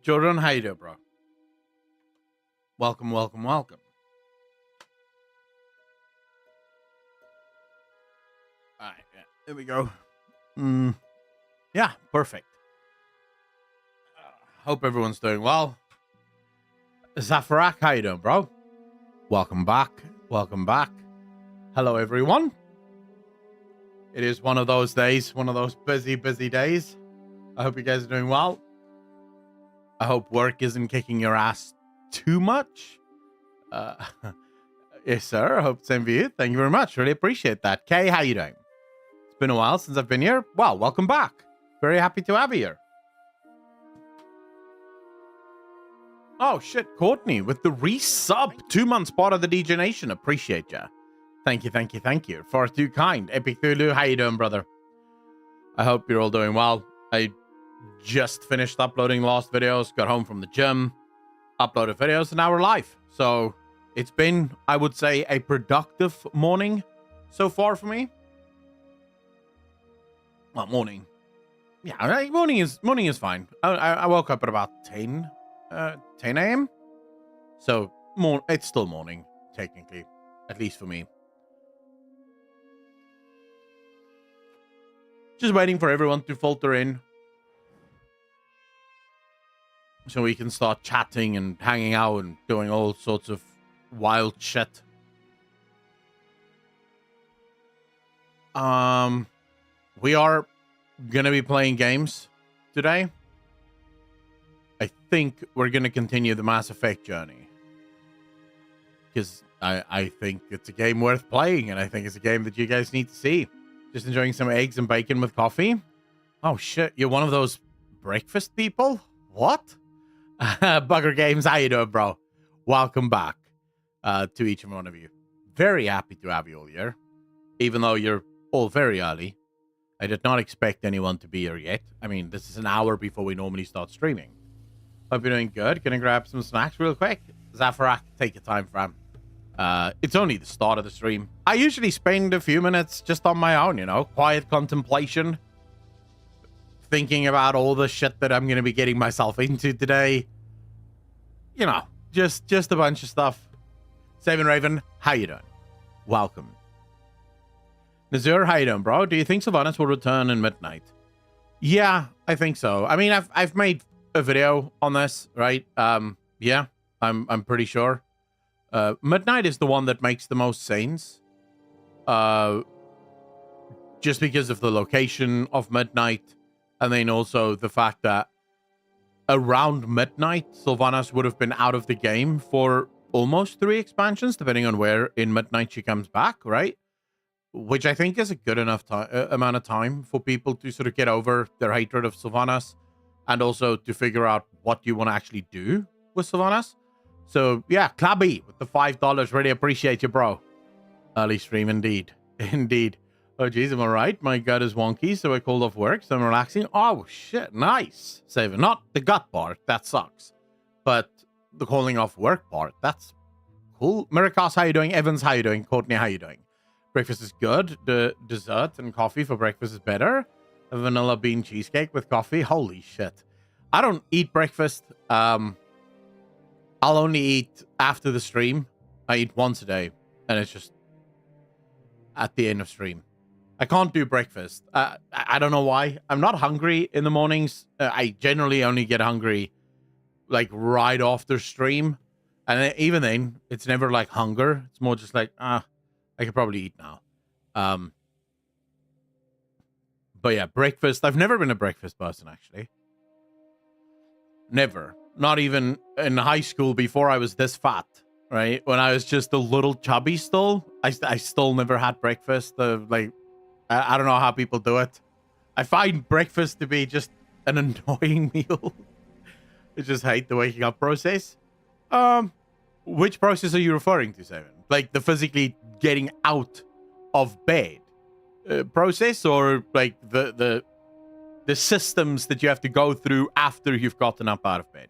Jordan, how you doing, bro? Welcome. All right, yeah, there we go. Yeah, perfect. Hope everyone's doing well. Zafarak, how you doing, bro? Welcome back. Hello, everyone. It is one of those days, one of those busy days. I hope you guys are doing well. I hope work isn't kicking your ass too much. Yes, sir. I hope same for you. Thank you very much. Really appreciate that. Kay, how you doing? It's been a while since I've been here. Well, welcome back. Very happy to have you here. Oh, shit. Courtney with the resub. 2 months part of the DJ Nation. Appreciate ya. Thank you. Far too kind. Epic Thulu, how you doing, brother? I hope you're all doing well. I just finished uploading last videos, got home from the gym, uploaded videos, and now we're live. So it's been, I would say, a productive morning so far for me. Well, morning. Yeah, morning is fine. I woke up at about 10 a.m. So it's still morning, technically, at least for me. Just waiting for everyone to filter in so we can start chatting and hanging out and doing all sorts of wild shit. We are gonna be playing games today. I think we're gonna continue the Mass Effect journey because I think it's a game worth playing, and I think it's a game that you guys need to see. Just enjoying some eggs and bacon with coffee. Oh shit, you're one of those breakfast people? What? Bugger Games, how you doing, bro? Welcome back to each and one of you. Very happy to have you all here, even though you're all very early. I did not expect anyone to be here yet. I mean, this is an hour before we normally start streaming. Hope you're doing good. Gonna grab some snacks real quick. Zafarak, take your time, fam. It's only the start of the stream. I usually spend a few minutes just on my own, quiet contemplation. Thinking about all the shit that I'm going to be getting myself into today. Just a bunch of stuff. Savin Raven, how you doing? Welcome. Nazir, how you doing, bro? Do you think Sylvanas will return in midnight? Yeah, I think so. I mean, I've made a video on this, right? Yeah, I'm pretty sure. Midnight is the one that makes the most sense. Just because of the location of Midnight, and then also the fact that around midnight, Sylvanas would have been out of the game for almost 3 expansions, depending on where in Midnight she comes back, right? Which I think is a good enough amount of time for people to sort of get over their hatred of Sylvanas, and also to figure out what you want to actually do with Sylvanas. So, yeah, Clabby with the $5. Really appreciate you, bro. Early stream, indeed. Indeed. Oh, geez, am I right? My gut is wonky, so I called off work, so I'm relaxing. Oh, shit, nice. Saving. Not the gut part, that sucks. But the calling off work part, that's cool. Miracos, how you doing? Evans, how you doing? Courtney, how you doing? Breakfast is good. The dessert and coffee for breakfast is better. A vanilla bean cheesecake with coffee. Holy shit. I don't eat breakfast. I'll only eat after the stream. I eat once a day, and it's just at the end of stream. I can't do breakfast. I don't know why. I'm not hungry in the mornings. I generally only get hungry like right after stream. And even then, it's never like hunger. It's more just like, I could probably eat now. But yeah, breakfast. I've never been a breakfast person, actually. Never. Not even in high school before I was this fat, right? When I was just a little chubby still, I still never had breakfast. I don't know how people do it. I find breakfast to be just an annoying meal. I just hate the waking up process. Which process are you referring to, Simon? Like the physically getting out of bed process, or like the systems that you have to go through after you've gotten up out of bed?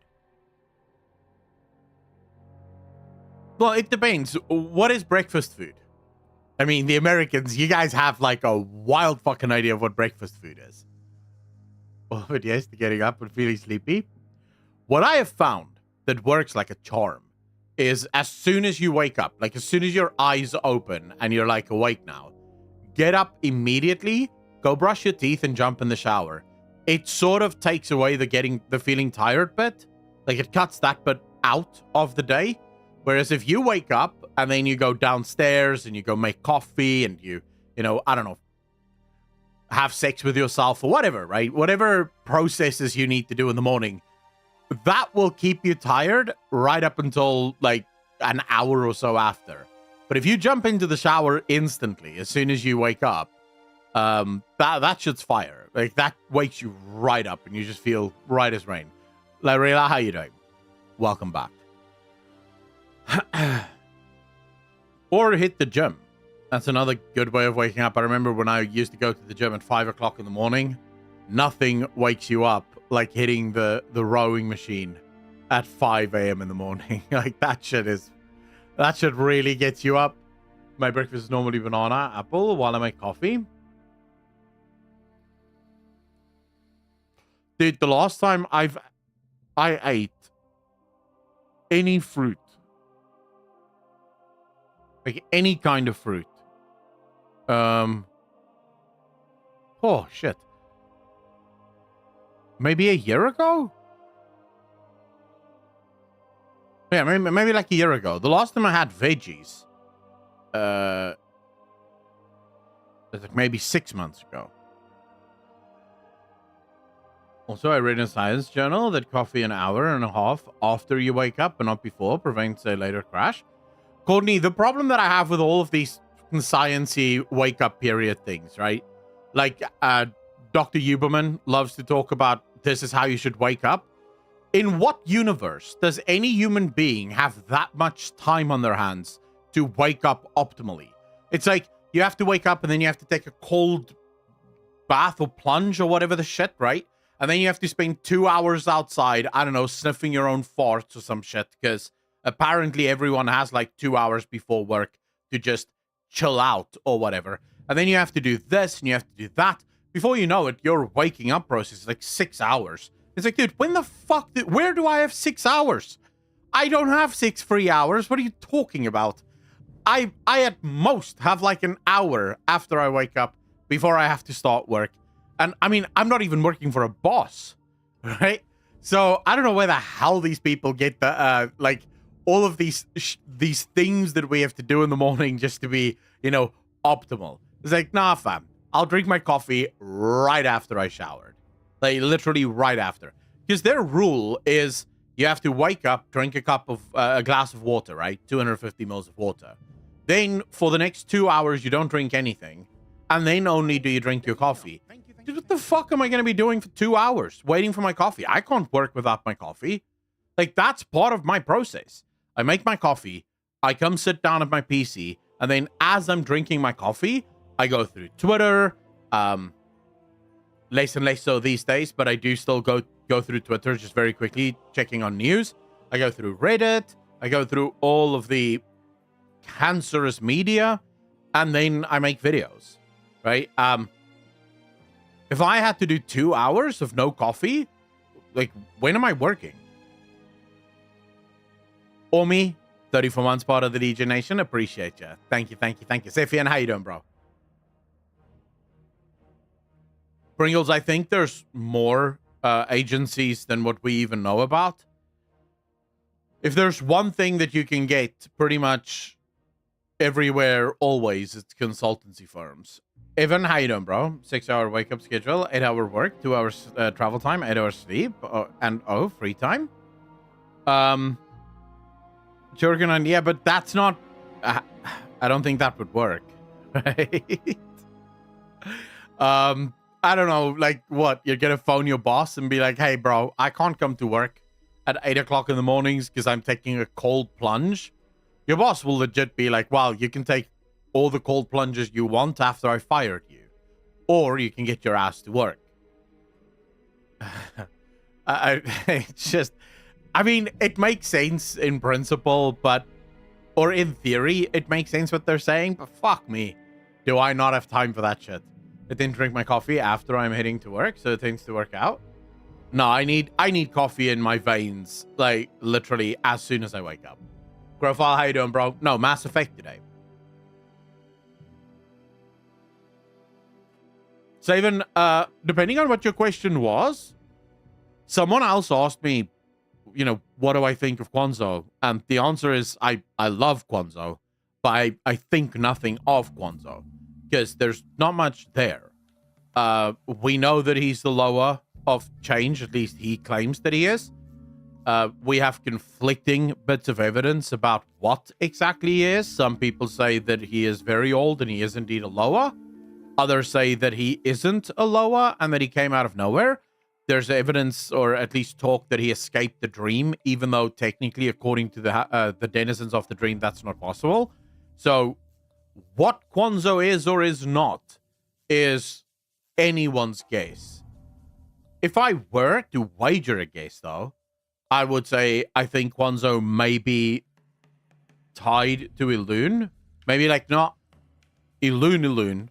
Well, it depends. What is breakfast food? I mean, the Americans, you guys have like a wild fucking idea of what breakfast food is. Oh, but yes, the getting up and feeling sleepy. What I have found that works like a charm is as soon as you wake up, like as soon as your eyes open and you're like awake now, get up immediately, go brush your teeth and jump in the shower. It sort of takes away the feeling tired bit. Like it cuts that bit out of the day. Whereas if you wake up and then you go downstairs and you go make coffee and you know, I don't know, have sex with yourself or whatever, right? Whatever processes you need to do in the morning, that will keep you tired right up until like an hour or so after. But if you jump into the shower instantly, as soon as you wake up, that shit's fire. Like that wakes you right up and you just feel right as rain. Larila, how you doing? Welcome back. Or hit the gym. That's another good way of waking up. I remember when I used to go to the gym at 5 o'clock in the morning, nothing wakes you up like hitting the rowing machine at 5 a.m. in the morning. Like that shit really gets you up. My breakfast is normally banana, apple while I make coffee. Dude, the last time I ate any fruit, like any kind of fruit, oh shit, maybe a year ago. Yeah, maybe like a year ago. The last time I had veggies, it's like maybe 6 months ago. Also, I read in a science journal that coffee an hour and a half after you wake up and not before prevents a later crash. Courtney, the problem that I have with all of these science-y wake-up period things, right? Like, Dr. Huberman loves to talk about this is how you should wake up. In what universe does any human being have that much time on their hands to wake up optimally? It's like you have to wake up and then you have to take a cold bath or plunge or whatever the shit, right? And then you have to spend 2 hours outside, I don't know, sniffing your own farts or some shit, because apparently everyone has like 2 hours before work to just chill out or whatever. And then you have to do this and you have to do that. Before you know it, your waking up process is like 6 hours. It's like, dude, when the fuck, where do I have 6 hours? I don't have 6 free hours. What are you talking about? I at most have like an hour after I wake up before I have to start work. And I mean, I'm not even working for a boss, right? So I don't know where the hell these people get the, like all of these things that we have to do in the morning just to be, you know, optimal. It's like, nah, fam, I'll drink my coffee right after I showered. Like literally right after. Because their rule is you have to wake up, drink a glass of water, right? 250 mils of water. Then for the next 2 hours, you don't drink anything. And then only do you drink your coffee. Dude, what the fuck am I going to be doing for 2 hours? Waiting for my coffee. I can't work without my coffee. Like, that's part of my process. I make my coffee. I come sit down at my PC. And then as I'm drinking my coffee, I go through Twitter. Less and less so these days, but I do still go through Twitter just very quickly, checking on news. I go through Reddit. I go through all of the cancerous media. And then I make videos, right? If I had to do 2 hours of no coffee, like, when am I working? Omi, 34 months part of the DJ Nation. Appreciate you. Thank you. Sefian, how you doing, bro? Pringles, I think there's more agencies than what we even know about. If there's one thing that you can get pretty much everywhere, always, it's consultancy firms. Evan, how you doing, bro? 6 hour wake up schedule, 8 hour work, 2 hours travel time, 8 hours sleep, and free time. Jurgen, and yeah, but that's not. I don't think that would work, right? I don't know, like what? You're gonna phone your boss and be like, "Hey, bro, I can't come to work at 8 o'clock in the mornings because I'm taking a cold plunge." Your boss will legit be like, "Well, you can take all the cold plunges you want after I fired you, or you can get your ass to work." It's just, I mean, it makes sense in principle, or in theory, it makes sense what they're saying, but fuck me. Do I not have time for that shit? I didn't drink my coffee after I'm heading to work, so it tends to work out. No, I need coffee in my veins, like literally as soon as I wake up. Grofile, how you doing, bro? No, Mass Effect today. Saven, depending on what your question was, someone else asked me, you know, what do I think of Kwanzaa? And the answer is I love Kwanzaa, but I think nothing of Kwanzaa because there's not much there. We know that he's the lower of change, at least he claims that he is. We have conflicting bits of evidence about what exactly he is. Some people say that he is very old and he is indeed a lower. Others say that he isn't a lower and that he came out of nowhere. There's evidence, or at least talk, that he escaped the dream, even though technically, according to the denizens of the dream, that's not possible. So, what Kwanzaa is or is not is anyone's guess. If I were to wager a guess, though, I would say I think Kwanzaa may be tied to Elune. Maybe like not Elune,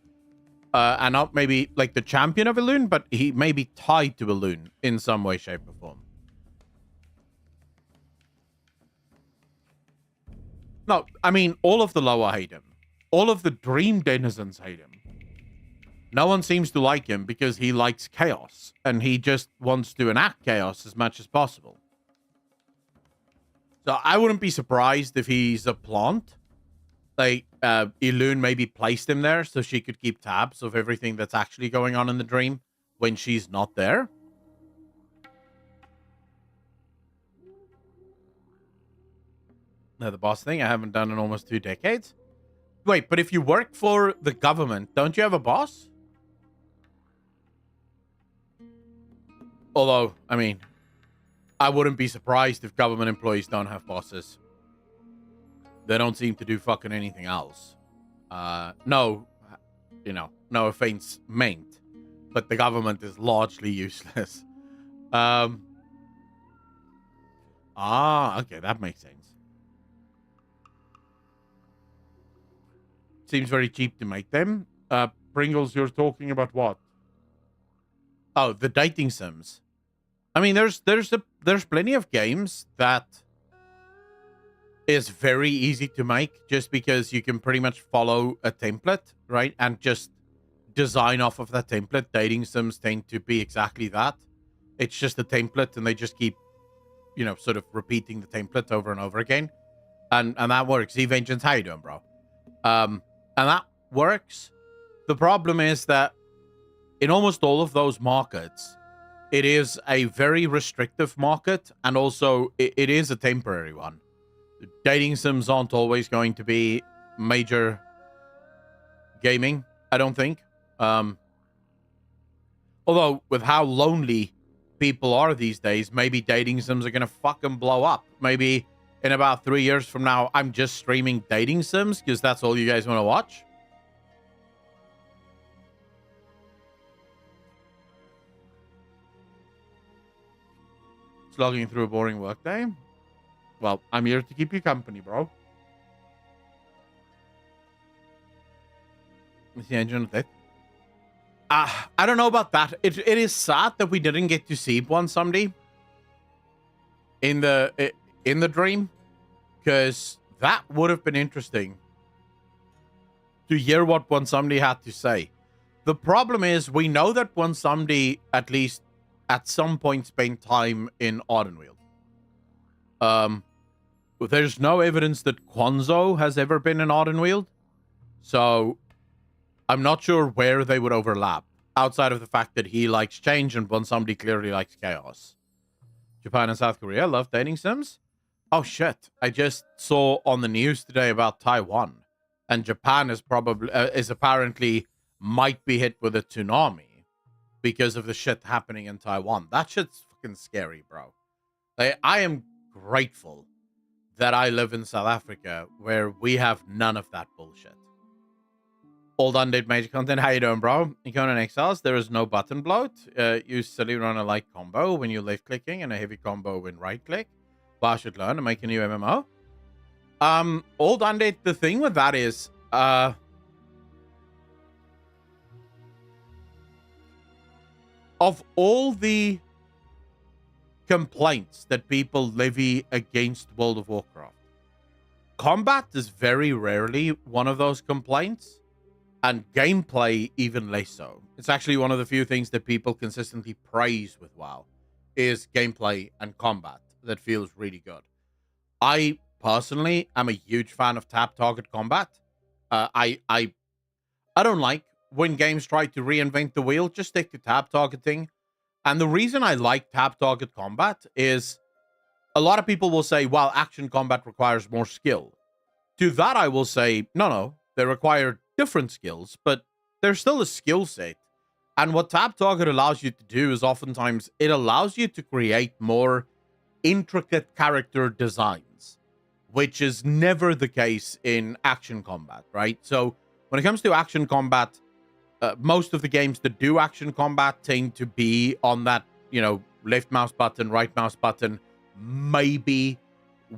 and not maybe like the champion of Elune, but he may be tied to Elune in some way, shape, or form. No, I mean, all of the lower hate him. All of the dream denizens hate him. No one seems to like him because he likes chaos, and he just wants to enact chaos as much as possible. So I wouldn't be surprised if he's a plant. Like, Elune maybe placed him there so she could keep tabs of everything that's actually going on in the dream when she's not there. No, the boss thing I haven't done in almost 2 decades. Wait, but if you work for the government, don't you have a boss? Although, I mean, I wouldn't be surprised if government employees don't have bosses. They don't seem to do fucking anything else. No, you know, no offense meant, but the government is largely useless. Okay, that makes sense. Seems very cheap to make them. Pringles, you're talking about what? Oh, the dating sims. I mean, there's plenty of games that is very easy to make just because you can pretty much follow a template, right? And just design off of that template. Dating sims tend to be exactly that. It's just a template and they just keep, you know, sort of repeating the template over and over again. And that works. Z-Vengeance, how you doing, bro? And that works. The problem is that in almost all of those markets, it is a very restrictive market, and also it is a temporary one. Dating sims aren't always going to be major gaming, I don't think. Although, with how lonely people are these days, maybe dating sims are going to fucking blow up. Maybe in about 3 years from now, I'm just streaming dating sims because that's all you guys want to watch. Slogging through a boring workday. Well, I'm here to keep you company, bro. Is the engine of death? I don't know about that. It is sad that we didn't get to see Bwonsamdi in the dream, because that would have been interesting to hear what Bwonsamdi had to say. The problem is we know that Bwonsamdi at least at some point spent time in Ardenweald. There's no evidence that Kwanzaa has ever been in Ardenweald, so I'm not sure where they would overlap, outside of the fact that he likes change and Bwonsamdi clearly likes chaos. Japan and South Korea love dating sims? Oh shit, I just saw on the news today about Taiwan, and Japan is apparently might be hit with a tsunami because of the shit happening in Taiwan. That shit's fucking scary, bro. Like, I am grateful that I live in South Africa where we have none of that bullshit. All done did major content. How you doing, bro? In Conan Exiles, there is no button bloat. You silly run a light combo when you're left clicking and a heavy combo when right click. Well, I should learn to make a new MMO. All done did, the thing with that is, of all the complaints that people levy against World of Warcraft. Combat is very rarely one of those complaints, and gameplay even less so. It's actually one of the few things that people consistently praise with WoW is gameplay and combat that feels really good. I personally am a huge fan of tap target combat. I don't like when games try to reinvent the wheel. Just stick to tap targeting. And the reason I like tap target combat is a lot of people will say, well, action combat requires more skill. To that, I will say, no, they require different skills, but there's still a skill set. And what tap target allows you to do is oftentimes it allows you to create more intricate character designs, which is never the case in action combat, right? So when it comes to action combat, most of the games that do action combat tend to be on that, left mouse button, right mouse button, maybe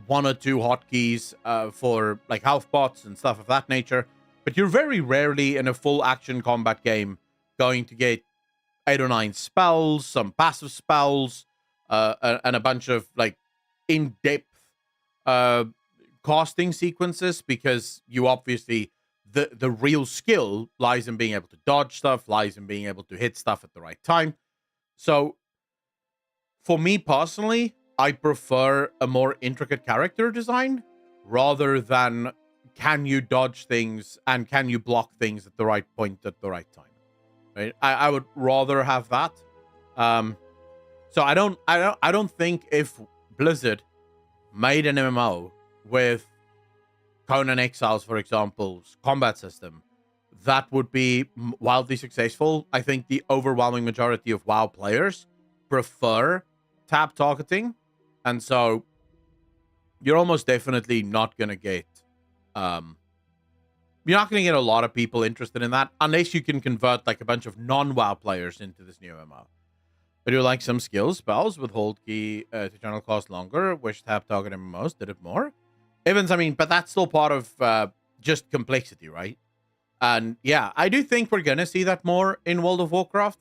one or two hotkeys for like health pots and stuff of that nature. But you're very rarely in a full action combat game going to get 8 or 9 spells, some passive spells, and a bunch of like in-depth casting sequences, because you obviously the real skill lies in being able to dodge stuff, lies in being able to hit stuff at the right time. So for me personally, I prefer a more intricate character design rather than can you dodge things and can you block things at the right point at the right time. Right? I would rather have that. So I don't think if Blizzard made an MMO with Conan Exiles, for example's combat system, that would be wildly successful. I think the overwhelming majority of WoW players prefer tap targeting, and so you're almost definitely not going to get you're not going to get a lot of people interested in that unless you can convert like a bunch of non-WoW players into this new MMO. But you like some skills, spells with hold key to channel cost longer, which tap target MMOs did it more. Evans, I mean, but that's still part of just complexity, right? And yeah, I do think we're going to see that more in World of Warcraft.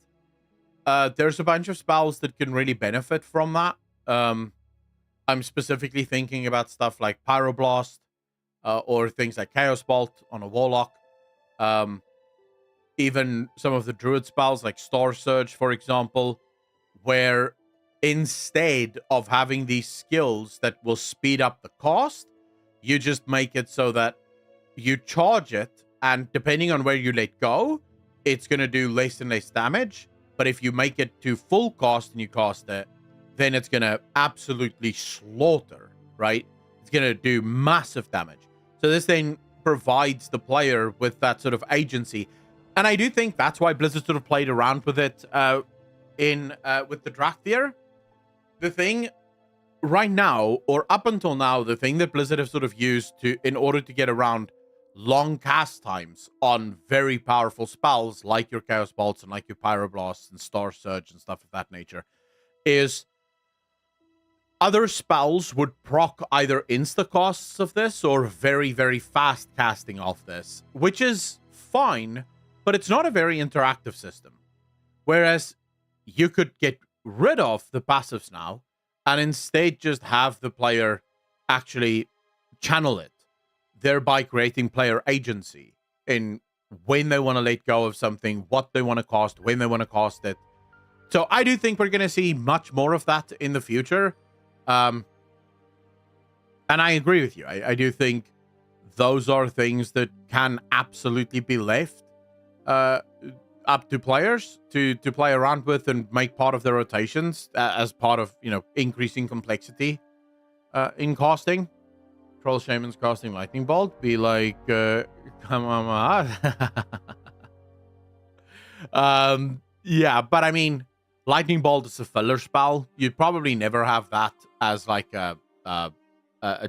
There's a bunch of spells that can really benefit from that. I'm specifically thinking about stuff like Pyroblast, or things like Chaos Bolt on a Warlock. Even some of the Druid spells like Star Surge, for example, where instead of having these skills that will speed up the cost, you just make it so that you charge it, and depending on where you let go, it's going to do less and less damage. But if you make it to full cost and you cast it, then it's going to absolutely slaughter, right? It's going to do massive damage. So this then provides the player with that sort of agency. And I do think that's why Blizzard sort of played around with it with the Drakthir. The thing right now, or up until now, the thing that Blizzard have sort of used in order to get around long cast times on very powerful spells like your Chaos Bolts and like your Pyroblasts and Star Surge and stuff of that nature is other spells would proc either insta casts of this or very, very fast casting of this, which is fine, but it's not a very interactive system. Whereas you could get rid of the passives now and instead just have the player actually channel it, thereby creating player agency in when they want to let go of something, what they want to cost, when they want to cost it. So I do think we're going to see much more of that in the future. And I agree with you. I do think those are things that can absolutely be left up to players to play around with and make part of their rotations as part of, increasing complexity in casting. Troll Shaman's casting Lightning Bolt. Be like, come on. Yeah, but I mean, Lightning Bolt is a filler spell. You'd probably never have that as like a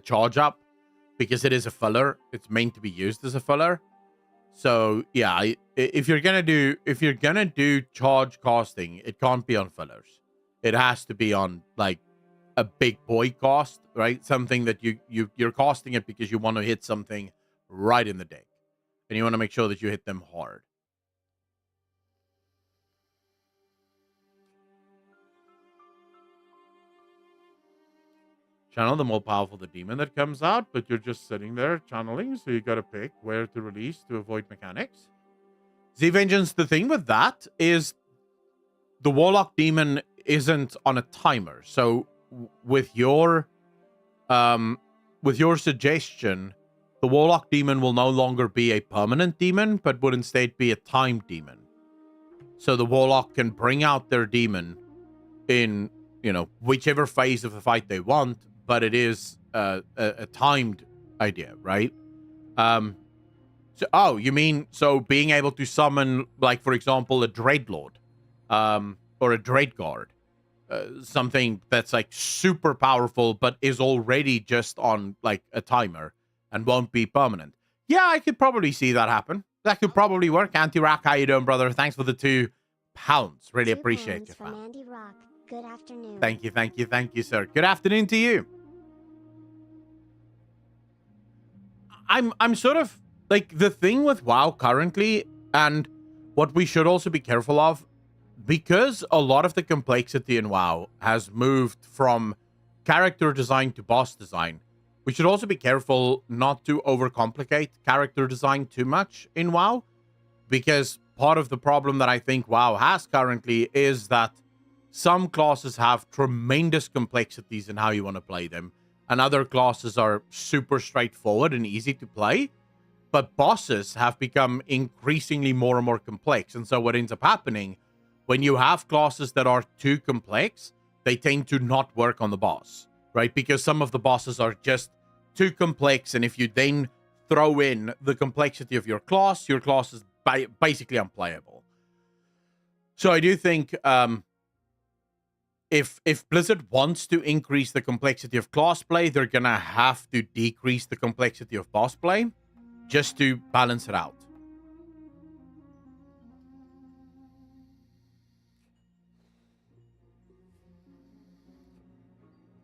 charge up because it is a filler. It's meant to be used as a filler. So yeah, if you're gonna do charge casting, it can't be on fillers. It has to be on like a big boy cast, right? Something that you're casting it because you want to hit something right in the deck, and you want to make sure that you hit them hard. channel, the more powerful the demon that comes out, but you're just sitting there channeling, so you gotta pick where to release to avoid mechanics. Z Vengeance, the thing with that is the Warlock Demon isn't on a timer. So with your suggestion, the Warlock Demon will no longer be a permanent demon, but would instead be a timed demon. So the Warlock can bring out their demon in, whichever phase of the fight they want, but it is a timed idea, right? You mean, so being able to summon, like, for example, a Dreadlord, or a Dreadguard, something that's, like, super powerful, but is already just on, like, a timer and won't be permanent. Yeah, I could probably see that happen. That could probably work. Anti-Rock, how you doing, brother? Thanks for the £2. Really appreciate you, fam. Andy Rock. Good afternoon. Thank you, sir. Good afternoon to you. I'm sort of, like, the thing with WoW currently, and what we should also be careful of, because a lot of the complexity in WoW has moved from character design to boss design, we should also be careful not to overcomplicate character design too much in WoW, because part of the problem that I think WoW has currently is that some classes have tremendous complexities in how you want to play them, and other classes are super straightforward and easy to play, but bosses have become increasingly more and more complex. And so what ends up happening, when you have classes that are too complex, they tend to not work on the boss, right? Because some of the bosses are just too complex, and if you then throw in the complexity of your class is basically unplayable. So I do think if Blizzard wants to increase the complexity of class play, they're gonna have to decrease the complexity of boss play just to balance it out.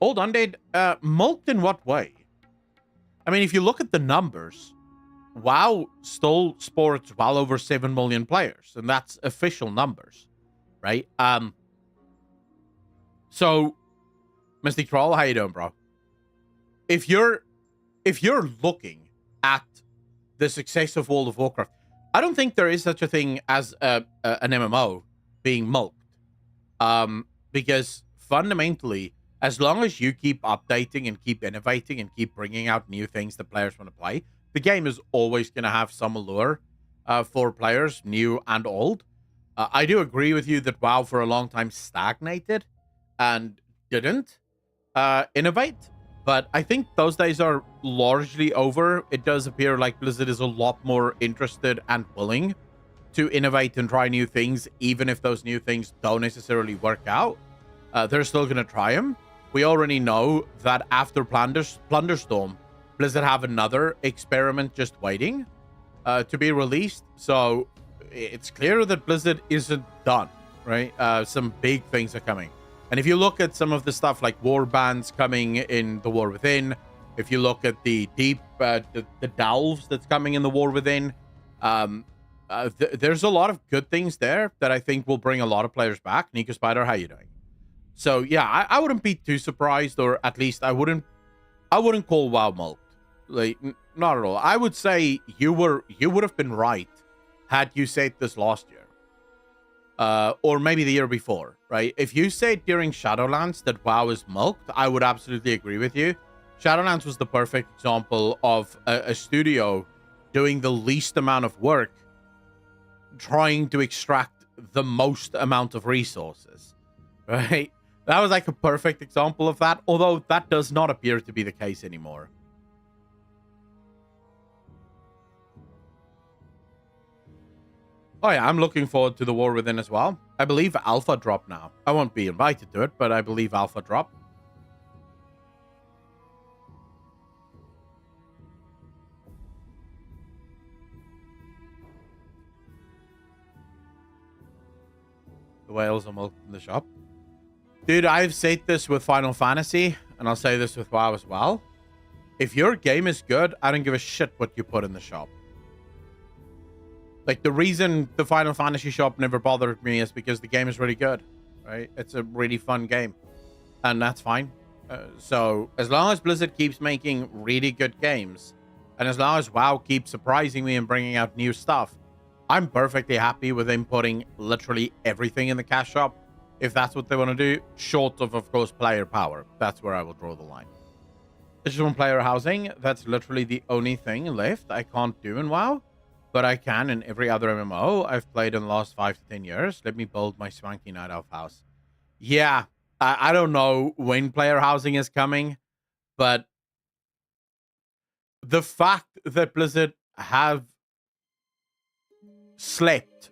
Old Undead, mulked in what way? I mean, if you look at the numbers, WoW still sports well over 7 million players, and that's official numbers, right? So, Mystic Troll, how you doing, bro? If you're looking at the success of World of Warcraft, I don't think there is such a thing as an MMO being mulked, because fundamentally, as long as you keep updating and keep innovating and keep bringing out new things that players want to play, the game is always going to have some allure for players, new and old. I do agree with you that WoW for a long time stagnated and didn't innovate, but I think those days are largely over. It does appear like Blizzard is a lot more interested and willing to innovate and try new things, even if those new things don't necessarily work out. They're still going to try them. We already know that after Plunderstorm, Blizzard have another experiment just waiting to be released. So it's clear that Blizzard isn't done, right? Some big things are coming. And if you look at some of the stuff like war bands coming in The War Within, if you look at the delves that's coming in The War Within, there's a lot of good things there that I think will bring a lot of players back. Nico Spider, how you doing? So yeah, I wouldn't be too surprised, or at least I wouldn't call WoW mulked. Like, not at all. I would say you would have been right had you said this last year. Or maybe the year before, right? If you said during Shadowlands that WoW is mulked, I would absolutely agree with you. Shadowlands was the perfect example of a studio doing the least amount of work, trying to extract the most amount of resources, right? That was like a perfect example of that, although that does not appear to be the case anymore. Oh yeah, I'm looking forward to The War Within as well. I believe Alpha dropped now. I won't be invited to it, but I believe Alpha dropped. The whales are milked in the shop. Dude, I've said this with Final Fantasy, and I'll say this with WoW as well. If your game is good, I don't give a shit what you put in the shop. Like, the reason the Final Fantasy shop never bothered me is because the game is really good, right? It's a really fun game, and that's fine. So as long as Blizzard keeps making really good games, and as long as WoW keeps surprising me and bringing out new stuff, I'm perfectly happy with them putting literally everything in the cash shop. If that's what they want to do, short of course, player power. That's where I will draw the line. Additional player housing, that's literally the only thing left I can't do in WoW, but I can in every other MMO I've played in the last 5 to 10 years. Let me build my swanky Night Elf house. Yeah, I don't know when player housing is coming, but the fact that Blizzard have slept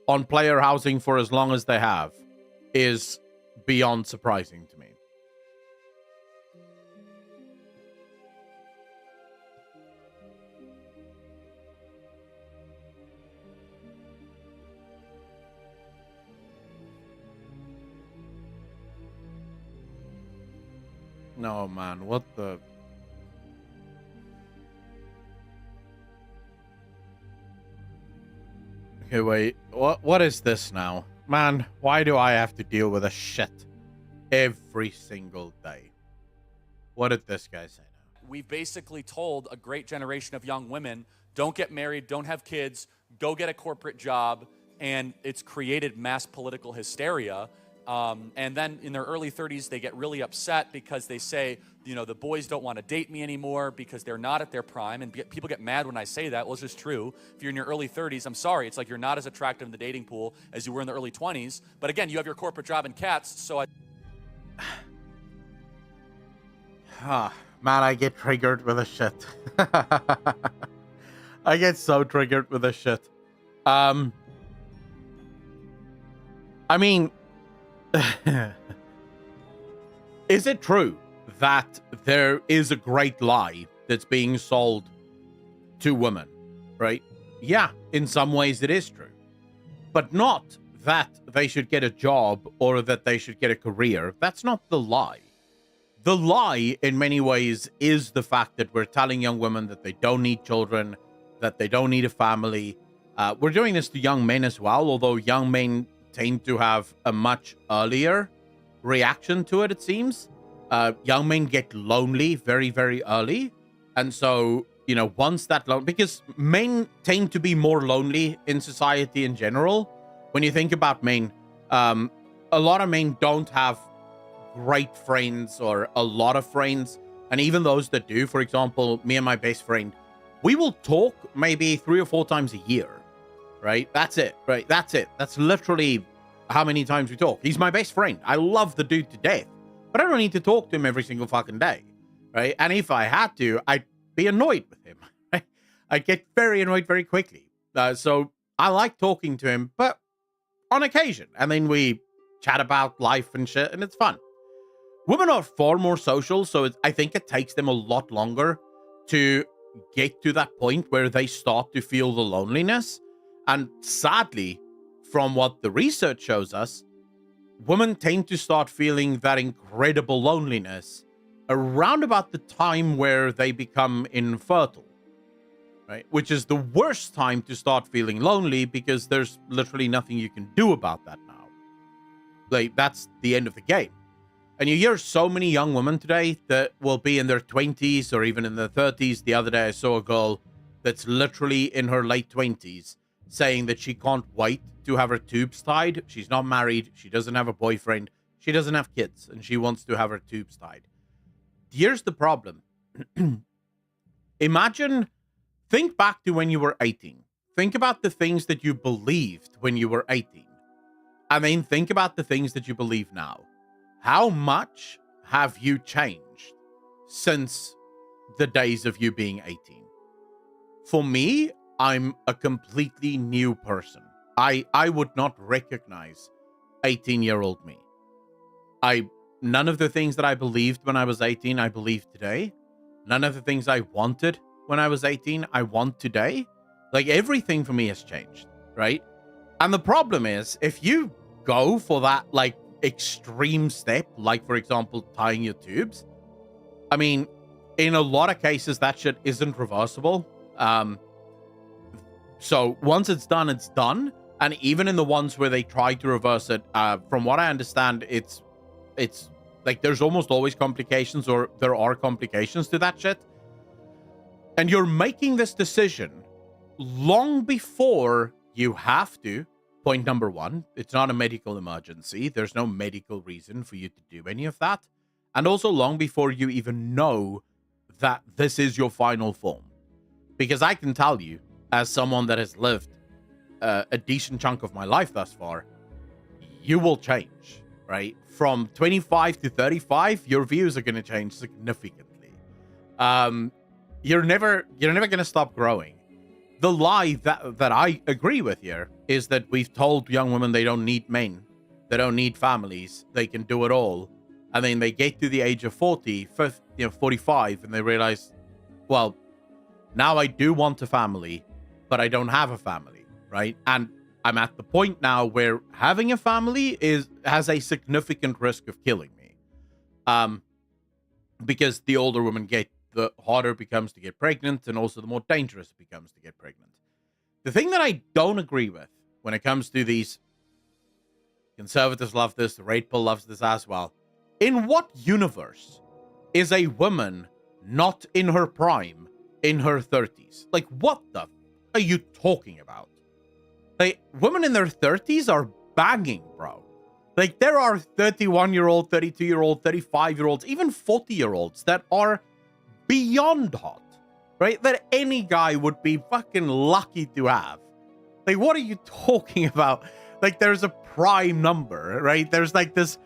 on player housing for as long as they have is beyond surprising to me. No, man, what the... Okay, wait. What is this now? Man, why do I have to deal with this shit every single day? What did this guy say now? We've basically told a great generation of young women, don't get married, don't have kids, go get a corporate job, and it's created mass political hysteria. And then in their early 30s, they get really upset because they say, you know, the boys don't want to date me anymore because they're not at their prime. And people get mad when I say that. Well, it's just true. If you're in your early 30s, I'm sorry. It's like you're not as attractive in the dating pool as you were in the early 20s. But again, you have your corporate job and cats, so I... Man, I get triggered with this shit. I get so triggered with this shit. I mean... Is it true that there is a great lie that's being sold to women, right? Yeah, in some ways it is true. But not that they should get a job or that they should get a career. That's not the lie. The lie, in many ways, is the fact that we're telling young women that they don't need children, that they don't need a family. We're doing this to young men as well, although young men tend to have a much earlier reaction to it, it seems. Young men get lonely very, very early. And so, you know, once that because men tend to be more lonely in society in general. When you think about men, a lot of men don't have great friends or a lot of friends. And even those that do, for example, me and my best friend, we will talk maybe 3 or 4 times a year. Right? That's it. Right? That's it. That's literally how many times we talk. He's my best friend. I love the dude to death, but I don't need to talk to him every single fucking day. Right? And if I had to, I'd be annoyed with him. Right? I get very annoyed very quickly. So I like talking to him, but on occasion. And then we chat about life and shit, and it's fun. Women are far more social, so I think it takes them a lot longer to get to that point where they start to feel the loneliness. And sadly, from what the research shows us, women tend to start feeling that incredible loneliness around about the time where they become infertile, right? Which is the worst time to start feeling lonely because there's literally nothing you can do about that now. Like, that's the end of the game. And you hear so many young women today that will be in their 20s or even in their 30s. The other day I saw a girl that's literally in her late 20s saying that she can't wait to have her tubes tied. She's not married. She doesn't have a boyfriend. She doesn't have kids. And she wants to have her tubes tied. Here's the problem. Think back to when you were 18. Think about the things that you believed when you were 18. And then think about the things that you believe now. How much have you changed since the days of you being 18? For me, I'm a completely new person. I would not recognize 18-year-old me. None of the things that I believed when I was 18, I believe today. None of the things I wanted when I was 18, I want today. Like, everything for me has changed, right? And the problem is, if you go for that, like, extreme step, like, for example, tying your tubes, I mean, in a lot of cases, that shit isn't reversible. So once it's done, it's done. And even in the ones where they try to reverse it, from what I understand, it's Like, there's almost always complications, or there are complications to that shit. And you're making this decision long before you have to. Point number one, it's not a medical emergency. There's no medical reason for you to do any of that. And also long before you even know that this is your final form. Because I can tell you, as someone that has lived a decent chunk of my life thus far, you will change, right? From 25 to 35, your views are going to change significantly. You're never going to stop growing. The lie that I agree with here is that we've told young women they don't need men, they don't need families, they can do it all, and then they get to the age of 40, 50, 45, and they realize, well, now I do want a family, but I don't have a family, right? And I'm at the point now where having a family has a significant risk of killing me, because the older women get, the harder it becomes to get pregnant, and also the more dangerous it becomes to get pregnant. The thing that I don't agree with when it comes to these, conservatives love this, the Red Pill loves this as well. In what universe is a woman not in her prime in her 30s? Like, what the are you talking about? Like, women in their 30s are banging, bro. Like, there are 31-year-old, 32-year-old, 35-year-olds, even 40-year-olds that are beyond hot, right? That any guy would be fucking lucky to have. Like, what are you talking about? Like, there's a prime number, right? There's like this,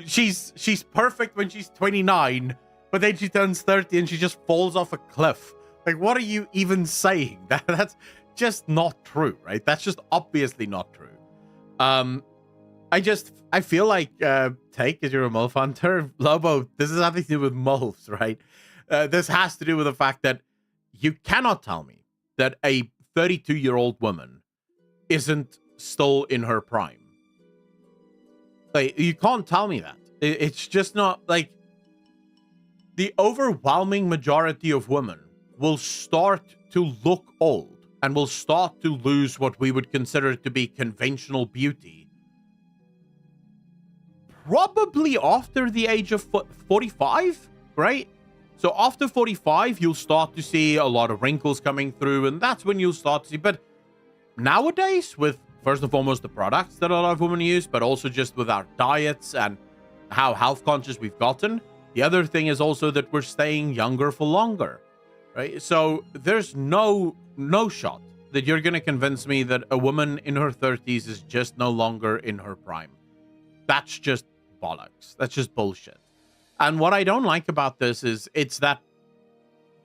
she's perfect when she's 29, but then she turns 30 and she just falls off a cliff. Like, what are you even saying? That's just not true, right? That's just obviously not true. I feel like, Take, as you're a MILF hunter, Lobo, this has nothing to do with MILFs, right? This has to do with the fact that you cannot tell me that a 32-year-old woman isn't still in her prime. Like, you can't tell me that. It's just not, like, the overwhelming majority of women will start to look old and will start to lose what we would consider to be conventional beauty probably after the age of 45, right? So after 45, you'll start to see a lot of wrinkles coming through, and that's when you'll start to see. But nowadays, with first and foremost the products that a lot of women use, but also just with our diets and how health conscious we've gotten, the other thing is also that we're staying younger for longer, right? So there's no shot that you're going to convince me that a woman in her 30s is just no longer in her prime. That's just bollocks. That's just bullshit. And what I don't like about this is it's that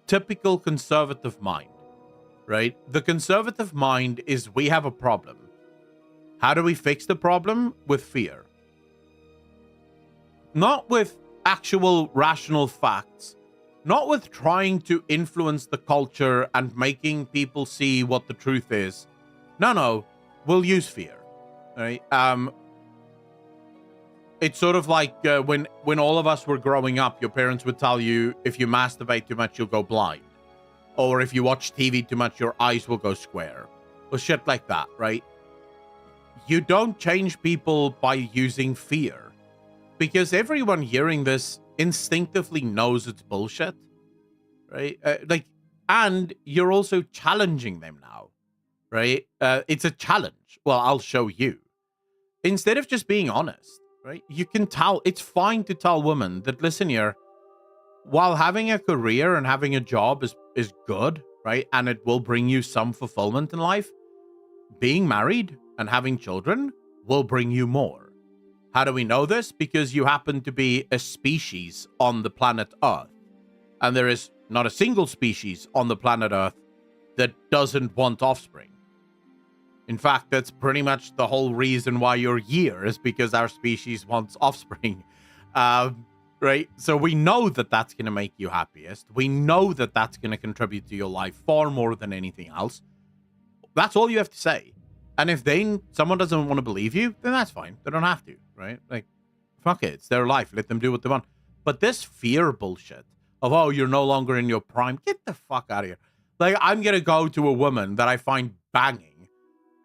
typical conservative mind, right? The conservative mind is, we have a problem. How do we fix the problem? With fear. Not with actual rational facts. Not with trying to influence the culture and making people see what the truth is. No, we'll use fear, right? It's sort of like when all of us were growing up, your parents would tell you, if you masturbate too much, you'll go blind. Or if you watch TV too much, your eyes will go square. Or shit like that, right? You don't change people by using fear. Because everyone hearing this instinctively knows it's bullshit, right? And you're also challenging them now, right? It's a challenge. Well, I'll show you. Instead of just being honest, right? You can tell, it's fine to tell women that, listen here, while having a career and having a job is good, right? And it will bring you some fulfillment in life. Being married and having children will bring you more. How do we know this? Because you happen to be a species on the planet Earth. And there is not a single species on the planet Earth that doesn't want offspring. In fact, that's pretty much the whole reason why you're here, is because our species wants offspring. Right? So we know that that's going to make you happiest. We know that that's going to contribute to your life far more than anything else. That's all you have to say. And if someone doesn't want to believe you, then that's fine. They don't have to, right? Like, fuck it. It's their life. Let them do what they want. But this fear bullshit of, oh, you're no longer in your prime, get the fuck out of here. Like, I'm going to go to a woman that I find banging,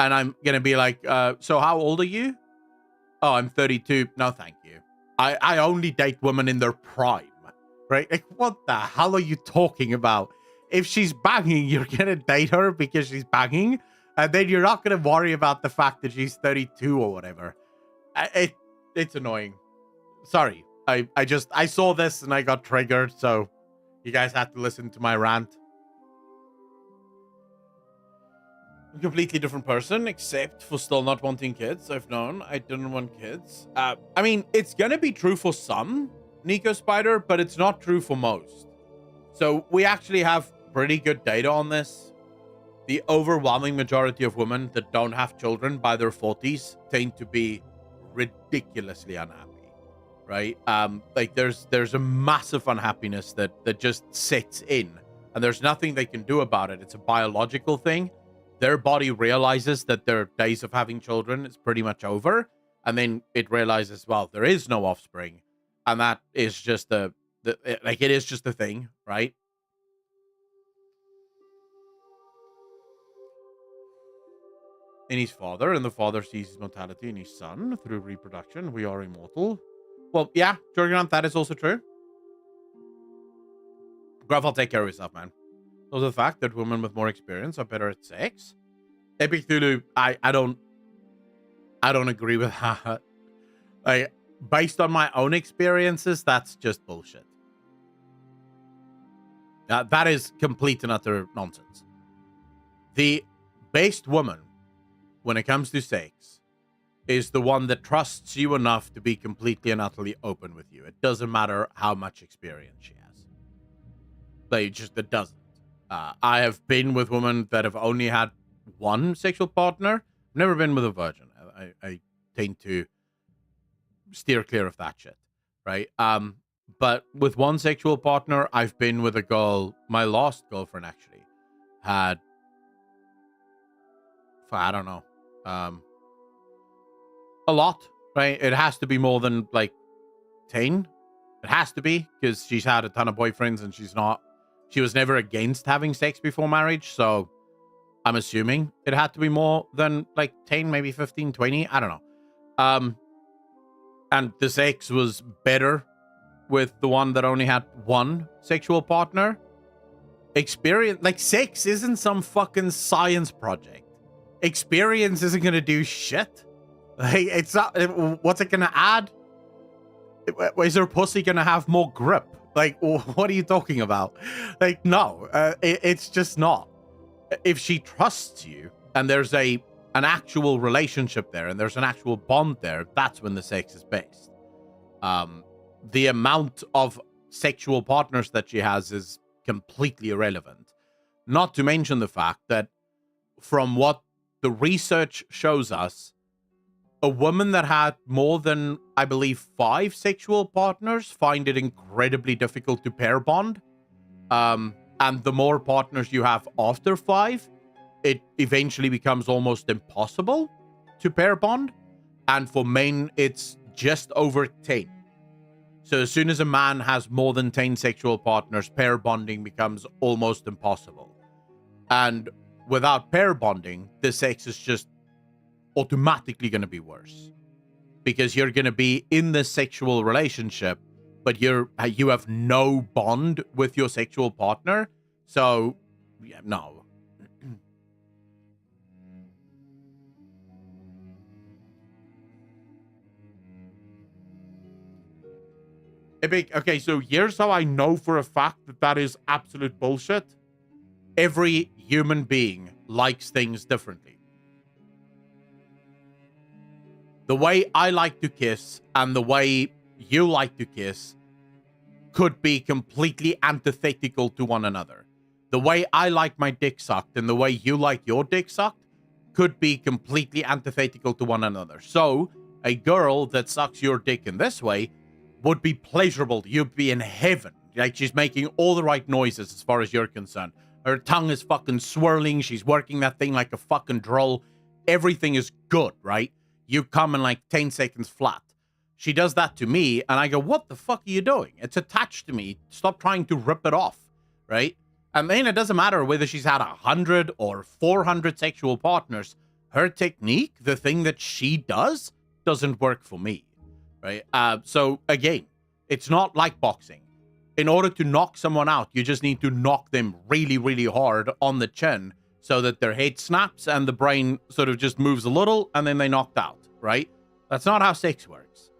and I'm going to be like, so how old are you? Oh, I'm 32. No, thank you. I only date women in their prime, right? Like, what the hell are you talking about? If she's banging, you're gonna date her because she's banging, and then you're not gonna worry about the fact that she's 32 or whatever. It's annoying. Sorry, I saw this and I got triggered, so you guys have to listen to my rant. A completely different person, except for still not wanting kids. I've known I didn't want kids. I mean, it's gonna be true for some, Nico Spider, but it's not true for most. So we actually have pretty good data on this. The overwhelming majority of women that don't have children by their 40s tend to be ridiculously unhappy, right? Like there's a massive unhappiness that just sets in, and there's nothing they can do about it. It's a biological thing. Their body realizes that their days of having children is pretty much over, and then it realizes, well, there is no offspring, and that is just it is just a thing, right? In his father, and the father sees his mortality in his son through reproduction. We are immortal. Well, yeah, Jurgen, that is also true. Gruff, I'll take care of yourself, man. So the fact that women with more experience are better at sex. Epic Thulu, I don't agree with that. Like, based on my own experiences, that's just bullshit. That is complete and utter nonsense. The best woman, when it comes to sex, is the one that trusts you enough to be completely and utterly open with you. It doesn't matter how much experience she has. Like, it doesn't. I have been with women that have only had one sexual partner. I've never been with a virgin. I tend to steer clear of that shit, right? But with one sexual partner, I've been with a girl. My last girlfriend actually had, I don't know, a lot, right? It has to be more than like 10. It has to be, because she's had a ton of boyfriends and she was never against having sex before marriage. So I'm assuming it had to be more than like 10, maybe 15, 20. I don't know. And the sex was better with the one that only had one sexual partner. Experience, like, sex isn't some fucking science project. Experience isn't going to do shit. Like, it's not, what's it going to add? Is her pussy going to have more grip? Like, what are you talking about? Like, no, it's just not. If she trusts you and there's an actual relationship there and there's an actual bond there, that's when the sex is best. The amount of sexual partners that she has is completely irrelevant. Not to mention the fact that from what the research shows us, a woman that had more than, I believe, 5 sexual partners find it incredibly difficult to pair bond. And the more partners you have after 5, it eventually becomes almost impossible to pair bond. And for men, it's just over 10. So as soon as a man has more than 10 sexual partners, pair bonding becomes almost impossible. And without pair bonding, the sex is just automatically going to be worse, because you're going to be in the sexual relationship, but you have no bond with your sexual partner. So, yeah, no. Epic, okay, so here's how I know for a fact that is absolute bullshit. Every human being likes things differently. The way I like to kiss and the way you like to kiss could be completely antithetical to one another. The way I like my dick sucked and the way you like your dick sucked could be completely antithetical to one another. So, a girl that sucks your dick in this way would be pleasurable. You'd be in heaven. Like, she's making all the right noises as far as you're concerned. Her tongue is fucking swirling. She's working that thing like a fucking drill. Everything is good, right? You come in like 10 seconds flat. She does that to me, and I go, what the fuck are you doing? It's attached to me. Stop trying to rip it off, right? And then it doesn't matter whether she's had 100 or 400 sexual partners. Her technique, the thing that she does, doesn't work for me. right? So again, it's not like boxing. In order to knock someone out, you just need to knock them really, really hard on the chin so that their head snaps and the brain sort of just moves a little and then they knocked out, right? That's not how sex works.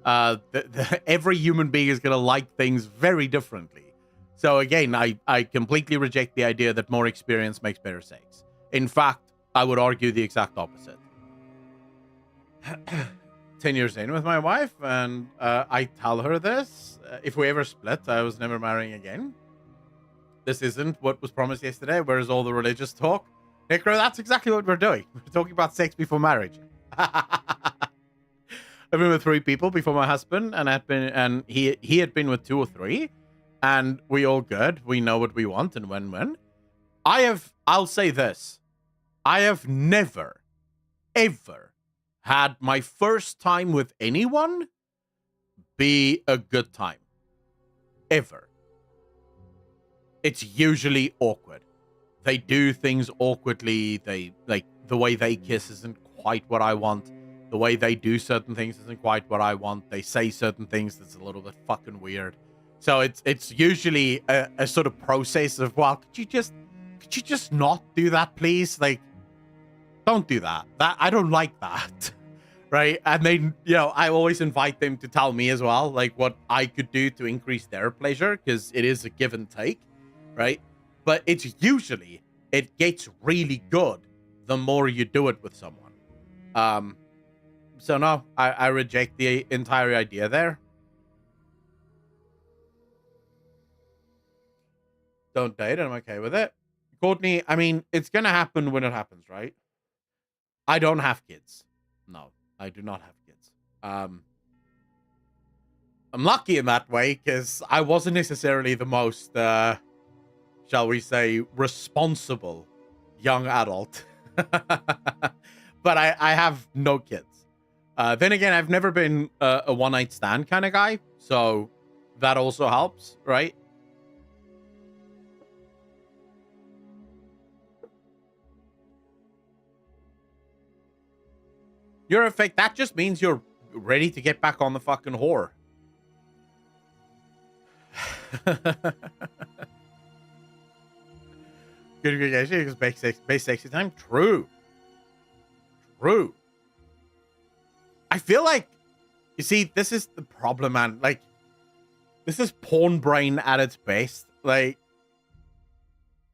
Every human being is going to like things very differently. So again, I completely reject the idea that more experience makes better sex. In fact, I would argue the exact opposite. 10 years in with my wife, and I tell her this. If we ever split, I was never marrying again. This isn't what was promised yesterday. Where's all the religious talk? Necro, that's exactly what we're doing. We're talking about sex before marriage. I've been with 3 people before my husband, and he had been with 2 or 3, and we all good. We know what we want and when. I'll say this. I have never, ever had my first time with anyone be a good time. Ever. It's usually awkward. They do things awkwardly. They, like, the way they kiss isn't quite what I want. The way they do certain things isn't quite what I want. They say certain things that's a little bit fucking weird. So it's usually a sort of process of, well, could you just not do that, please? Like, don't do that. I don't like that. Right? And then, I always invite them to tell me as well, like, what I could do to increase their pleasure, because it is a give and take, right? But it's usually, it gets really good the more you do it with someone. So no, I reject the entire idea there. Don't date, I'm okay with it. Courtney, I mean, it's gonna happen when it happens, right? I don't have kids. No, I do not have kids. I'm lucky in that way, because I wasn't necessarily the most, shall we say, responsible young adult. But I have no kids. Then again, I've never been a one-night stand kind of guy, so that also helps, right? You're a fake. That just means you're ready to get back on the fucking whore. Good because base sexy time. True. I feel like, you see, this is the problem, man. Like, this is porn brain at its best. Like,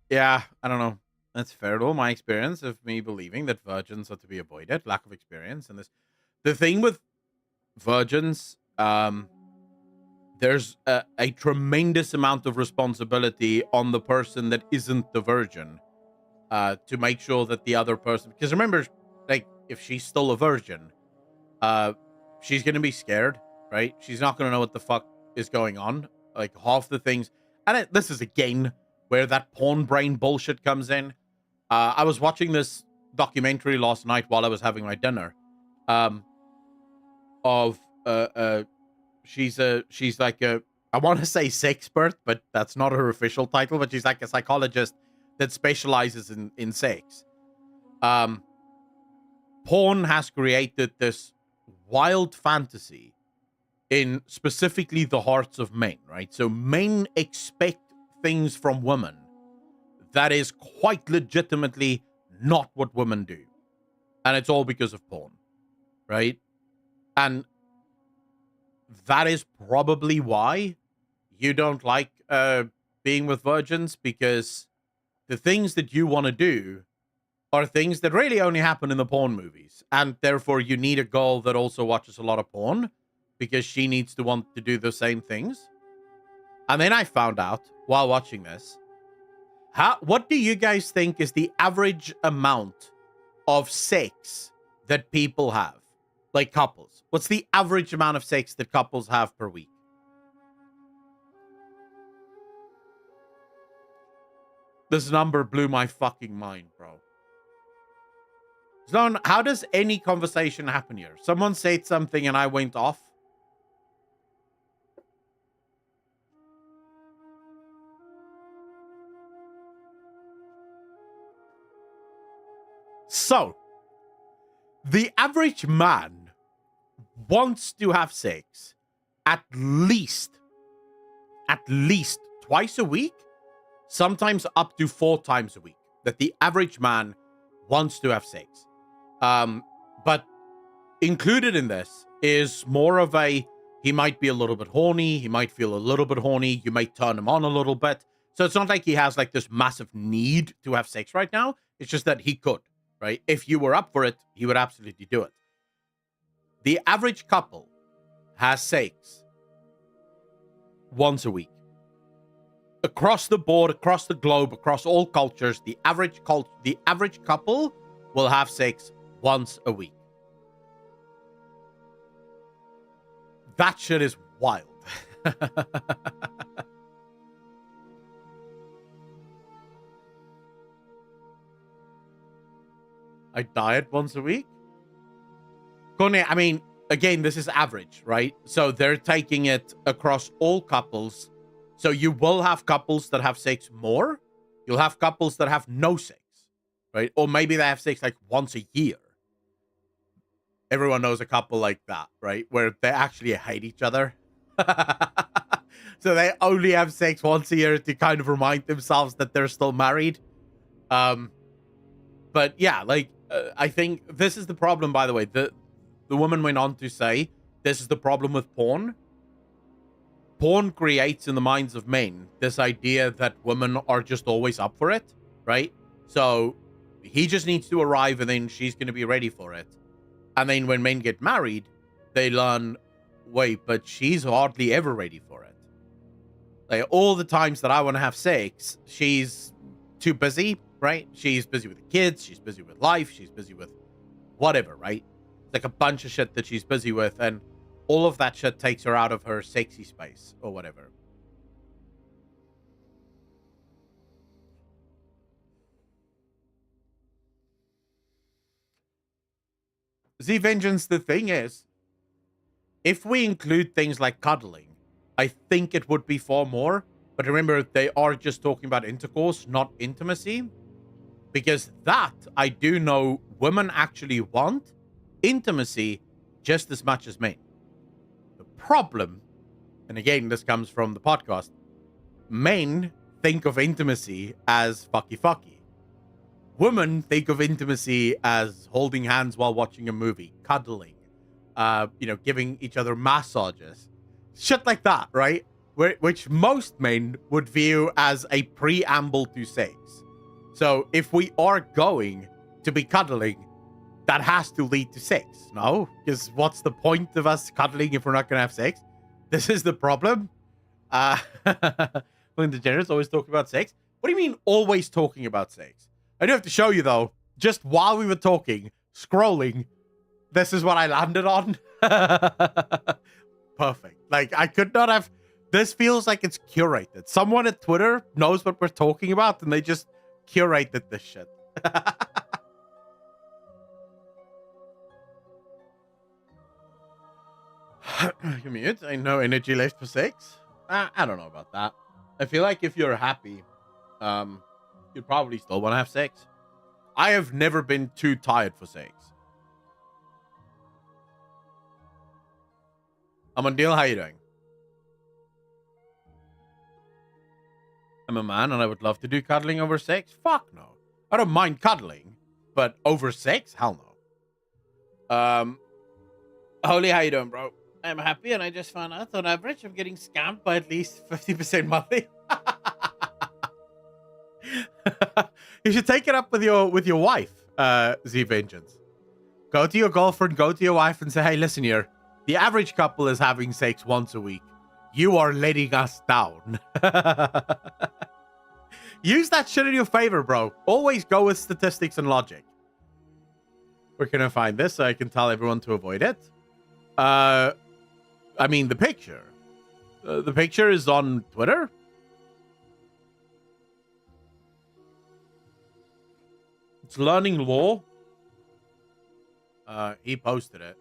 yeah, I don't know. That's fair though. My experience of me believing that virgins are to be avoided, lack of experience, and the thing with virgins, there's a tremendous amount of responsibility on the person that isn't the virgin, to make sure that the other person, because remember, like, if she's still a virgin, she's gonna be scared, right? She's not gonna know what the fuck is going on. Like, half the things, and this is again where that porn brain bullshit comes in. I was watching this documentary last night while I was having my dinner, of she's like a, I want to say sexpert, but that's not her official title, but she's like a psychologist that specializes in sex. Porn has created this wild fantasy in specifically the hearts of men, right? So men expect things from women that is quite legitimately not what women do. And it's all because of porn, right? And that is probably why you don't like being with virgins, because the things that you want to do are things that really only happen in the porn movies. And therefore you need a girl that also watches a lot of porn, because she needs to want to do the same things. And then I found out while watching this, what do you guys think is the average amount of sex that people have? Like couples. What's the average amount of sex that couples have per week? This number blew my fucking mind, bro. Zone, how does any conversation happen here? Someone said something and I went off. So, the average man wants to have sex at least twice a week, sometimes up to 4 times a week. That the average man wants to have sex. But included in this is more of a, he might be a little bit horny, he might feel a little bit horny, you might turn him on a little bit. So it's not like he has like this massive need to have sex right now. It's just that he could, right? If you were up for it, he would absolutely do it. The average couple has sex once a week. Across the board, across the globe, across all cultures, the average couple will have sex once a week. That shit is wild. I diet once a week? Kone, I mean, again, this is average, right? So they're taking it across all couples. So you will have couples that have sex more. You'll have couples that have no sex, right? Or maybe they have sex like once a year. Everyone knows a couple like that, right? Where they actually hate each other. So they only have sex once a year to kind of remind themselves that they're still married. But yeah, like, I think this is the problem, by the way. The woman went on to say, this is the problem with porn. Porn creates in the minds of men this idea that women are just always up for it, right? So he just needs to arrive and then she's going to be ready for it. And then when men get married, they learn, wait, but she's hardly ever ready for it. Like all the times that I want to have sex, she's too busy, right? She's busy with the kids. She's busy with life. She's busy with whatever, right? It's like a bunch of shit that she's busy with. And all of that shit takes her out of her sexy space or whatever. Z Vengeance, the thing is, if we include things like cuddling, I think it would be far more. But remember, they are just talking about intercourse, not intimacy. Because that, I do know women actually want intimacy just as much as men. The problem, and again, this comes from the podcast, men think of intimacy as fucky. Women think of intimacy as holding hands while watching a movie, cuddling, giving each other massages, shit like that, right? Which most men would view as a preamble to sex. So if we are going to be cuddling, that has to lead to sex, no? Because what's the point of us cuddling if we're not going to have sex? This is the problem. Linda Jenner's always talking about sex. What do you mean always talking about sex? I do have to show you, though, just while we were talking, scrolling, this is what I landed on. Perfect. Like, I could not have... This feels like it's curated. Someone at Twitter knows what we're talking about, and they just curated this shit. Commute, I no energy left for sex. I don't know about that. I feel like if you're happy, you'd probably still want to have sex. I have never been too tired for sex. I'm on deal. How you doing? I'm a man and I would love to do cuddling over sex. Fuck no. I don't mind cuddling, but over sex? Hell no. Holy, how you doing, bro? I'm happy and I just found out on average I'm getting scammed by at least 50% monthly. You should take it up with your wife, Z Vengeance. Go to your girlfriend, go to your wife and say, hey, listen here. The average couple is having sex once a week. You are letting us down. Use that shit in your favor, bro. Always go with statistics and logic. Where can I find this so I can tell everyone to avoid it? I mean, the picture. The picture is on Twitter. It's Learning Law. He posted it.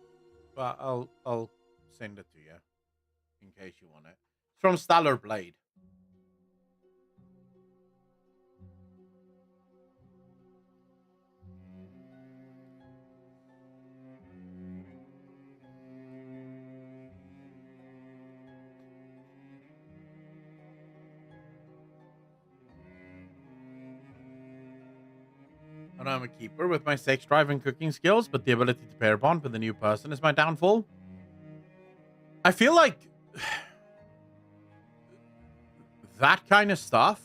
But I'll send it to you in case you want it. It's from Stellar Blade. And I'm a keeper with my sex drive and cooking skills, but the ability to pair bond with a new person is my downfall. I feel like that kind of stuff,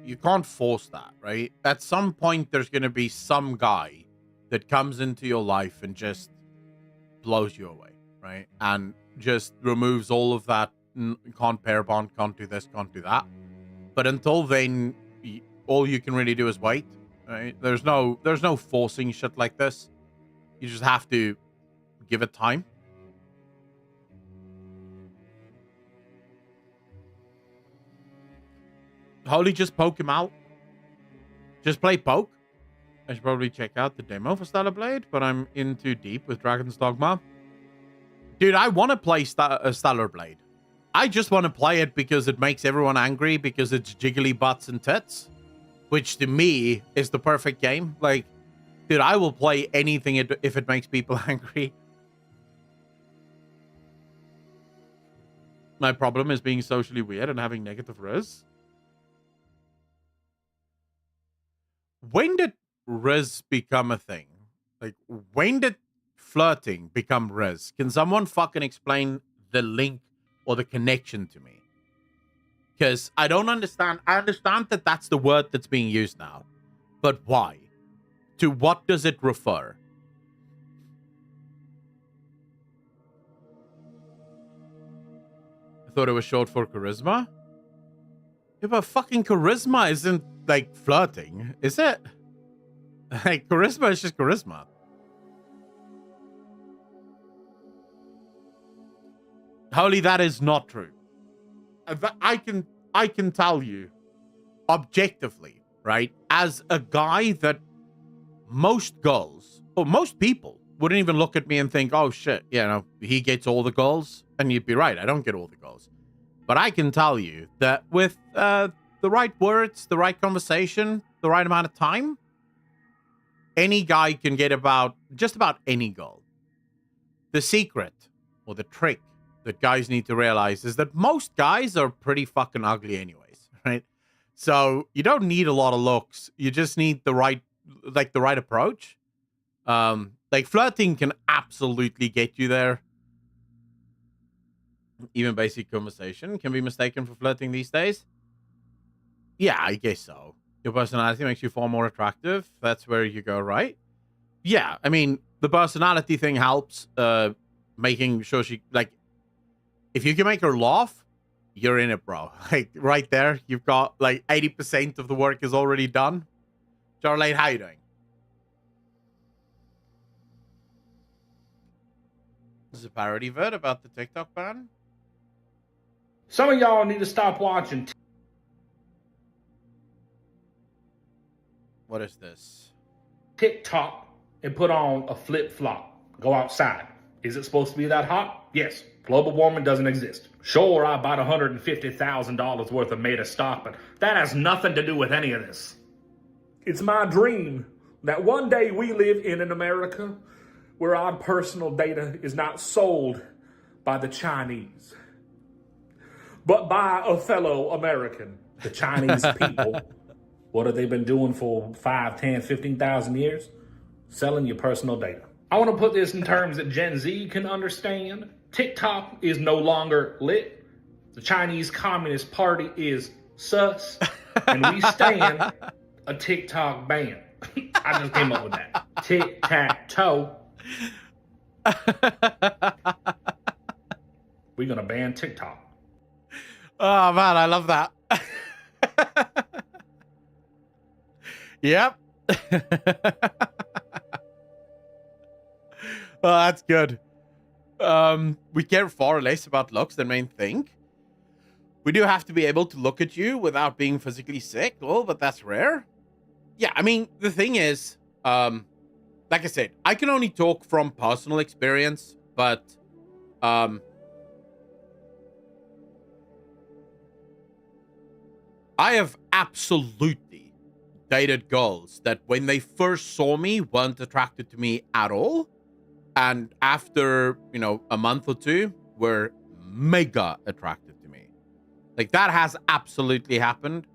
you can't force that, right? At some point, there's going to be some guy that comes into your life and just blows you away, right? And just removes all of that. Can't pair bond, can't do this, can't do that. But until then, all you can really do is wait, right? There's no forcing shit like this. You just have to give it time. Holy, just poke him out. Just play poke. I should probably check out the demo for Stellar Blade, but I'm in too deep with Dragon's Dogma. Dude, I want to play Stellar Blade. I just want to play it because it makes everyone angry because it's jiggly butts and tits, which to me is the perfect game. Like, dude, I will play anything if it makes people angry. My problem is being socially weird and having negative res. When did res become a thing? Like, when did flirting become res? Can someone fucking explain the link or the connection to me? Because I don't understand. I understand that that's the word that's being used now. But why? To what does it refer? I thought it was short for charisma. Yeah, but fucking charisma isn't like flirting, is it? Like, charisma is just charisma. Holy, that is not true. I can tell you objectively, right? As a guy that most girls, or most people, wouldn't even look at me and think, oh shit, you know, he gets all the girls. And you'd be right, I don't get all the girls. But I can tell you that with the right words, the right conversation, the right amount of time, any guy can get just about any girl. The secret or the trick that guys need to realize is that most guys are pretty fucking ugly anyways, right? So you don't need a lot of looks. You just need the right approach. Like, flirting can absolutely get you there. Even basic conversation can be mistaken for flirting these days. Yeah, I guess so. Your personality makes you far more attractive. That's where you go, right? Yeah, I mean, the personality thing helps. Making sure she, like, if you can make her laugh, you're in it, bro. Like, right there, you've got, like, 80% of the work is already done. Charlotte, how you doing? This is a parody vid about the TikTok ban. Some of y'all need to stop watching. What is this? TikTok and put on a flip-flop. Go outside. Is it supposed to be that hot? Yes. Global warming doesn't exist. Sure, I bought $150,000 worth of Meta stock, but that has nothing to do with any of this. It's my dream that one day we live in an America where our personal data is not sold by the Chinese, but by a fellow American. The Chinese people, what have they been doing for 5, 10, 15,000 years? Selling your personal data. I want to put this in terms that Gen Z can understand. TikTok is no longer lit. The Chinese Communist Party is sus. And we stand a TikTok ban. I just came up with that. Tic-tac-toe. We're going to ban TikTok. Oh, man, I love that. Yep. Oh, that's good. We care far less about looks than men think. We do have to be able to look at you without being physically sick. Well, but that's rare. Yeah, I mean, the thing is, like I said, I can only talk from personal experience, but I have absolutely dated girls that when they first saw me weren't attracted to me at all. And after, you know, a month or two, were mega attracted to me. Like, that has absolutely happened.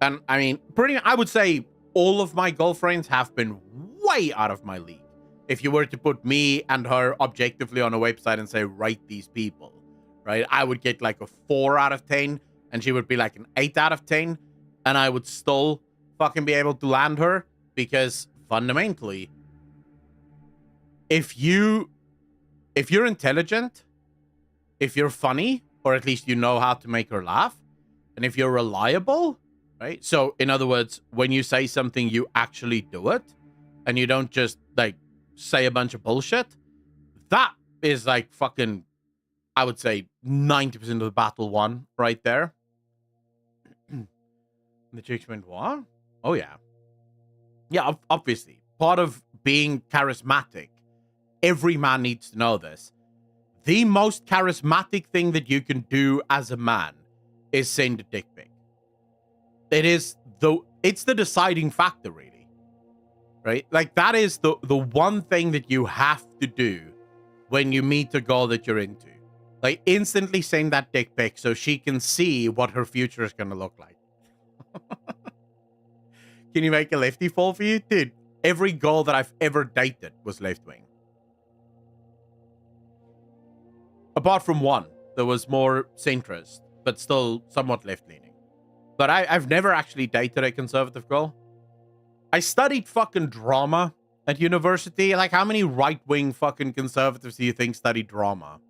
And I mean, I would say all of my girlfriends have been way out of my league. If you were to put me and her objectively on a website and say, rate these people, right? I would get like a 4 out of 10, and she would be like an 8 out of 10, and I would still fucking be able to land her because fundamentally, if you're intelligent, if you're funny, or at least you know how to make her laugh, and if you're reliable, right? So, in other words, when you say something, you actually do it, and you don't just like say a bunch of bullshit. That is like fucking, I would say 90% of the battle won right there. The chicks went, what? Oh, yeah. Yeah, obviously. Part of being charismatic, every man needs to know this. The most charismatic thing that you can do as a man is send a dick pic. It's the deciding factor, really. Right? Like, that is the one thing that you have to do when you meet a girl that you're into. Like, instantly send that dick pic so she can see what her future is going to look like. Can you make a lefty fall for you? Dude, every girl that I've ever dated was left-wing. Apart from one, there was more centrist, but still somewhat left-leaning. But I've never actually dated a conservative girl. I studied fucking drama at university. Like, how many right-wing fucking conservatives do you think study drama?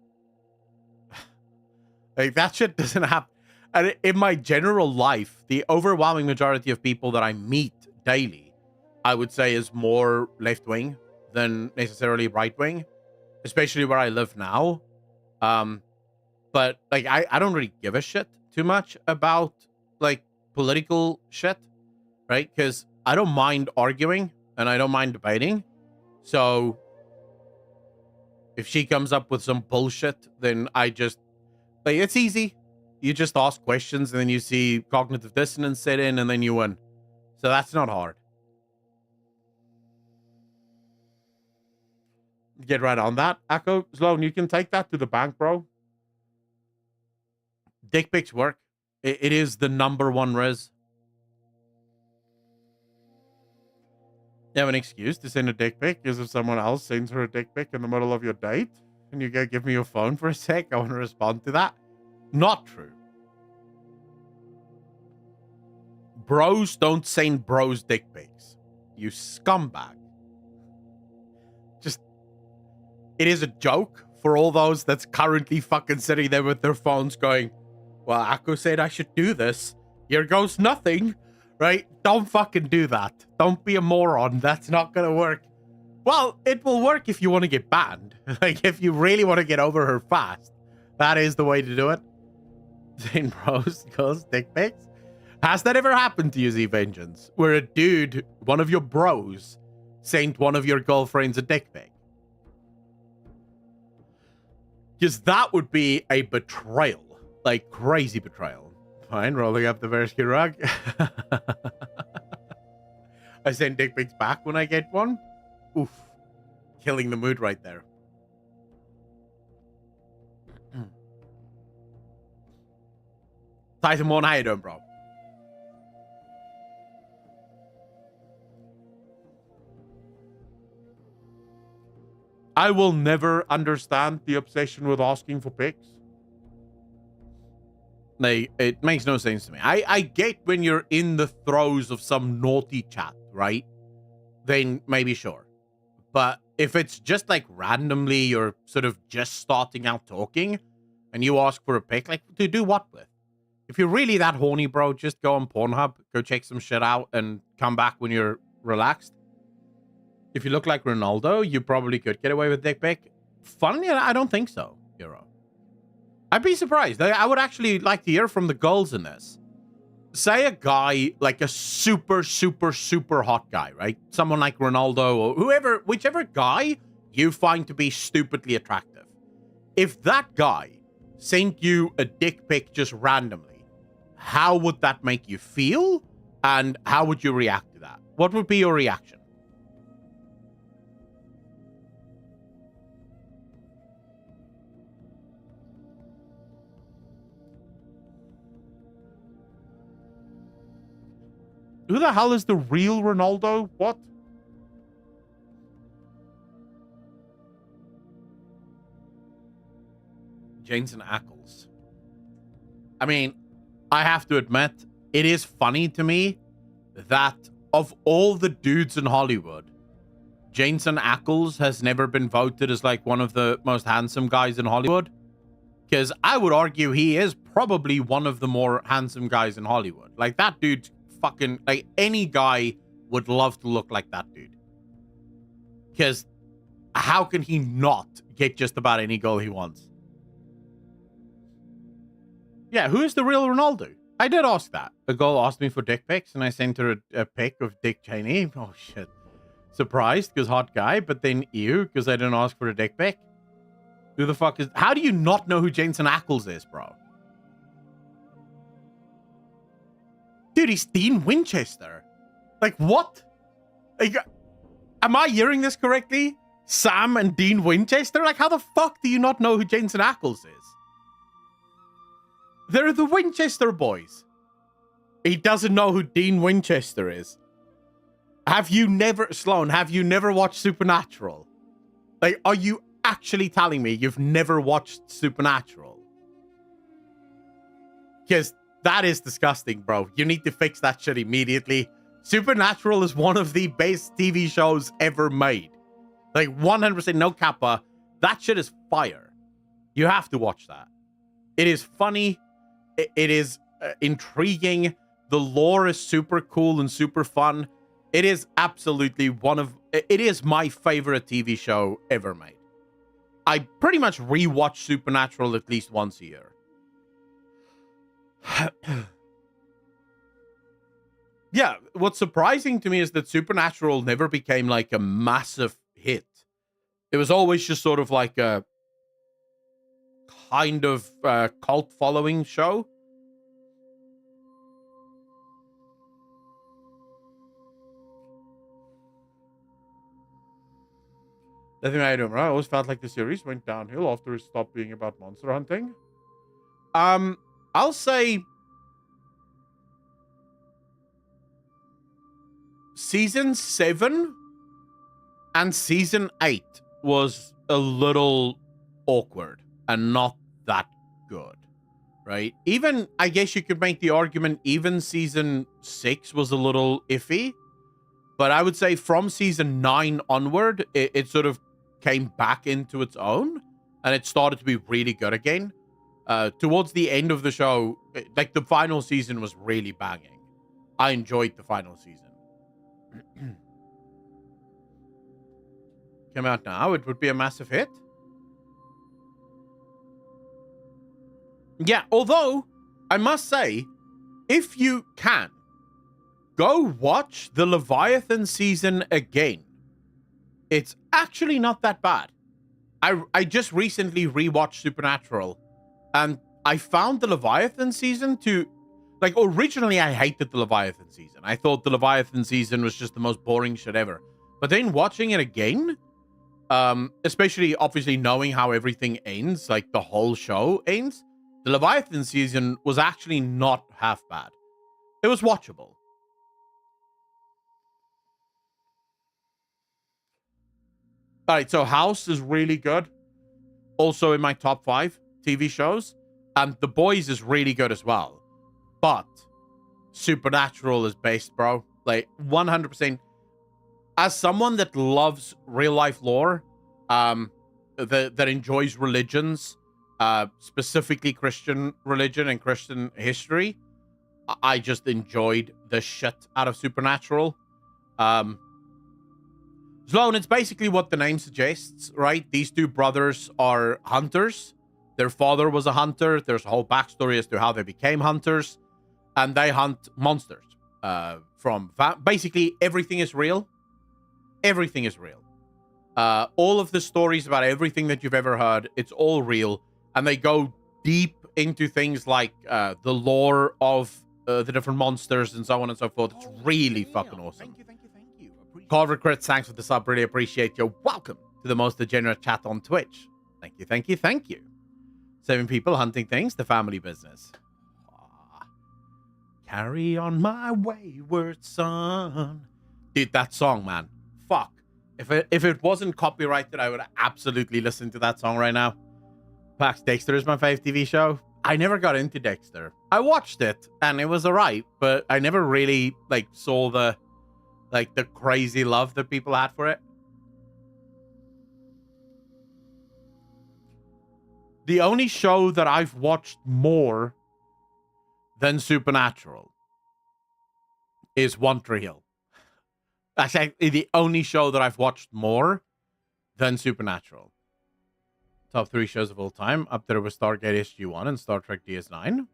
Like, that shit doesn't happen. And in my general life, the overwhelming majority of people that I meet daily, I would say, is more left-wing than necessarily right-wing, especially where I live now. But like, I don't really give a shit too much about like political shit, right? Because I don't mind arguing and I don't mind debating. So if she comes up with some bullshit, then I just like, it's easy. You just ask questions and then you see cognitive dissonance set in and then you win. So that's not hard. Get right on that. Echo Sloan, you can take that to the bank, bro. Dick pics work. It is the number one res. You have an excuse to send a dick pic is if someone else sends her a dick pic in the middle of your date and you go, give me your phone for a sec, I want to respond to that. Not true. Bros don't send bros dick pics. You scumbag. Just, it is a joke for all those that's currently fucking sitting there with their phones going, well, Akko said I should do this. Here goes nothing, right? Don't fucking do that. Don't be a moron. That's not gonna work. Well, it will work if you want to get banned. Like, if you really want to get over her fast, that is the way to do it. Saying bros, girls, dick pics. Has that ever happened to you, Z Vengeance? Where a dude, one of your bros, sent one of your girlfriends a dick pic? Because that would be a betrayal. Like, crazy betrayal. Fine, rolling up the Versky rug. I send dick pics back when I get one. Oof. Killing the mood right there. Titan One, how you doing, bro? I will never understand the obsession with asking for pics. Like, it makes no sense to me. I get when you're in the throes of some naughty chat, right? Then maybe sure. But if it's just like randomly you're sort of just starting out talking and you ask for a pic, like, to do what with? If you're really that horny, bro, just go on Pornhub, go check some shit out and come back when you're relaxed. If you look like Ronaldo, you probably could get away with dick pic. Funny, I don't think so, Hero. I'd be surprised. I would actually like to hear from the girls in this. Say a guy, like a super, super, super hot guy, right? Someone like Ronaldo or whoever, whichever guy you find to be stupidly attractive. If that guy sent you a dick pic just randomly, how would that make you feel? And how would you react to that? What would be your reaction? Who the hell is the real Ronaldo? What? Jensen Ackles. I mean, I have to admit, it is funny to me that of all the dudes in Hollywood, Jensen Ackles has never been voted as like one of the most handsome guys in Hollywood. Because I would argue he is probably one of the more handsome guys in Hollywood. Like, that dude's fucking, like, any guy would love to look like that dude. Because how can he not get just about any girl he wants? Yeah, who is the real Ronaldo? I did ask that. A girl asked me for dick pics, and I sent her a pic of Dick Cheney. Oh, shit. Surprised, because hot guy, but then ew, because I didn't ask for a dick pic. Who the fuck is... How do you not know who Jensen Ackles is, bro? Dude, he's Dean Winchester. Like, what? Like, am I hearing this correctly? Sam and Dean Winchester? Like, how the fuck do you not know who Jensen Ackles is? They're the Winchester boys. He doesn't know who Dean Winchester is. Have you never... Sloan, have you never watched Supernatural? Like, are you actually telling me you've never watched Supernatural? Because that is disgusting, bro. You need to fix that shit immediately. Supernatural is one of the best TV shows ever made. Like, 100% no kappa. That shit is fire. You have to watch that. It is funny. It is intriguing. The lore is super cool and super fun. It is absolutely it is my favorite TV show ever made. I pretty much rewatch Supernatural at least once a year. Yeah, what's surprising to me is that Supernatural never became like a massive hit. It was always just sort of like a kind of cult following show. Nothing I do. I always felt like the series went downhill after it stopped being about monster hunting. I'll say season 7 and season 8 was a little awkward and not that good, right? Even, I guess you could make the argument, even season 6 was a little iffy, but I would say from season 9 onward, it sort of came back into its own and it started to be really good again. Towards the end of the show, like the final season was really banging. I enjoyed the final season. Come out now, it would be a massive hit. Yeah, although I must say, if you can, go watch the Leviathan season again. It's actually not that bad. I just recently rewatched Supernatural, and I found the Leviathan season to... Like, originally I hated the Leviathan season. I thought the Leviathan season was just the most boring shit ever. But then watching it again, especially obviously knowing how everything ends, like the whole show ends, the Leviathan season was actually not half bad. It was watchable. All right, so House is really good. Also in my top 5 TV shows. And The Boys is really good as well. But Supernatural is best, bro. Like, 100%. As someone that loves real-life lore, that enjoys religions, specifically Christian religion and Christian history, I just enjoyed the shit out of Supernatural. Sloan, it's basically what the name suggests, right? These two brothers are hunters. Their father was a hunter. There's a whole backstory as to how they became hunters. And they hunt monsters. Basically, everything is real. Everything is real. All of the stories about everything that you've ever heard, it's all real. And they go deep into things like the lore of the different monsters and so on and so forth. It's really fucking awesome. Thank you. Carver Crits, thanks for the sub. Really appreciate you. Welcome to the most degenerate chat on Twitch. Thank you. 7 people hunting things, the family business. Carry on my wayward son. Dude, that song, man. Fuck. If it wasn't copyrighted, I would absolutely listen to that song right now. Pax, Dexter is my fave TV show. I never got into Dexter. I watched it and it was alright, but I never really saw the crazy love that people had for it. The only show that I've watched more than Supernatural is One Tree Hill. That's actually the only show that I've watched more than Supernatural. Top 3 shows of all time. Up there was Stargate SG-1 and Star Trek DS9.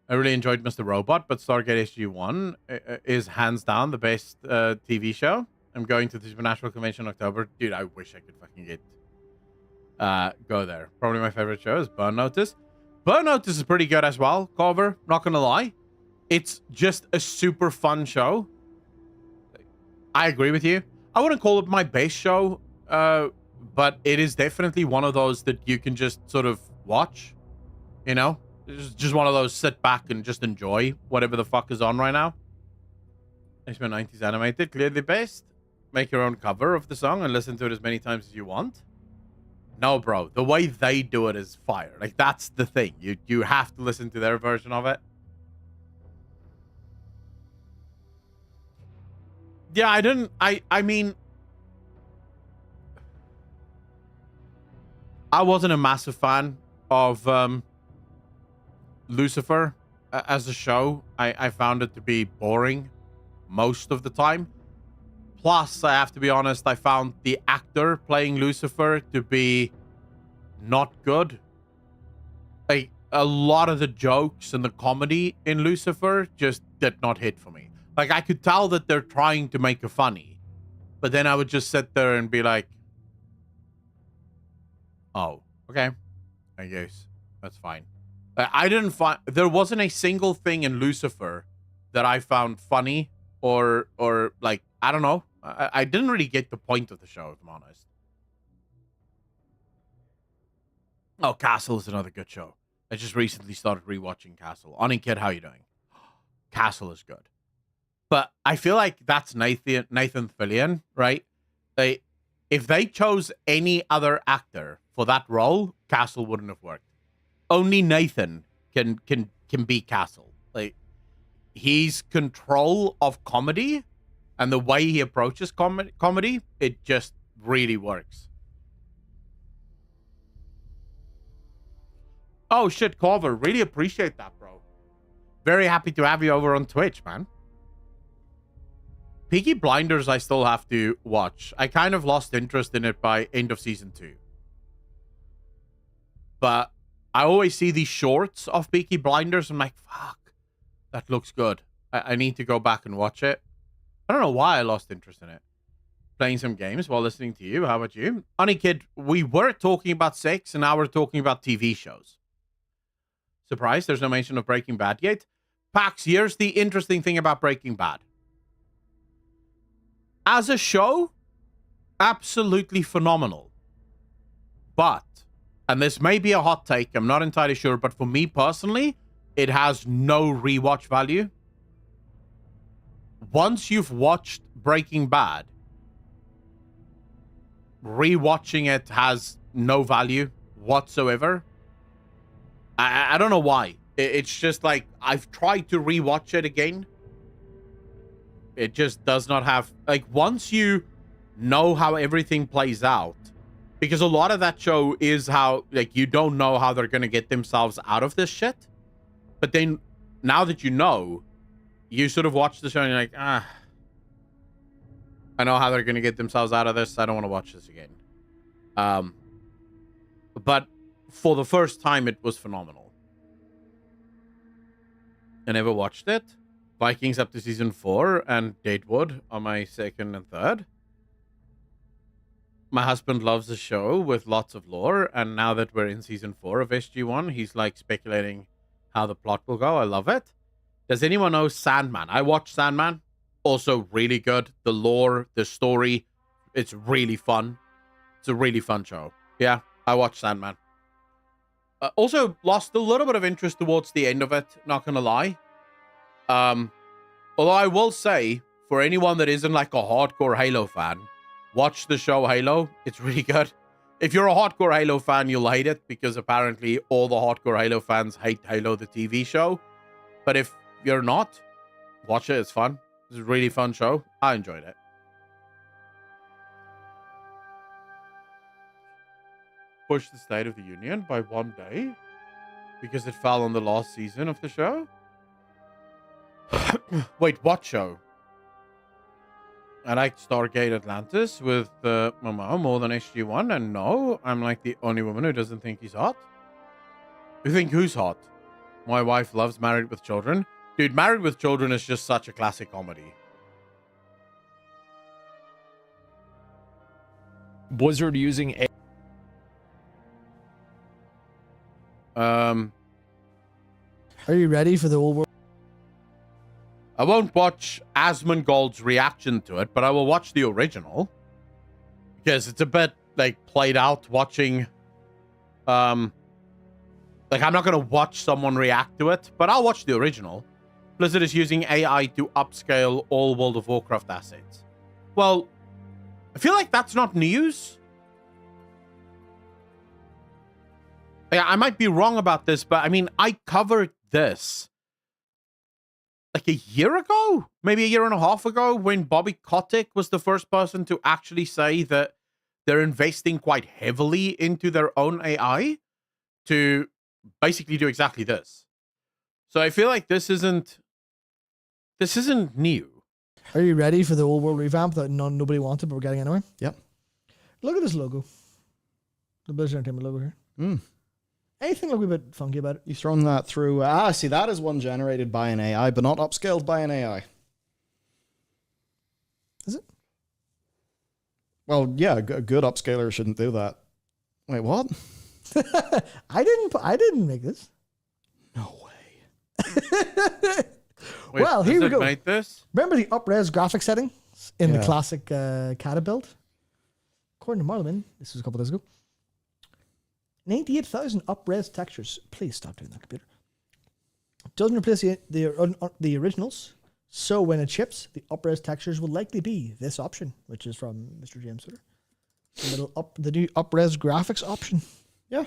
I really enjoyed Mr. Robot, but Stargate SG-1 is hands down the best TV show. I'm going to the Supernatural Convention in October. Dude, I wish I could fucking go there. Probably my favorite show is Burn Notice. Burn Notice is pretty good as well, Cover. Not gonna lie. It's just a super fun show. I agree with you. I wouldn't call it my best show, but it is definitely one of those that you can just sort of watch. You know? It's just one of those sit back and just enjoy whatever the fuck is on right now. X-Men 90s animated, clearly the best. Make your own cover of the song and listen to it as many times as you want. No, bro. The way they do it is fire. Like, that's the thing. You have to listen to their version of it. Yeah, I mean, I wasn't a massive fan of Lucifer as a show. I found it to be boring most of the time. Plus, I have to be honest, I found the actor playing Lucifer to be not good. Like, a lot of the jokes and the comedy in Lucifer just did not hit for me. Like, I could tell that they're trying to make it funny, but then I would just sit there and be like, oh, okay, I guess that's fine. I didn't find, there wasn't a single thing in Lucifer that I found funny or like, I don't know. I didn't really get the point of the show, if I'm honest. Oh, Castle is another good show. I just recently started rewatching Castle. Ani Kid, how you doing? Castle is good. But I feel like that's Nathan Fillion, right? If they chose any other actor for that role, Castle wouldn't have worked. Only Nathan can be Castle. Like, he's control of comedy, and the way he approaches comedy, it just really works. Oh shit, Corver, really appreciate that, bro. Very happy to have you over on Twitch, man. Peaky Blinders I still have to watch. I kind of lost interest in it by end of season 2. But I always see these shorts of Peaky Blinders. I'm like, fuck, that looks good. I need to go back and watch it. I don't know why I lost interest in it. Playing some games while listening to you. How about you? Honey Kid, we were talking about sex and now we're talking about TV shows. Surprised there's no mention of Breaking Bad yet. Pax, here's the interesting thing about Breaking Bad. As a show, absolutely phenomenal. But, and this may be a hot take, I'm not entirely sure, but for me personally, it has no rewatch value. Once you've watched Breaking Bad, rewatching it has no value whatsoever. I don't know why. It's just like, I've tried to rewatch it again. It just does not have, like, once you know how everything plays out, because a lot of that show is how, like, you don't know how they're going to get themselves out of this shit. But then, now that you know, you sort of watch the show and you're like, I know how they're going to get themselves out of this. I don't want to watch this again. But for the first time, it was phenomenal. I never watched it. Vikings up to season 4 and Deadwood are my second and third. My husband loves the show with lots of lore, and now that we're in season 4 of SG-1, he's like speculating how the plot will go. I love it. Does anyone know Sandman? I watched Sandman. Also really good. The lore, the story, it's really fun. It's a really fun show. Yeah, I watched Sandman. Also lost a little bit of interest towards the end of it, not gonna lie. Although I will say, for anyone that isn't like a hardcore Halo fan, watch the show Halo. It's really good. If you're a hardcore Halo fan, you'll hate it because apparently all the hardcore Halo fans hate Halo, the TV show. But if you're not, watch it. It's fun. It's a really fun show. I enjoyed it. Push the State of the Union by 1 day because it fell on the last season of the show. Wait, what show? I like Stargate Atlantis with Mama more than SG1, and no, I'm like the only woman who doesn't think he's hot. You think who's hot? My wife loves Married with Children. Dude, Married with Children is just such a classic comedy. Blizzard using a Um, Are you ready for the old world? I won't watch Asmongold's reaction to it, but I will watch the original because it's a bit like played out watching. Like I'm not gonna watch someone react to it, but I'll watch the original. Blizzard is using AI to upscale all World of Warcraft assets. Well, I feel like that's not news. Yeah, I might be wrong about this, but I mean, I covered this like a year ago, maybe a year and a half ago, when Bobby Kotick was the first person to actually say that they're investing quite heavily into their own AI to basically do exactly this. So I feel like this isn't new. Are you ready for the old world revamp that nobody wanted, but we're getting anyway? Yep. Look at this logo. The Blizzard Entertainment logo here. Anything look a bit funky about it? You've thrown that through. See, that is one generated by an AI, but not upscaled by an AI. Is it? Well, yeah, a good upscaler shouldn't do that. Wait, what? I didn't make this. No way. Wait, Well, here we Blizzard go. made this? Remember the up-res graphic settings in the Yeah. classic Kata build? According to Marlin, this was a couple days ago. 98,000 up-res textures. Please stop doing that, computer. Doesn't replace the originals. So when it ships, the up-res textures will likely be this option, which is from Mr. James Sutter. The new up-res graphics option. Yeah.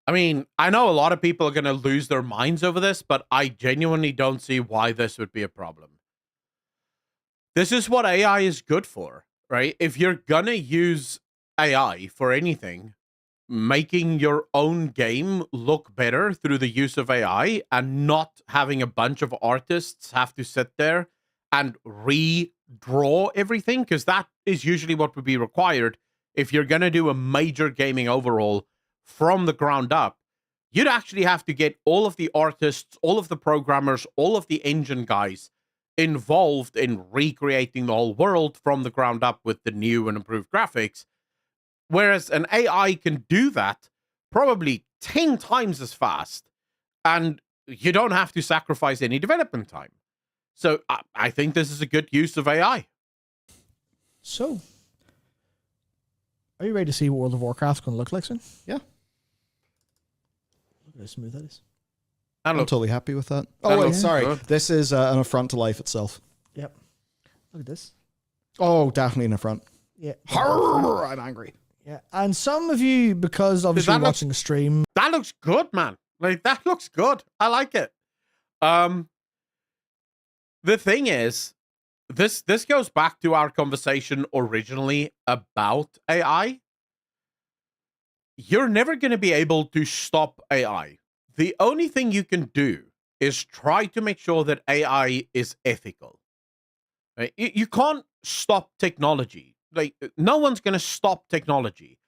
I mean, I know a lot of people are going to lose their minds over this, but I genuinely don't see why this would be a problem. This is what AI is good for, right? If you're going to use AI for anything, making your own game look better through the use of AI and not having a bunch of artists have to sit there and redraw everything, because that is usually what would be required if you're going to do a major gaming overhaul from the ground up. You'd actually have to get all of the artists, all of the programmers, all of the engine guys involved in recreating the whole world from the ground up with the new and improved graphics. Whereas an AI can do that probably 10 times as fast, and you don't have to sacrifice any development time. So I think this is a good use of AI. So, are you ready to see what World of Warcraft's going to look like soon? Yeah. Look at how smooth that is. And I'm look, totally happy with that. That Oh, wait, looks sorry. good. This is an affront to life itself. Yep. Look at this. Oh, definitely an affront. Yeah. Arr, I'm angry. Yeah. And some of you, because obviously that you're watching a stream, that looks good, man. Like, that looks good. I like it. The thing is, this goes back to our conversation originally about AI. You're never going to be able to stop AI. The only thing you can do is try to make sure that AI is ethical. Right? You can't stop technology. Like, no one's going to stop technology.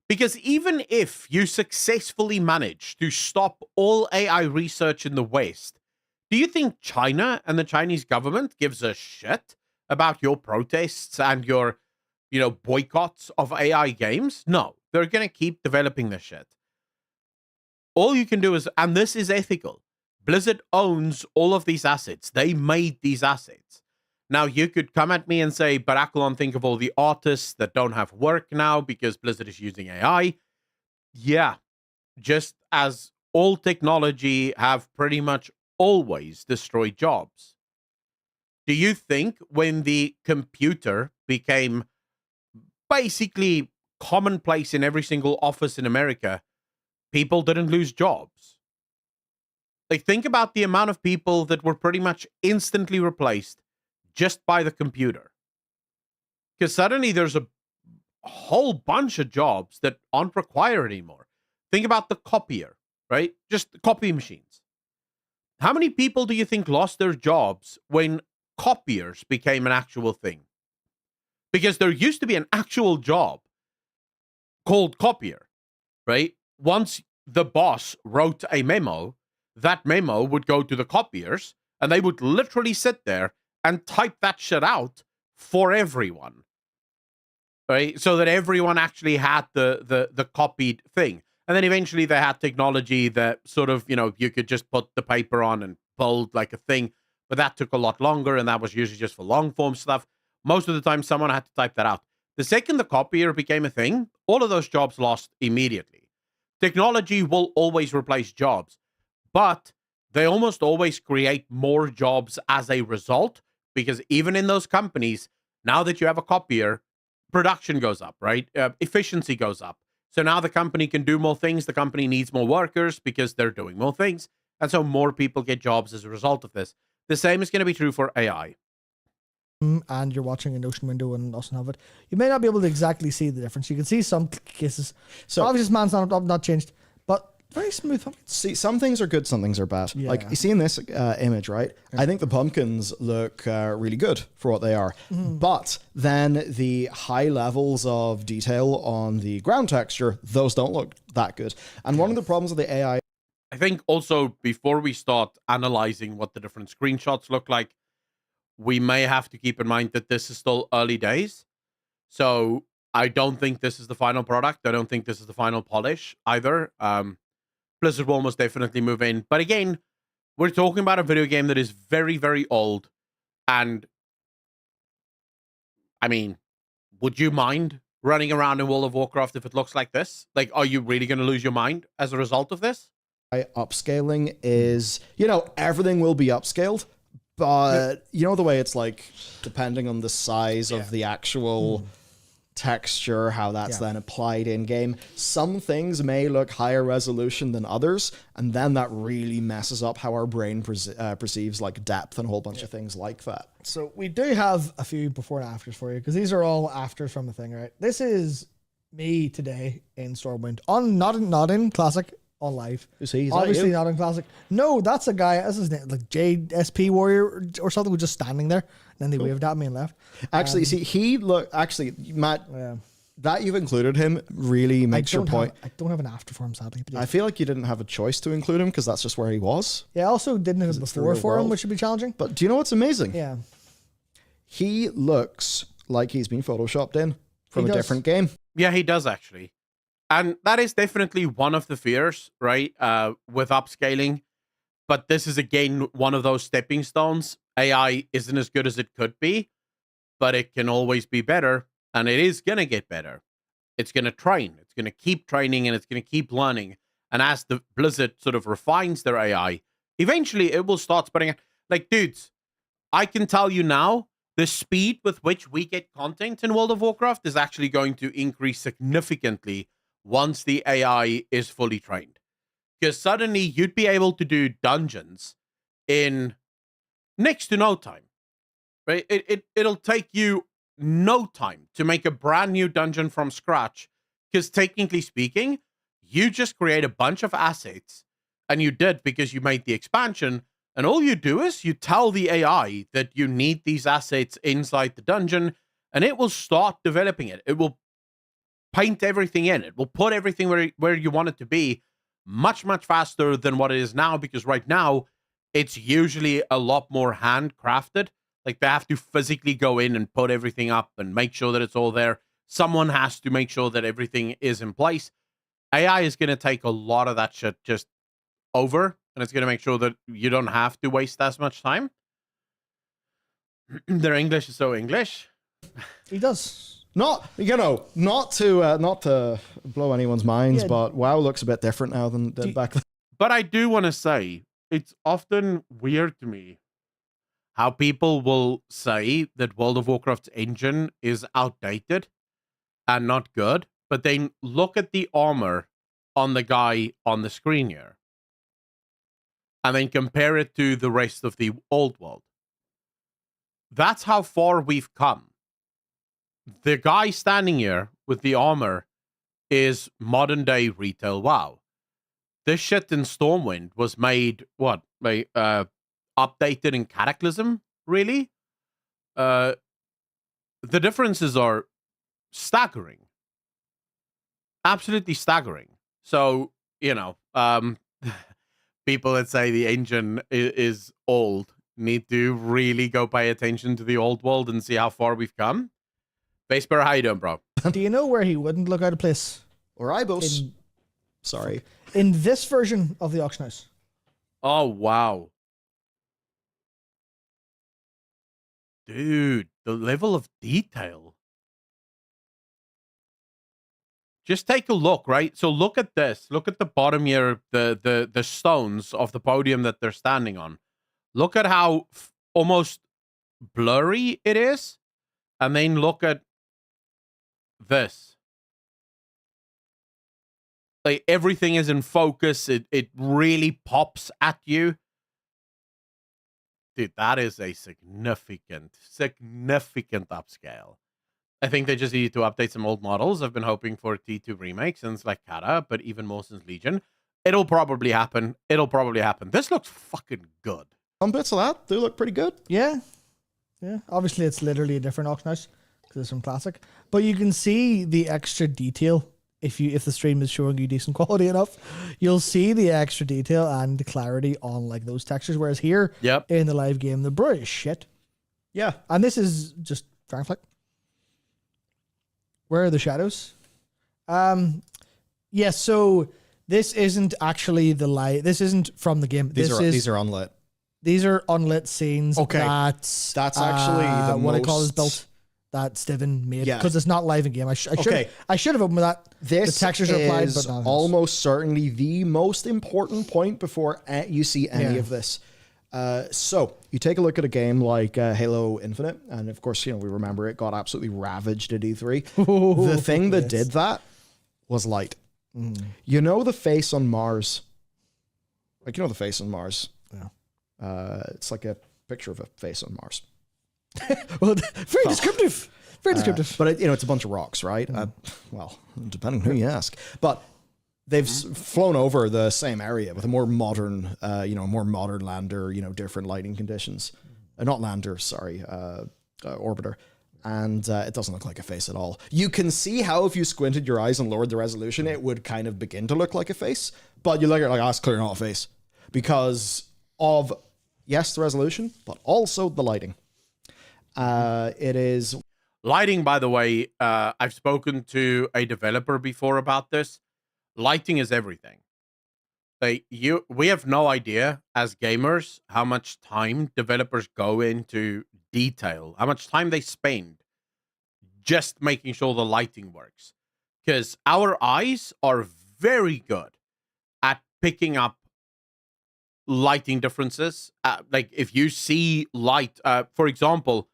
Because even if you successfully manage to stop all AI research in the West, do you think China and the Chinese government gives a shit about your protests and your, boycotts of AI games? No, they're going to keep developing this shit. All you can do is, and this is ethical, Blizzard owns all of these assets. They made these assets. Now, you could come at me and say, but Akalon, think of all the artists that don't have work now because Blizzard is using AI. Yeah, just as all technology have pretty much always destroy jobs. Do you think when the computer became basically commonplace in every single office in America, people didn't lose jobs? Like, think about the amount of people that were pretty much instantly replaced just by the computer. Because suddenly there's a whole bunch of jobs that aren't required anymore. Think about the copier, right? Just the copy machines. How many people do you think lost their jobs when copiers became an actual thing? Because there used to be an actual job called copier, right? Once the boss wrote a memo, that memo would go to the copiers, and they would literally sit there and type that shit out for everyone, right? So that everyone actually had the copied thing. And then eventually they had technology that sort of, you could just put the paper on and build like a thing, but that took a lot longer, and that was usually just for long form stuff. Most of the time, someone had to type that out. The second the copier became a thing, all of those jobs lost immediately. Technology will always replace jobs, but they almost always create more jobs as a result, because even in those companies, now that you have a copier, production goes up, right? Efficiency goes up. So now the company can do more things. The company needs more workers because they're doing more things. And so more people get jobs as a result of this. The same is going to be true for AI. And you're watching a Notion window and doesn't have it, you may not be able to exactly see the difference. You can see some cases. So obviously, this man's not changed, but very smooth. See, some things are good, some things are bad. Yeah. Like, you see in this image, right? I think the pumpkins look really good for what they are. But then the high levels of detail on the ground texture, those don't look that good. And one of the problems with the AI... I think also, before we start analyzing what the different screenshots look like, we may have to keep in mind that this is still early days. So I don't think this is the final product. I don't think this is the final polish either. Blizzard will almost definitely move in. But again, we're talking about a video game that is very, very old. And I mean, would you mind running around in World of Warcraft if it looks like this? Like, are you really going to lose your mind as a result of this? Upscaling is, everything will be upscaled, but the way it's like, depending on the size of the actual texture, how that's then applied in game, some things may look higher resolution than others, and then that really messes up how our brain perceives like depth and a whole bunch of things like that. So we do have a few before and afters for you, because these are all afters from the thing, right? This is me today in Stormwind, not in Classic, on live. Is he? Is obviously not in Classic. No, that's a guy, that's his name, like JSP Warrior or something, was just standing there, and then they waved at me and left. Actually, Matt, that you've included him really makes your point. I don't have an after for him, sadly. But yeah. I feel like you didn't have a choice to include him because that's just where he was. Yeah, I also didn't have it before for him, which would be challenging. But do you know what's amazing? Yeah. He looks like he's been photoshopped in from a different game. Yeah, he does actually. And that is definitely one of the fears, right? With upscaling. But this is, again, one of those stepping stones. AI isn't as good as it could be, but it can always be better. And it is going to get better. It's going to train. It's going to keep training, and it's going to keep learning. And as the Blizzard sort of refines their AI, eventually it will start spitting out. Like, dudes, I can tell you now, the speed with which we get content in World of Warcraft is actually going to increase significantly once the AI is fully trained. Because suddenly you'd be able to do dungeons in next to no time, right? It'll take you no time to make a brand new dungeon from scratch. Because technically speaking, you just create a bunch of assets, and you did because you made the expansion. And all you do is you tell the AI that you need these assets inside the dungeon, and it will start developing it. It will paint everything in. It will put everything where you want it to be much, much faster than what it is now, because right now it's usually a lot more handcrafted. Like, they have to physically go in and put everything up and make sure that it's all there. Someone has to make sure that everything is in place. AI is going to take a lot of that shit just over, and it's going to make sure that you don't have to waste as much time. Their English is so English. He does. Not to blow anyone's minds, but WoW looks a bit different now than back then. But I do want to say, it's often weird to me how people will say that World of Warcraft's engine is outdated and not good, but then look at the armor on the guy on the screen here and then compare it to the rest of the old world. That's how far we've come. The guy standing here with the armor is modern day retail WoW. This shit in Stormwind was made, what, updated in Cataclysm, really? The differences are staggering. Absolutely staggering. So, people that say the engine is old need to really go pay attention to the old world and see how far we've come. Basebear, how you doing, bro? Do you know where he wouldn't look out of place? Or Ibos. Sorry. In this version of the auction house. Oh, wow. Dude, the level of detail. Just take a look, right? So look at this. Look at the bottom here, the stones of the podium that they're standing on. Look at how almost blurry it is. And then look at this. Like everything is in focus. It really pops at you. Dude, that is a significant upscale. I think they just need to update some old models. I've been hoping for T2 remake since like Kata, but even more since Legion. It'll probably happen. This looks fucking good. Some bits of that do look pretty good. Yeah. Yeah. Obviously, it's literally a different auction house because it's from Classic. But you can see the extra detail. If the stream is showing you decent quality enough, you'll see the extra detail and the clarity on like those textures. Whereas here, in the live game, the blur is shit. Yeah. And this is just Dragonflight. Where are the shadows? Yeah, so this isn't actually the light. This isn't from the game. These are unlit. These are unlit scenes. Okay. That's actually the what I call is most- built that Steven made Yeah. because it's not live in game. I should Okay. have opened with that. This the textures are applied, is but not almost certainly the most important point before you see any Yeah. of this. So you take a look at a game like Halo Infinite, and of course, we remember it got absolutely ravaged at E3. The thing that did that was light. You know the face on Mars? Like, the face on Mars? Yeah. It's like a picture of a face on Mars. Well, very descriptive. Very descriptive. But it's a bunch of rocks, right? Well, depending on who you ask. But they've flown over the same area with a more modern, lander, different lighting conditions. Not lander, sorry, orbiter. And it doesn't look like a face at all. You can see how if you squinted your eyes and lowered the resolution, it would kind of begin to look like a face. But you look at it like, it's clearly not a face. Because of, yes, the resolution, but also the lighting. It is... Lighting, by the way, I've spoken to a developer before about this. Lighting is everything. We have no idea as gamers how much time developers go into detail, how much time they spend just making sure the lighting works. Because our eyes are very good at picking up lighting differences. Like if you see light, for example,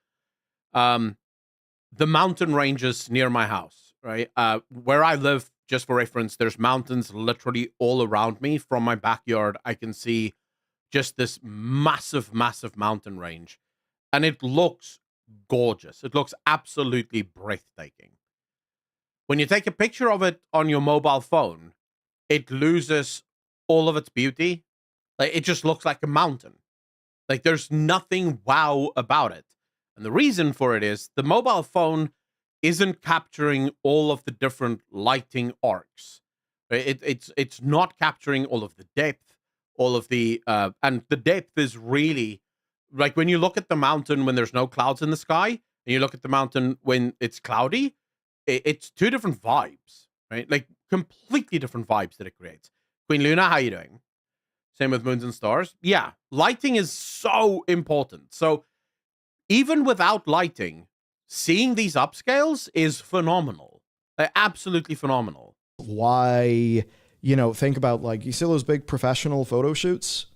the mountain ranges near my house, right? Where I live, just for reference, there's mountains literally all around me. From my backyard, I can see just this massive, massive mountain range. And it looks gorgeous. It looks absolutely breathtaking. When you take a picture of it on your mobile phone, it loses all of its beauty. Like, it just looks like a mountain. Like, there's nothing wow about it. And the reason for it is the mobile phone isn't capturing all of the different lighting arcs. It's not capturing all of the depth, all of the and the depth is really like when you look at the mountain when there's no clouds in the sky, and you look at the mountain when it's cloudy, it's two different vibes, right? Like completely different vibes that it creates. Queen Luna, how you doing? Same with Moons and Stars. Yeah, lighting is so important. So even without lighting, seeing these upscales is phenomenal. They're absolutely phenomenal. Why, think about like, you see those big professional photo shoots?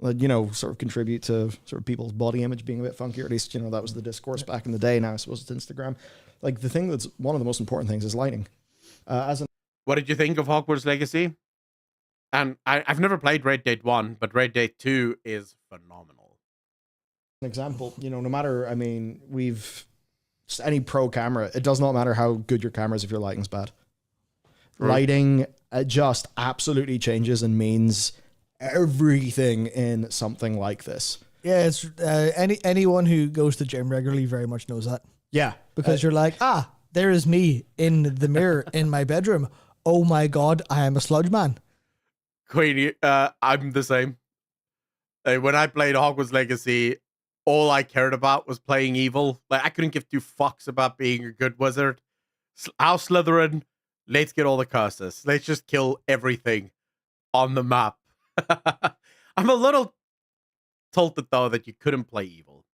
sort of contribute to sort of people's body image being a bit funky, or at least, that was the discourse back in the day. Now I suppose it's Instagram. Like, the thing that's one of the most important things is lighting. What did you think of Hogwarts Legacy? And I've never played Red Dead 1, but Red Dead 2 is phenomenal. An example, no matter, we've just any pro camera, it does not matter how good your camera is if your lighting's bad. Right. Lighting just absolutely changes and means everything in something like this. Yeah, it's anyone who goes to gym regularly very much knows that. Yeah, because you're like, there is me in the mirror in my bedroom. Oh my god, I am a sludge man. Queenie, I'm the same. When I played Hogwarts Legacy, all I cared about was playing evil. Like, I couldn't give two fucks about being a good wizard. House Slytherin, let's get all the curses. Let's just kill everything on the map. I'm a little tilted, though, that you couldn't play evil.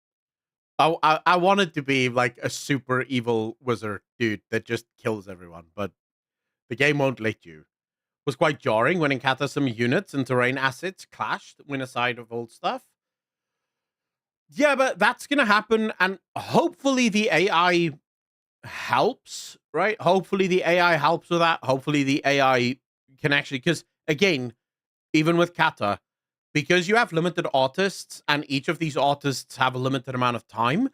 I wanted to be like a super evil wizard dude that just kills everyone, but the game won't let you. It was quite jarring when in Cata some units and terrain assets clashed when aside of old stuff. Yeah, but that's going to happen, and hopefully the AI helps, right? Hopefully the AI helps with that. Hopefully the AI can actually, because again, even with Cata, because you have limited artists and each of these artists have a limited amount of time,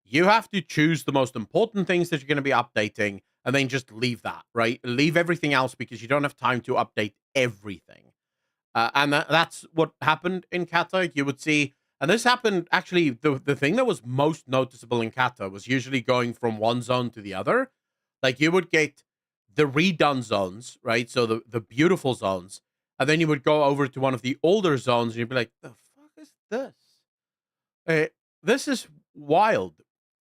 you have to choose the most important things that you're going to be updating and then just leave that, right? Leave everything else because you don't have time to update everything. And that's what happened in Cata. You would see, and this happened actually, the thing that was most noticeable in Cata was usually going from one zone to the other. Like, you would get the redone zones, right? So the beautiful zones. And then you would go over to one of the older zones and you'd be like, the fuck is this? This is wild.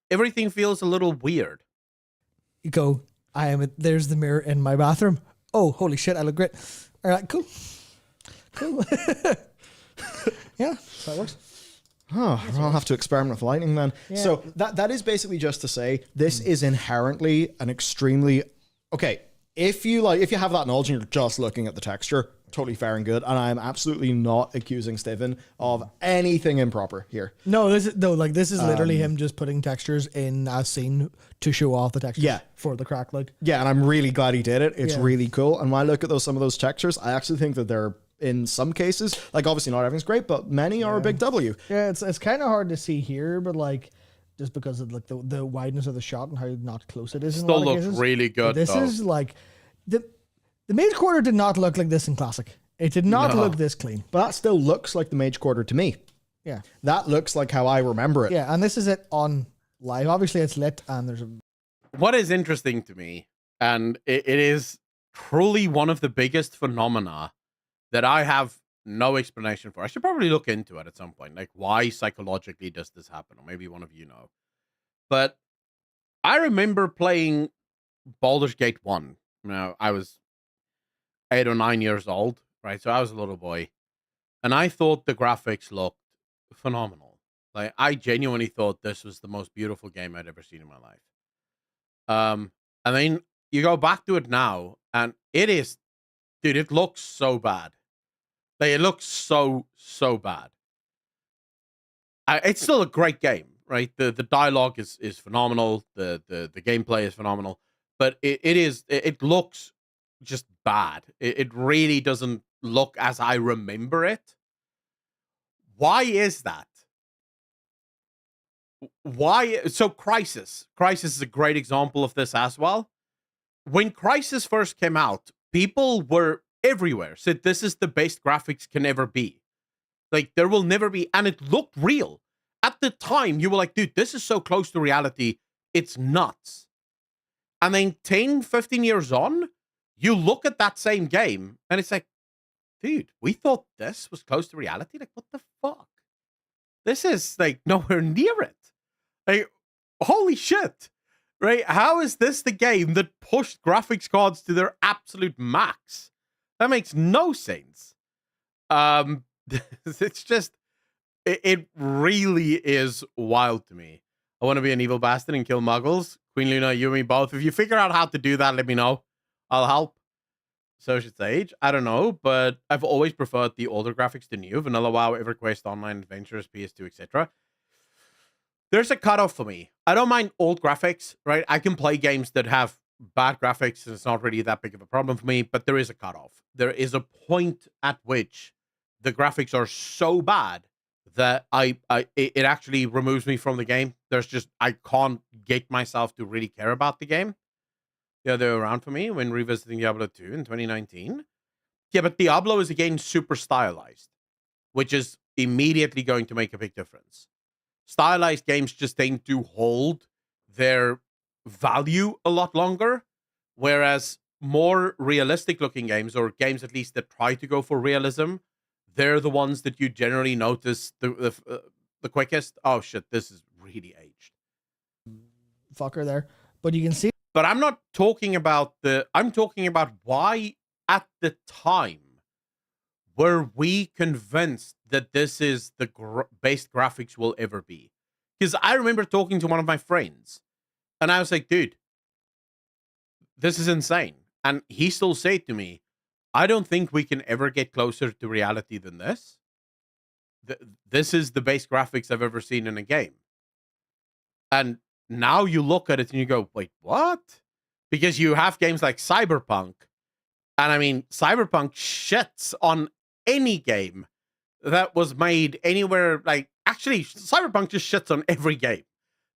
Everything feels a little weird. You go, there's the mirror in my bathroom. Oh, holy shit, I look great. All right, cool. Yeah, that works. Oh, I'll have to experiment with lighting then. Yeah. So that is basically just to say this is inherently an extremely... Okay, if you have that knowledge and you're just looking at the texture, totally fair and good, and I'm absolutely not accusing Steven of anything improper here. No, this is literally him just putting textures in a scene to show off the textures for the crack look. Yeah, and I'm really glad he did it. It's really cool. And when I look at some of those textures, I actually think that they're, in some cases, like, obviously not everything's great, but many are a big W. Yeah, it's kind of hard to see here, but like, just because of like the wideness of the shot and how not close it is. Still looks really good. But this is like the Mage Quarter did not look like this in Classic. It did not look this clean. But that still looks like the Mage Quarter to me. Yeah. That looks like how I remember it. Yeah, and this is it on live. Obviously, it's lit, and there's a... What is interesting to me, and it is truly one of the biggest phenomena that I have no explanation for. I should probably look into it at some point. Like, why psychologically does this happen? Or maybe one of you know. But I remember playing Baldur's Gate 1. I was 8 or 9 years old, right? So I was a little boy. And I thought the graphics looked phenomenal. Like, I genuinely thought this was the most beautiful game I'd ever seen in my life. And then you go back to it now, and it is, dude, it looks so bad. Like, it looks so bad. It's still a great game, right? The dialogue is phenomenal. The gameplay is phenomenal. But it looks just bad. It really doesn't look as I remember it. Why is that? Why? So Crysis is a great example of this as well. When Crysis first came out, people were everywhere said this is the best graphics can ever be. Like, there will never be, and it looked real. At the time, you were like, dude, this is so close to reality, it's nuts. And then 10, 15 years on, you look at that same game, and it's like, dude, we thought this was close to reality? Like, what the fuck? This is, like, nowhere near it. Like, holy shit. Right? How is this the game that pushed graphics cards to their absolute max? That makes no sense. It's just, it really is wild to me. I want to be an evil bastard and kill muggles. Queen Luna, you and me both. If you figure out how to do that, let me know. I'll help. so should Sage. I don't know, but I've always preferred the older graphics to new. Vanilla WoW, EverQuest, Online Adventures, PS2, etc. There's a cutoff for me. I don't mind old graphics, right? I can play games that have bad graphics, and it's not really that big of a problem for me, but there is a cutoff. There is a point at which the graphics are so bad that it actually removes me from the game. There's just, I can't get myself to really care about the game the other way around for me when revisiting Diablo 2 in 2019. Yeah, but Diablo is again super stylized, which is immediately going to make a big difference. Stylized games just tend to hold their value a lot longer, whereas more realistic looking games, or games at least that try to go for realism, they're the ones that you generally notice the quickest. Oh shit, this is really aged. Fucker there. But you can see. But I'm not talking about I'm talking about why at the time were we convinced that this is the best graphics will ever be. Because I remember talking to one of my friends and I was like, dude, this is insane. And he still said to me, I don't think we can ever get closer to reality than this. This is the best graphics I've ever seen in a game. And now you look at it and you go, wait, what? Because you have games like Cyberpunk. And I mean, Cyberpunk shits on any game that was made anywhere. Like, actually, Cyberpunk just shits on every game.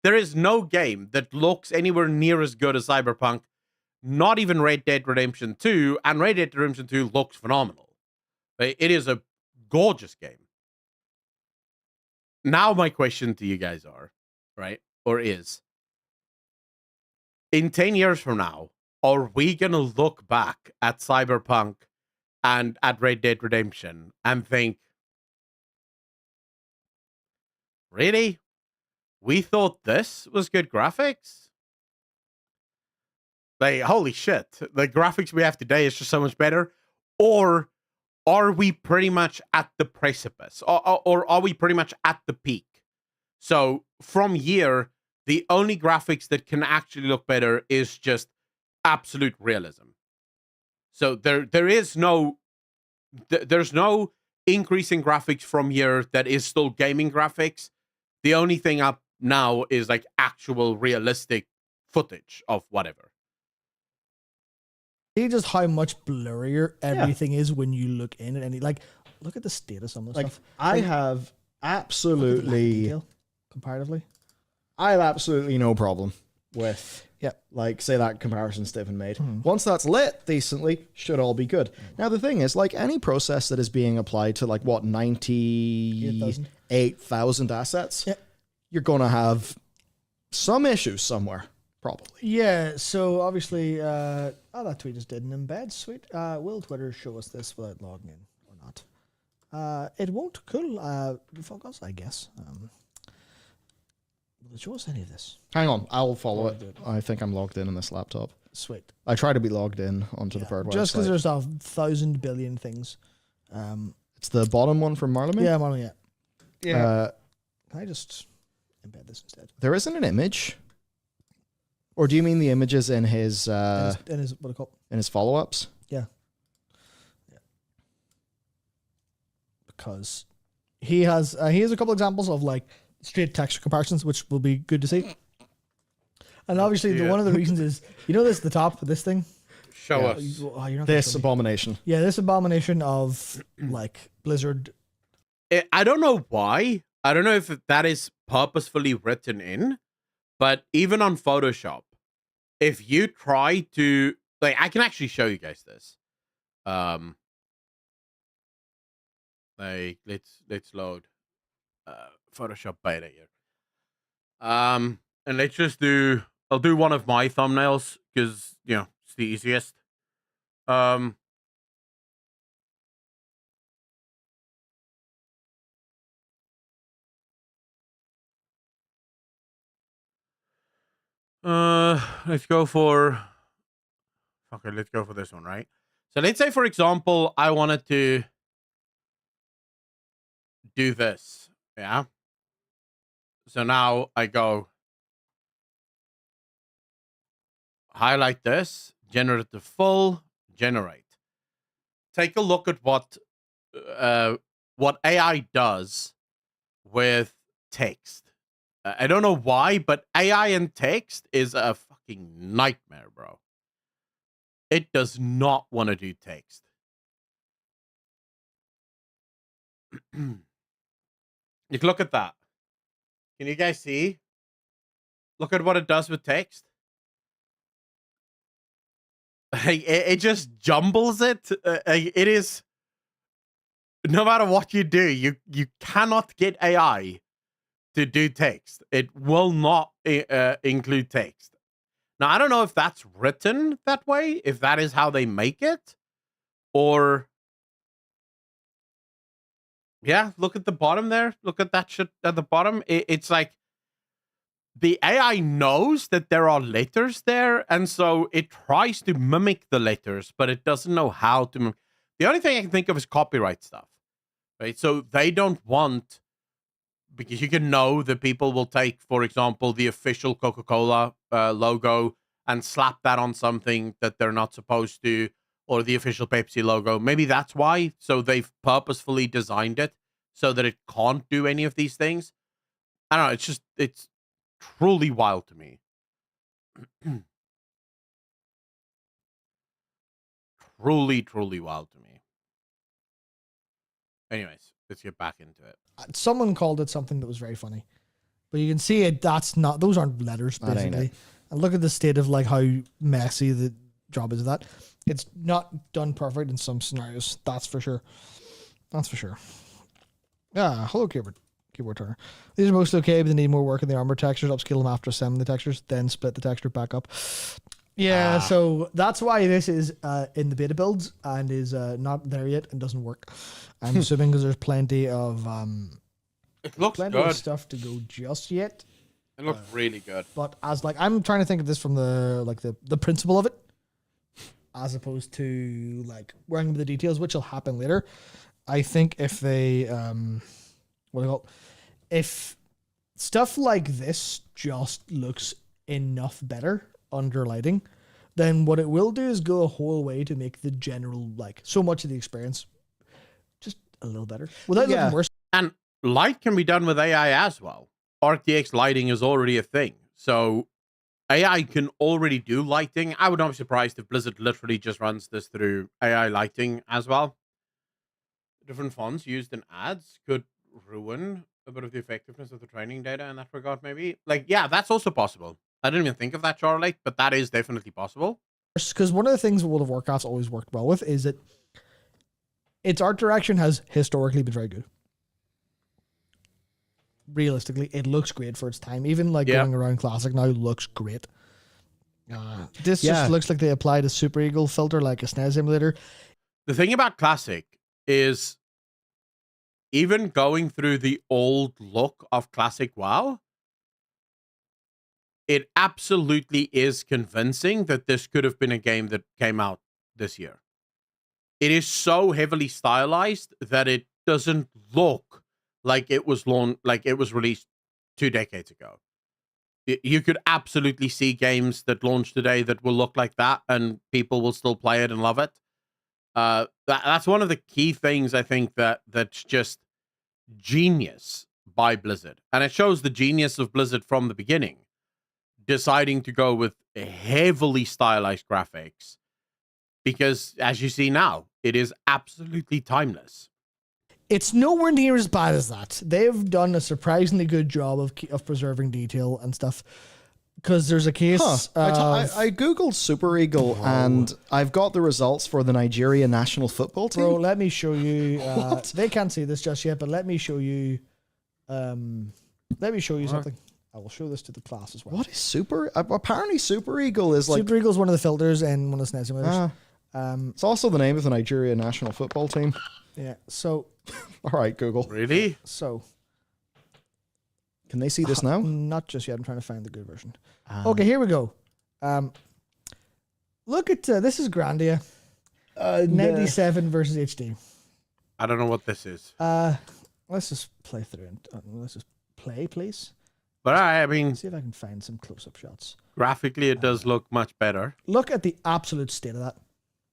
There is no game that looks anywhere near as good as Cyberpunk. Not even Red Dead Redemption 2. And Red Dead Redemption 2 looks phenomenal. It is a gorgeous game. Now my question to you guys are, right? Or is, in 10 years from now, are we going to look back at Cyberpunk and at Red Dead Redemption and think, really? We thought this was good graphics? Like, holy shit, the graphics we have today is just so much better? Or are we pretty much at the precipice? Or are we pretty much at the peak? So from here, the only graphics that can actually look better is just absolute realism. So there is no, there's no increase in graphics from here that is still gaming graphics. The only thing up now is like actual realistic footage of whatever. See just how much blurrier everything is when you look in at any, like, look at the state of some of the Like, stuff. I Like, have look at the lack of absolutely, detail, comparatively. I have absolutely no problem with, Yeah. like, say that comparison Stephen made. Once that's lit decently, should all be good. Now, the thing is, like, any process that is being applied to, like, what, 98,000 assets, Yeah. you're going to have some issues somewhere, probably. Yeah, so obviously, that tweet just didn't embed. Sweet. Will Twitter show us this without logging in or not? It won't. Cool. Fuck us, I guess. Will it show us any of this? Hang on, I'll follow Oh, it. good. I think I'm logged in this laptop. Sweet. I try to be logged in onto the third Just because website. there's 1,000 billion things. It's the bottom one from Marleman. Yeah, Marlon, yeah. Can Can I just embed this instead? there isn't an image. Or do you mean the images in his in his what do you call it? in his follow-ups? Yeah. Because he has a couple examples of like straight texture comparisons, which will be good to see. And obviously, Yeah. one of the reasons is, you know, this the top of this thing. Show Yeah, us. you're not gonna This show me. abomination. Yeah, this abomination of like Blizzard. I don't know why. I don't know if that is purposefully written in, but even on Photoshop, if you try to, like, I can actually show you guys this. Like, let's load Photoshop beta here. And let's just I'll do one of my thumbnails because, you know, it's the easiest. Let's go for, okay, let's go for this one, right? So let's say, for example, I wanted to do this, yeah? So now I go highlight this, generate the full, generate. take a look at what AI does with text. I don't know why, but AI and text is a fucking nightmare, bro. It does not want to do text. Look at that. Can you guys see? Look at what it does with text. It just jumbles it. It is. No matter what you do, you cannot get AI to do text. It will not include text. Now, I don't know if that's written that way, if that is how they make it, or... Yeah, look at the bottom there. Look at that shit at the bottom. It's like the AI knows that there are letters there, and so it tries to mimic the letters, but it doesn't know how to. The only thing I can think of is copyright stuff, right? So they don't want, because you can know that people will take, for example, the official Coca-Cola logo and slap that on something that they're not supposed to, or the official Pepsi logo. Maybe that's why. So they've purposefully designed it so that it can't do any of these things. I don't know. It's truly wild to me. truly wild to me. Anyways, let's get back into it. Someone called it something that was very funny, but you can see it. Those aren't letters, That ain't basically. it. And look at the state of like how messy the job is of that. It's not done perfect in some scenarios. That's for sure. That's for sure. Yeah. Hello, keyboard turner. These are mostly okay, but they need more work in the armor textures. Upscale them after assembling the textures, then split the texture back up. Yeah. So that's why this is in the beta builds and is not there yet and doesn't work. I'm assuming because there's plenty of It looks plenty of good. stuff to go just yet. It looks really good. But as like I'm trying to think of this from the principle of it, as opposed to like worrying about the details, which will happen later. I think if they if stuff like this just looks enough better under lighting, then what it will do is go a whole way to make the general like so much of the experience just a little better without Yeah. looking worse. And light can be done with AI as well. RTX lighting is already a thing. So AI can already do lighting. I would not be surprised if Blizzard literally just runs this through AI lighting as well. Different fonts used in ads could ruin a bit of the effectiveness of the training data in that regard, maybe. Like, yeah, that's also possible. I didn't even think of that, Charlotte, but that is definitely possible. Because one of the things World of Warcraft's always worked well with is that its art direction has historically been very good. Realistically, it looks great for its time. Even like Yeah. going around Classic now looks great. This Yeah. just looks like they applied a Super Eagle filter like a SNES emulator. The thing about Classic is even going through the old look of Classic WoW, it absolutely is convincing that this could have been a game that came out this year. It is so heavily stylized that it doesn't look like it was released 2 decades ago. You could absolutely see games that launch today that will look like that, and people will still play it and love it. That's one of the key things I think that's just genius by Blizzard, and it shows the genius of Blizzard from the beginning, deciding to go with heavily stylized graphics, because as you see now, it is absolutely timeless. It's nowhere near as bad as that. They've done a surprisingly good job of preserving detail and stuff. Because there's a case. I googled Super Eagle and I've got the results for the Nigeria national football team. Bro, let me show you. They can't see this just yet, but let me show you. Something. I will show this to the class as well. What is Super? Apparently, Super Eagle is like. Super Eagle is one of the filters in one of the SNES emulators. It's also the name of the Nigeria national football team. Yeah. So. All right, Google. Really? So. Can they see this now? Not just yet. I'm trying to find the good version. Okay, here we go. Look at this is Grandia. 97 versus HD. I don't know what this is. Let's just play through it. Let's just play, please. But I mean, See if I can find some close-up shots. graphically, it does look much better. Look at the absolute state of that.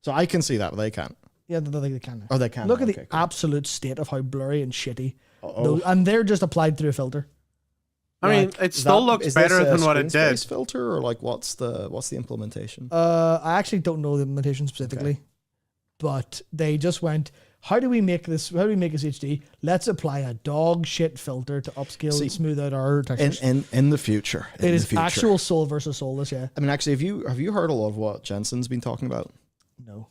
So I can see that, but they can't. Yeah, I think they can. Oh, they can. Look at Okay, the cool. absolute state of how blurry and shitty. And they're just applied through a filter. I mean, it still looks better than what it did. Filter, or like what's the implementation? I actually don't know the implementation specifically, but they just went, how do we make this HD? Let's apply a dog shit filter to upscale and smooth out our textures. In the future, It is actual soul versus soulless, yeah. I mean, actually, have you heard a lot of what Jensen's been talking about? No.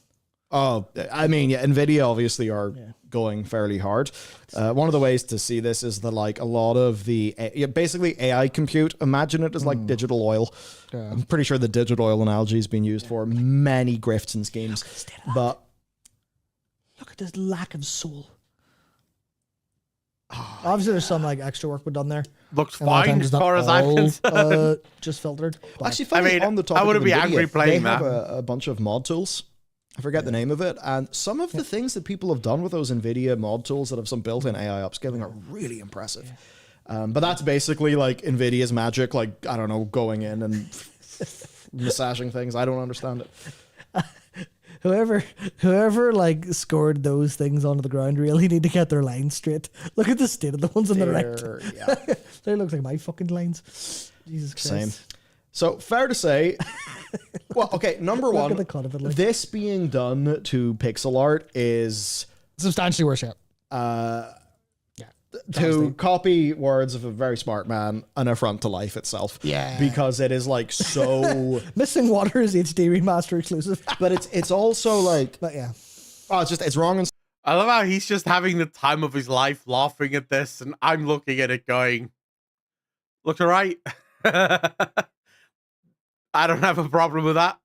Oh, I mean, yeah, NVIDIA obviously are going fairly hard. One of the ways to see this is that, like, a lot of the basically AI compute, imagine it as like digital oil. Yeah. I'm pretty sure the digital oil analogy has been used for many grifts and schemes. But Look at this lack of soul. Obviously, there's some like extra work done there. Looks And a lot of fine times as it's not far as I'm all, concerned. just filtered. But actually, funny, I mean, on the topic I wouldn't of be NVIDIA, angry playing they have that. a bunch of mod tools. I forget the name of it, and some of the things that people have done with those NVIDIA mod tools that have some built-in AI upscaling are really impressive. But that's basically like NVIDIA's magic, like, I don't know, going in and massaging things. I don't understand it. whoever like scored those things onto the ground really need to get their lines straight. Look at the state of the ones on the right. Yeah, They look like my fucking lines. Jesus Christ. same. So fair to say, well, okay, number Look one, at the cut of it, like. this being done to pixel art is Substantially worse yet. to copy words of a very smart man, an affront to life itself. Yeah. Because it is like so, Missing Water is HD remaster exclusive. but it's also like, But yeah. oh, it's wrong and I love how he's just having the time of his life laughing at this, and I'm looking at it going, looks alright. I don't have a problem with that.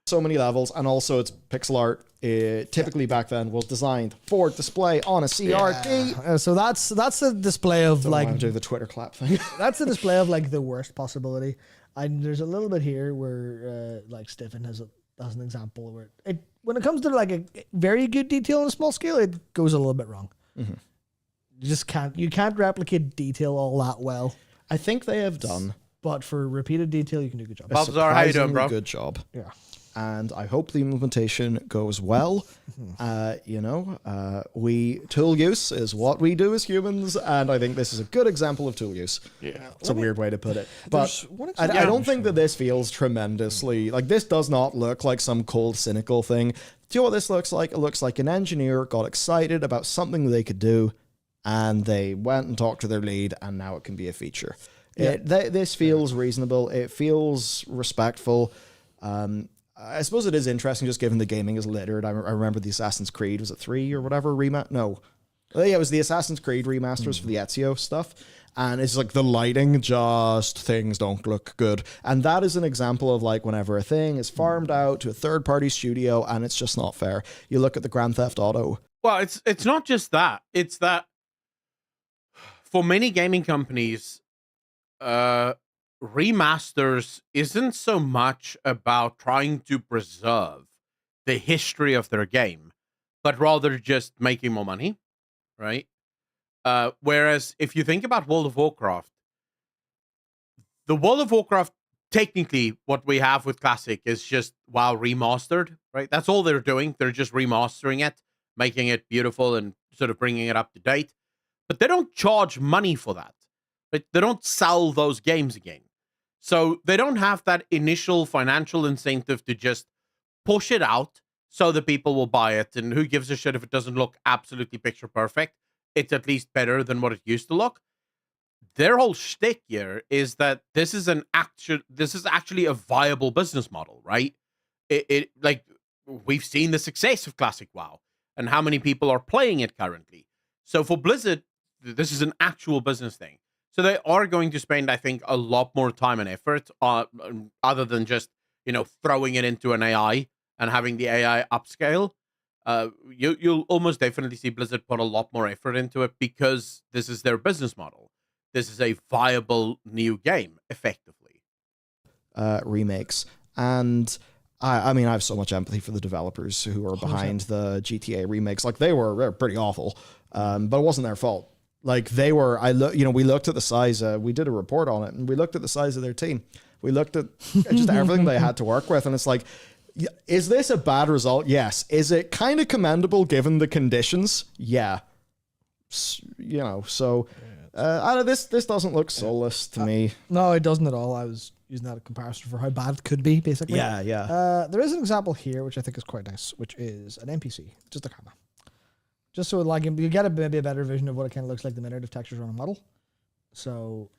so many levels, and also it's pixel art. Typically back then was designed for display on a CRT. So that's a display of Like, like do the Twitter clap thing. that's a display of like the worst possibility. And there's a little bit here where like Stephen has an example where when it comes to like a very good detail on a small scale, it goes a little bit wrong. Mm-hmm. You can't replicate detail all that well. I think they have done But for repeated detail, you can do a good job. Bob Zara, how you doing, bro? good job. Yeah. And I hope the implementation goes well. Tool use is what we do as humans, and I think this is a good example of tool use. Yeah, it's a weird way to put it, but There's one I example- don't think that this feels tremendously like this. Does not look like some cold, cynical thing. Do you know what this looks like? It looks like an engineer got excited about something they could do, and they went and talked to their lead, and now it can be a feature. This feels reasonable. It feels respectful. I suppose it is interesting just given the gaming is littered. I remember the Assassin's Creed, was it 3 or whatever No. It was the Assassin's Creed remasters for the Ezio stuff. And it's like the lighting, just things don't look good. And that is an example of like whenever a thing is farmed out to a third-party studio and it's just not fair. You look at the Grand Theft Auto. Well, it's not just that. It's that for many gaming companies, remasters isn't so much about trying to preserve the history of their game, but rather just making more money, right? Whereas if you think about World of Warcraft, the World of Warcraft, technically what we have with Classic is just WoW remastered, right? That's all they're doing. They're just remastering it, making it beautiful and sort of bringing it up to date. But they don't charge money for that. Right? They don't sell those games again. So they don't have that initial financial incentive to just push it out so that people will buy it. And who gives a shit if it doesn't look absolutely picture perfect? It's at least better than what it used to look. Their whole shtick here is that this is actually a viable business model, right? It like we've seen the success of Classic WoW and how many people are playing it currently. So for Blizzard, this is an actual business thing. So they are going to spend, I think, a lot more time and effort other than just, throwing it into an AI and having the AI upscale. You'll almost definitely see Blizzard put a lot more effort into it because this is their business model. This is a viable new game, effectively. Remakes. And I mean, I have so much empathy for the developers who are behind the GTA remakes. Like they were pretty awful, but it wasn't their fault. Like they were, we looked at the size, we did a report on it and we looked at the size of their team. We looked at just everything they had to work with. And it's like, Is this a bad result? Yes. Is it kind of commendable given the conditions? Yeah. You know, so I don't, this doesn't look soulless to me. No, it doesn't at all. I was using that as a comparison for how bad it could be, basically. Yeah. There is an example here, which I think is quite nice, which is an NPC, just a camera. Just so like you get maybe a better vision of what it kind of looks like the minute if textures are on a model. So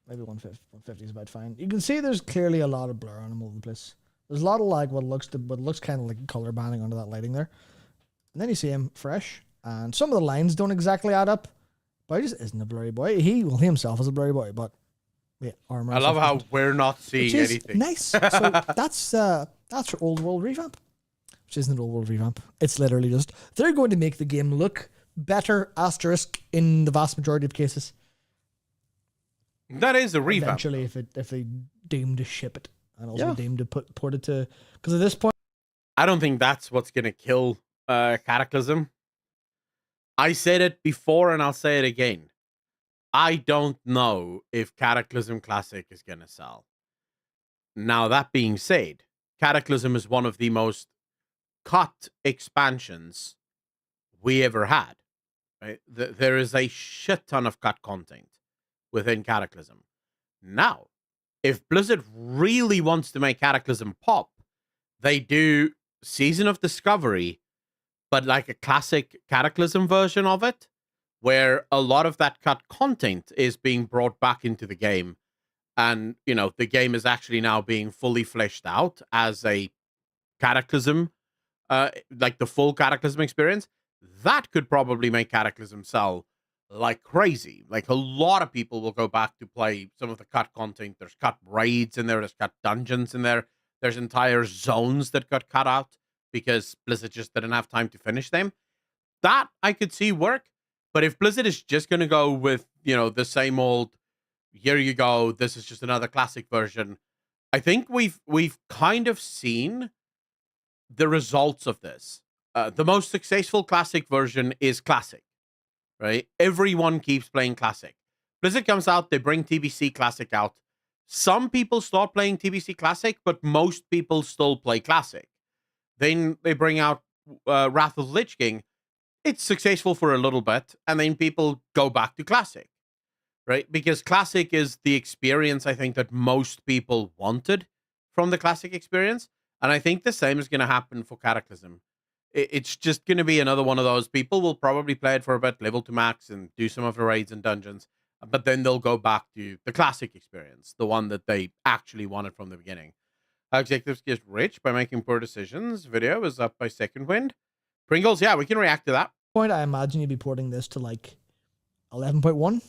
maybe 150 is about fine. You can see there's clearly a lot of blur on them all over the place. There's a lot of like what looks kind of like color banding under that lighting there. And then you see him fresh, and some of the lines don't exactly add up. But he just isn't a blurry boy. He himself is a blurry boy, but yeah, armor. I love how we're not seeing anything. Nice. So that's your old world revamp. Which isn't an old world revamp. It's literally just they're going to make the game look better, asterisk, in the vast majority of cases. That is a revamp. Eventually, if they deem to ship it and also deem to port it to, because at this point, I don't think that's what's gonna kill Cataclysm. I said it before and I'll say it again. I don't know if Cataclysm Classic is gonna sell. Now that being said, Cataclysm is one of the most cut expansions we ever had. Right? There is a shit ton of cut content within Cataclysm. Now, if Blizzard really wants to make Cataclysm pop, they do Season of Discovery, but like a classic Cataclysm version of it, where a lot of that cut content is being brought back into the game. And, you know, the game is actually now being fully fleshed out as a Cataclysm, like the full Cataclysm experience. That could probably make Cataclysm sell like crazy. Like a lot of people will go back to play some of the cut content. There's cut raids in there. There's cut dungeons in there. There's entire zones that got cut out because Blizzard just didn't have time to finish them. That I could see work. But if Blizzard is just going to go with, you know, the same old, here you go, this is just another classic version, I think we've kind of seen the results of this. The most successful classic version is classic, right? Everyone keeps playing classic. Blizzard comes out, they bring TBC Classic out. Some people start playing TBC Classic, but most people still play classic. Then they bring out Wrath of the Lich King. It's successful for a little bit, and then people go back to classic, right? Because classic is the experience I think that most people wanted from the classic experience. And I think the same is going to happen for Cataclysm. It's just going to be another one of those. People will probably play it for a bit, level to max, and do some of the raids and dungeons. But then they'll go back to the classic experience, the one that they actually wanted from the beginning. How executives get rich by making poor decisions. Video is up by Second Wind. Pringles, yeah, we can react to that. Point, I imagine you'd be porting this to like 11.1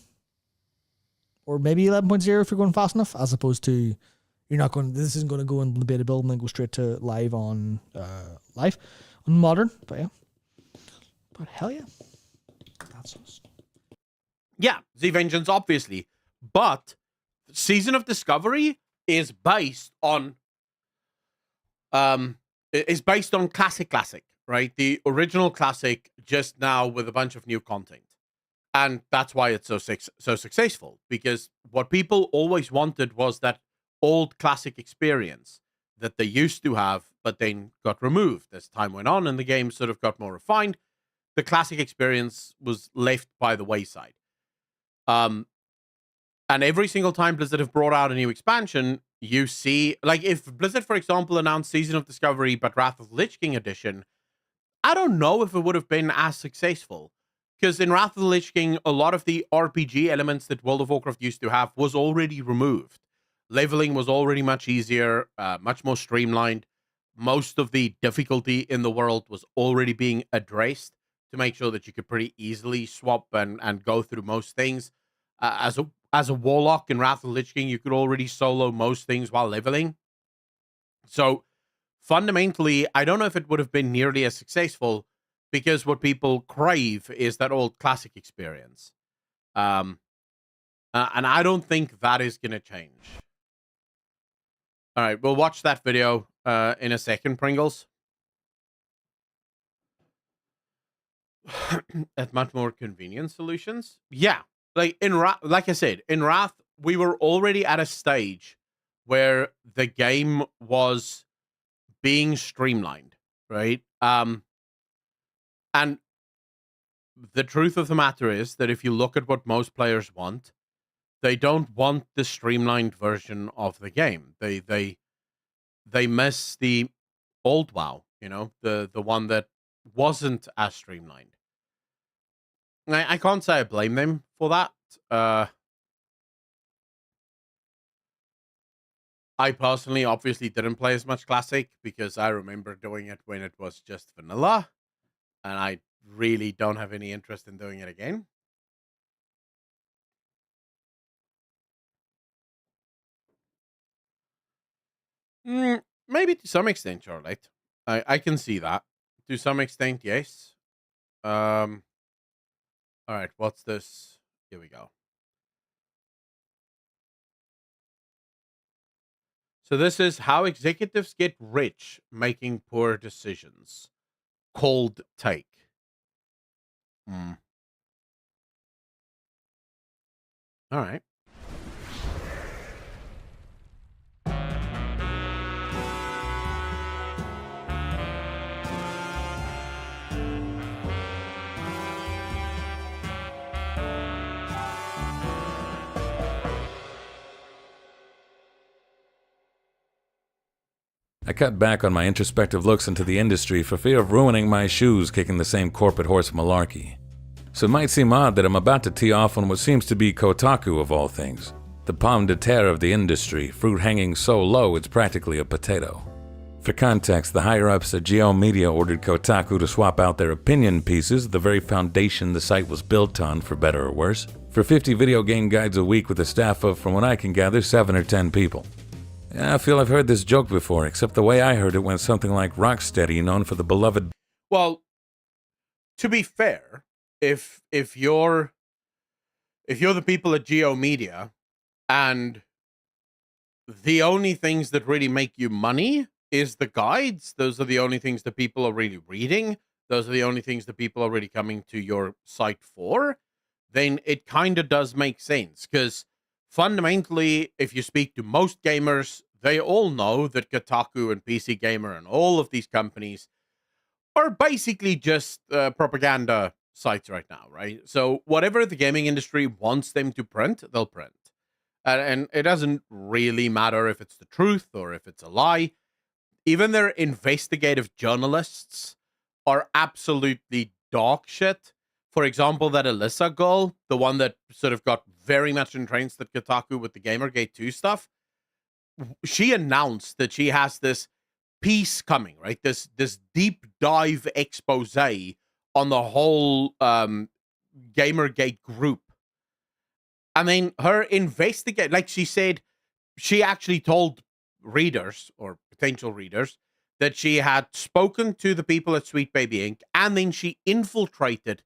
or maybe 11.0 if you're going fast enough, as opposed to this isn't going to go in the beta build and then go straight to live on modern. But yeah, but hell yeah, that's us. Yeah, Z Vengeance, obviously, but Season of Discovery is based on classic, right? The original classic, just now with a bunch of new content, and that's why it's so successful. Because what people always wanted was that old classic experience that they used to have, but then got removed as time went on and the game sort of got more refined. The classic experience was left by the wayside. And every single time Blizzard have brought out a new expansion, you see, like if Blizzard, for example, announced Season of Discovery, but Wrath of the Lich King edition, I don't know if it would have been as successful. Because in Wrath of the Lich King, a lot of the RPG elements that World of Warcraft used to have was already removed. Leveling was already much easier, much more streamlined. Most of the difficulty in the world was already being addressed to make sure that you could pretty easily swap and go through most things. As a warlock in Wrath of the Lich King, you could already solo most things while leveling. So fundamentally, I don't know if it would have been nearly as successful because what people crave is that old classic experience. And I don't think that is going to change. All right, we'll watch that video in a second, Pringles. At much more convenient solutions. Yeah, like like I said, in Wrath, we were already at a stage where the game was being streamlined, right? And the truth of the matter is that if you look at what most players want, they don't want the streamlined version of the game. They miss the old WoW, the one that wasn't as streamlined. I can't say I blame them for that. I personally obviously didn't play as much Classic because I remember doing it when it was just vanilla, and I really don't have any interest in doing it again. Maybe to some extent, Charlotte. I can see that. To some extent, yes. All right, what's this? Here we go. So this is how executives get rich making poor decisions. Cold take. All right. I cut back on my introspective looks into the industry for fear of ruining my shoes kicking the same corporate horse malarkey. So it might seem odd that I'm about to tee off on what seems to be Kotaku of all things, the pomme de terre of the industry, fruit hanging so low it's practically a potato. For context, the higher-ups at Geo Media ordered Kotaku to swap out their opinion pieces, the very foundation the site was built on, for better or worse, for 50 video game guides a week with a staff of, from what I can gather, 7 or 10 people. I feel I've heard this joke before, except the way I heard it went something like Rocksteady, known for the beloved... Well, to be fair, if you're the people at Geo Media and the only things that really make you money is the guides, those are the only things that people are really reading, those are the only things that people are really coming to your site for, then it kind of does make sense. Because fundamentally, if you speak to most gamers, they all know that Kotaku and PC Gamer and all of these companies are basically just propaganda sites right now, right? So whatever the gaming industry wants them to print, they'll print. And it doesn't really matter if it's the truth or if it's a lie. Even their investigative journalists are absolutely dog shit. For example, that Alyssa girl, the one that sort of got very much entrenched at Kotaku with the Gamergate 2 stuff, she announced that she has this piece coming, right? This deep dive expose on the whole Gamergate group. I mean, her investigate, like she said, she actually told readers or potential readers that she had spoken to the people at Sweet Baby Inc. and then she infiltrated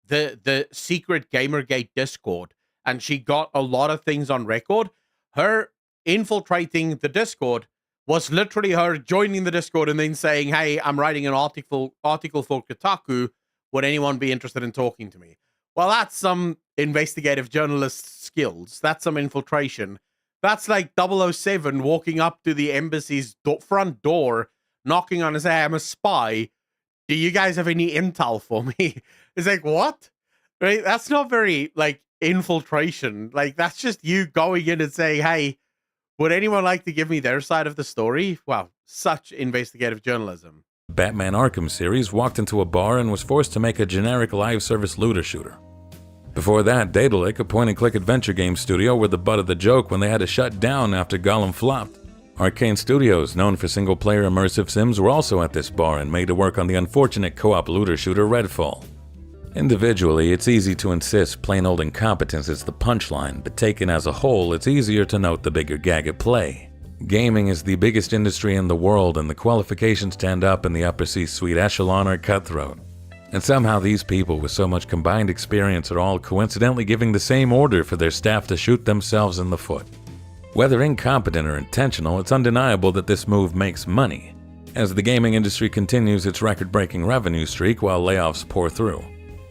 the secret Gamergate Discord and she got a lot of things on record. Her infiltrating the Discord was literally her joining the Discord and then saying, hey, I'm writing an article for Kotaku. Would anyone be interested in talking to me? Well, that's some investigative journalist skills. That's some infiltration. That's like 007 walking up to the embassy's front door, knocking on his, hey, I'm a spy. Do you guys have any intel for me? It's like, what? Right? That's not very, like, infiltration. Like, that's just you going in and saying, hey, would anyone like to give me their side of the story? Wow, such investigative journalism. Batman Arkham series walked into a bar and was forced to make a generic live service looter shooter. Before that, Daedalic, a point-and-click adventure game studio, were the butt of the joke when they had to shut down after Gollum flopped. Arcane Studios, known for single-player immersive sims, were also at this bar and made to work on the unfortunate co-op looter shooter Redfall. Individually, it's easy to insist plain old incompetence is the punchline, but taken as a whole, it's easier to note the bigger gag at play. Gaming is the biggest industry in the world, and the qualifications to end up in the upper C-suite echelon are cutthroat. And somehow these people with so much combined experience are all coincidentally giving the same order for their staff to shoot themselves in the foot. Whether incompetent or intentional, it's undeniable that this move makes money, as the gaming industry continues its record-breaking revenue streak while layoffs pour through.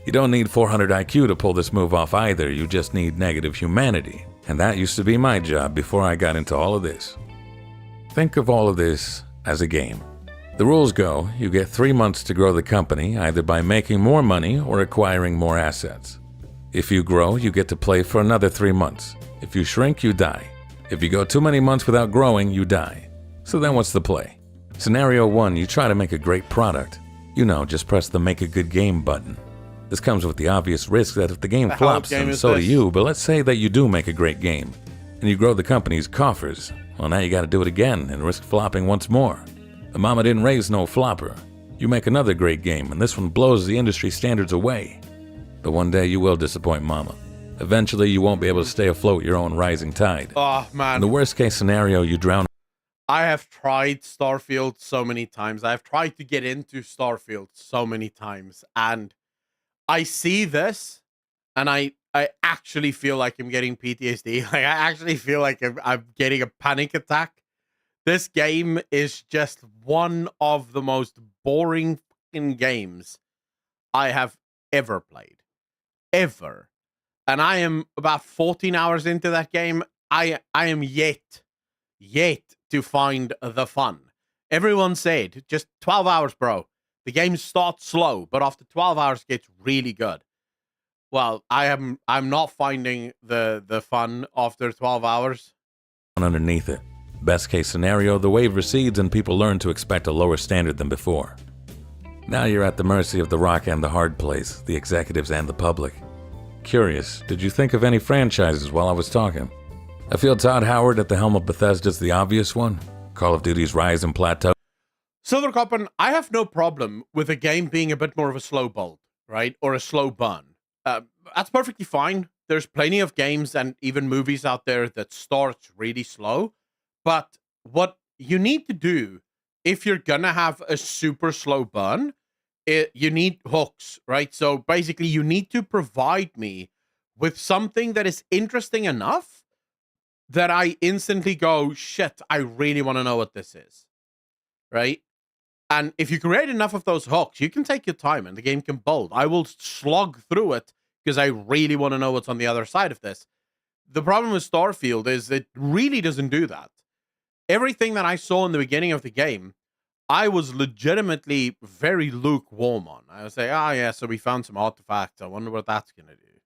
You don't need 400 IQ to pull this move off either, you just need negative humanity. And that used to be my job before I got into all of this. Think of all of this as a game. The rules go, you get 3 months to grow the company, either by making more money or acquiring more assets. If you grow, you get to play for another 3 months. If you shrink, you die. If you go too many months without growing, you die. So then what's the play? Scenario 1, you try to make a great product. You know, just press the make a good game button. This comes with the obvious risk that if the game flops, then so do you, but let's say that you do make a great game, and you grow the company's coffers. Well, now you gotta do it again and risk flopping once more. The mama didn't raise no flopper. You make another great game, and this one blows the industry standards away. But one day you will disappoint mama. Eventually you won't be able to stay afloat your own rising tide. Oh, man. In the worst case scenario, you drown. I have tried Starfield so many times. I've tried to get into Starfield so many times. And I see this, and I actually feel like I'm getting PTSD. Like, I actually feel like I'm getting a panic attack. This game is just one of the most boring fucking games I have ever played. Ever. And I am about 14 hours into that game. I am yet to find the fun. Everyone said, just 12 hours, bro. The game starts slow, but after 12 hours it gets really good. Well, I'm not finding the fun after 12 hours. Underneath it. Best case scenario, the wave recedes and people learn to expect a lower standard than before. Now you're at the mercy of the rock and the hard place, the executives and the public. Curious, did you think of any franchises while I was talking? I feel Todd Howard at the helm of Bethesda's the obvious one. Call of Duty's rise and plateau. Silver Coppin, I have no problem with a game being a bit more of a slow build, right? Or a slow burn. That's perfectly fine. There's plenty of games and even movies out there that starts really slow. But what you need to do, if you're gonna have a super slow burn, you need hooks, right? So basically, you need to provide me with something that is interesting enough that I instantly go, shit, I really want to know what this is, right? And if you create enough of those hooks, you can take your time and the game can build. I will slog through it because I really want to know what's on the other side of this. The problem with Starfield is it really doesn't do that. Everything that I saw in the beginning of the game, I was legitimately very lukewarm on. I would say, yeah, so we found some artifacts. I wonder what that's going to do.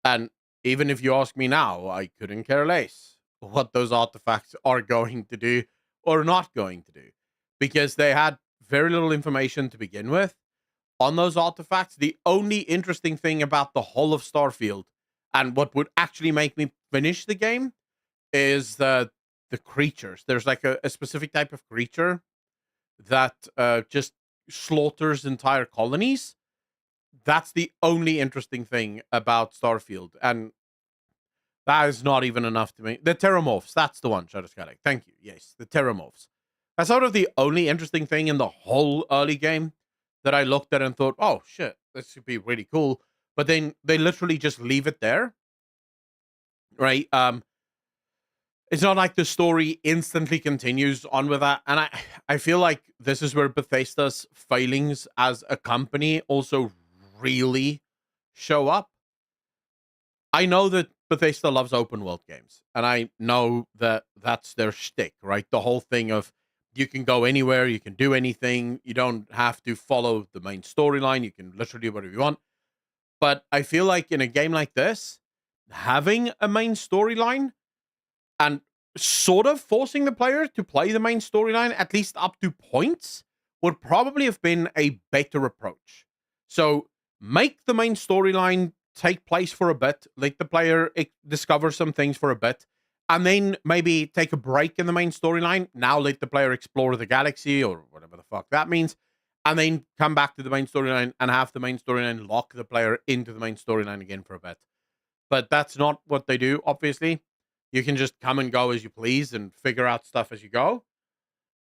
And even if you ask me now, I couldn't care less what those artifacts are going to do or not going to do. Because they had very little information to begin with on those artifacts. The only interesting thing about the whole of Starfield and what would actually make me finish the game is the creatures. There's like a specific type of creature that just slaughters entire colonies. That's the only interesting thing about Starfield. And that is not even enough to me. The Terramorphs, that's the one, Shadowscatic. Thank you. Yes, the Terramorphs. That's sort of the only interesting thing in the whole early game that I looked at and thought, oh, shit, this should be really cool. But then they literally just leave it there. Right? It's not like the story instantly continues on with that. And I feel like this is where Bethesda's failings as a company also really show up. I know that Bethesda loves open world games. And I know that that's their shtick, right? The whole thing of you can go anywhere, you can do anything. You don't have to follow the main storyline. You can literally do whatever you want. But I feel like in a game like this, having a main storyline and sort of forcing the player to play the main storyline, at least up to points, would probably have been a better approach. So make the main storyline take place for a bit, let the player discover some things for a bit, and then maybe take a break in the main storyline. Now let the player explore the galaxy or whatever the fuck that means, and then come back to the main storyline and have the main storyline lock the player into the main storyline again for a bit. But that's not what they do, obviously. You can just come and go as you please and figure out stuff as you go.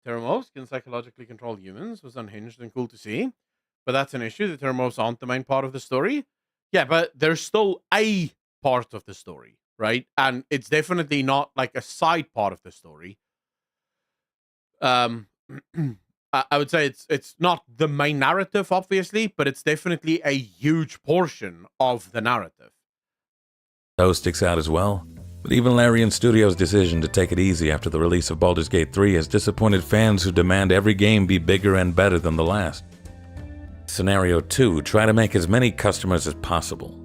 Terramorphs can psychologically control humans. Was unhinged and cool to see. But that's an issue. The Terramorphs aren't the main part of the story. Yeah, but they're still a part of the story, right? And it's definitely not like a side part of the story. I would say it's not the main narrative, obviously, but it's definitely a huge portion of the narrative. Sticks out as well. But even Larian Studios' decision to take it easy after the release of Baldur's Gate 3 has disappointed fans who demand every game be bigger and better than the last. Scenario 2, try to make as many customers as possible.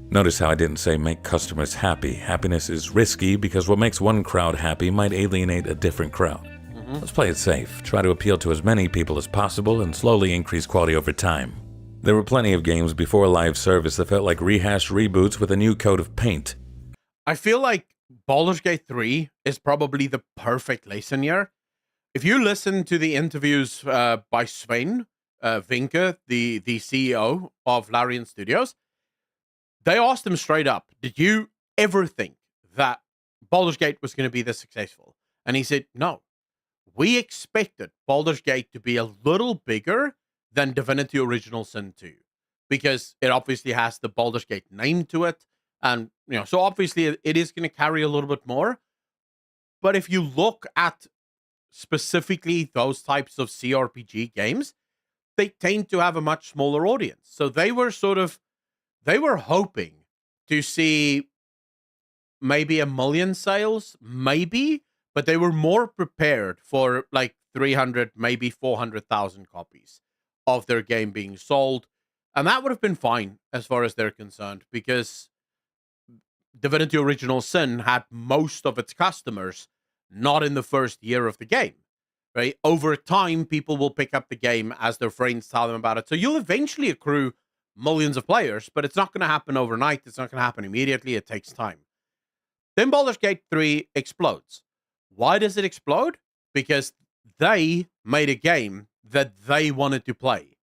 Notice how I didn't say make customers happy. Happiness is risky because what makes one crowd happy might alienate a different crowd. Let's play it safe, try to appeal to as many people as possible, and slowly increase quality over time. There were plenty of games before live service that felt like rehashed reboots with a new coat of paint. I feel like Baldur's Gate 3 is probably the perfect lesson here. If you listen to the interviews by Sven Vinke, the CEO of Larian Studios, they asked him straight up, did you ever think that Baldur's Gate was going to be this successful? And he said, no. We expected Baldur's Gate to be a little bigger than Divinity Original Sin 2 because it obviously has the Baldur's Gate name to it. And, so obviously it is going to carry a little bit more. But if you look at specifically those types of CRPG games, they tend to have a much smaller audience. So they were hoping to see maybe 1 million sales, maybe, but they were more prepared for like 300, maybe 400,000 copies of their game being sold. And that would have been fine as far as they're concerned because Divinity Original Sin had most of its customers not in the first year of the game, right? Over time, people will pick up the game as their friends tell them about it. So you'll eventually accrue millions of players, but it's not going to happen overnight. It's not going to happen immediately. It takes time. Then Baldur's Gate 3 explodes. Why does it explode? Because they made a game that they wanted to play.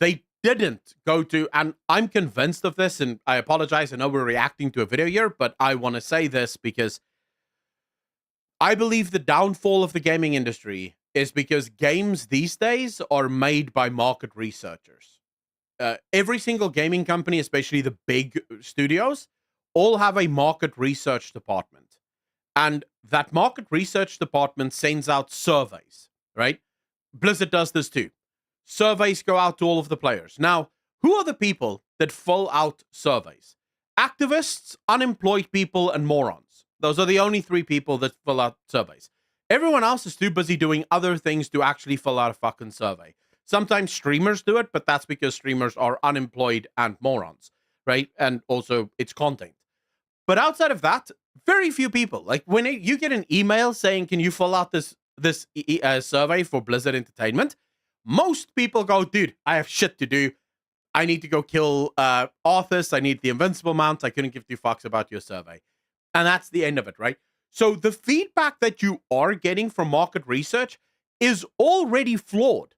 They didn't go to, and I'm convinced of this, and I apologize, I know we're reacting to a video here, but I want to say this because I believe the downfall of the gaming industry is because games these days are made by market researchers. Every single gaming company, especially the big studios, all have a market research department. And that market research department sends out surveys, right? Blizzard does this too. Surveys go out to all of the players. Now, who are the people that fill out surveys? Activists, unemployed people, and morons. Those are the only 3 people that fill out surveys. Everyone else is too busy doing other things to actually fill out a fucking survey. Sometimes streamers do it, but that's because streamers are unemployed and morons, right? And also, it's content. But outside of that, very few people. Like when you get an email saying, can you fill out this survey for Blizzard Entertainment? Most people go, dude, I have shit to do. I need to go kill Arthas. I need the Invincible Mount. I couldn't give 2 fucks about your survey. And that's the end of it, right? So the feedback that you are getting from market research is already flawed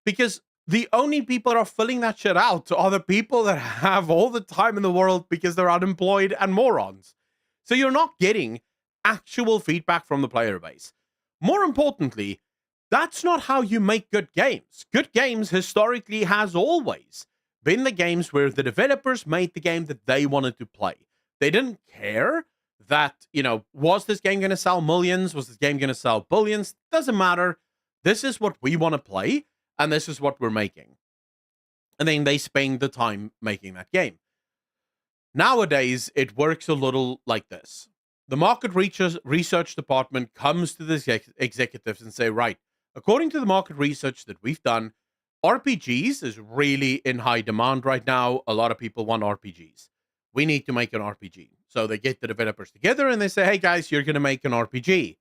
because the only people that are filling that shit out are the people that have all the time in the world because they're unemployed and morons. So you're not getting actual feedback from the player base. More importantly, that's not how you make good games. Good games historically has always been the games where the developers made the game that they wanted to play. They didn't care that, was this game going to sell millions? Was this game going to sell billions? Doesn't matter. This is what we want to play, and this is what we're making. And then they spend the time making that game. Nowadays, it works a little like this. The market research department comes to the executives and say, right, according to the market research that we've done, RPGs is really in high demand right now. A lot of people want RPGs. We need to make an RPG. So they get the developers together and they say, hey guys, you're going to make an RPG.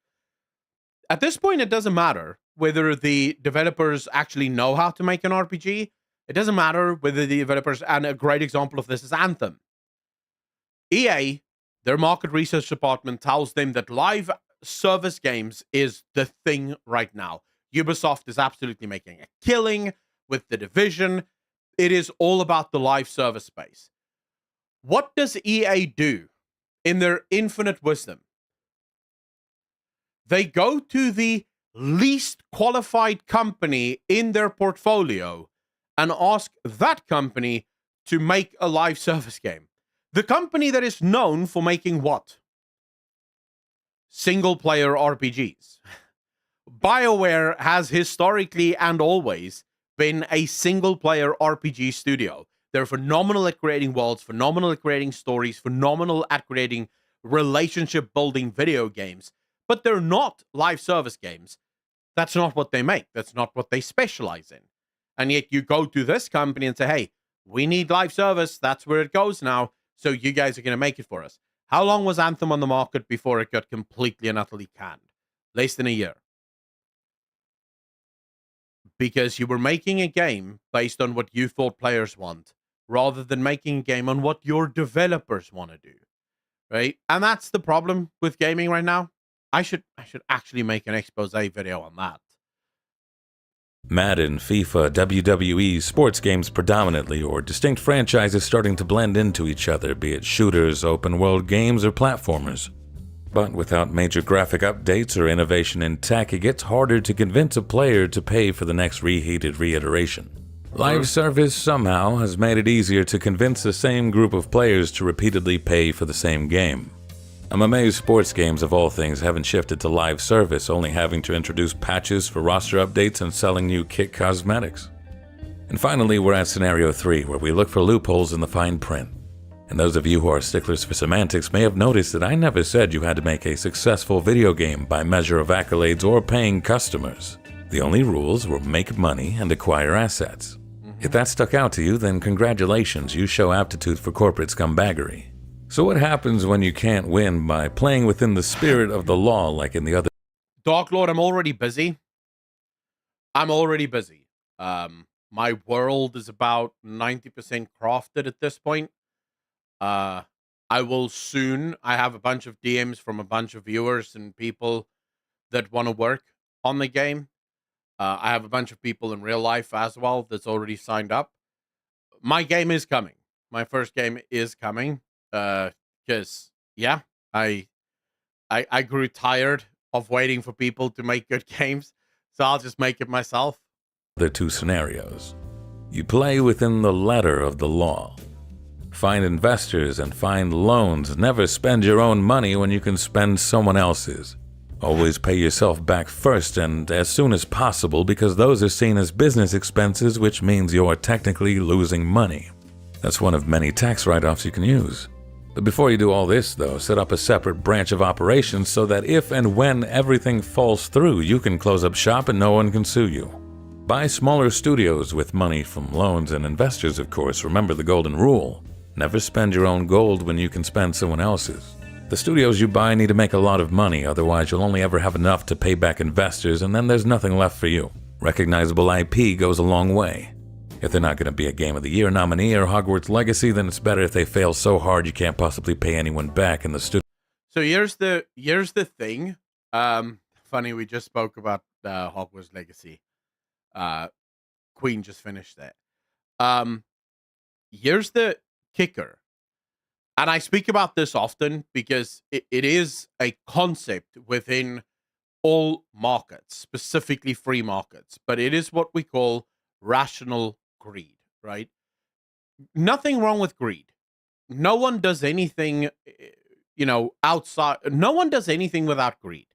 At this point, it doesn't matter whether the developers actually know how to make an RPG. It doesn't matter whether the developers, and a great example of this is Anthem. EA, their market research department, tells them that live service games is the thing right now. Ubisoft is absolutely making a killing with The Division. It is all about the live service space. What does EA do in their infinite wisdom? They go to the least qualified company in their portfolio and ask that company to make a live service game. The company that is known for making what? Single-player RPGs. BioWare has historically and always been a single-player RPG studio. They're phenomenal at creating worlds, phenomenal at creating stories, phenomenal at creating relationship building video games, but they're not live service games. That's not what they make. That's not what they specialize in. And yet you go to this company and say, hey, we need live service. That's where it goes now. So you guys are going to make it for us. How long was Anthem on the market before it got completely and utterly canned? Less than a year. Because you were making a game based on what you thought players want, rather than making a game on what your developers want to do, right? And that's the problem with gaming right now. I should actually make an expose video on that. Madden, FIFA, WWE, sports games predominantly, or distinct franchises starting to blend into each other, be it shooters, open world games, or platformers. But without major graphic updates or innovation in tech, it gets harder to convince a player to pay for the next reheated reiteration. Live service somehow has made it easier to convince the same group of players to repeatedly pay for the same game. I'm amazed sports games of all things haven't shifted to live service, only having to introduce patches for roster updates and selling new kit cosmetics. And finally, we're at scenario 3, where we look for loopholes in the fine print. And those of you who are sticklers for semantics may have noticed that I never said you had to make a successful video game by measure of accolades or paying customers. The only rules were make money and acquire assets. If that stuck out to you, then congratulations, you show aptitude for corporate scumbaggery. So what happens when you can't win by playing within the spirit of the law like in the other... Dark Lord, I'm already busy. My world is about 90% crafted at this point. I will soon. I have a bunch of DMs from a bunch of viewers and people that want to work on the game. I have a bunch of people in real life as well that's already signed up. My game is coming. My first game is coming. Because yeah, I grew tired of waiting for people to make good games, so I'll just make it myself. There are two scenarios. You play within the letter of the law. Find investors and find loans. Never spend your own money when you can spend someone else's. Always pay yourself back first and as soon as possible, because those are seen as business expenses, which means you're technically losing money. That's one of many tax write-offs you can use. But before you do all this, though, set up a separate branch of operations so that if and when everything falls through, you can close up shop and no one can sue you. Buy smaller studios with money from loans and investors, of course. Remember the golden rule. Never spend your own gold when you can spend someone else's. The studios you buy need to make a lot of money, otherwise you'll only ever have enough to pay back investors and then there's nothing left for you. Recognizable IP goes a long way. If they're not going to be a Game of the Year nominee or Hogwarts Legacy, then it's better if they fail so hard you can't possibly pay anyone back in the studio. So here's the thing. Funny, we just spoke about Hogwarts Legacy. Queen just finished that. Here's the kicker. And I speak about this often because it is a concept within all markets, specifically free markets. But it is what we call rational greed, right? Nothing wrong with greed. No one does anything, outside. No one does anything without greed.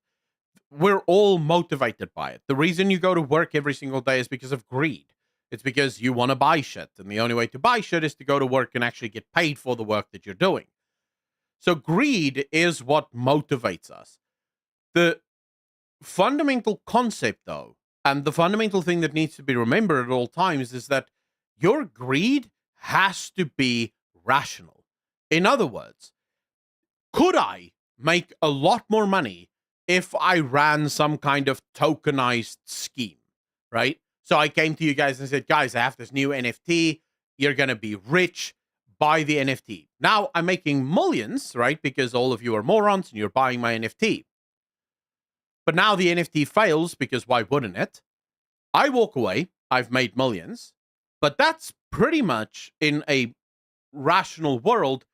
We're all motivated by it. The reason you go to work every single day is because of greed. It's because you want to buy shit. And the only way to buy shit is to go to work and actually get paid for the work that you're doing. So greed is what motivates us. The fundamental concept, though, and the fundamental thing that needs to be remembered at all times is that your greed has to be rational. In other words, could I make a lot more money if I ran some kind of tokenized scheme, right? So I came to you guys and said, guys, I have this new NFT. You're going to be rich. Buy the NFT. Now I'm making millions, right? Because all of you are morons and you're buying my NFT. But now the NFT fails because why wouldn't it? I walk away. I've made millions. But that's pretty much in a rational world.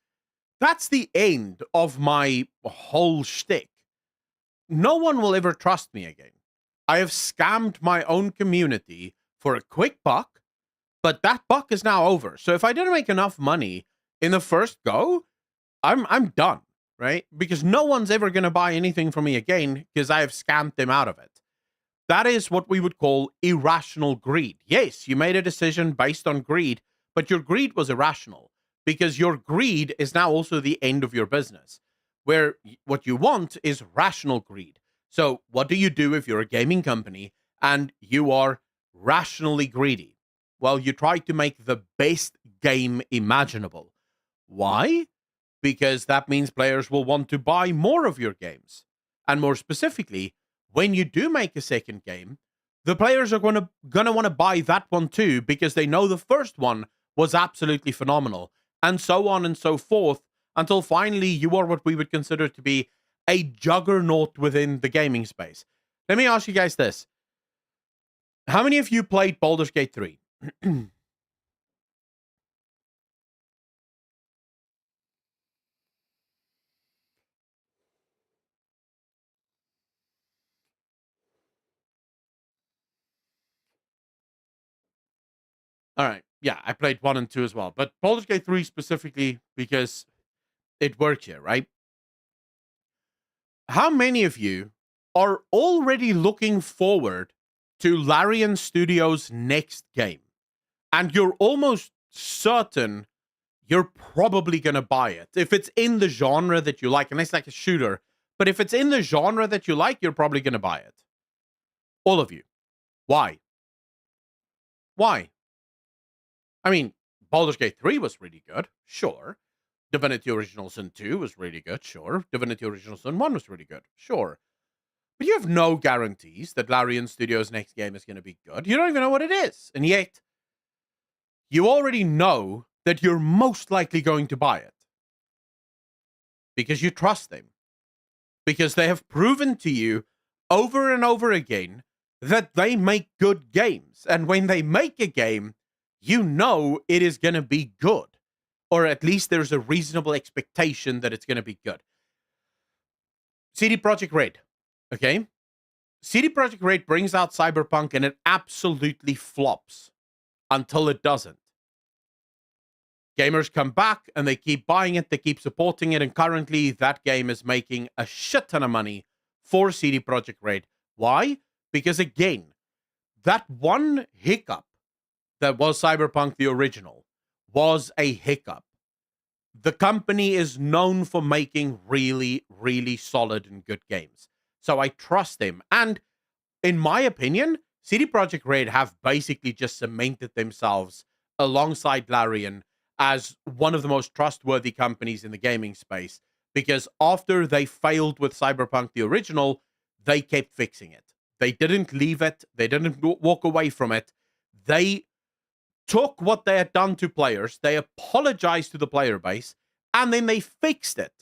That's the end of my whole shtick. No one will ever trust me again. I have scammed my own community for a quick buck, but that buck is now over. So if I didn't make enough money in the first go, I'm done, right? Because no one's ever going to buy anything from me again because I have scammed them out of it. That is what we would call irrational greed. Yes, you made a decision based on greed, but your greed was irrational because your greed is now also the end of your business. where what you want is rational greed. So what do you do if you're a gaming company and you are rationally greedy? Well, you try to make the best game imaginable. Why? Because that means players will want to buy more of your games. And more specifically, when you do make a second game, the players are gonna want to buy that one too, because they know the first one was absolutely phenomenal, and so on and so forth, until finally you are what we would consider to be a juggernaut within the gaming space. Let me ask you guys this. How many of you played Baldur's Gate 3? All right. Yeah, I played 1 and 2 as well. But Baldur's Gate 3 specifically because it worked here, right? How many of you are already looking forward to Larian Studios' next game? And you're almost certain you're probably going to buy it. If it's in the genre that you like, and it's like a shooter, but if it's in the genre that you like, you're probably going to buy it. All of you. Why? Why? I mean, Baldur's Gate 3 was really good, sure. Divinity Original Sin 2 was really good, sure. Divinity Original Sin 1 was really good, sure. But you have no guarantees that Larian Studios' next game is going to be good. You don't even know what it is. And yet, you already know that you're most likely going to buy it. Because you trust them. Because they have proven to you over and over again that they make good games. And when they make a game, you know it is going to be good. Or at least there's a reasonable expectation that it's going to be good. CD Projekt Red, okay? CD Projekt Red brings out Cyberpunk and it absolutely flops until it doesn't. Gamers come back and they keep buying it, they keep supporting it, and currently that game is making a shit ton of money for CD Projekt Red. Why? Because again, that one hiccup that was Cyberpunk the original was a hiccup. The company is known for making really, really solid and good games. So I trust them. And in my opinion, CD Projekt Red have basically just cemented themselves alongside Larian as one of the most trustworthy companies in the gaming space. Because after they failed with Cyberpunk the original, they kept fixing it. They didn't leave it. They didn't walk away from it. They took what they had done to players, they apologized to the player base, and then they fixed it,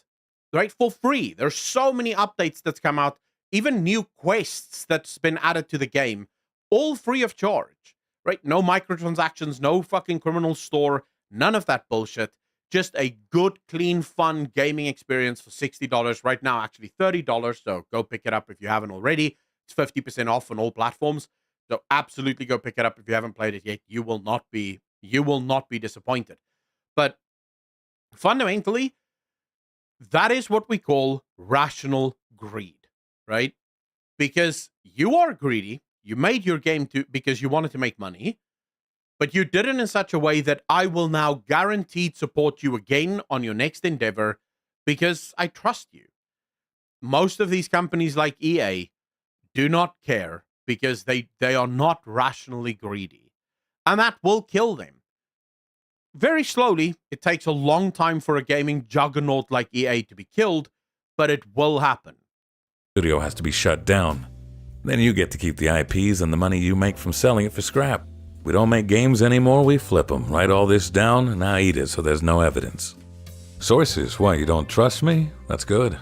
right, for free. There's so many updates that's come out, even new quests that's been added to the game, all free of charge, right? No microtransactions, no fucking criminal store, none of that bullshit. Just a good, clean, fun gaming experience for $60. Right now, actually $30, so go pick it up if you haven't already. It's 50% off on all platforms. So absolutely go pick it up if you haven't played it yet. You will not be disappointed. But fundamentally, that is what we call rational greed, right? Because you are greedy. You made your game because you wanted to make money, but you did it in such a way that I will now guaranteed support you again on your next endeavor because I trust you. Most of these companies like EA do not care because they are not rationally greedy. And that will kill them. Very slowly, it takes a long time for a gaming juggernaut like EA to be killed, but it will happen. Studio has to be shut down. Then you get to keep the IPs and the money you make from selling it for scrap. We don't make games anymore, we flip them. Write all this down, and now eat it so there's no evidence. Sources, what, you don't trust me? That's good.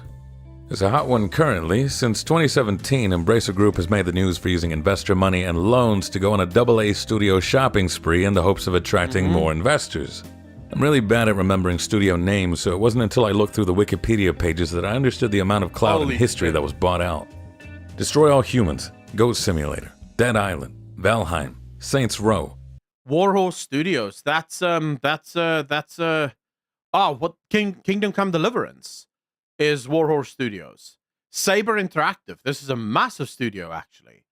It's a hot one currently. Since 2017, Embracer Group has made the news for using investor money and loans to go on a AA studio shopping spree in the hopes of attracting more investors. I'm really bad at remembering studio names, so it wasn't until I looked through the Wikipedia pages that I understood the amount of clout and history that was bought out. Destroy All Humans, Ghost Simulator, Dead Island, Valheim, Saints Row. Warhorse Studios. Kingdom Come Deliverance is Warhorse Studios. Saber Interactive. This is a massive studio, actually.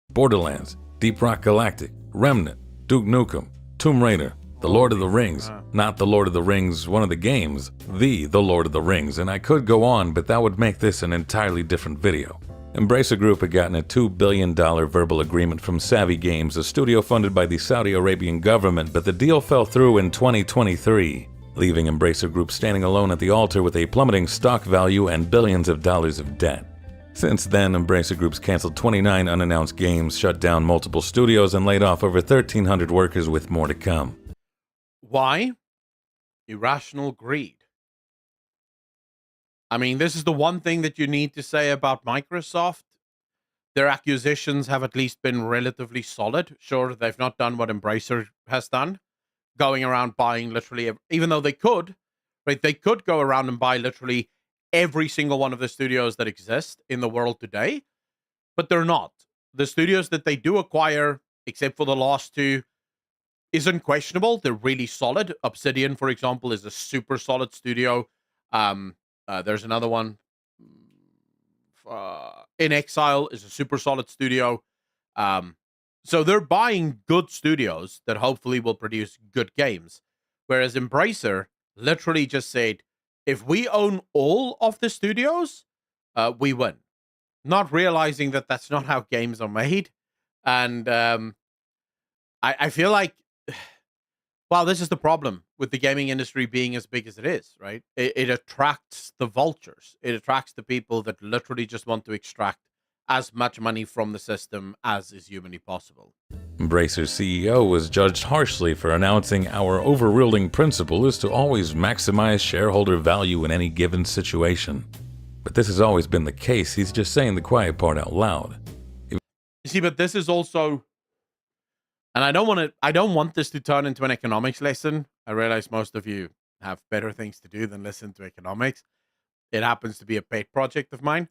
Borderlands, Deep Rock Galactic, Remnant, Duke Nukem, Tomb Raider, The Lord of the Rings. Not The Lord of the Rings, one of the games. The Lord of the Rings. And I could go on, but that would make this an entirely different video. Embracer Group had gotten a $2 billion verbal agreement from Savvy Games, a studio funded by the Saudi Arabian government, but the deal fell through in 2023, leaving Embracer Group standing alone at the altar with a plummeting stock value and billions of dollars of debt. Since then, Embracer Group's canceled 29 unannounced games, shut down multiple studios, and laid off over 1,300 workers with more to come. Why? Irrational greed. I mean, this is the one thing that you need to say about Microsoft. Their acquisitions have at least been relatively solid. Sure, they've not done what Embracer has done, going around buying literally, even though they could, right? They could go around and buy literally every single one of the studios that exist in the world today, but they're not. The studios that they do acquire, except for the last two, is unquestionable. They're really solid. Obsidian, for example, is a super solid studio. There's another one. In Exile is a super solid studio. So they're buying good studios that hopefully will produce good games. Whereas Embracer literally just said, if we own all of the studios, we win. Not realizing that that's not how games are made. And I feel like, well, this is the problem with the gaming industry being as big as it is, right? It attracts the vultures. It attracts the people that literally just want to extract as much money from the system as is humanly possible. Embracer's CEO was judged harshly for announcing our overruling principle is to always maximize shareholder value in any given situation. But this has always been the case. He's just saying the quiet part out loud. You see, but this is also, and I don't want this to turn into an economics lesson. I realize most of you have better things to do than listen to economics. It happens to be a pet project of mine.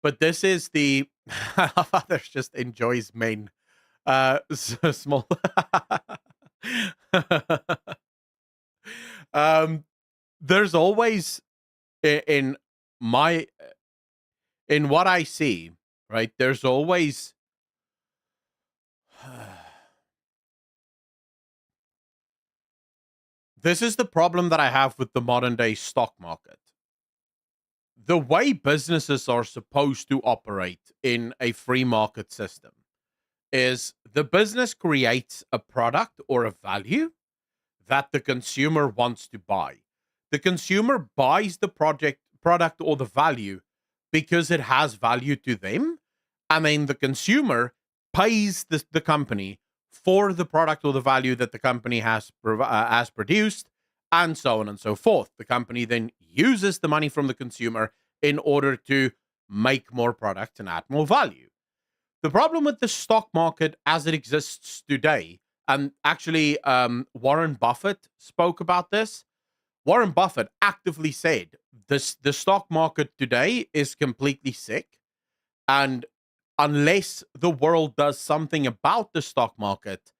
But this is the others just enjoys main small. There's always in what I see, right? There's always this is the problem that I have with the modern day stock market. The way businesses are supposed to operate in a free market system is the business creates a product or a value that the consumer wants to buy. The consumer buys the product or the value because it has value to them. And then the consumer pays the company for the product or the value that the company has produced, and so on and so forth. The company then uses the money from the consumer in order to make more products and add more value. The problem with the stock market as it exists today, and actually Warren Buffett spoke about this. Warren Buffett actively said the stock market today is completely sick, and unless the world does something about the stock market,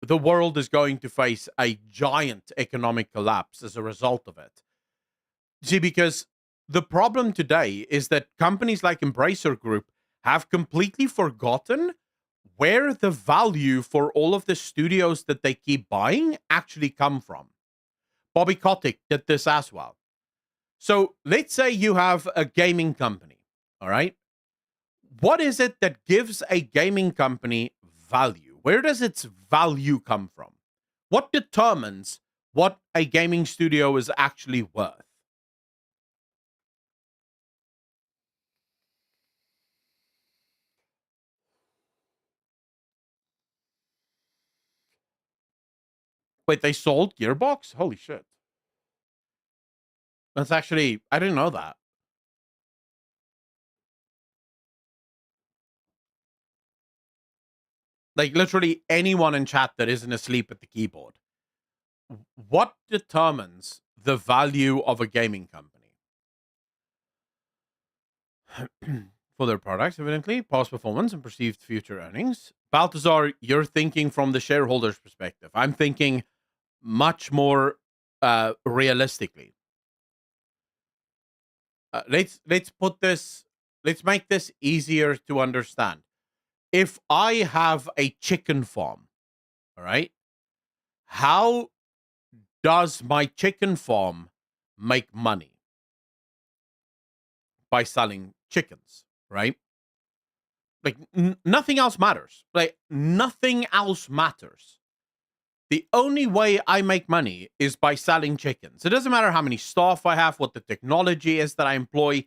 the world is going to face a giant economic collapse as a result of it. See, because the problem today is that companies like Embracer Group have completely forgotten where the value for all of the studios that they keep buying actually come from. Bobby Kotick did this as well. So let's say you have a gaming company, all right? What is it that gives a gaming company value? Where does its value come from? What determines what a gaming studio is actually worth? Wait, they sold Gearbox? Holy shit. That's actually, I didn't know that. Like literally anyone in chat that isn't asleep at the keyboard. What determines the value of a gaming company? For their products, evidently, past performance and perceived future earnings. Balthazar, you're thinking from the shareholder's perspective. I'm thinking much more realistically. Let's make this easier to understand. If I have a chicken farm, all right, how does my chicken farm make money? By selling chickens, right? Like nothing else matters. Like nothing else matters. The only way I make money is by selling chickens. It doesn't matter how many staff I have, what the technology is that I employ.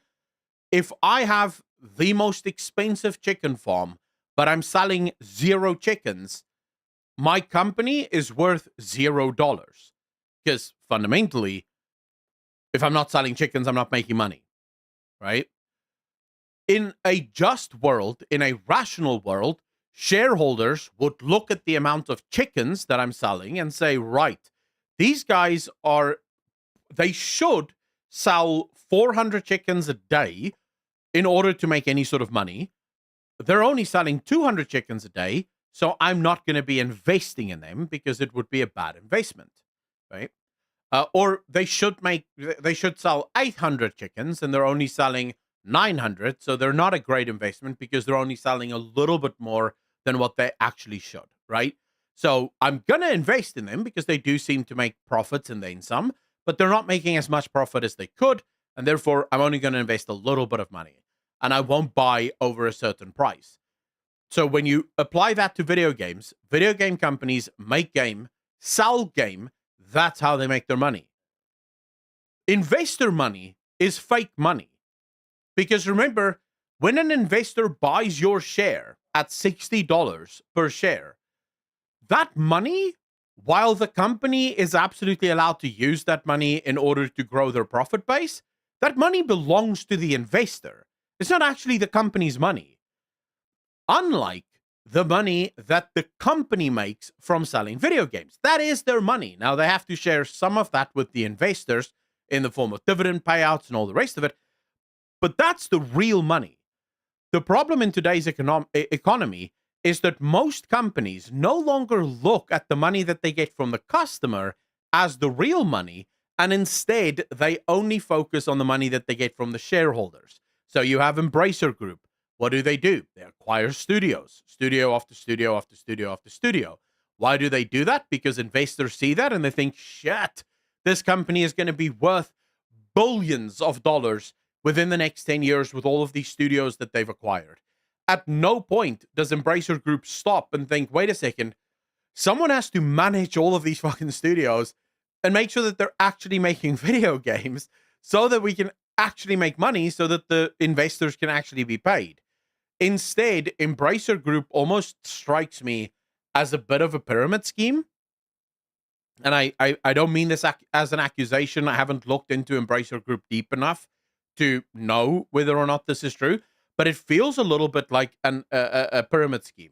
If I have the most expensive chicken farm, but I'm selling 0 chickens, my company is worth $0. Because fundamentally, if I'm not selling chickens, I'm not making money, right? In a just world, in a rational world, shareholders would look at the amount of chickens that I'm selling and say, right, these guys they should sell 400 chickens a day in order to make any sort of money. They're only selling 200 chickens a day, so I'm not going to be investing in them because it would be a bad investment, right? Or they should sell 800 chickens and they're only selling 900, so they're not a great investment because they're only selling a little bit more than what they actually should, right? So I'm going to invest in them because they do seem to make profits and then some, but they're not making as much profit as they could, and therefore I'm only going to invest a little bit of money, and I won't buy over a certain price. So when you apply that to video games, video game companies make game, sell game, that's how they make their money. Investor money is fake money. Because remember, when an investor buys your share at $60 per share, that money, while the company is absolutely allowed to use that money in order to grow their profit base, that money belongs to the investor. It's not actually the company's money. Unlike the money that the company makes from selling video games. That is their money. Now, they have to share some of that with the investors in the form of dividend payouts and all the rest of it. But that's the real money. The problem in today's economy is that most companies no longer look at the money that they get from the customer as the real money, and instead they only focus on the money that they get from the shareholders. So you have Embracer Group. What do? They acquire studios, studio after studio after studio after studio. Why do they do that? Because investors see that and they think, shit, this company is going to be worth billions of dollars within the next 10 years with all of these studios that they've acquired. At no point does Embracer Group stop and think, wait a second, someone has to manage all of these fucking studios and make sure that they're actually making video games so that we can actually make money so that the investors can actually be paid. Instead, Embracer Group almost strikes me as a bit of a pyramid scheme. And I don't mean this as an accusation. I haven't looked into Embracer Group deep enough to know whether or not this is true, but it feels a little bit like a pyramid scheme.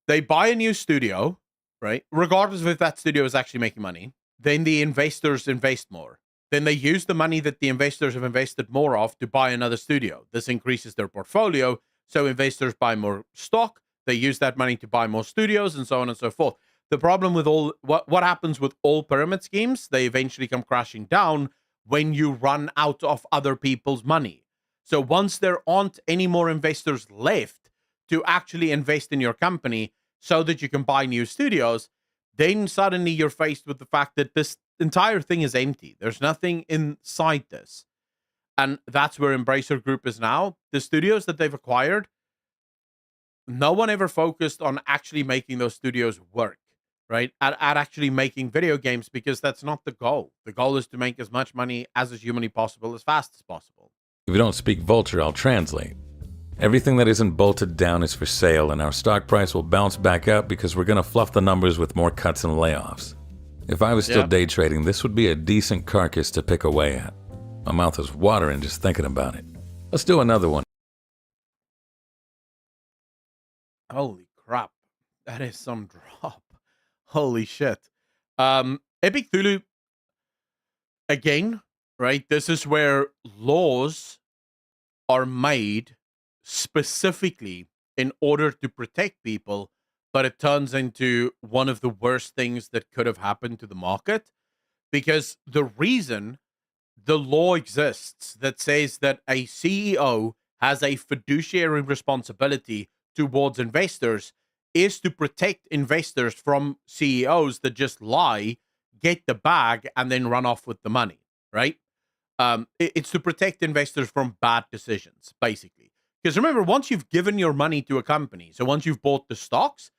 They buy a new studio, right? Regardless of if that studio is actually making money, then the investors invest more. Then they use the money that the investors have invested more of to buy another studio. This increases their portfolio, so investors buy more stock. They use that money to buy more studios, and so on and so forth. The problem with what happens with all pyramid schemes, they eventually come crashing down when you run out of other people's money. So once there aren't any more investors left to actually invest in your company so that you can buy new studios, then suddenly you're faced with the fact that this entire thing is empty. There's nothing inside this. And that's where Embracer Group is now. The studios that they've acquired, no one ever focused on actually making those studios work. Right, at actually making video games, because that's not the goal. The goal is to make as much money as is humanly possible, as fast as possible. If you don't speak Vulture, I'll translate. Everything that isn't bolted down is for sale, and our stock price will bounce back up because we're going to fluff the numbers with more cuts and layoffs. If I was still day trading, this would be a decent carcass to pick away at. My mouth is watering just thinking about it. Let's do another one. Holy crap. That is some drop. Holy shit. Epic Thulu, again, right? This is where laws are made specifically in order to protect people, but it turns into one of the worst things that could have happened to the market. Because the reason the law exists that says that a CEO has a fiduciary responsibility towards investors is to protect investors from CEOs that just lie, get the bag, and then run off with the money, right? It's to protect investors from bad decisions, basically. Because remember, once you've given your money to a company, so once you've bought the stocks,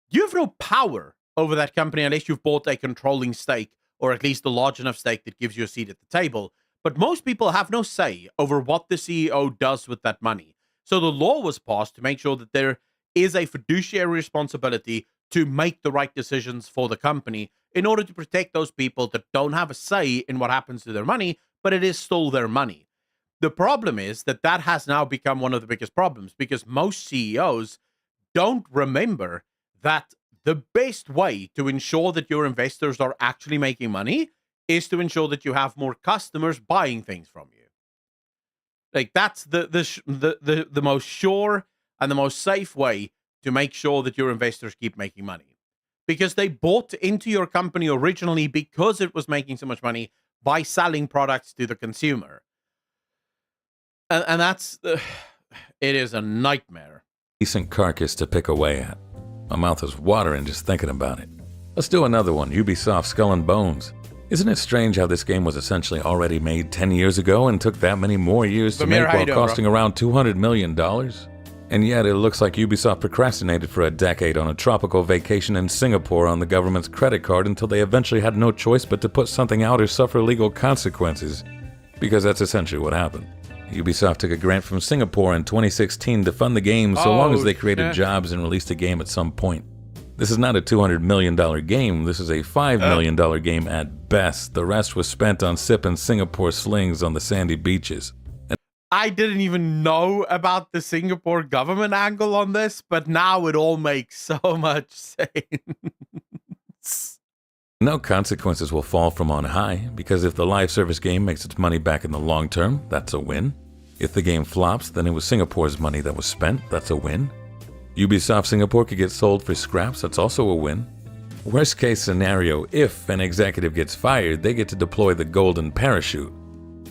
you have no power over that company unless you've bought a controlling stake, or at least a large enough stake that gives you a seat at the table. But most people have no say over what the CEO does with that money. So the law was passed to make sure that there is a fiduciary responsibility to make the right decisions for the company in order to protect those people that don't have a say in what happens to their money, but it is still their money. The problem is that has now become one of the biggest problems because most CEOs don't remember that the best way to ensure that your investors are actually making money is to ensure that you have more customers buying things from you. Like that's the most sure and the most safe way to make sure that your investors keep making money, because they bought into your company originally because it was making so much money by selling products to the consumer. And that's it is a nightmare. Decent carcass to pick away at. My mouth is watering just thinking about it. Let's do another one, Ubisoft Skull and Bones. Isn't it strange how this game was essentially already made 10 years ago and took that many more years to make while costing around $200 million? And yet it looks like Ubisoft procrastinated for a decade on a tropical vacation in Singapore on the government's credit card until they eventually had no choice but to put something out or suffer legal consequences. Because that's essentially what happened. Ubisoft took a grant from Singapore in 2016 to fund the game so long as they created jobs and released a game at some point. This is not a $200 million game, this is a $5 million game at best. The rest was spent on sipping Singapore slings on the sandy beaches. I didn't even know about the Singapore government angle on this, but now it all makes so much sense. No consequences will fall from on high, because if the live service game makes its money back in the long term, that's a win. If the game flops, then it was Singapore's money that was spent, that's a win. Ubisoft Singapore could get sold for scraps, that's also a win. Worst case scenario, if an executive gets fired, they get to deploy the golden parachute,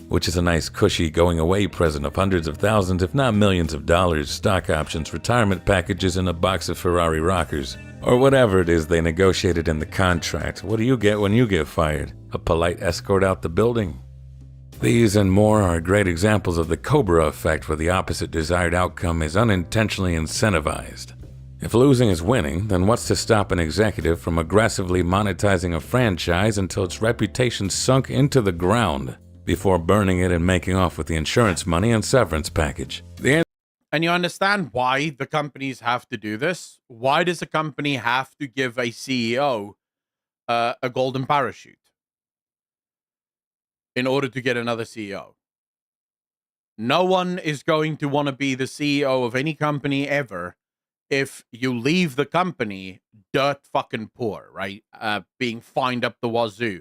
which is a nice cushy going away present of hundreds of thousands, if not millions of dollars, stock options, retirement packages, and a box of Ferrari rockers. Or whatever it is they negotiated in the contract. What do you get when you get fired? A polite escort out the building? These and more are great examples of the Cobra effect, where the opposite desired outcome is unintentionally incentivized. If losing is winning, then what's to stop an executive from aggressively monetizing a franchise until its reputation sunk into the ground before burning it and making off with the insurance money and severance package? And you understand why the companies have to do this? Why does a company have to give a CEO a golden parachute in order to get another CEO? No one is going to want to be the CEO of any company ever if you leave the company dirt fucking poor, right? Being fined up the wazoo.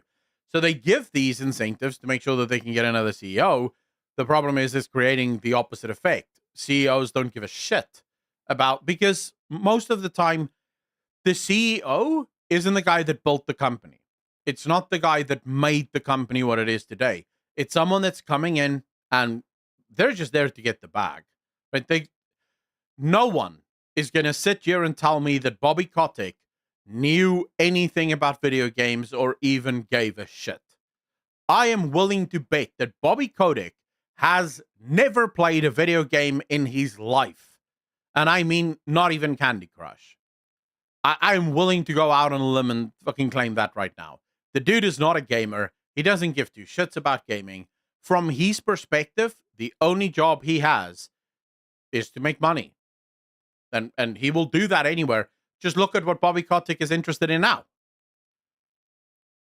So they give these incentives to make sure that they can get another CEO. The problem is it's creating the opposite effect. CEOs don't give a shit about, because most of the time the CEO isn't the guy that built the company. It's not the guy that made the company what it is today. It's someone that's coming in and they're just there to get the bag. Right? No one is going to sit here and tell me that Bobby Kotick knew anything about video games or even gave a shit. I am willing to bet that Bobby Kotick has never played a video game in his life. And I mean, not even Candy Crush. I'm willing to go out on a limb and fucking claim that right now. The dude is not a gamer. He doesn't give two shits about gaming. From his perspective, the only job he has is to make money. And he will do that anywhere. Just look at what Bobby Kotick is interested in now.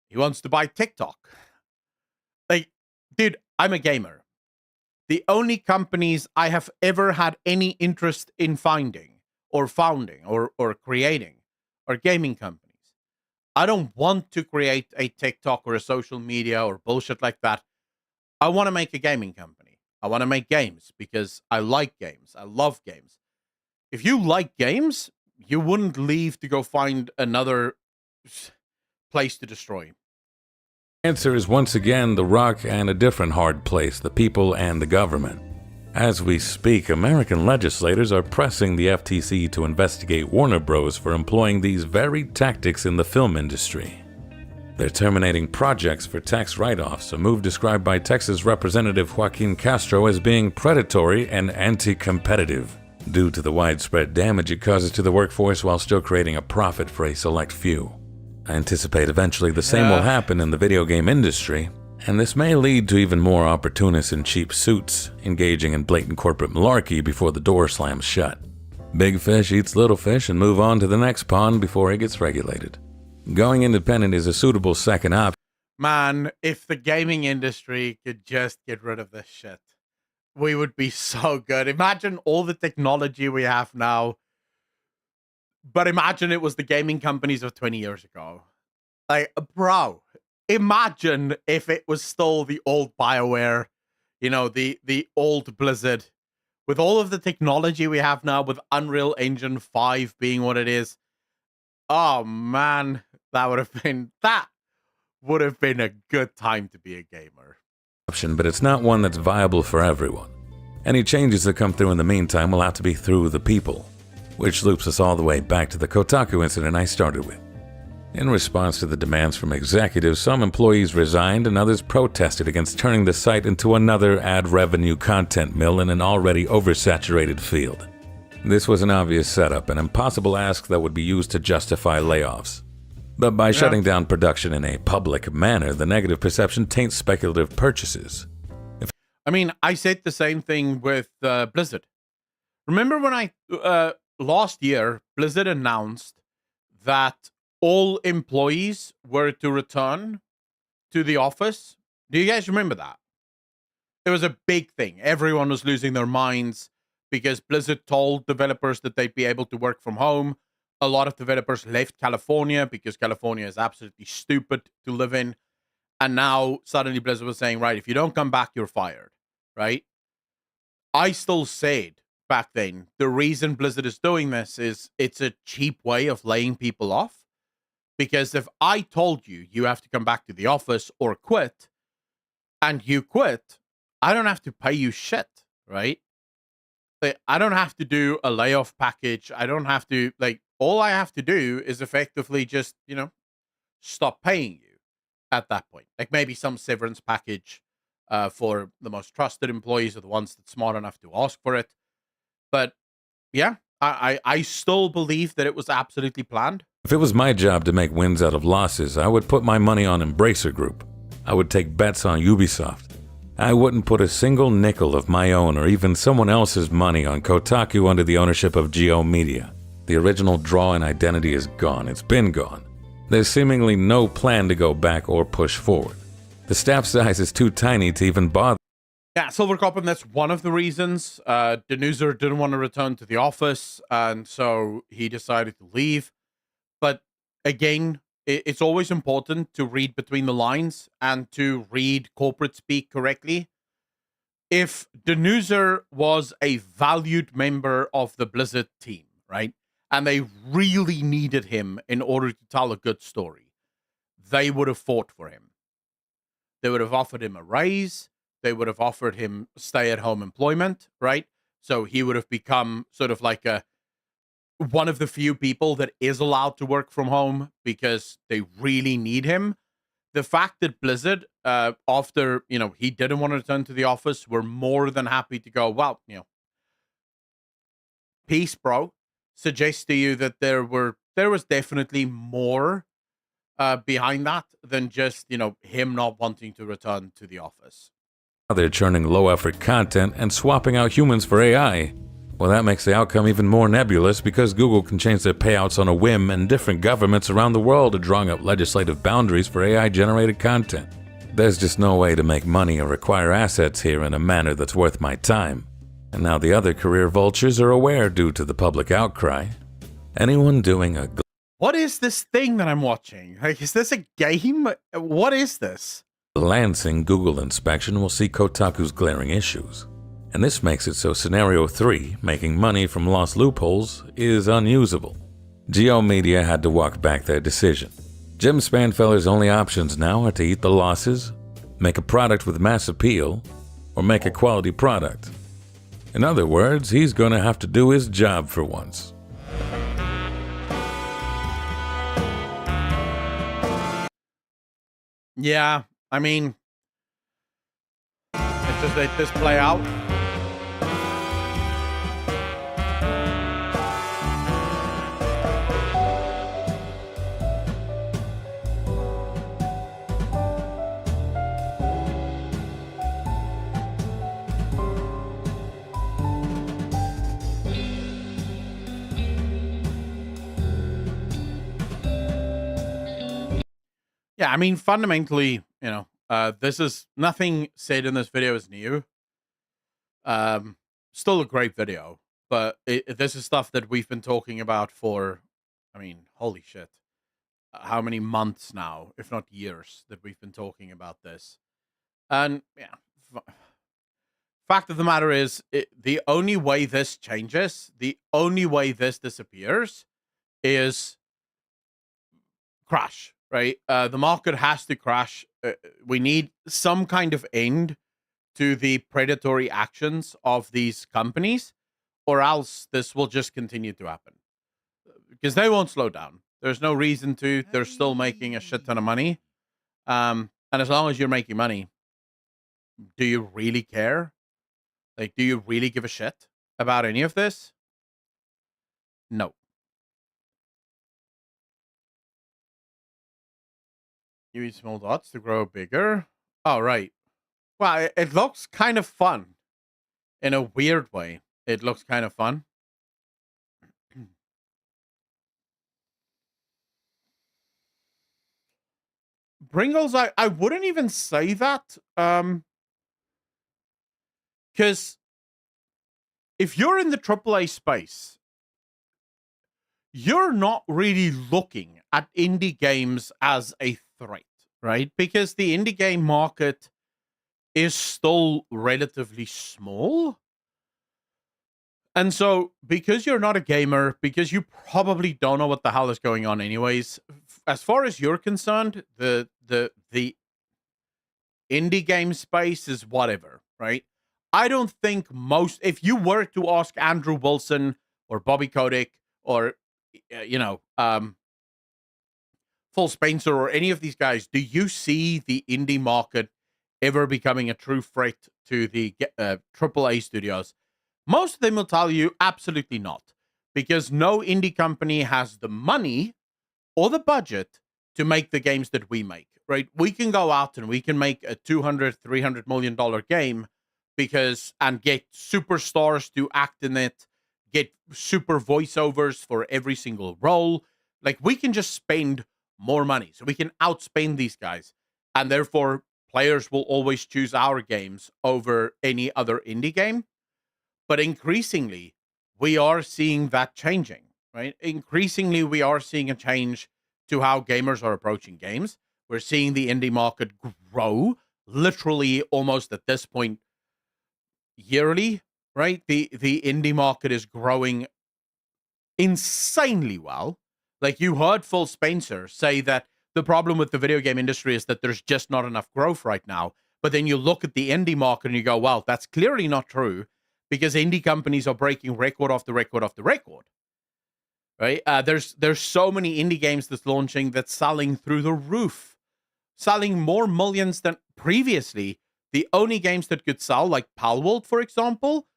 He wants to buy TikTok. Like, dude, I'm a gamer. The only companies I have ever had any interest in finding or founding or creating are gaming companies. I don't want to create a TikTok or a social media or bullshit like that. I want to make a gaming company. I want to make games because I like games. I love games. If you like games, you wouldn't leave to go find another place to destroy. Answer is once again The Rock and a different hard place, the people and the government. As we speak, American legislators are pressing the FTC to investigate Warner Bros. For employing these very tactics in the film industry. They're terminating projects for tax write-offs, a move described by Texas Representative Joaquin Castro as being predatory and anti-competitive, due to the widespread damage it causes to the workforce while still creating a profit for a select few. I anticipate eventually the same will happen in the video game industry, and this may lead to even more opportunists in cheap suits engaging in blatant corporate malarkey before the door slams shut. Big fish eats little fish and move on to the next pond before it gets regulated. Going independent is a suitable second option. Man, if the gaming industry could just get rid of this shit, we would be so good. Imagine all the technology we have now, but imagine it was the gaming companies of 20 years ago. Like, bro, imagine if it was still the old BioWare, you know, the old Blizzard, with all of the technology we have now, with Unreal Engine 5 being what it is. Oh man, that would have been a good time to be a gamer. But it's not one that's viable for everyone. Any changes that come through in the meantime will have to be through the people, which loops us all the way back to the Kotaku incident I started with. In response to the demands from executives, some employees resigned and others protested against turning the site into another ad revenue content mill in an already oversaturated field. This was an obvious setup, an impossible ask that would be used to justify layoffs. But by shutting down production in a public manner, the negative perception taints speculative purchases. I mean, I said the same thing with Blizzard. Remember when last year, Blizzard announced that all employees were to return to the office? Do you guys remember that? It was a big thing. Everyone was losing their minds because Blizzard told developers that they'd be able to work from home. A lot of developers left California because California is absolutely stupid to live in. And now suddenly Blizzard was saying, right, if you don't come back, you're fired, right? I still said back then, the reason Blizzard is doing this is it's a cheap way of laying people off. Because if I told you you have to come back to the office or quit, and you quit, I don't have to pay you shit, right? I don't have to do a layoff package. I don't have to, all I have to do is effectively just, stop paying you at that point. Like maybe some severance package for the most trusted employees or the ones that's smart enough to ask for it. But yeah, I still believe that it was absolutely planned. If it was my job to make wins out of losses, I would put my money on Embracer Group. I would take bets on Ubisoft. I wouldn't put a single nickel of my own or even someone else's money on Kotaku under the ownership of Geo Media. The original draw and identity is gone. It's been gone. There's seemingly no plan to go back or push forward. The staff size is too tiny to even bother. Yeah, Silver Coppin, that's one of the reasons. Denuser didn't want to return to the office, and so he decided to leave. But again, it's always important to read between the lines and to read corporate speak correctly. If Denuser was a valued member of the Blizzard team, right, and they really needed him in order to tell a good story, they would have fought for him. They would have offered him a raise. They would have offered him stay-at-home employment, right? So he would have become sort of like one of the few people that is allowed to work from home because they really need him. The fact that Blizzard, after, he didn't want to return to the office, were more than happy to go, well, peace, bro, suggests to you that there was definitely more behind that than just, him not wanting to return to the office. They're churning low-effort content and swapping out humans for AI. Well, that makes the outcome even more nebulous because Google can change their payouts on a whim, and different governments around the world are drawing up legislative boundaries for AI-generated content. There's just no way to make money or acquire assets here in a manner that's worth my time. And now the other career vultures are aware due to the public outcry. Anyone doing a... What is this thing that I'm watching? Like, is this a game? What is this? Lansing Google inspection will see Kotaku's glaring issues. And this makes it so Scenario 3, making money from lost loopholes, is unusable. Geo Media had to walk back their decision. Jim Spanfeller's only options now are to eat the losses, make a product with mass appeal, or make a quality product. In other words, he's going to have to do his job for once. Yeah, I mean, let's just let this play out. Yeah, I mean, fundamentally, this is nothing said in this video is new. Still a great video, but this is stuff that we've been talking about for, I mean, holy shit, how many months now, if not years, that we've been talking about this. And yeah, fact of the matter is, the only way this changes, the only way this disappears, is crash. Right, the market has to crash. We need some kind of end to the predatory actions of these companies, or else this will just continue to happen. Because they won't slow down. There's no reason to. They're still making a shit ton of money. And as long as you're making money, do you really care? Like, do you really give a shit about any of this? No. You use small dots to grow bigger. Oh, right. Well, it looks kind of fun. In a weird way, it looks kind of fun. Pringles, I wouldn't even say that. Because if you're in the AAA space, you're not really looking at indie games as a threat, right? Because the indie game market is still relatively small. And so, because you're not a gamer, because you probably don't know what the hell is going on anyways, as far as you're concerned, the indie game space is whatever, right? I don't think if you were to ask Andrew Wilson or Bobby Kotick or, Phil Spencer or any of these guys, do you see the indie market ever becoming a true threat to the AAA studios? Most of them will tell you absolutely not, because no indie company has the money or the budget to make the games that we make, right? We can go out and we can make a $200, $300 million game and get superstars to act in it, get super voiceovers for every single role. Like, we can just spend more money. So we can outspend these guys. And therefore, players will always choose our games over any other indie game. But increasingly, we are seeing that changing, right? Increasingly, we are seeing a change to how gamers are approaching games. We're seeing the indie market grow, literally almost at this point, yearly, right? The indie market is growing insanely well. Like, you heard Phil Spencer say that the problem with the video game industry is that there's just not enough growth right now. But then you look at the indie market and you go, well, that's clearly not true, because indie companies are breaking record after record after record. Right? There's so many indie games that's launching that's selling through the roof, selling more millions than previously. The only games that could sell, like Palworld, for example,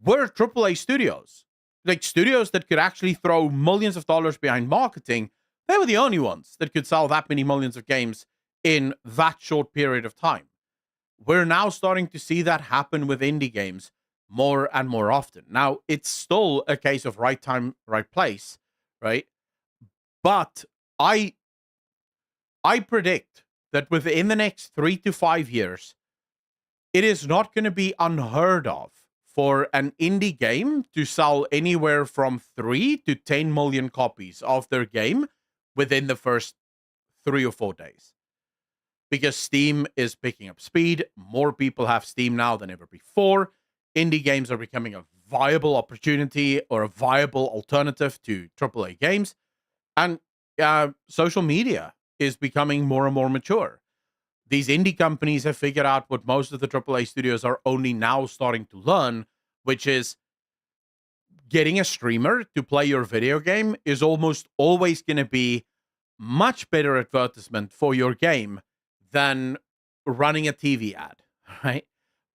were AAA studios. Like, studios that could actually throw millions of dollars behind marketing. They were the only ones that could sell that many millions of games in that short period of time. We're now starting to see that happen with indie games more and more often. Now, it's still a case of right time, right place, right? But I predict that within the next 3 to 5 years, it is not going to be unheard of for an indie game to sell anywhere from 3 to 10 million copies of their game within the first 3 or 4 days. Because Steam is picking up speed. More people have Steam now than ever before. Indie games are becoming a viable opportunity or a viable alternative to AAA games. And social media is becoming more and more mature. These indie companies have figured out what most of the AAA studios are only now starting to learn, which is getting a streamer to play your video game is almost always going to be much better advertisement for your game than running a TV ad, right?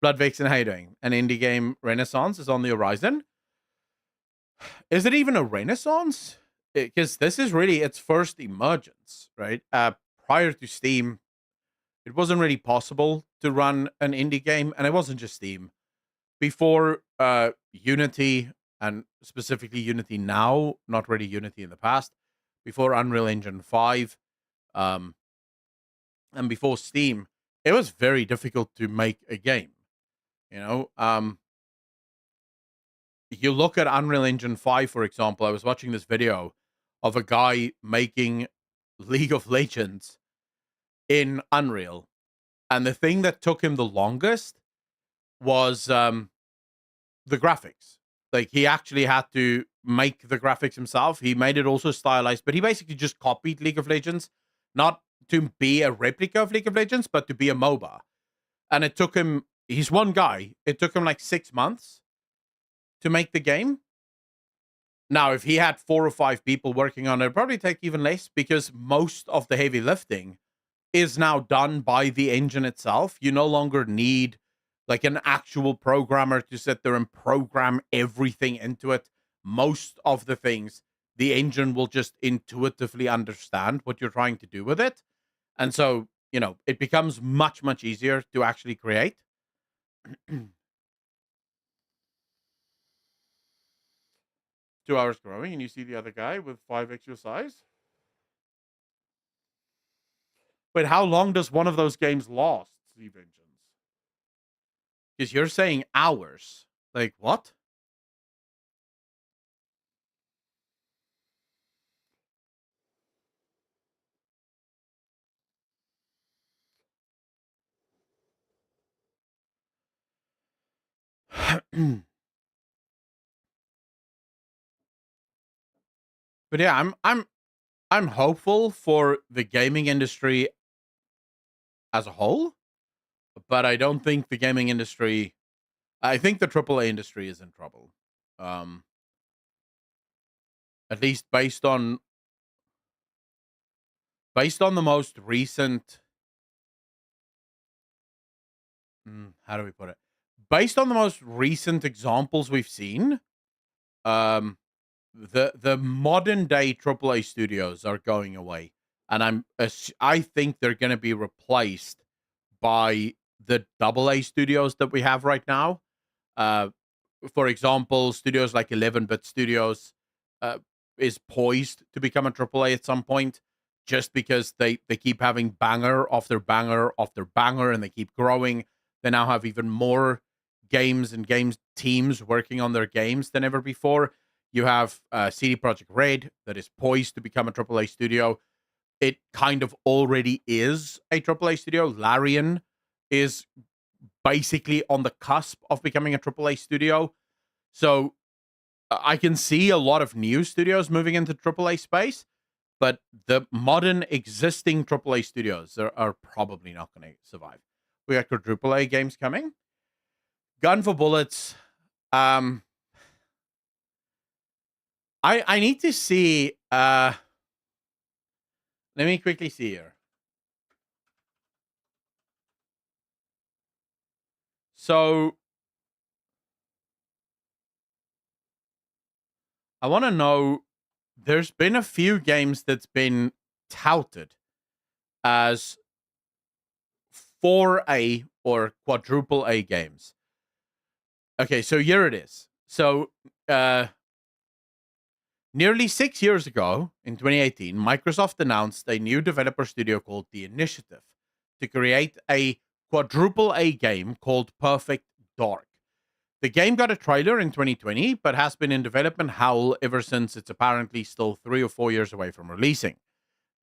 Blood Vixen, how you doing? An indie game renaissance is on the horizon. Is it even a renaissance? Because this is really its first emergence, right? Prior to Steam, it wasn't really possible to run an indie game, and it wasn't just Steam. Before Unity, and specifically Unity now, not really Unity in the past, before Unreal Engine 5, and before Steam, it was very difficult to make a game. You know, you look at Unreal Engine 5, for example. I was watching this video of a guy making League of Legends in Unreal, and the thing that took him the longest was the graphics. Like, he actually had to make the graphics himself. He made it also stylized, but he basically just copied League of Legends, not to be a replica of League of Legends, but to be a MOBA. And it took him, he's one guy, it took him like 6 months to make the game. Now, if he had 4 or 5 people working on it, it'd probably take even less, because most of the heavy lifting is now done by the engine itself. You no longer need like an actual programmer to sit there and program everything into it. Most of the things, the engine will just intuitively understand what you're trying to do with it. And so, you know, it becomes much, much easier to actually create. 2 hours growing, and you see the other guy with 5x your size. But how long does one of those games last, Steve Engines? Because you're saying hours. Like, what? But yeah, I'm hopeful for the gaming industry as a whole, but I don't think the gaming industry, I think the AAA industry is in trouble. At least based on the most recent, how do we put it? Based on the most recent examples we've seen, the modern day AAA studios are going away, and I think they're going to be replaced by the AA studios that we have right now. For example, studios like 11-bit Studios is poised to become a AAA at some point, just because they keep having banger after banger after banger, and they keep growing. They now have even more games and games teams working on their games than ever before. You have CD Projekt Red that is poised to become a AAA studio. It kind of already is a AAA studio. Larian is basically on the cusp of becoming a AAA studio. So I can see a lot of new studios moving into AAA space, but the modern existing AAA studios are probably not going to survive. We got quadruple A games coming. Gun for Bullets. I need to see. Let me quickly see here. So I want to know. There's been a few games that's been touted as 4A or quadruple A games. Okay, so here it is. So nearly 6 years ago, in 2018, Microsoft announced a new developer studio called The Initiative to create a quadruple A game called Perfect Dark. The game got a trailer in 2020, but has been in development hell ever since. It's apparently still 3 or 4 years away from releasing.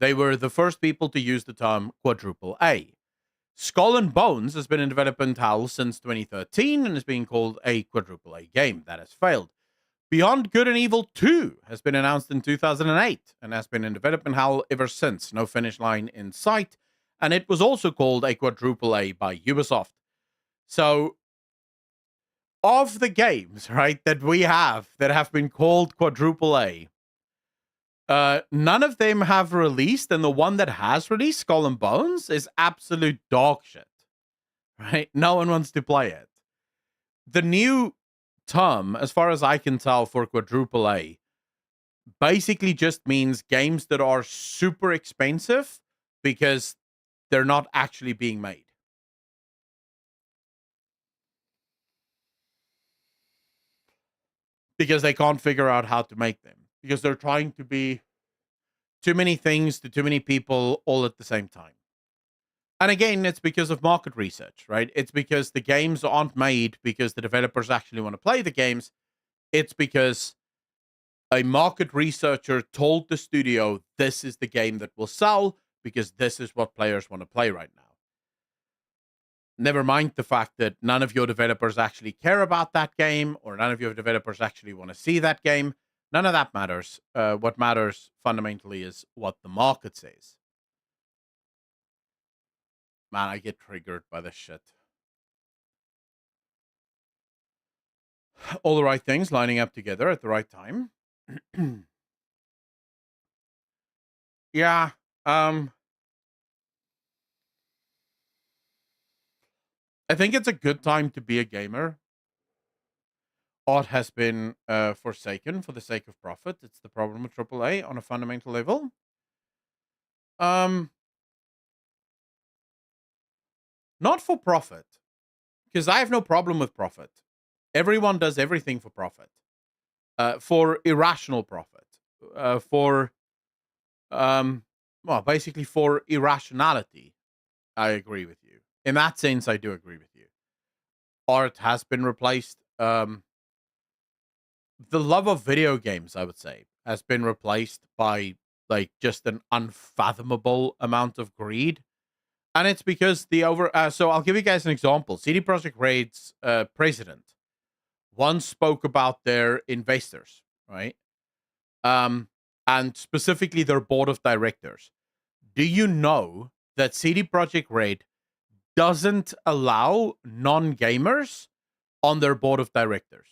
They were the first people to use the term quadruple A. Skull and Bones has been in development hell since 2013 and is being called a quadruple A game. That has failed. Beyond Good and Evil 2 has been announced in 2008 and has been in development hell ever since. No finish line in sight. And it was also called a quadruple A by Ubisoft. So of the games, right, that we have that have been called quadruple A, none of them have released, and the one that has released, Skull and Bones, is absolute dog shit. Right? No one wants to play it. The new term, as far as I can tell, for quadruple A basically just means games that are super expensive because they're not actually being made. Because they can't figure out how to make them. Because they're trying to be too many things to too many people all at the same time. And again, it's because of market research, right? It's because the games aren't made because the developers actually want to play the games. It's because a market researcher told the studio, this is the game that will sell because this is what players want to play right now. Never mind the fact that none of your developers actually care about that game, or none of your developers actually want to see that game. None of that matters. What matters fundamentally is what the market says. Man, I get triggered by this shit. All the right things lining up together at the right time. Yeah. I think it's a good time to be a gamer. Art has been forsaken for the sake of profit. It's the problem with AAA on a fundamental level. Not for profit, because I have no problem with profit. Everyone does everything for profit, for irrational profit, basically for irrationality. I agree with you. In that sense, I do agree with you. Art has been replaced. The love of video games, I would say, has been replaced by like just an unfathomable amount of greed. And it's because so I'll give you guys an example. CD Projekt Red's president once spoke about their investors, right? And specifically their board of directors. Do you know that CD Projekt Red doesn't allow non-gamers on their board of directors?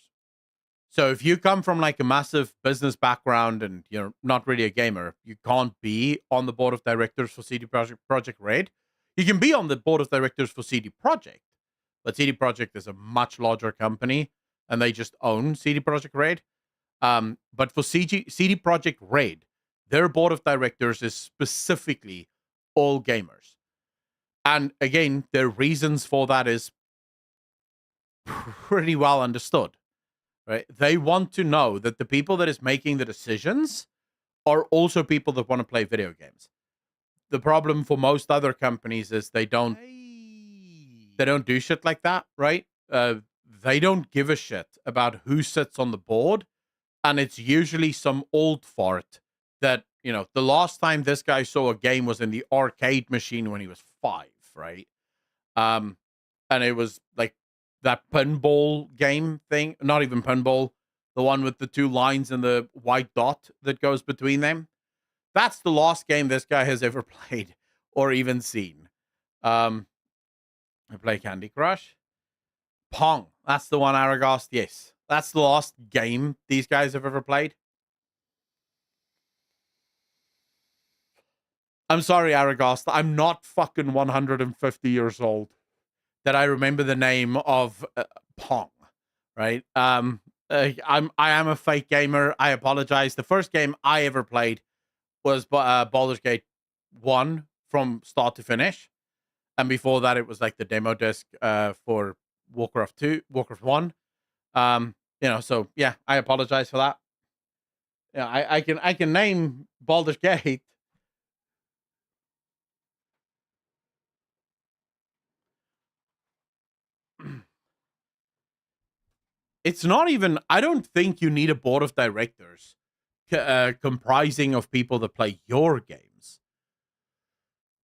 So if you come from like a massive business background and you're not really a gamer, you can't be on the board of directors for CD Projekt Red. You can be on the board of directors for CD Projekt, but CD Projekt is a much larger company and they just own CD Projekt Red. But for CD Projekt Red, their board of directors is specifically all gamers. And again, their reasons for that is pretty well understood, right? They want to know that the people that is making the decisions are also people that want to play video games. The problem for most other companies is they don't do shit like that, right? They don't give a shit about who sits on the board, and it's usually some old fart that, you know, the last time this guy saw a game was in the arcade machine when he was 5, right? And it was like that pinball game thing, not even pinball, the one with the 2 lines and the white dot that goes between them. That's the last game this guy has ever played or even seen. I play Candy Crush. Pong. That's the one, Aragast. Yes. That's the last game these guys have ever played. I'm sorry, Aragast. I'm not fucking 150 years old that I remember the name of Pong, right? I am a fake gamer. I apologize. The first game I ever played was Baldur's Gate 1 from start to finish. And before that, it was like the demo disc for Warcraft 1. So yeah, I apologize for that. Yeah, I can name Baldur's Gate. It's not even, I don't think you need a board of directors comprising of people that play your games.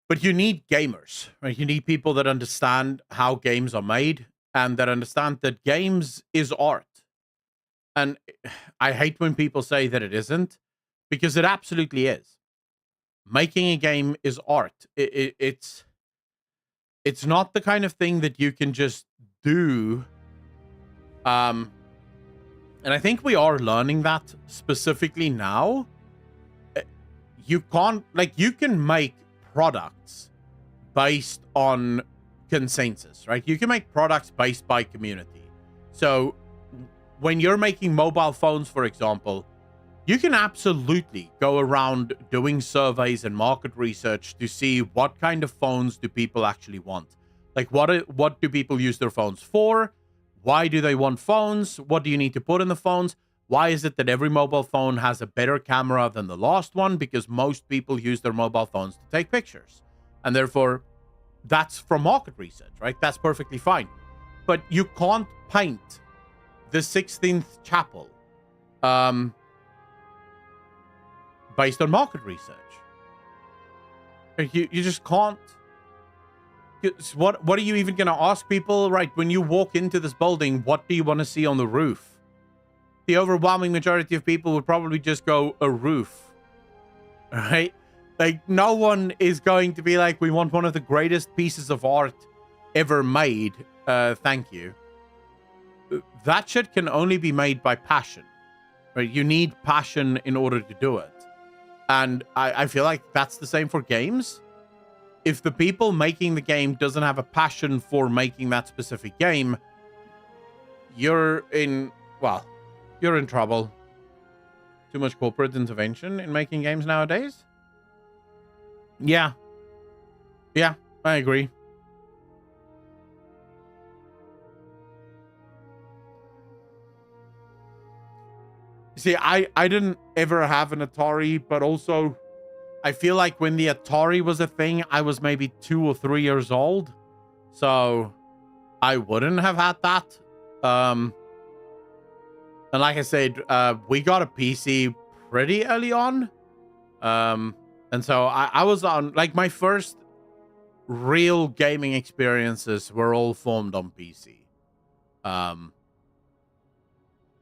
But you need gamers, right? You need people that understand how games are made and that understand that games is art. And I hate when people say that it isn't, because it absolutely is. Making a game is art. It's not the kind of thing that you can just do And I think we are learning that specifically now. You can't, like, you can make products based on consensus, right? You can make products based by community. So when you're making mobile phones, for example, you can absolutely go around doing surveys and market research to see what kind of phones do people actually want. Like, what do people use their phones for? Why do they want phones? What do you need to put in the phones? Why is it that every mobile phone has a better camera than the last one? Because most people use their mobile phones to take pictures. And therefore, that's from market research, right? That's perfectly fine. But you can't paint the 16th chapel based on market research. You just can't. What are you even going to ask people, right? When you walk into this building, what do you want to see on the roof? The overwhelming majority of people would probably just go, a roof, right? Like, no one is going to be like, we want one of the greatest pieces of art ever made. Thank you. That shit can only be made by passion, right? You need passion in order to do it. And I feel like that's the same for games. If the people making the game doesn't have a passion for making that specific game, you're in trouble. Too much corporate intervention in making games nowadays? Yeah, I agree. See, I didn't ever have an Atari, but also I feel like when the Atari was a thing, I was maybe 2 or 3 years old. So I wouldn't have had that. And like I said, we got a PC pretty early on. And so I was on, like, my first real gaming experiences were all formed on PC.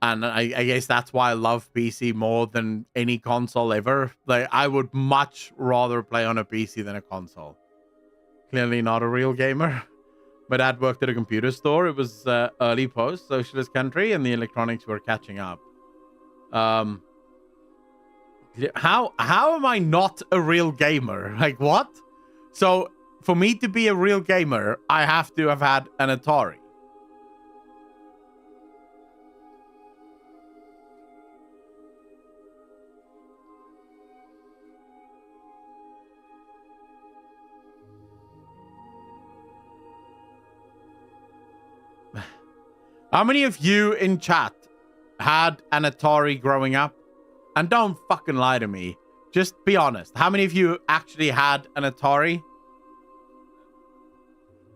And I guess that's why I love PC more than any console ever. Like, I would much rather play on a PC than a console. Clearly not a real gamer. My dad worked at a computer store. It was early post-socialist country, and the electronics were catching up. How am I not a real gamer? Like, what? So, for me to be a real gamer, I have to have had an Atari. How many of you in chat had an Atari growing up? And don't fucking lie to me. Just be honest. How many of you actually had an Atari?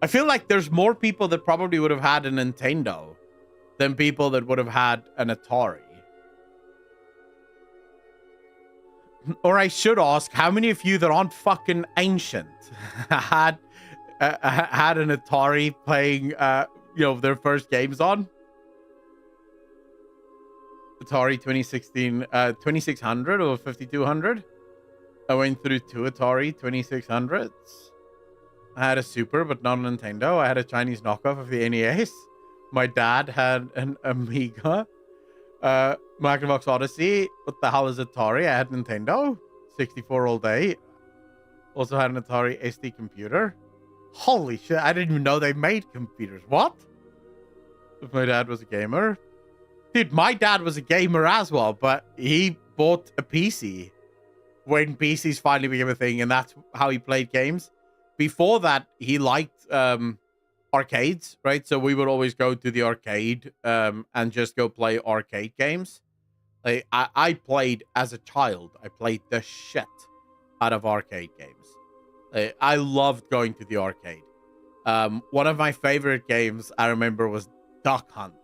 I feel like there's more people that probably would have had a Nintendo than people that would have had an Atari. Or I should ask, how many of you that aren't fucking ancient had an Atari playing their first games on? Atari 2016, 2600 or 5200. I went through 2 Atari 2600s. I had a Super, but not a Nintendo. I had a Chinese knockoff of the NES. My dad had an Amiga. Magnavox Odyssey. What the hell is Atari? I had Nintendo. 64 all day. Also had an Atari ST computer. Holy shit, I didn't even know they made computers. What? If my dad was a gamer. Dude, my dad was a gamer as well, but he bought a PC when PCs finally became a thing, and that's how he played games. Before that, he liked arcades, right? So we would always go to the arcade and just go play arcade games. Like, I played as a child. I played the shit out of arcade games. I loved going to the arcade. One of my favorite games I remember was Duck Hunt,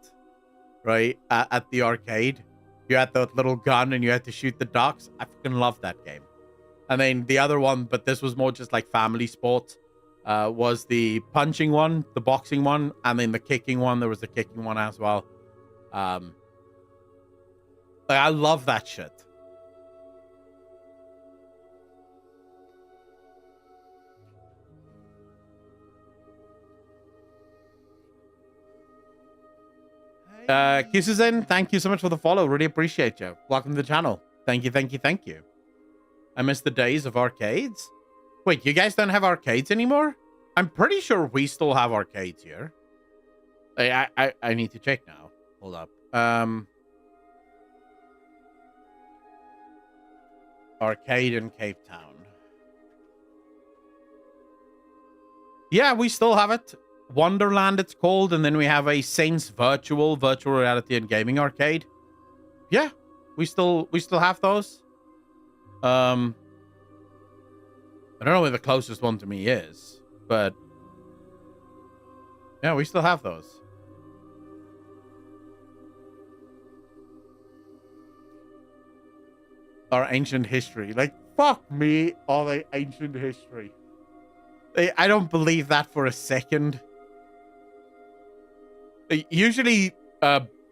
right? At the arcade. You had that little gun and you had to shoot the ducks. I fucking loved that game. And then the other one, but this was more just like family sport, was the punching one, the boxing one, and then the kicking one. There was the kicking one as well. I love that shit. Kisses in, thank you so much for the follow. Really appreciate you. Welcome to the channel. Thank you, thank you, thank you. I miss the days of arcades. Wait, you guys don't have arcades anymore? I'm pretty sure we still have arcades here. I need to check now. Hold up. Arcade in Cape Town. Yeah, we still have it. Wonderland it's called, and then we have a Saints virtual reality and gaming arcade. Yeah, we still have those. I don't know where the closest one to me is, but yeah, we still have those. Our ancient history. Like, fuck me, all the ancient history. I don't believe that for a second. Usually,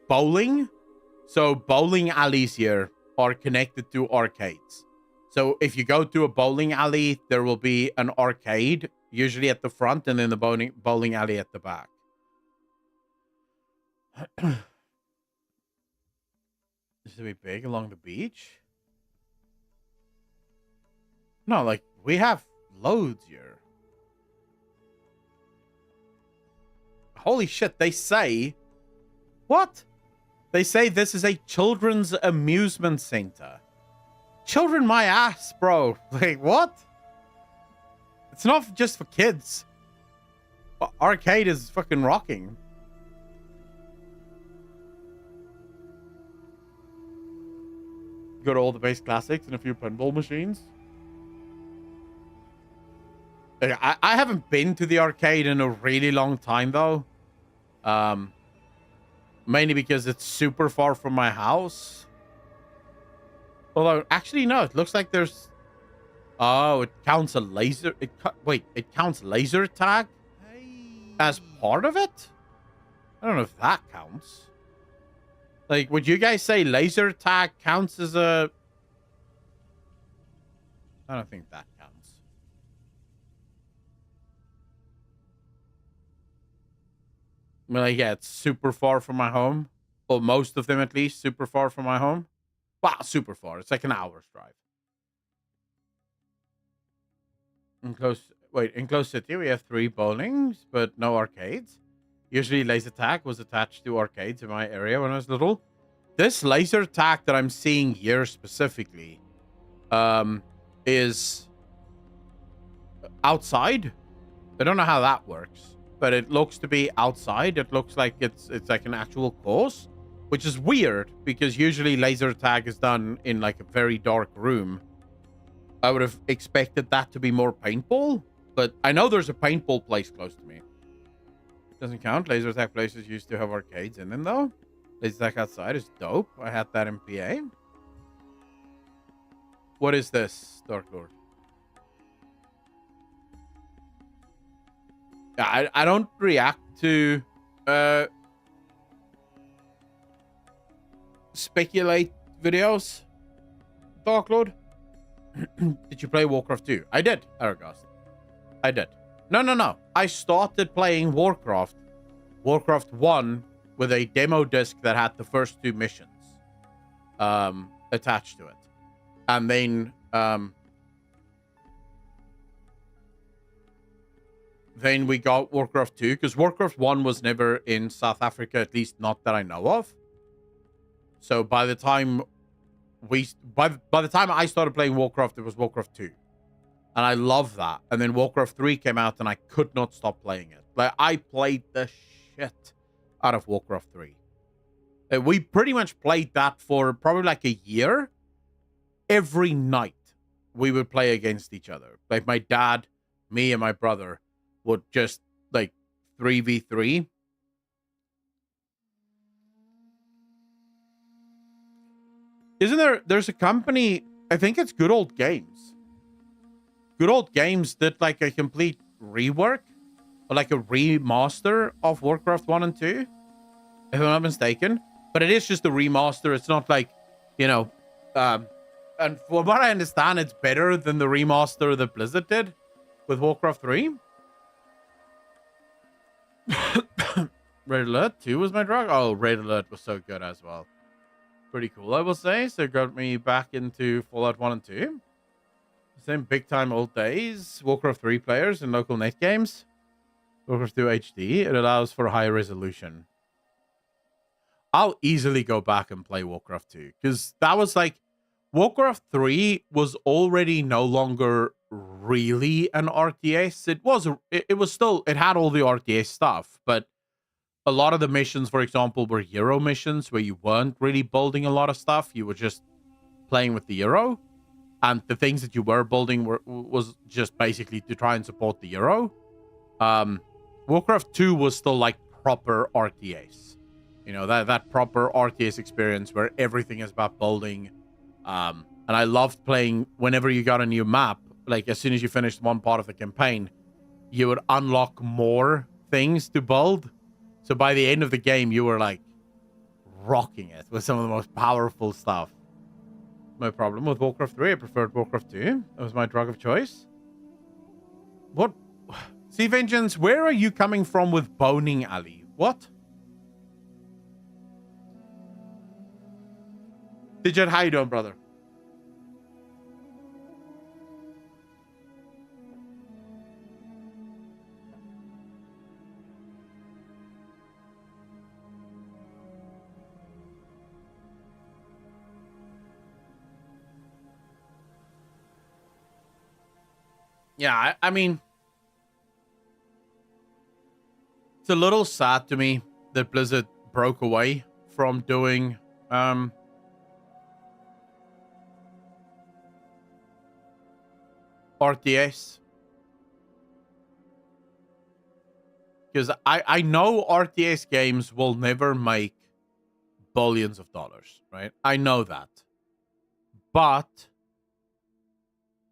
bowling. So, bowling alleys here are connected to arcades. So, if you go to a bowling alley, there will be an arcade, usually at the front, and then the bowling alley at the back. This will be big along the beach. No, like, we have loads here. Holy shit, they say... What? They say this is a children's amusement center. Children my ass, bro. Like, what? It's not just for kids. Arcade is fucking rocking. Got all the base classics and a few pinball machines. I haven't been to the arcade in a really long time, though. Mainly because it's super far from my house. Although, actually, no. It looks like there's... Oh, it counts a laser... Wait, it counts laser tag as part of it? I don't know if that counts. Like, would you guys say laser tag counts as a... I don't think that counts. Well, yeah, it's super far from my home. Well, most of them at least, super far from my home. Wow, super far. It's like an hour's drive. In close city, we have 3 bowlings, but no arcades. Usually laser tag was attached to arcades in my area when I was little. This laser tag that I'm seeing here specifically is outside. I don't know how that works, but it looks to be outside. It looks like it's like an actual course, which is weird because usually laser tag is done in like a very dark room. I would have expected that to be more paintball, but I know there's a paintball place close to me. Doesn't count. Laser tag places used to have arcades in them, though. Laser tag outside is dope. I had that in PA. What is this, Dark Lord? Yeah, I don't react to speculate videos, Dark Lord. Did you play Warcraft 2? I did, Aragast. I did. No. I started playing Warcraft 1 with a demo disc that had the first 2 missions attached to it. And then we got Warcraft 2 because Warcraft 1 was never in South Africa, at least not that I know of. So by the time by the time I started playing Warcraft, it was Warcraft 2. And I love that. And then Warcraft 3 came out and I could not stop playing it. Like, I played the shit out of Warcraft 3. We pretty much played that for probably like a year. Every night we would play against each other. Like, my dad, me, and my brother would just like 3v3. There's a company, I think it's Good Old Games. Good Old Games did like a complete rework or like a remaster of Warcraft 1 and 2, if I'm not mistaken. But it is just a remaster. It's not like, you know, and from what I understand, it's better than the remaster that Blizzard did with Warcraft 3. Red Alert 2 was my drug. Oh, Red Alert was so good as well. Pretty cool, I will say. So it got me back into Fallout 1 and 2. Same big time old days. Warcraft 3 players in local net games. Warcraft 2 HD. It allows for higher resolution. I'll easily go back and play Warcraft 2 because that was like Warcraft 3 was already no longer really an RTS. It was still, it had all the RTS stuff, but a lot of the missions, for example, were hero missions where you weren't really building a lot of stuff. You were just playing with the hero, and the things that you were building was just basically to try and support the hero. Warcraft 2 was still like proper RTS. You know, that proper RTS experience where everything is about building. And I loved playing whenever you got a new map. Like, as soon as you finished one part of the campaign, you would unlock more things to build. So by the end of the game, you were, like, rocking it with some of the most powerful stuff. No problem with Warcraft 3. I preferred Warcraft 2. That was my drug of choice. What? See, Vengeance, where are you coming from with boning Ali? What? Digit, how you doing, brother? Yeah, I mean, it's a little sad to me that Blizzard broke away from doing RTS, because I know RTS games will never make billions of dollars, right? I know that, but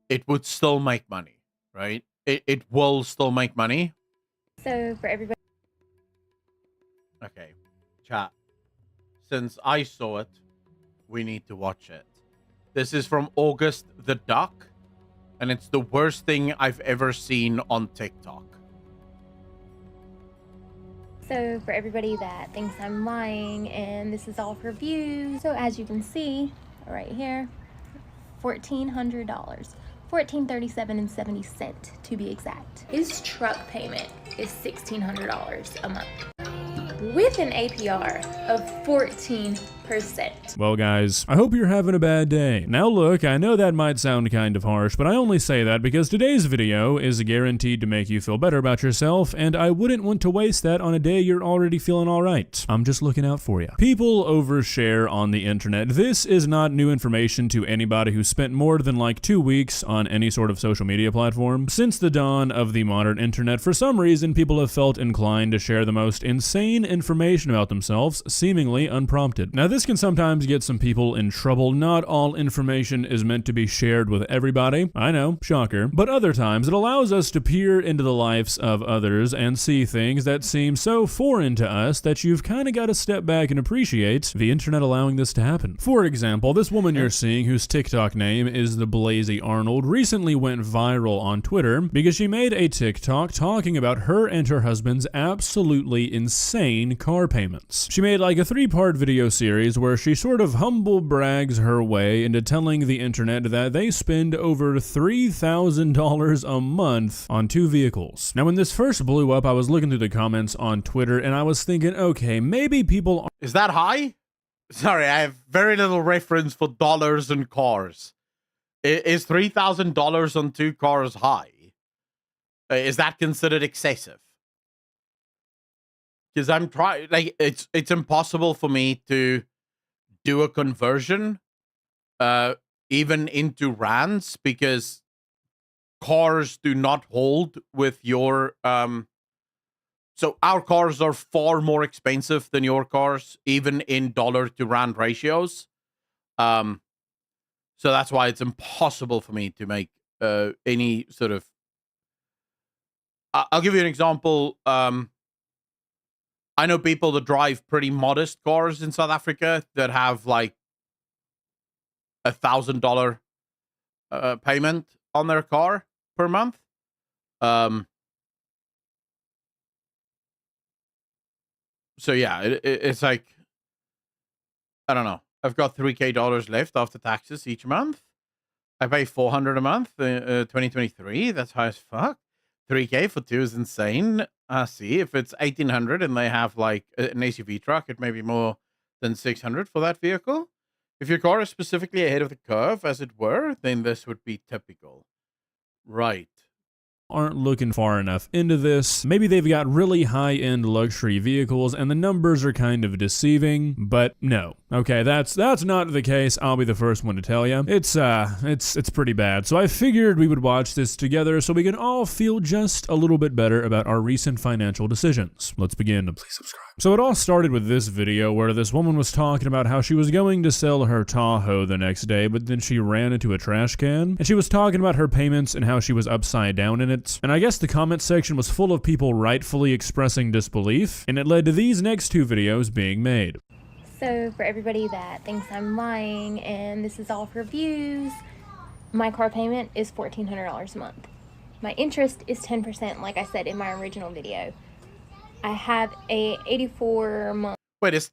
it would still make money, right? It will still make money. So for everybody, okay, chat, since I saw it, we need to watch it. This is from August the Duck, and it's the worst thing I've ever seen on TikTok. so for everybody that thinks I'm lying and this is all for views, so as you can see right here, $1,400, $1,437.70 to be exact. His truck payment is $1,600 a month with an APR of 14%. Well, guys, I hope you're having a bad day. Now look, I know that might sound kind of harsh, but I only say that because today's video is guaranteed to make you feel better about yourself, and I wouldn't want to waste that on a day you're already feeling alright. I'm just looking out for you. People overshare on the internet. This is not new information to anybody who spent more than like 2 weeks on any sort of social media platform. Since the dawn of the modern internet, for some reason, people have felt inclined to share the most insane information about themselves, seemingly unprompted. Now, this can sometimes get some people in trouble. Not all information is meant to be shared with everybody. I know, shocker. But other times, it allows us to peer into the lives of others and see things that seem so foreign to us that you've kind of got to step back and appreciate the internet allowing this to happen. For example, this woman you're seeing, whose TikTok name is the Blazy Arnold, recently went viral on Twitter because she made a TikTok talking about her and her husband's absolutely insane car payments. She made like a 3-part video series where she sort of humble brags her way into telling the internet that they spend over $3,000 a month on 2 vehicles. Now, when this first blew up, I was looking through the comments on Twitter and I was thinking, okay, maybe people Is that high? Sorry, I have very little reference for dollars and cars. Is $3,000 on 2 cars high? Is that considered excessive? Because I'm trying, like, it's impossible for me to do a conversion, even into rands, because cars do not hold with your, so our cars are far more expensive than your cars, even in dollar to rand ratios. So that's why it's impossible for me to make any sort of. I'll give you an example. I know people that drive pretty modest cars in South Africa that have like $1,000 payment on their car per month. So yeah, it's like, I don't know. I've got $3K left after taxes each month. I pay $400 a month. 2023. That's high as fuck. 3K for 2 is insane. See, if it's 1,800 and they have like an SUV truck, it may be more than 600 for that vehicle. If your car is specifically ahead of the curve, as it were, then this would be typical. Right. Aren't looking far enough into this. Maybe they've got really high-end luxury vehicles and the numbers are kind of deceiving, but no. Okay, that's not the case. I'll be the first one to tell you. It's pretty bad. So I figured we would watch this together so we can all feel just a little bit better about our recent financial decisions. Let's begin. Please subscribe. So it all started with this video where this woman was talking about how she was going to sell her Tahoe the next day, but then she ran into a trash can, and she was talking about her payments and how she was upside down in it. And I guess the comment section was full of people rightfully expressing disbelief, and it led to these next 2 videos being made. So for everybody that thinks I'm lying and this is all for views, my car payment is $1,400 a month. My interest is 10%, like I said in my original video. I have a 84-month... Wait, is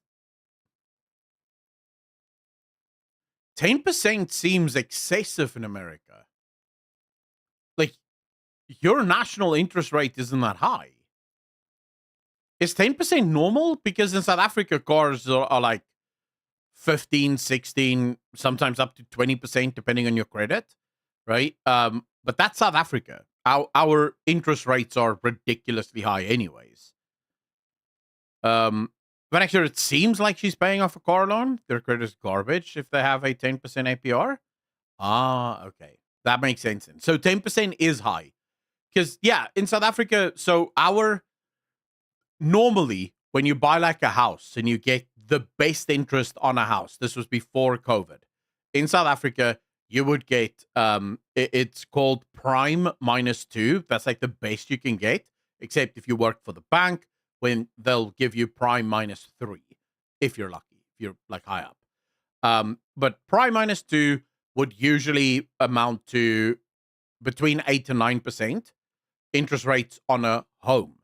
10% seems excessive in America. Like, your national interest rate isn't that high. Is 10% normal? Because in South Africa, cars are like 15, 16, sometimes up to 20%, depending on your credit, right? But that's South Africa. Our interest rates are ridiculously high anyways. But actually, it seems like she's paying off a car loan. Their credit is garbage if they have a 10% APR. Ah, okay. That makes sense then. So 10% is high. Because, yeah, in South Africa, so normally, when you buy like a house and you get the best interest on a house, this was before COVID. In South Africa, you would get, it's called Prime -2. That's like the best you can get, except if you work for the bank, when they'll give you Prime -3, if you're lucky, if you're like high up. But Prime -2 would usually amount to between 8 and 9% interest rates on a home.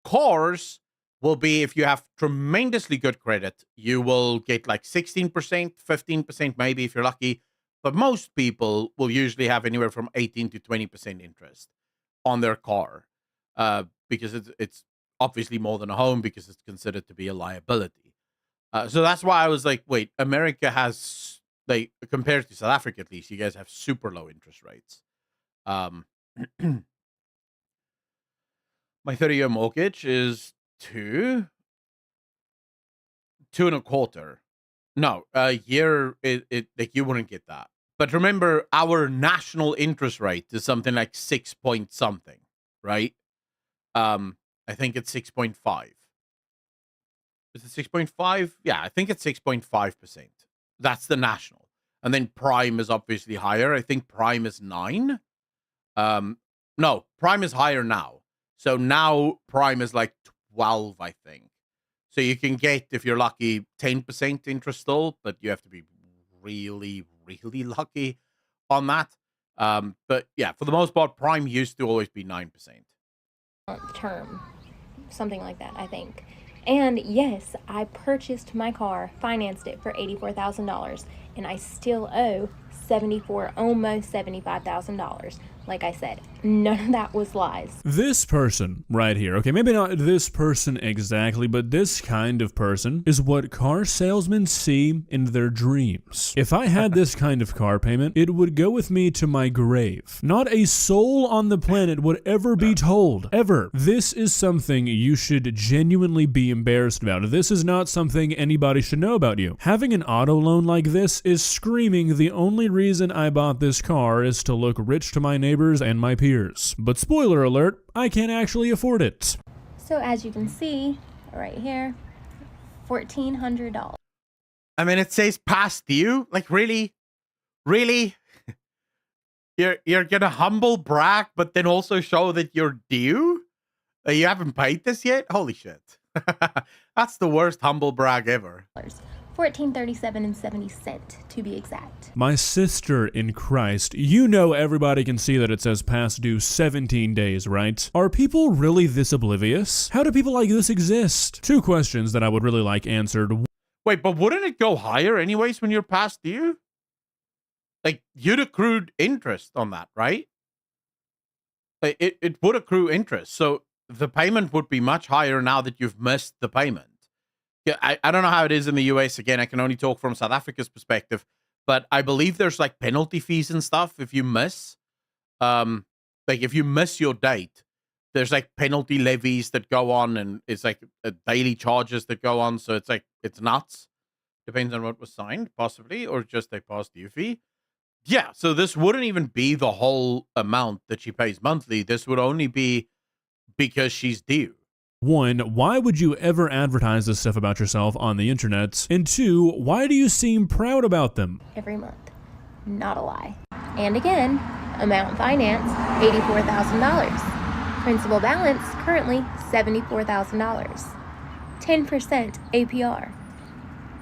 Cars will be, if you have tremendously good credit, you will get like 16%, 15% maybe if you're lucky. But most people will usually have anywhere from 18 to 20% interest on their car, because it's obviously more than a home because it's considered to be a liability. So that's why I was like, wait, America has, like, compared to South Africa at least, you guys have super low interest rates. My 30-year mortgage is 2.25. No, a year, it like you wouldn't get that. But remember, our national interest rate is something like 6 point something, right? I think it's 6.5. Is it 6.5? Yeah, I think it's 6.5%. That's the national. And then prime is obviously higher. I think prime is 9. No, prime is higher now. So now prime is like 12, I think. So you can get, if you're lucky, 10% interest still, but you have to be really, really lucky on that. But yeah, for the most part, prime used to always be 9%. term, something like that, I think. And yes, I purchased my car, financed it for $84,000, and I still owe almost $75,000. Like I said, none of that was lies. This person right here, okay, maybe not this person exactly, but this kind of person is what car salesmen see in their dreams. If I had this kind of car payment, it would go with me to my grave. Not a soul on the planet would ever be told, ever. This is something you should genuinely be embarrassed about. This is not something anybody should know about you. Having an auto loan like this is screaming the only reason I bought this car is to look rich to my neighbors and my peers. But spoiler alert, I can't actually afford it. So as you can see right here, $1,400. I mean, it says past due. Like, really? Really? You're gonna humble brag, but then also show that you're due? You haven't paid this yet? Holy shit. That's the worst humble brag ever. $14.37 to be exact. My sister in Christ, you know everybody can see that it says past due 17 days, right? Are people really this oblivious? How do people like this exist? Two questions that I would really like answered. Wait, but wouldn't it go higher anyways when you're past due? Like, you'd accrued interest on that, right? Like, it would accrue interest. So the payment would be much higher now that you've missed the payment. Yeah, I don't know how it is in the US. Again, I can only talk from South Africa's perspective, but I believe there's like penalty fees and stuff if you miss. Like if you miss your date, there's like penalty levies that go on, and it's like daily charges that go on. So it's like, it's nuts. Depends on what was signed, possibly, or just a past due fee. Yeah, so this wouldn't even be the whole amount that she pays monthly. This would only be because she's due. One, why would you ever advertise this stuff about yourself on the internet? And two, why do you seem proud about them? Every month. Not a lie. And again, amount financed, $84,000. Principal balance, currently $74,000. 10% APR.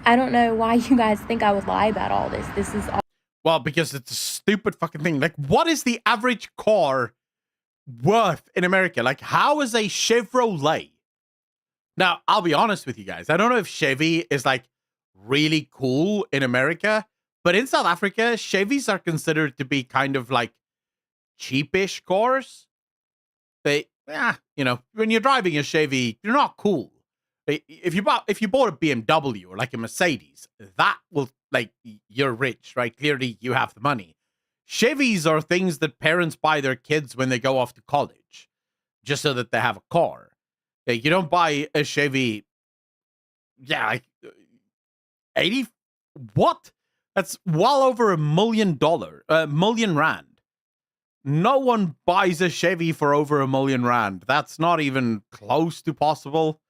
I don't know why you guys think I would lie about all this. This is all. Well, because it's a stupid fucking thing. Like, what is the average car worth in America? Like, how is a Chevrolet? Now, I'll be honest with you guys. I don't know if Chevy is like really cool in America, but in South Africa, Chevys are considered to be kind of like cheapish cars. They, you know, when you're driving a Chevy, you're not cool. If you bought a BMW or like a Mercedes, that will, like, you're rich, right? Clearly, you have the money. Chevys are things that parents buy their kids when they go off to college, just so that they have a car. Like, you don't buy a Chevy. Yeah, like 80. What? That's well over $1 million, million rand. No one buys a Chevy for over $1 million rand. That's not even close to possible.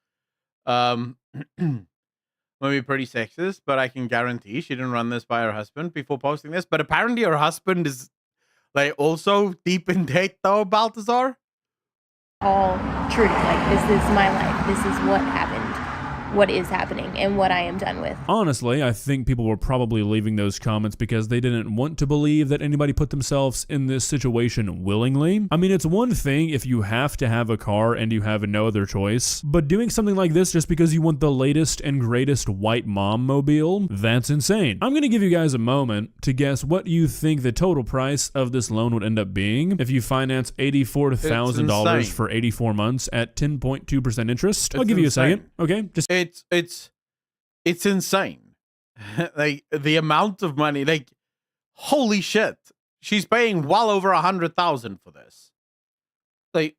Maybe pretty sexist, but I can guarantee she didn't run this by her husband before posting this. But apparently her husband is like also deep in debt though, Baltazar. All true. Like, this is my life. This is what happened, what is happening, and what I am done with. Honestly, I think people were probably leaving those comments because they didn't want to believe that anybody put themselves in this situation willingly. I mean, it's one thing if you have to have a car and you have no other choice, but doing something like this just because you want the latest and greatest white mom mobile, that's insane. I'm gonna give you guys a moment to guess what you think the total price of this loan would end up being if you finance $84,000 for 84 months at 10.2% interest. I'll give you a second. Okay, just it's insane. Like, the amount of money, like, holy shit. She's paying well over 100,000 for this. Like,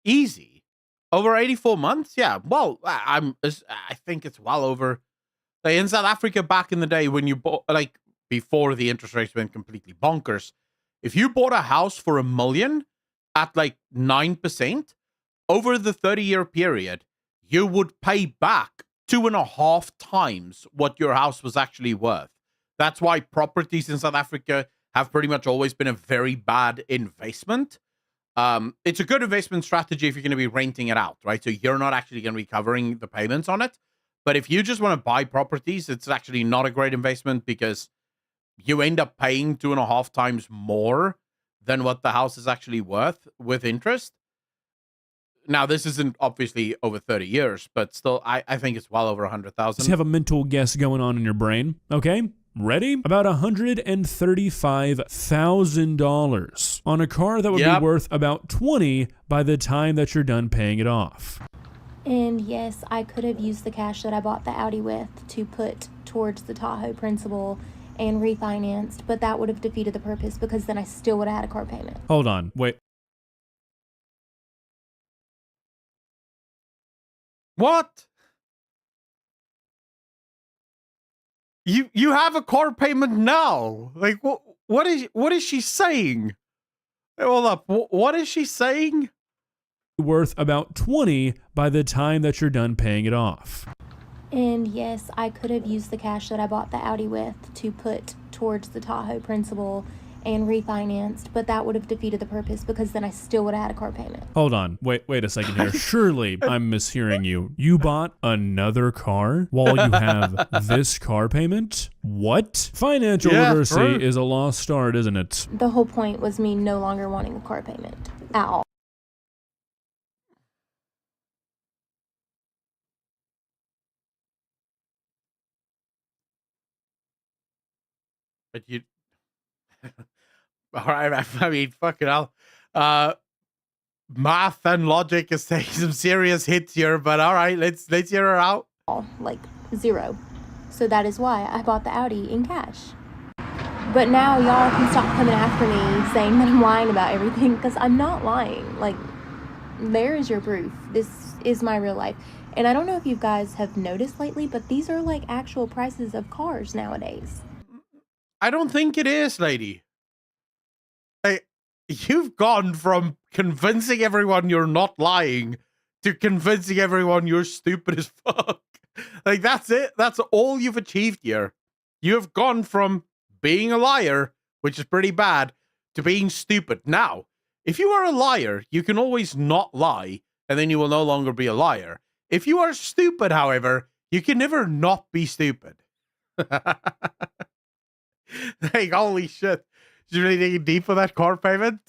easy. Over 84 months? Yeah. Well, I think it's well over. Like, in South Africa back in the day when you bought, like, before the interest rates went completely bonkers, if you bought a house for $1 million at like 9%, over the 30-year period, you would pay back 2.5 times what your house was actually worth. That's why properties in South Africa have pretty much always been a very bad investment. It's a good investment strategy if you're going to be renting it out, right? So you're not actually going to be covering the payments on it. But if you just want to buy properties, it's actually not a great investment because you end up paying 2.5 times more than what the house is actually worth with interest. Now, this isn't obviously over 30 years, but still, I think it's well over 100,000. have a mental guess going on in your brain, okay? Ready? About $135,000 on a car that would be worth about 20 by the time that you're done paying it off. And yes, I could have used the cash that I bought the Audi with to put towards the Tahoe principal and refinanced, but that would have defeated the purpose because then I still would have had a car payment. Hold on, wait. What? You have a car payment now? Like, what is she saying? Hold up. What is she saying? Worth about 20 by the time that you're done paying it off. And yes, I could have used the cash that I bought the Audi with to put towards the Tahoe principal and refinanced, but that would have defeated the purpose because then I still would have had a car payment. Hold on. Wait a second here. Surely I'm mishearing you. You bought another car while you have this car payment? What? Financial literacy true. is a lost start, isn't it? The whole point was me no longer wanting a car payment at all. But you, all right. I mean, fucking hell. Math and logic is taking some serious hits here. But all right, let's hear her out. Like zero. So that is why I bought the Audi in cash. But now y'all can stop coming after me saying that I'm lying about everything, because I'm not lying. Like, there is your proof. This is my real life. And I don't know if you guys have noticed lately, but these are like actual prices of cars nowadays. I don't think it is, lady. You've gone from convincing everyone you're not lying to convincing everyone you're stupid as fuck. Like, that's it. That's all you've achieved here. You have gone from being a liar, which is pretty bad, to being stupid. Now, if you are a liar, you can always not lie, and then you will no longer be a liar. If you are stupid, however, you can never not be stupid. Like, holy shit. She's really digging deep for that car payment?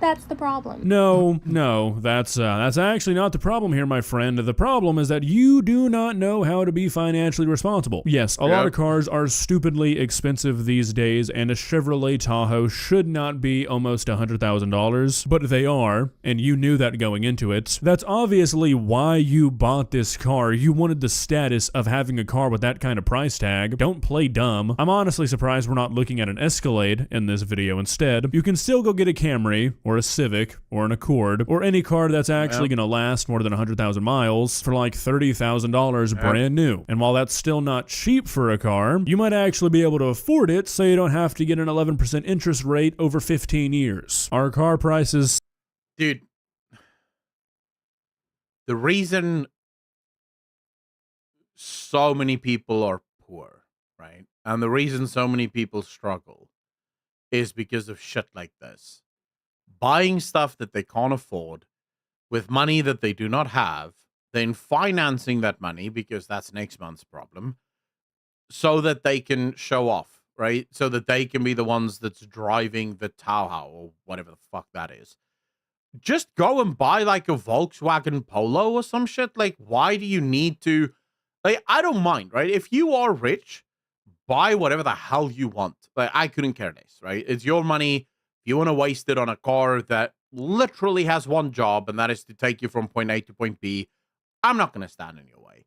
That's the problem. No, that's actually not the problem here, my friend. The problem is that you do not know how to be financially responsible. Yes, a lot of cars are stupidly expensive these days, and a Chevrolet Tahoe should not be almost $100,000, but they are, and you knew that going into it. That's obviously why you bought this car. You wanted the status of having a car with that kind of price tag. Don't play dumb. I'm honestly surprised we're not looking at an Escalade in this video instead. You can still go get a Camry, or a Civic, or an Accord, or any car that's actually gonna last more than 100,000 miles for like $30,000 brand new. And while that's still not cheap for a car, you might actually be able to afford it so you don't have to get an 11% interest rate over 15 years. Our car prices... Dude, the reason so many people are poor, right? And the reason so many people struggle is because of shit like this. Buying stuff that they can't afford with money that they do not have, then financing that money, because that's next month's problem, so that they can show off, right? So that they can be the ones that's driving the Tahoe or whatever the fuck that is. Just go and buy like a Volkswagen Polo or some shit. Like, why do you need to? Like, I don't mind, right? If you are rich, buy whatever the hell you want. Like, I couldn't care less, right? It's your money. You want to waste it on a car that literally has one job, and that is to take you from point A to point B. I'm not going to stand in your way.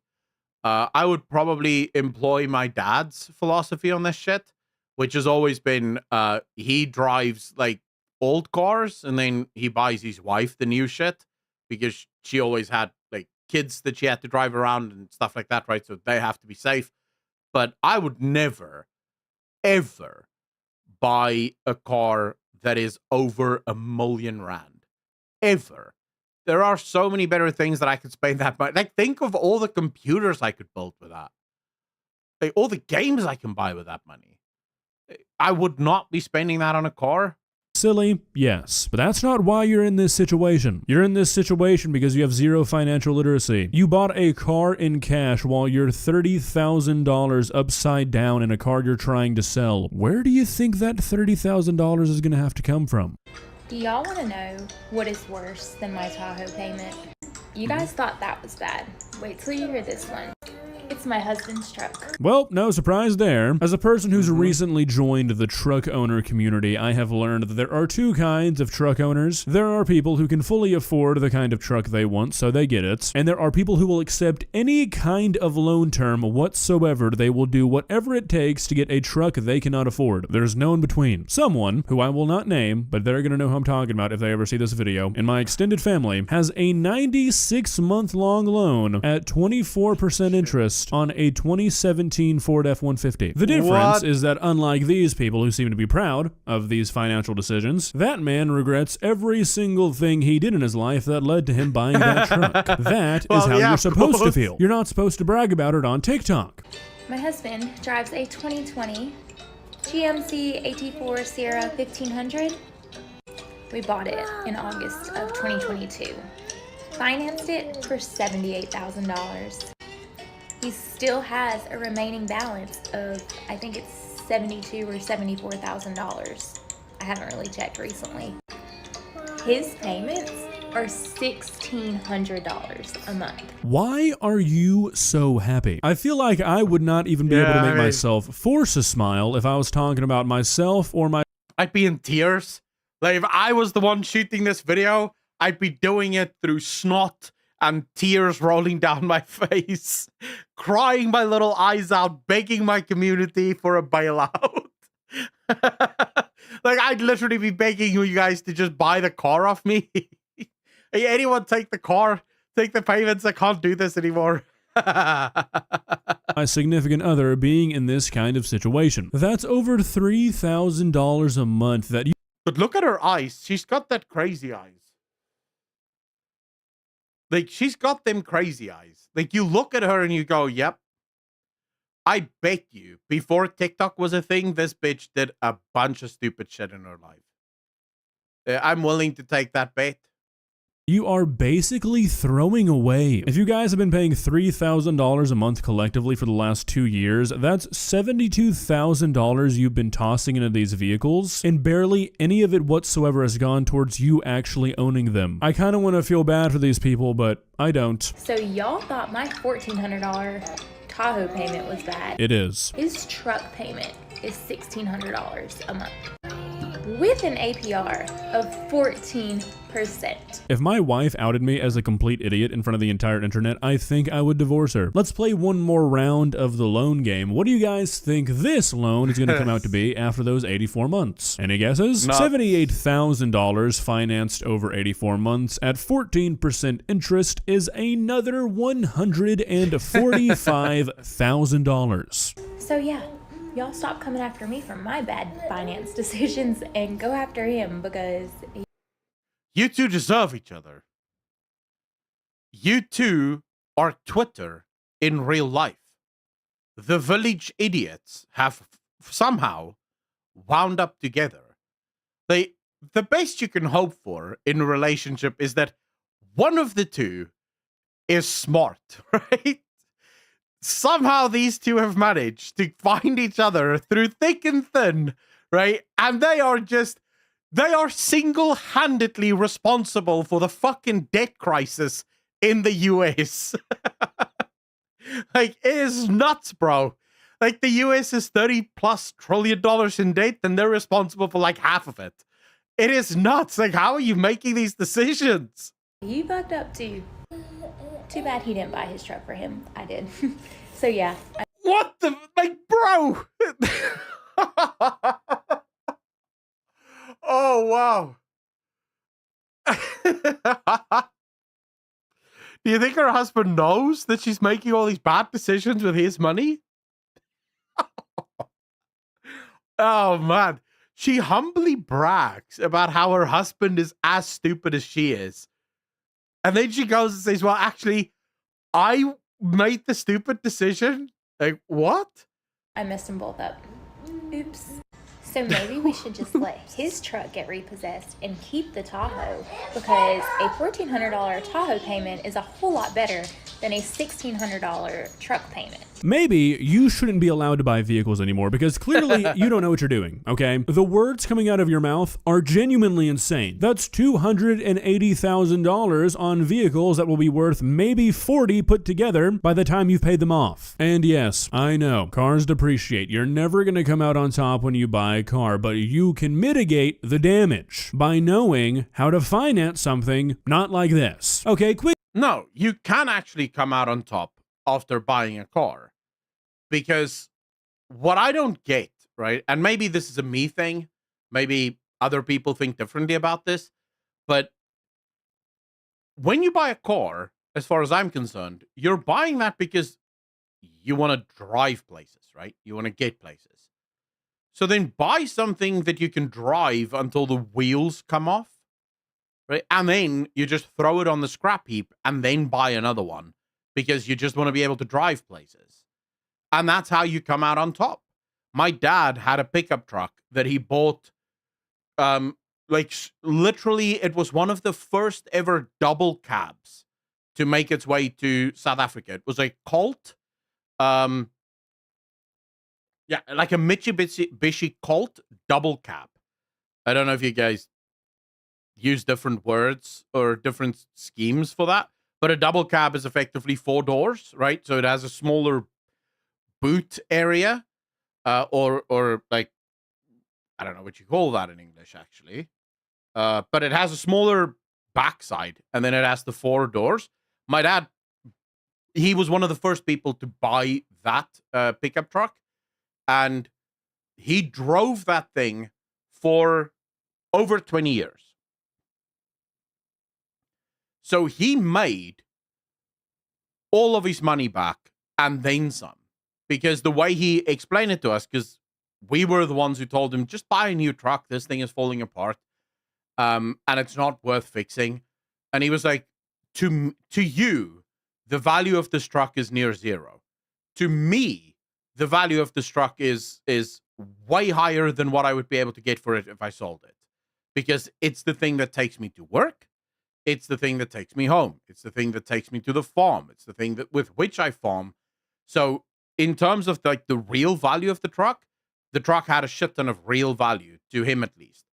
I would probably employ my dad's philosophy on this shit, which has always been he drives like old cars, and then he buys his wife the new shit because she always had like kids that she had to drive around and stuff like that, right? So they have to be safe. But I would never, ever buy a car that is over $1 million. Ever. There are so many better things that I could spend that money. Like, think of all the computers I could build with that. Like, all the games I can buy with that money. I would not be spending that on a car. Silly, yes, but that's not why you're in this situation. You're in this situation because you have zero financial literacy. You bought a car in cash while you're $30,000 upside down in a car you're trying to sell. Where do you think that $30,000 is going to have to come from? Do y'all want to know what is worse than my Tahoe payment? You guys thought that was bad. Wait till you hear this one. It's my husband's truck. Well, no surprise there. As a person who's recently joined the truck owner community, I have learned that there are two kinds of truck owners. There are people who can fully afford the kind of truck they want, so they get it. And there are people who will accept any kind of loan term whatsoever. They will do whatever it takes to get a truck they cannot afford. There's no in between. Someone, who I will not name, but they're gonna know who I'm talking about if they ever see this video, in my extended family, has a 96-month-long loan at 24% interest on a 2017 Ford F-150. The difference What? is that unlike these people who seem to be proud of these financial decisions, that man regrets every single thing he did in his life that led to him buying that truck. That is Well, how yeah, you're of supposed to course. feel. You're not supposed to brag about it on TikTok. My husband drives a 2020 GMC AT4 Sierra 1500. We bought it in August of 2022. Financed it for $78,000. He still has a remaining balance of, I think it's $72,000 or $74,000. I haven't really checked recently. His payments are $1,600 a month. Why are you so happy? I feel like I would not even be able to Yeah, make I mean- myself force a smile if I was talking about myself or my I'd be in tears. Like, if I was the one shooting this video, I'd be doing it through snot and tears rolling down my face, crying my little eyes out, begging my community for a bailout. Like, I'd literally be begging you guys to just buy the car off me. Hey, anyone take the car, take the payments. I can't do this anymore. my significant other being in this kind of situation. That's over $3,000 a month that you But look at her eyes. She's got that crazy eyes. Like, she's got them crazy eyes. Like, you look at her and you go, yep. I bet you, before TikTok was a thing, this bitch did a bunch of stupid shit in her life. I'm willing to take that bet. you are basically throwing away. If you guys have been paying $3,000 a month collectively for the last 2 years, that's $72,000 you've been tossing into these vehicles, and barely any of it whatsoever has gone towards you actually owning them. I kind of want to feel bad for these people, but I don't. So y'all thought my $1,400 Tahoe payment was bad. It is. His truck payment is $1,600 a month with an APR of 14%. If my wife outed me as a complete idiot in front of the entire internet, I think I would divorce her. Let's play one more round of the loan game. What do you guys think this loan is going to come out to be after those 84 months? Any guesses? Nuts. $78,000 financed over 84 months at 14% interest is another $145,000. So yeah, y'all stop coming after me for my bad finance decisions and go after him because You two deserve each other. You two are Twitter in real life. The village idiots have somehow wound up together. The best you can hope for in a relationship is that one of the two is smart, right? Somehow these two have managed to find each other through thick and thin, right? And they are single-handedly responsible for the fucking debt crisis in the US. Like, it is nuts, bro. Like, the US is $30+ trillion in debt, and they're responsible for like half of it. It is nuts. Like, how are you making these decisions? you fucked up too. Too bad he didn't buy his truck for him. I did. So yeah, What the, like, bro? Oh, wow. Do you think her husband knows that she's making all these bad decisions with his money? Oh, man. She humbly brags about how her husband is as stupid as she is. And then she goes and says, well, actually, I made the stupid decision. Like, what? I messed them both up. Oops. So maybe we should just let his truck get repossessed and keep the Tahoe, because a $1,400 Tahoe payment is a whole lot better than a $1,600 truck payment. Maybe you shouldn't be allowed to buy vehicles anymore because clearly you don't know what you're doing, okay? The words coming out of your mouth are genuinely insane. That's $280,000 on vehicles that will be worth maybe $40,000 put together by the time you've paid them off. And yes, I know, cars depreciate. You're never going to come out on top when you buy a car, but you can mitigate the damage by knowing how to finance something not like this. Okay, quick. No, you can actually come out on top after buying a car. Because what I don't get, right, and maybe this is a me thing, maybe other people think differently about this, but when you buy a car, as far as I'm concerned, you're buying that because you want to drive places, right? You want to get places. So then buy something that you can drive until the wheels come off, right? And then you just throw it on the scrap heap and then buy another one because you just want to be able to drive places. And that's how you come out on top. My dad had a pickup truck that he bought, literally, it was one of the first ever double cabs to make its way to South Africa. It was a Colt, like a Mitsubishi Colt double cab. I don't know if you guys use different words or different schemes for that, but a double cab is effectively 4 doors, right? So it has a smaller boot area, or like, I don't know what you call that in English, actually. But it has a smaller backside, and then it has the 4 doors. My dad, he was one of the first people to buy that pickup truck, and he drove that thing for over 20 years. So he made all of his money back and then some, because the way he explained it to us, because we were the ones who told him, just buy a new truck. This thing is falling apart. And it's not worth fixing. And he was like, to you, the value of this truck is near zero. To me, the value of this truck is way higher than what I would be able to get for it if I sold it. Because it's the thing that takes me to work. It's the thing that takes me home. It's the thing that takes me to the farm. It's the thing that with which I farm. So in terms of like the real value of the truck had a shit ton of real value to him, at least.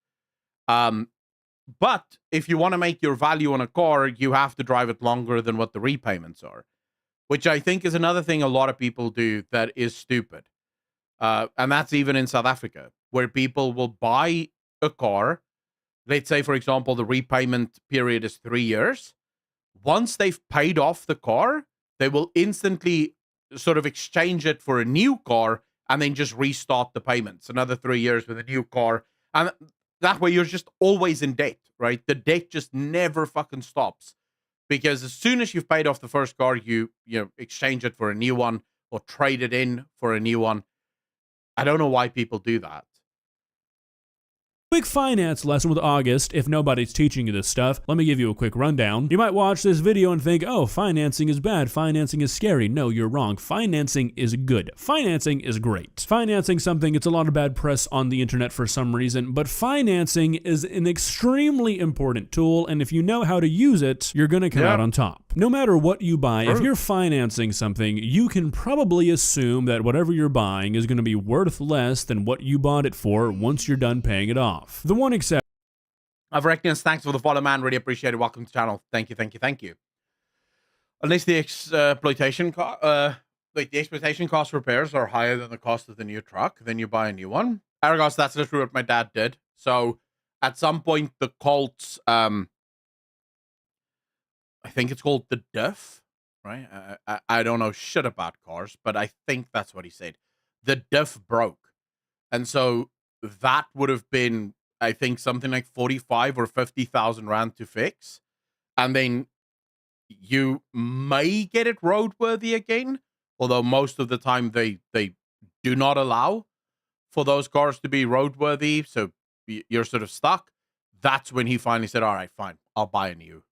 But if you want to make your value on a car, you have to drive it longer than what the repayments are, which I think is another thing a lot of people do that is stupid. And that's even in South Africa, where people will buy a car. Let's say, for example, the repayment period is 3 years. Once they've paid off the car, they will instantly sort of exchange it for a new car and then just restart the payments. Another 3 years with a new car. And that way you're just always in debt, right? The debt just never fucking stops. Because as soon as you've paid off the first car, you exchange it for a new one or trade it in for a new one. I don't know why people do that. Quick finance lesson with August. If nobody's teaching you this stuff, let me give you a quick rundown. You might watch this video and think, oh, financing is bad, financing is scary. No, you're wrong. Financing is good. Financing is great. Financing something gets a lot of bad press on the internet for some reason, but financing is an extremely important tool, and if you know how to use it, you're gonna come out on top. No matter what you buy, if you're financing something, you can probably assume that whatever you're buying is gonna be worth less than what you bought it for once you're done paying it off. The one exception. Avrecnius, thanks for the follow, man. Really appreciate it. Welcome to the channel. Thank you. Unless the exploitation cost repairs are higher than the cost of the new truck, then you buy a new one. Aragos, that's literally what my dad did. So at some point, the Colts, I think it's called the Diff, right? I don't know shit about cars, but I think that's what he said. The Diff broke. And so that would have been, I think, something like 45 or 50,000 rand to fix. And then you may get it roadworthy again, although most of the time they do not allow for those cars to be roadworthy. So you're sort of stuck. That's when he finally said, all right, fine, I'll buy a new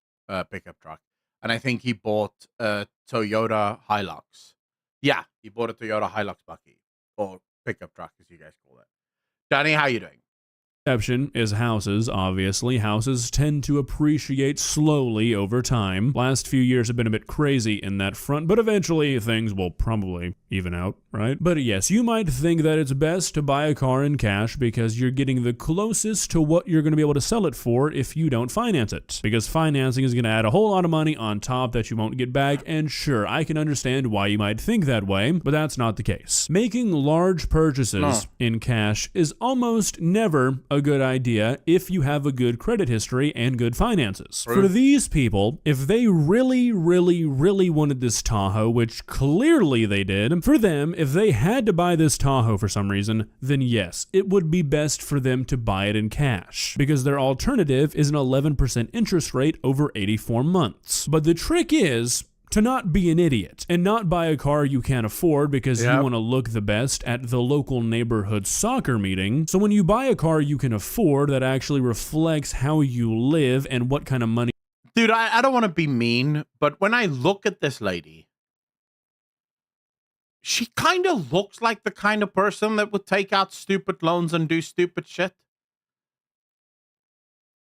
pickup truck. And I think he bought a Toyota Hilux. Yeah, he bought a Toyota Hilux Bucky, or pickup truck, as you guys call it. Danny, how you doing? Exception is houses, obviously. Houses tend to appreciate slowly over time. Last few years have been a bit crazy in that front, but eventually things will probably even out, right? But yes, you might think that it's best to buy a car in cash because you're getting the closest to what you're going to be able to sell it for if you don't finance it. Because financing is going to add a whole lot of money on top that you won't get back, and sure, I can understand why you might think that way, but that's not the case. Making large purchases in cash is almost never a good idea if you have a good credit history and good finances. For these people, if they really wanted this Tahoe, which clearly they did, for them, if they had to buy this Tahoe for some reason, then yes, it would be best for them to buy it in cash, because their alternative is an 11% interest rate over 84 months. But the trick is, to not be an idiot and not buy a car you can't afford because you Yep. want to look the best at the local neighborhood soccer meeting. So when you buy a car you can afford that actually reflects how you live and what kind of money. Dude, I don't want to be mean, but when I look at this lady, she kind of looks like the kind of person that would take out stupid loans and do stupid shit.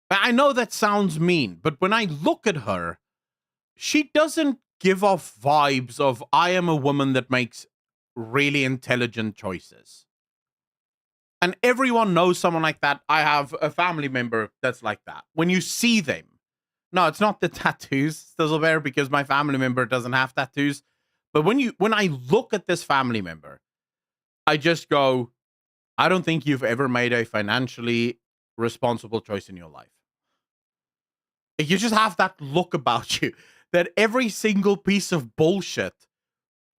I know that sounds mean, but when I look at her, she doesn't give off vibes of I am a woman that makes really intelligent choices. And everyone knows someone like that. I have a family member that's like that. When you see them, no, it's not the tattoos, Stizzlebear, because my family member doesn't have tattoos. But when I look at this family member, I just go, I don't think you've ever made a financially responsible choice in your life. You just have that look about you that every single piece of bullshit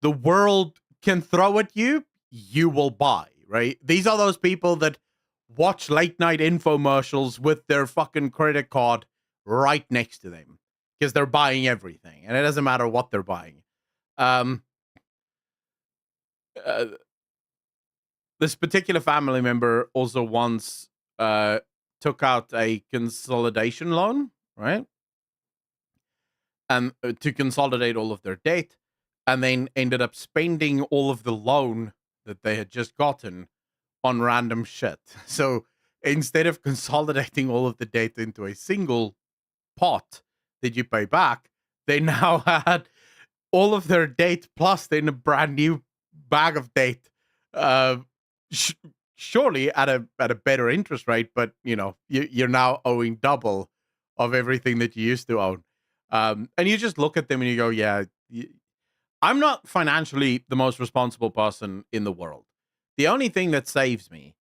the world can throw at you, you will buy, right? These are those people that watch late night infomercials with their fucking credit card right next to them because they're buying everything and it doesn't matter what they're buying. This particular family member also once took out a consolidation loan, right? And to consolidate all of their debt, and then ended up spending all of the loan that they had just gotten on random shit. So instead of consolidating all of the debt into a single pot that you pay back, they now had all of their debt plus then a brand new bag of debt. Surely at a better interest rate, but you know you're now owing double of everything that you used to own. And you just look at them and you go, yeah, I'm not financially the most responsible person in the world. The only thing that saves me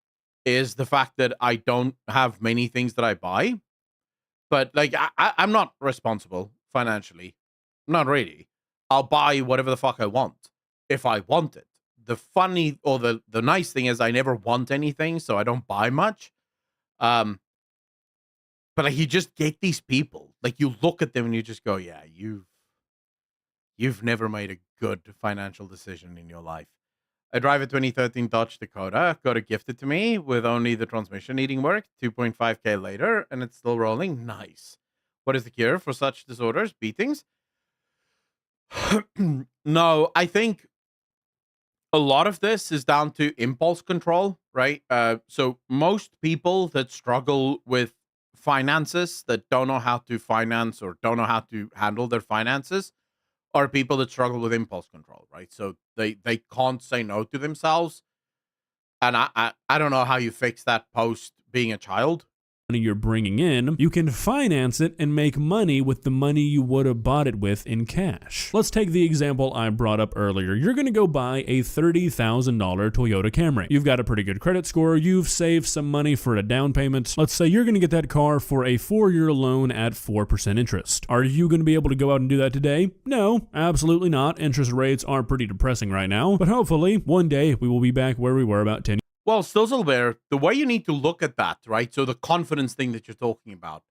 is the fact that I don't have many things that I buy. But like, I'm not responsible financially. Not really. I'll buy whatever the fuck I want if I want it. The funny or the nice thing is I never want anything, so I don't buy much. But like, you just get these people, like you look at them and you just go, yeah, you've never made a good financial decision in your life. I drive a 2013 Dodge Dakota, got it gifted to me with only the transmission needing work, 2.5K later, and it's still rolling. Nice. What is the cure for such disorders? Beatings? No, I think a lot of this is down to impulse control, right? So most people that struggle with finances, that don't know how to finance or don't know how to handle their finances, are people that struggle with impulse control, right? So they can't say no to themselves. And I don't know how you fix that post being a child. You're bringing in, you can finance it and make money with the money you would have bought it with in cash. Let's take the example I brought up earlier. You're going to go buy a $30,000 Toyota Camry. You've got a pretty good credit score. You've saved some money for a down payment. Let's say you're going to get that car for a 4-year loan at 4% interest. Are you going to be able to go out and do that today? No, absolutely not. Interest rates are pretty depressing right now, but hopefully one day we will be back where we were about 10 years. Well, Stizzlebear, the way you need to look at that, right? So the confidence thing that you're talking about.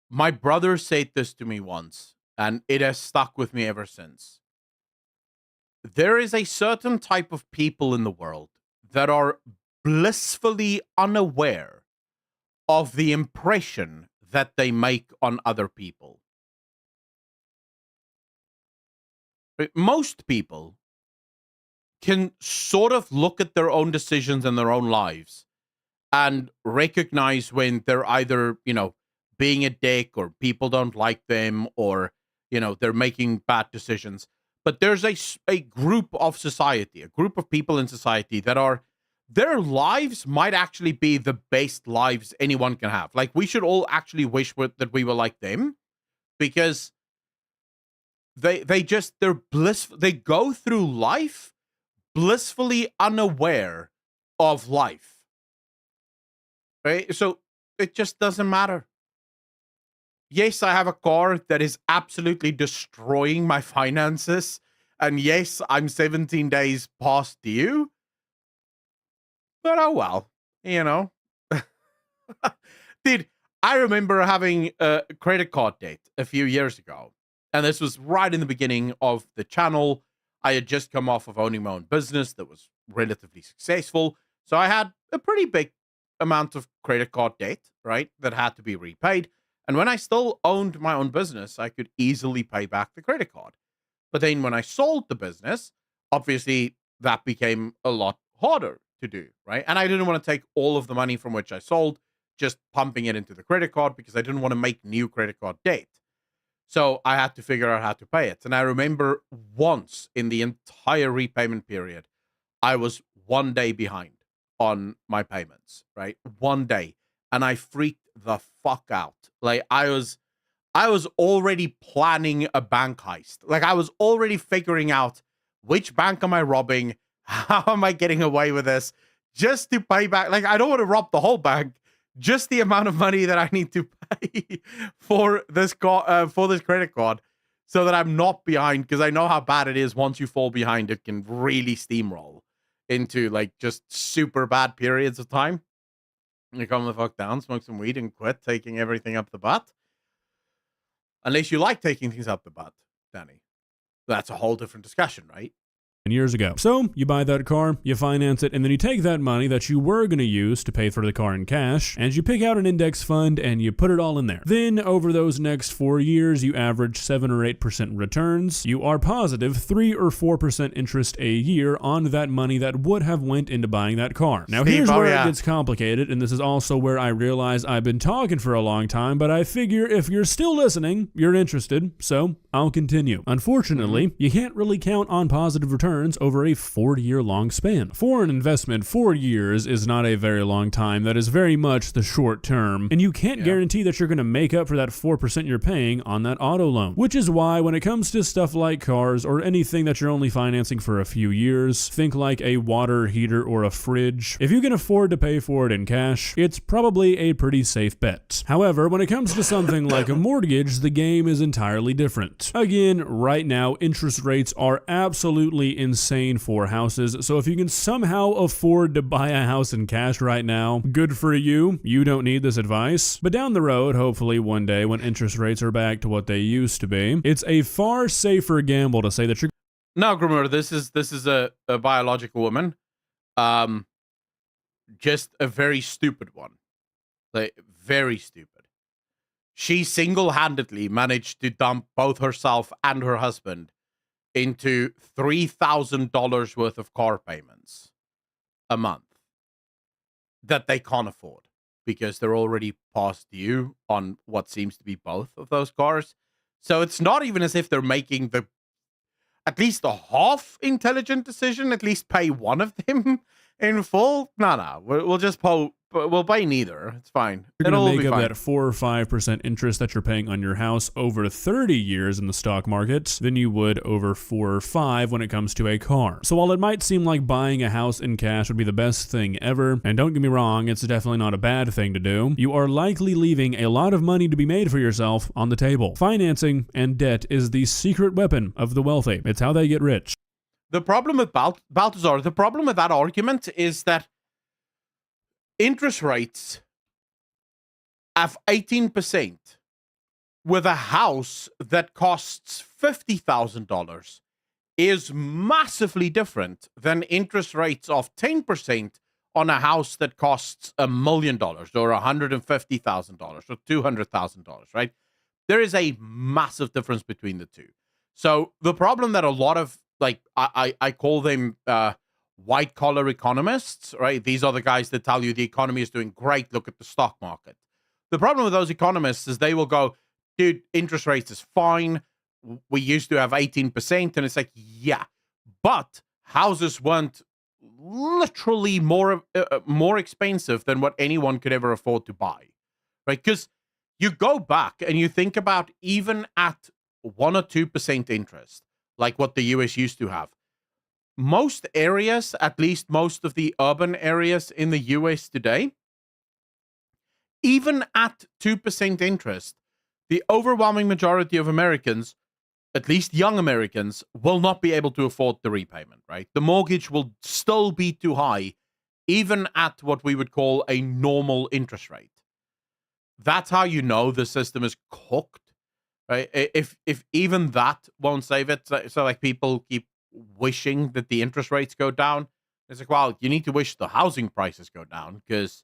My brother said this to me once, and it has stuck with me ever since. There is a certain type of people in the world that are blissfully unaware of the impression that they make on other people. Most people can sort of look at their own decisions in their own lives and recognize when they're either, you know, being a dick or people don't like them or, you know, they're making bad decisions. But there's a group of society, a group of people in society that are, their lives might actually be the best lives anyone can have. Like, we should all actually wish that we were like them, because they're blissful. They go through life blissfully unaware of life. Right? So it just doesn't matter. Yes, I have a car that is absolutely destroying my finances. And yes, I'm 17 days past due. But oh well, you know. Dude, I remember having a credit card debt a few years ago. And this was right in the beginning of the channel. I had just come off of owning my own business that was relatively successful. So I had a pretty big amount of credit card debt, right, that had to be repaid. And when I still owned my own business, I could easily pay back the credit card. But then when I sold the business, obviously that became a lot harder to do, right? And I didn't want to take all of the money from which I sold, just pumping it into the credit card because I didn't want to make new credit card debt. So I had to figure out how to pay it. And I remember once in the entire repayment period, I was 1 day behind on my payments, right? 1 day. And I freaked the fuck out. Like I was already planning a bank heist. Like I was already figuring out which bank am I robbing? How am I getting away with this? Just to pay back. Like I don't want to rob the whole bank. Just the amount of money that I need to pay for this credit card, so that I'm not behind. Because I know how bad it is. Once you fall behind, it can really steamroll into like just super bad periods of time. You calm the fuck down, smoke some weed, and quit taking everything up the butt. Unless you like taking things up the butt, Danny. That's a whole different discussion, right? Years ago. So you buy that car, you finance it, and then you take that money that you were going to use to pay for the car in cash, and you pick out an index fund and you put it all in there. Then over those next 4 years, you average 7 or 8% returns. You are positive 3 or 4% interest a year on that money that would have went into buying that car. Now here's where it gets complicated, and this is also where I realize I've been talking for a long time, but I figure if you're still listening, you're interested, so I'll continue. Unfortunately, you can't really count on positive returns over a 4-year-long span. For an investment, 4 years is not a very long time. That is very much the short term, and you can't guarantee that you're going to make up for that 4% you're paying on that auto loan. Which is why when it comes to stuff like cars or anything that you're only financing for a few years, think like a water heater or a fridge. If you can afford to pay for it in cash, it's probably a pretty safe bet. However, when it comes to something like a mortgage, the game is entirely different. Again, right now, interest rates are absolutely insane for houses, so if you can somehow afford to buy a house in cash right now, good for you. You don't need this advice. But down the road, hopefully one day when interest rates are back to what they used to be, it's a far safer gamble to say that you're... No, Grimmer, this is a biological woman. Just a very stupid one. Like, very stupid. She single-handedly managed to dump both herself and her husband into $3,000 worth of car payments a month that they can't afford because they're already past due on what seems to be both of those cars. So it's not even as if they're making at least a half intelligent decision, at least pay one of them in full. No, we'll just we'll pay neither. It's fine. You're going to make up that 4 or 5% interest that you're paying on your house over 30 years in the stock market than you would over 4 or 5 when it comes to a car. So while it might seem like buying a house in cash would be the best thing ever, and don't get me wrong, it's definitely not a bad thing to do, you are likely leaving a lot of money to be made for yourself on the table. Financing and debt is the secret weapon of the wealthy. It's how they get rich. The problem with Balthazar, the problem with that argument is that interest rates of 18% with a house that costs $50,000 is massively different than interest rates of 10% on a house that costs $1 million or $150,000 or $200,000, right? There is a massive difference between the two. So the problem that a lot of, like, I call them white collar economists, right? These are the guys that tell you the economy is doing great. Look at the stock market. The problem with those economists is they will go, dude, interest rates is fine. We used to have 18%. And it's like, yeah, but houses weren't literally more expensive than what anyone could ever afford to buy, right? Because you go back and you think about even at 1 or 2% interest, like what the US used to have, most areas, at least most of the urban areas in the US today, even at 2% interest, the overwhelming majority of Americans, at least young Americans, will not be able to afford the repayment, right? The mortgage will still be too high, even at what we would call a normal interest rate. that's how you know the system is cooked, right? If even that won't save it, so like people keep wishing that the interest rates go down. It's like, well, you need to wish the housing prices go down, because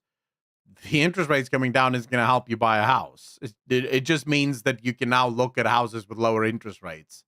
the interest rates coming down is going to help you buy a house. It just means that you can now look at houses with lower interest rates.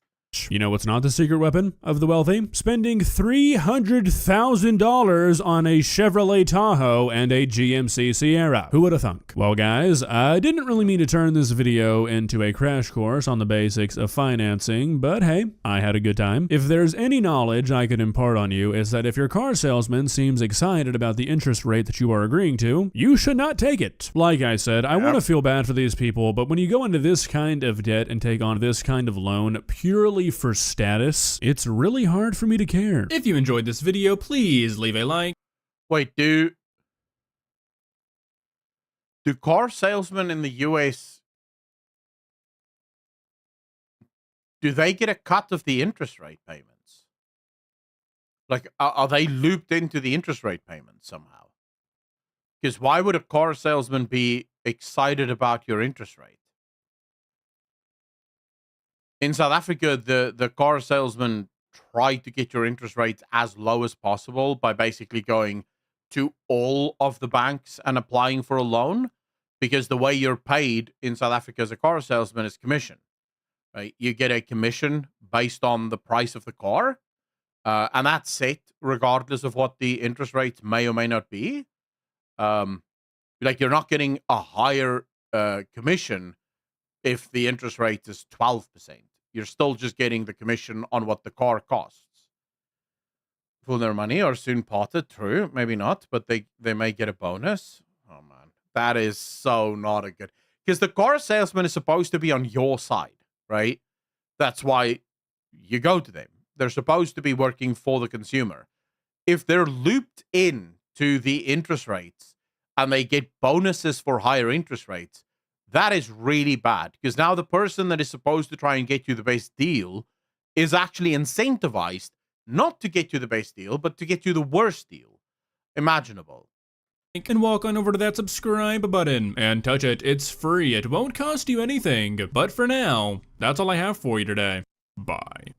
You know what's not the secret weapon of the wealthy? Spending $300,000 on a Chevrolet Tahoe and a GMC Sierra. Who would have thunk? Well, guys, I didn't really mean to turn this video into a crash course on the basics of financing, but hey, I had a good time. If there's any knowledge I could impart on you, is that if your car salesman seems excited about the interest rate that you are agreeing to, you should not take it. Like I said, I want to feel bad for these people, but when you go into this kind of debt and take on this kind of loan purely for status, it's really hard for me to care. If you enjoyed this video, please leave a like. Wait, do car salesmen in the US, do they get a cut of the interest rate payments? Like, are they looped into the interest rate payments somehow? Because why would a car salesman be excited about your interest rate? In South Africa, the car salesman tried to get your interest rates as low as possible by basically going to all of the banks and applying for a loan, because the way you're paid in South Africa as a car salesman is commission, right? You get a commission based on the price of the car, and that's set regardless of what the interest rates may or may not be. Like, you're not getting a higher commission if the interest rate is 12%. You're still just getting the commission on what the car costs. Full their money or soon parted, true, maybe not, but they may get a bonus. Oh man, that is so not a good, because the car salesman is supposed to be on your side, right? That's why you go to them. They're supposed to be working for the consumer. If they're looped in to the interest rates and they get bonuses for higher interest rates, that is really bad, because now the person that is supposed to try and get you the best deal is actually incentivized not to get you the best deal, but to get you the worst deal imaginable. And walk on over to that subscribe button and touch it. It's free. It won't cost you anything. But for now, that's all I have for you today. Bye.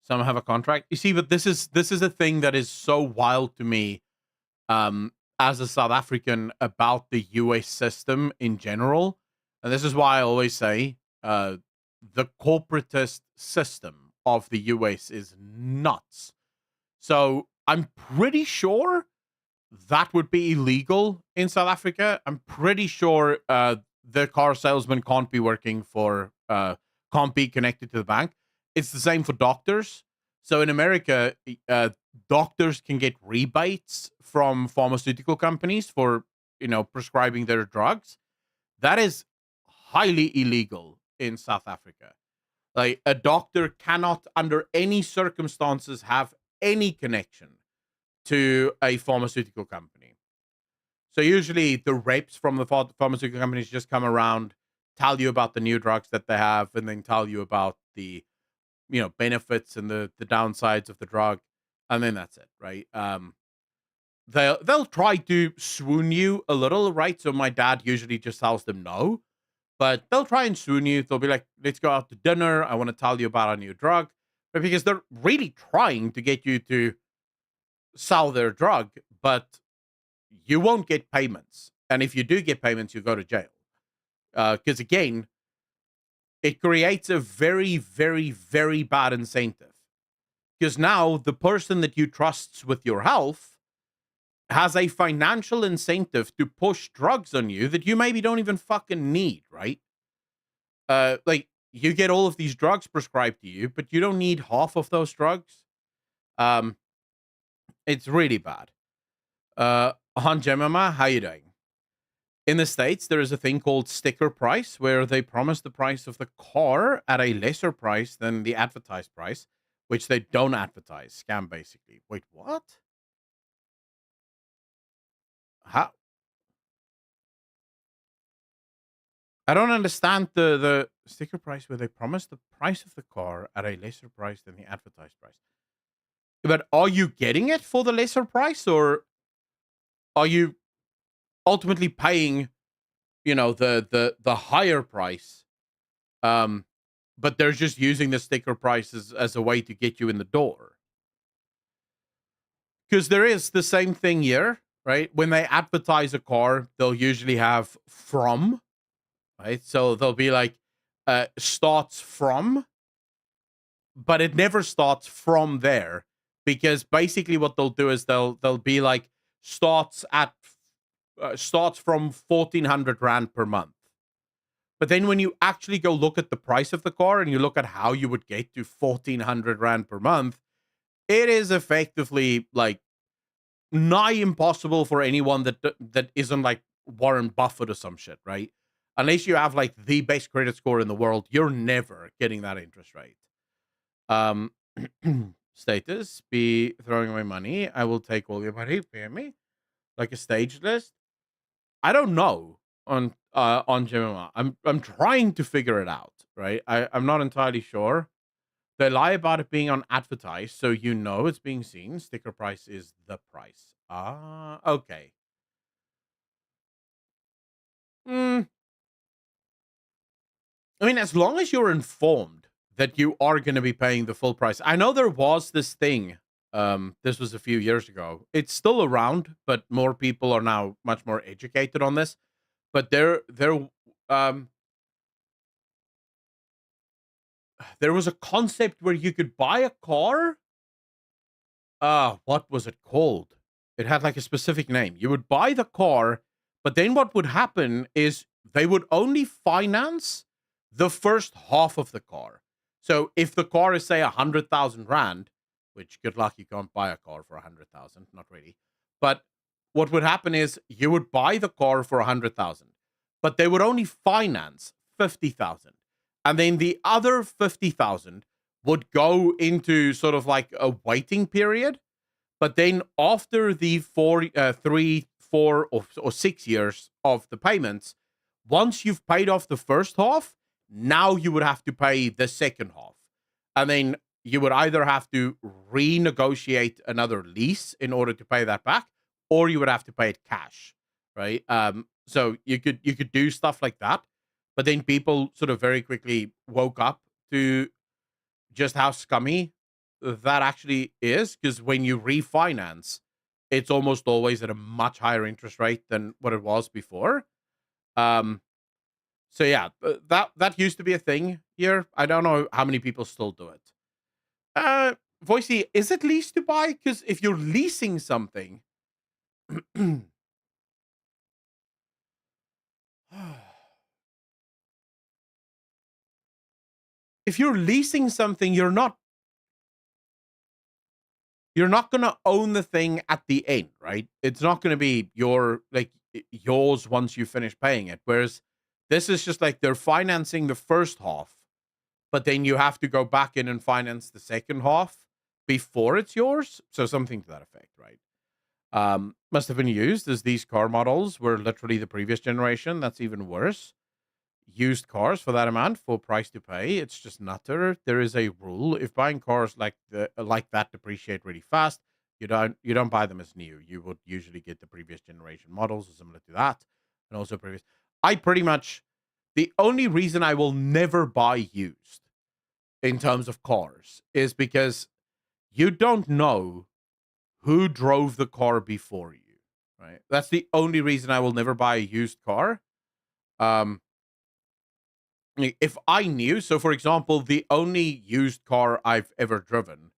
Some have a contract. You see, but this is a thing that is so wild to me. As a South African, about the US system in general. And this is why I always say the corporatist system of the US is nuts. So I'm pretty sure that would be illegal in South Africa. I'm pretty sure the car salesman can't be working for, can't be connected to the bank. It's the same for doctors. So in America, doctors can get rebates from pharmaceutical companies for, prescribing their drugs. That is highly illegal in South Africa. Like, a doctor cannot, under any circumstances, have any connection to a pharmaceutical company. So usually the reps from the pharmaceutical companies just come around, tell you about the new drugs that they have, and then tell you about the benefits and the downsides of the drug, and then that's it, right? They'll try to swoon you a little, right? So my dad usually just tells them no, but they'll try and swoon you. They'll be like, let's go out to dinner. I want to tell you about our new drug, but because they're really trying to get you to sell their drug, but you won't get payments. And if you do get payments, you go to jail. Because again, it creates a very, very, very bad incentive. Because now the person that you trusts with your health has a financial incentive to push drugs on you that you maybe don't even fucking need, right? Like, you get all of these drugs prescribed to you, but you don't need half of those drugs. It's really bad. Han Jemima, how you doing? In the States, there is a thing called sticker price, where they promise the price of the car at a lesser price than the advertised price, which they don't advertise. Scam, basically. Wait, what? How? I don't understand the sticker price where they promise the price of the car at a lesser price than the advertised price. But are you getting it for the lesser price, or are you ultimately paying the higher price. But they're just using the sticker price as a way to get you in the door. Because there is the same thing here, right? When they advertise a car, they'll usually have from, right? So they'll be like, starts from, but it never starts from there. Because basically what they'll do is they'll be like, starts from 1,400 Rand per month. But then when you actually go look at the price of the car and you look at how you would get to 1,400 Rand per month, it is effectively like nigh impossible for anyone that isn't like Warren Buffett or some shit, right? Unless you have like the best credit score in the world, you're never getting that interest rate. Status, be throwing away money. I will take all your money, pay me. Like a stage list. I don't know on Gemma. I'm trying to figure it out, right? I'm not entirely sure. They lie about it being on advertised, so you know it's being seen. Sticker price is the price. Ah, okay. I mean, as long as you're informed that you are going to be paying the full price. I know there was this thing. This was a few years ago. It's still around, but more people are now much more educated on this. But there was a concept where you could buy a car. What was it called? It had like a specific name. You would buy the car, but then what would happen is they would only finance the first half of the car. So if the car is, say, 100,000 Rand, which good luck, you can't buy a car for 100,000, not really. But what would happen is you would buy the car for 100,000, but they would only finance 50,000. And then the other 50,000 would go into sort of like a waiting period. But then after the 3, 4, or 6 years of the payments, once you've paid off the first half, now you would have to pay the second half. And then you would either have to renegotiate another lease in order to pay that back, or you would have to pay it cash, right? So you could do stuff like that. But then people sort of very quickly woke up to just how scummy that actually is, because when you refinance, it's almost always at a much higher interest rate than what it was before. So yeah, that used to be a thing here. I don't know how many people still do it. Voicey, is it lease to buy? Because if you're leasing something, if you're leasing something, you're not going to own the thing at the end, right? It's not going to be yours once you finish paying it. Whereas this is just like they're financing the first half, but then you have to go back in and finance the second half before it's yours. So something to that effect, right? Must have been used as these car models were literally the previous generation. That's even worse. Used cars for that amount, full price to pay. It's just nutter. There is a rule: if buying cars like that depreciate really fast, you don't buy them as new. You would usually get the previous generation models or similar to that, and also previous. I pretty much, the only reason I will never buy used in terms of cars is because you don't know who drove the car before you, right? That's the only reason I will never buy a used car. If I knew, so for example, the only used car I've ever driven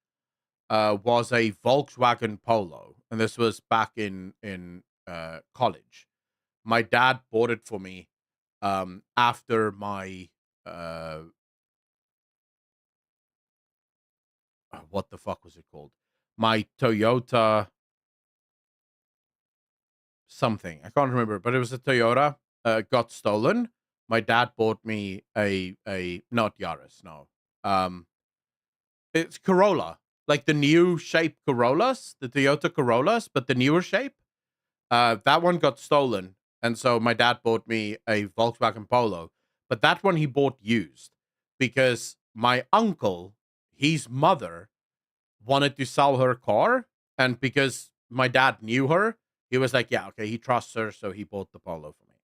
was a Volkswagen Polo, and this was back in college. My dad bought it for me after my what the fuck was it called? My Toyota something. I can't remember, but it was a Toyota. Got stolen. My dad bought me a not Yaris, no. It's Corolla, like the new shape Corollas, the Toyota Corollas, but the newer shape. That one got stolen, and so my dad bought me a Volkswagen Polo, but that one he bought used because my uncle, his mother, wanted to sell her car, and because my dad knew her, he was like, yeah, okay, he trusts her, so he bought the Polo for me.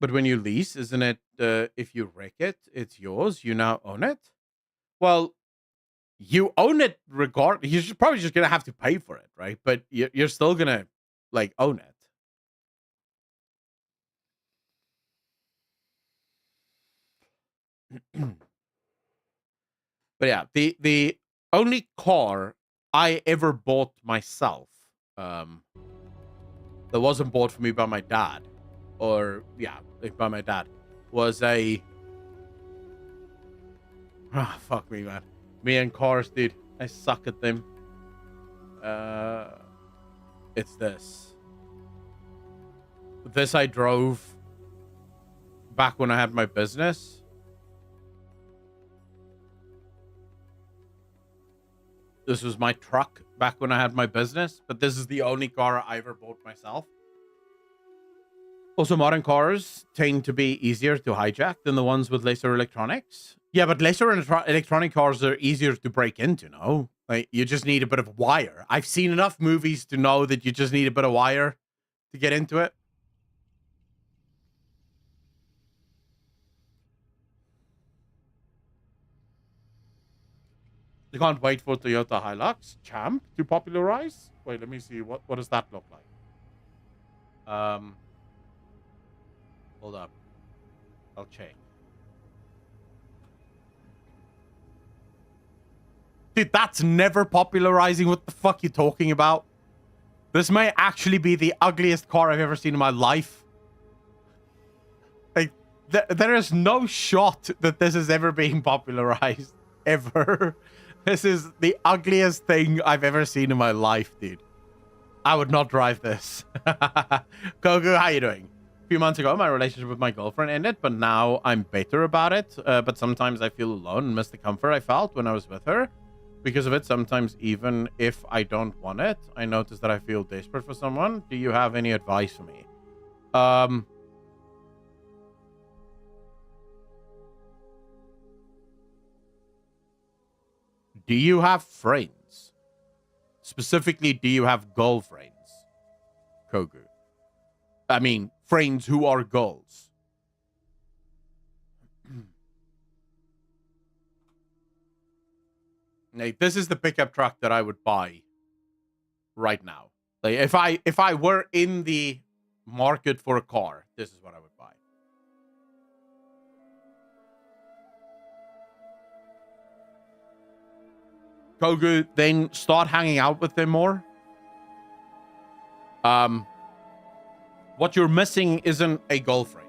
But when you lease, isn't it, if you wreck it, it's yours, you now own it? Well, you own it you're probably just going to have to pay for it, right? But you're still going to, like, own it. But yeah, the only car I ever bought myself, that wasn't bought for me by my dad, or yeah, like by my dad, was a fuck me, man. Me and cars, dude. I suck at them. It's this. This I drove back when I had my business. This was my truck back when I had my business, but this is the only car I ever bought myself. Also, modern cars tend to be easier to hijack than the ones with lesser electronics. Yeah, but lesser electronic cars are easier to break into, no? Like, you just need a bit of wire. I've seen enough movies to know that you just need a bit of wire to get into it. You can't wait for Toyota Hilux Champ to popularize. Wait, let me see. What does that look like? Hold up. I'll check. Dude, that's never popularizing. What the fuck you talking about? This may actually be the ugliest car I've ever seen in my life. Like, there is no shot that this is ever being popularized. Ever. This is the ugliest thing I've ever seen in my life, dude. I would not drive this. Goku, how you doing? A few months ago, my relationship with my girlfriend ended, but now I'm better about it. But sometimes I feel alone and miss the comfort I felt when I was with her. Because of it, sometimes even if I don't want it, I notice that I feel desperate for someone. Do you have any advice for me? Do you have friends? Specifically, do you have girlfriends, Kogu? I mean, friends who are girls. Like, this is the pickup truck that I would buy right now. Like, if I were in the market for a car, this is what I would buy. Kogu, then start hanging out with them more. What you're missing isn't a girlfriend.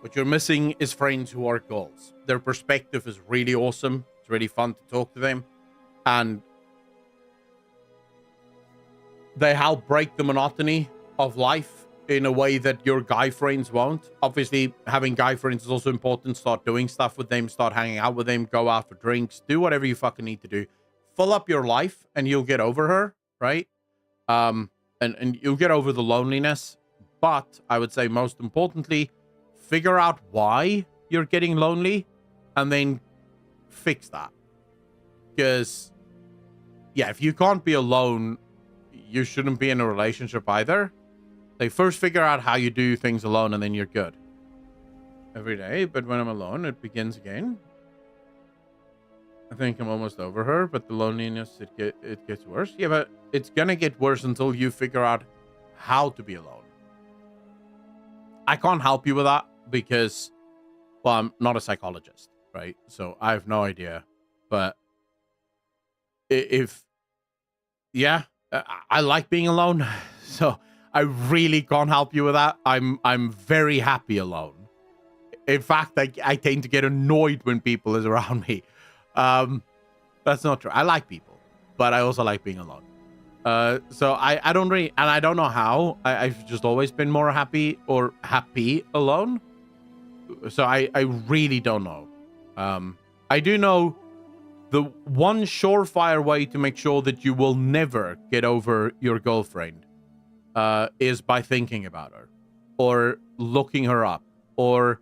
What you're missing is friends who are girls. Their perspective is really awesome. It's really fun to talk to them. And they help break the monotony of life in a way that your guy friends won't. Obviously, having guy friends is also important. Start doing stuff with them. Start hanging out with them. Go out for drinks. Do whatever you fucking need to do. Fill up your life and you'll get over her, right? And you'll get over the loneliness. But I would say most importantly, figure out why you're getting lonely and then fix that. Because, yeah, if you can't be alone, you shouldn't be in a relationship either. Like, first figure out how you do things alone and then you're good. Every day, but when I'm alone, it begins again. I think I'm almost over her, but the loneliness, it gets worse. Yeah, but it's gonna get worse until you figure out how to be alone. I can't help you with that because, well, I'm not a psychologist, right? So I have no idea. But yeah, I like being alone. So I really can't help you with that. I'm very happy alone. In fact, I tend to get annoyed when people is around me. That's not true. I like people, but I also like being alone. So I don't really, and I don't know how. I've just always been more happy alone. So I really don't know. I do know the one surefire way to make sure that you will never get over your girlfriend is by thinking about her or looking her up or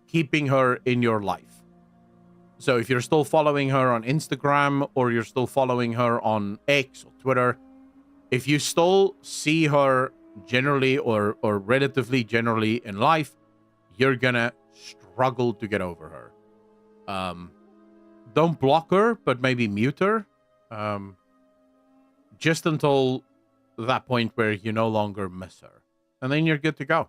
keeping her in your life. So if you're still following her on Instagram or you're still following her on X or Twitter, if you still see her generally or relatively generally in life, you're gonna struggle to get over her. Don't block her, but maybe mute her. Just until that point where you no longer miss her. And then you're good to go.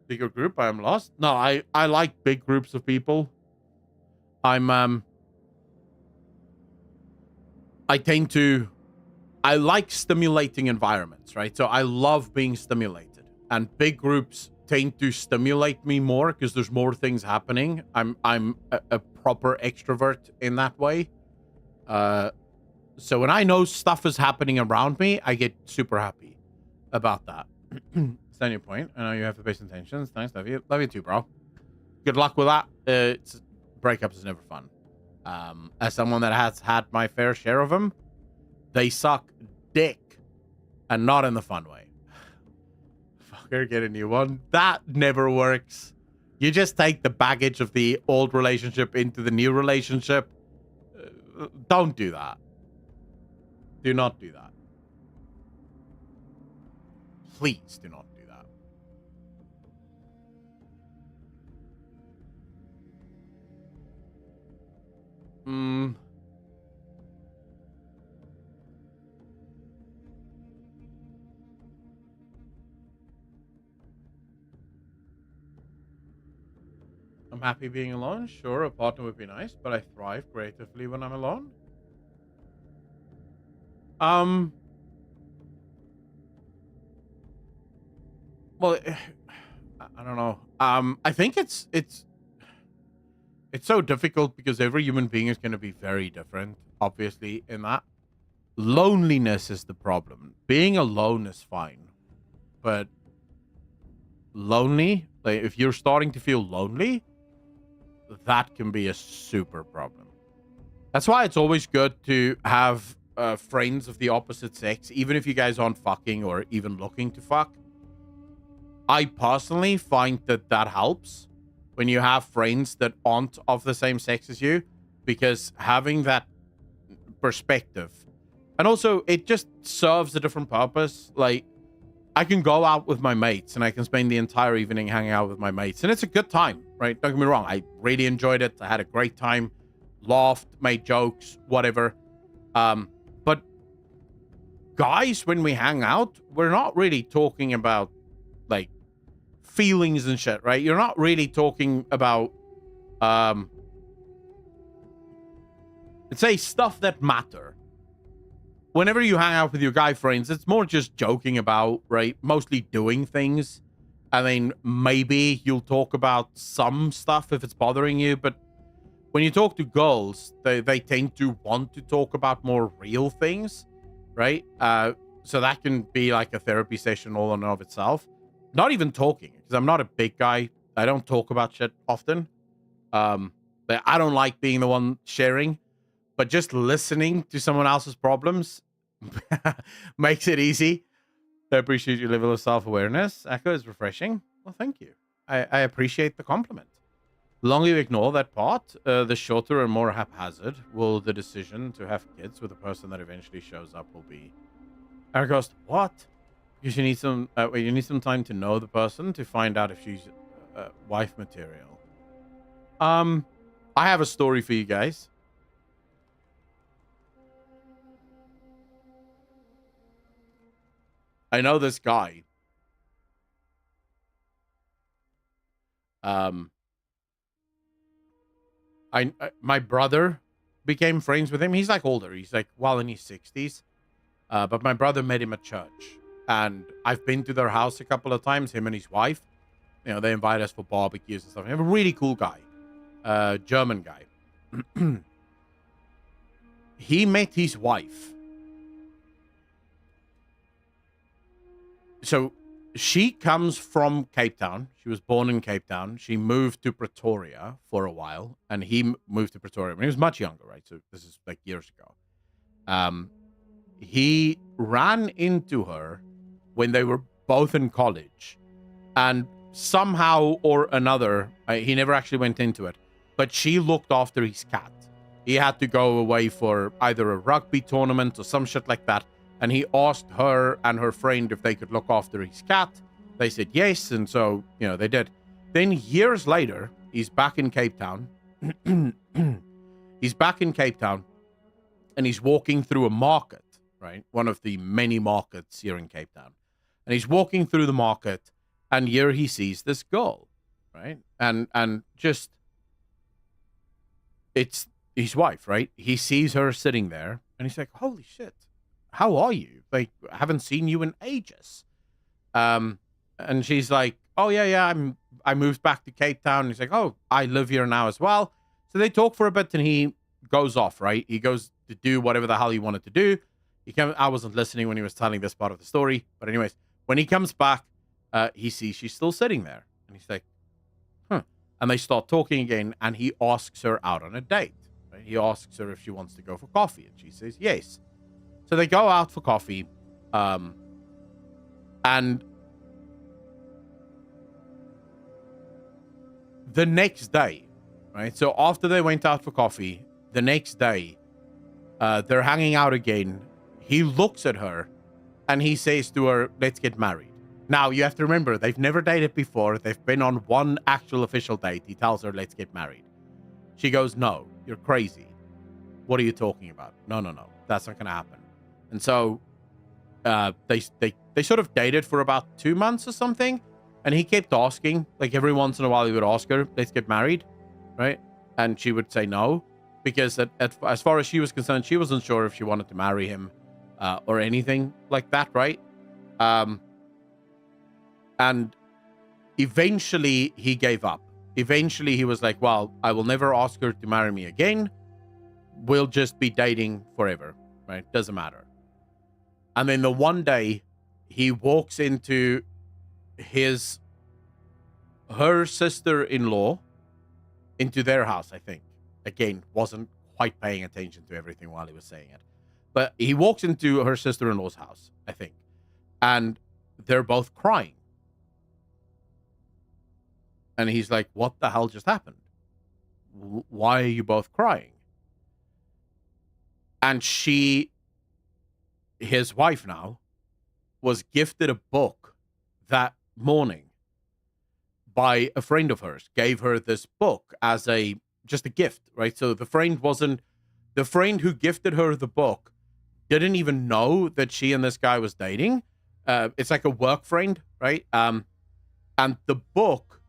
Bigger group, I am lost. No, I like big groups of people. I like stimulating environments, right? So I love being stimulated, and big groups tend to stimulate me more because there's more things happening. I'm a proper extrovert in that way. So when I know stuff is happening around me, I get super happy about that. Stand your point. I know you have the best intentions. Thanks, love you. Love you too, bro. Good luck with that. Breakups is never fun. As someone that has had my fair share of them, they suck dick, and not in the fun way. Fucker, get a new one. That never works. You just take the baggage of the old relationship into the new relationship. Don't do that. Do not do that. Please do not do that. I'm happy being alone. Sure, a partner would be nice, but I thrive creatively when I'm alone. Well, I don't know. I think it's so difficult because every human being is going to be very different, obviously, in that. Loneliness is the problem. Being alone is fine, but lonely, like if you're starting to feel lonely, that can be a super problem. That's why it's always good to have friends of the opposite sex, even if you guys aren't fucking or even looking to fuck. I personally find that helps when you have friends that aren't of the same sex as you, because having that perspective, and also it just serves a different purpose. Like, I can go out with my mates and I can spend the entire evening hanging out with my mates, and it's a good time, right? Don't get me wrong. I really enjoyed it. I had a great time, laughed, made jokes, whatever. But guys, when we hang out, we're not really talking about like feelings and shit, right? You're not really talking about let's say stuff that matter. Whenever you hang out with your guy friends, it's more just joking about, right? Mostly doing things. I mean, maybe you'll talk about some stuff if it's bothering you, but when you talk to girls, they tend to want to talk about more real things, right? So that can be like a therapy session all in and of itself. Not even talking, because I'm not a big guy. I don't talk about shit often. But I don't like being the one sharing. But just listening to someone else's problems makes it easy. I appreciate your level of self-awareness. Echo is refreshing. Well, thank you. I appreciate the compliment. The longer you ignore that part, the shorter and more haphazard will the decision to have kids with the person that eventually shows up will be. Eric goes, what? Because you need some time to know the person to find out if she's wife material. I have a story for you guys. I know this guy. My brother became friends with him. He's like older. He's like well in his 60s. But my brother met him at church. And I've been to their house a couple of times, him and his wife. You know, they invite us for barbecues and stuff. He's a really cool guy. German guy. He met his wife. So she comes from Cape Town. She was born in Cape Town. She moved to Pretoria for a while, and he moved to Pretoria when he was much younger, right? So this is like years ago. He ran into her when they were both in college, and somehow or another, he never actually went into it, but she looked after his cat. He had to go away for either a rugby tournament or some shit like that. And he asked her and her friend if they could look after his cat. They said yes, and so, they did. Then years later, he's back in Cape Town. He's back in Cape Town, and he's walking through a market, right? One of the many markets here in Cape Town. And he's walking through the market, and here he sees this girl, right? And just, it's his wife, right? He sees her sitting there, and he's like, holy shit, how are you? Like, I haven't seen you in ages. And she's like, oh, yeah, I moved back to Cape Town. And he's like, oh, I live here now as well. So they talk for a bit, and he goes off, right? He goes to do whatever the hell he wanted to do. I wasn't listening when he was telling this part of the story. But anyways, when he comes back, he sees she's still sitting there. And he's like, huh. And they start talking again, and he asks her out on a date. Right? He asks her if she wants to go for coffee, and she says yes. So they go out for coffee, and the next day, right? So after they went out for coffee, the next day, they're hanging out again. He looks at her, and he says to her, let's get married. Now, you have to remember, they've never dated before. They've been on one actual official date. He tells her, let's get married. She goes, no, you're crazy. What are you talking about? No, that's not going to happen. And so they sort of dated for about 2 months or something. And he kept asking, like every once in a while he would ask her, let's get married, right? And she would say no, because as far as she was concerned, she wasn't sure if she wanted to marry him or anything like that, right? And eventually he gave up. Eventually he was like, well, I will never ask her to marry me again. We'll just be dating forever, right? Doesn't matter. And then the one day he walks into her sister-in-law into their house, I think. Again, wasn't quite paying attention to everything while he was saying it. But he walks into her sister-in-law's house, I think. And they're both crying. And he's like, what the hell just happened? Why are you both crying? And his wife now, was gifted a book that morning by a friend of hers. Gave her this book as just a gift, right? So the friend who gifted her the book didn't even know that she and this guy was dating. It's like a work friend, right? And the book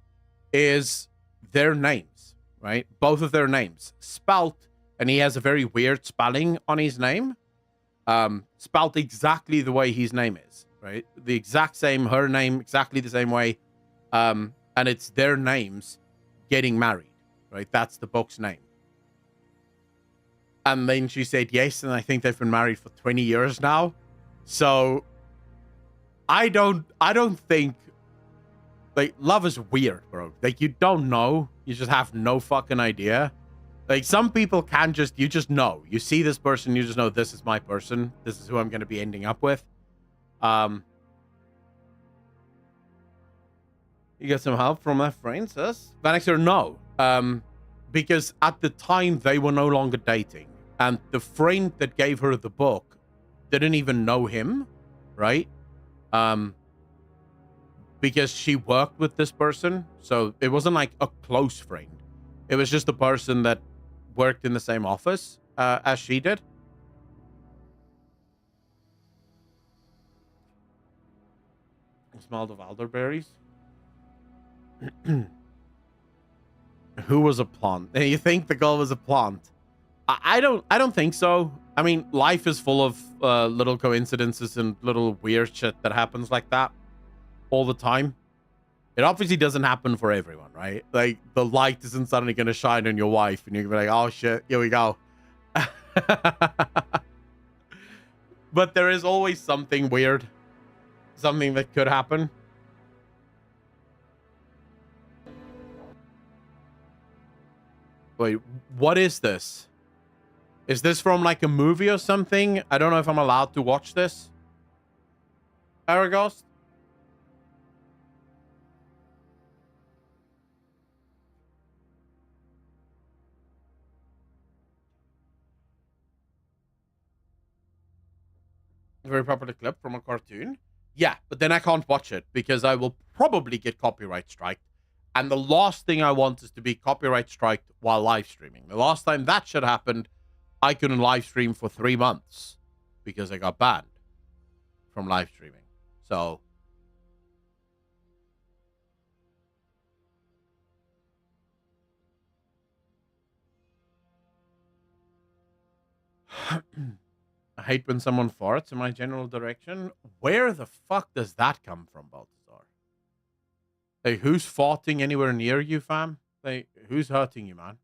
is their names, right? Both of their names spelt, and he has a very weird spelling on his name, spelt exactly the way his name is, right? The exact same, her name exactly the same way, and it's their names getting married, right? That's the book's name. And then she said yes, and I think they've been married for 20 years now. So I don't think, like, love is weird, bro. Like, you don't know. You just have no fucking idea. Like, some people can you just know. You see this person, you just know this is my person. This is who I'm going to be ending up with. You get some help from that friend, sis? Vanexer, no. Because at the time, they were no longer dating. And the friend that gave her the book didn't even know him, right? Because she worked with this person. So it wasn't like a close friend. It was just a person that worked in the same office as she did. I smelled of elderberries. Who was a plant? You think the girl was a plant? I don't think so. I mean, life is full of little coincidences and little weird shit that happens like that all the time. It obviously doesn't happen for everyone, right? Like, the light isn't suddenly going to shine on your wife and you're going to be like, oh shit, here we go. But there is always something weird, something that could happen. Wait, what is this? Is this from like a movie or something? I don't know if I'm allowed to watch this. Aragos? A very popular clip from a cartoon. Yeah, but then I can't watch it because I will probably get copyright striked. And the last thing I want is to be copyright striked while live streaming. The last time that shit happened, I couldn't live stream for 3 months because I got banned from live streaming. So I hate when someone farts in my general direction. Where the fuck does that come from, Balthazar? Hey, who's farting anywhere near you, fam? Hey, who's hurting you, man?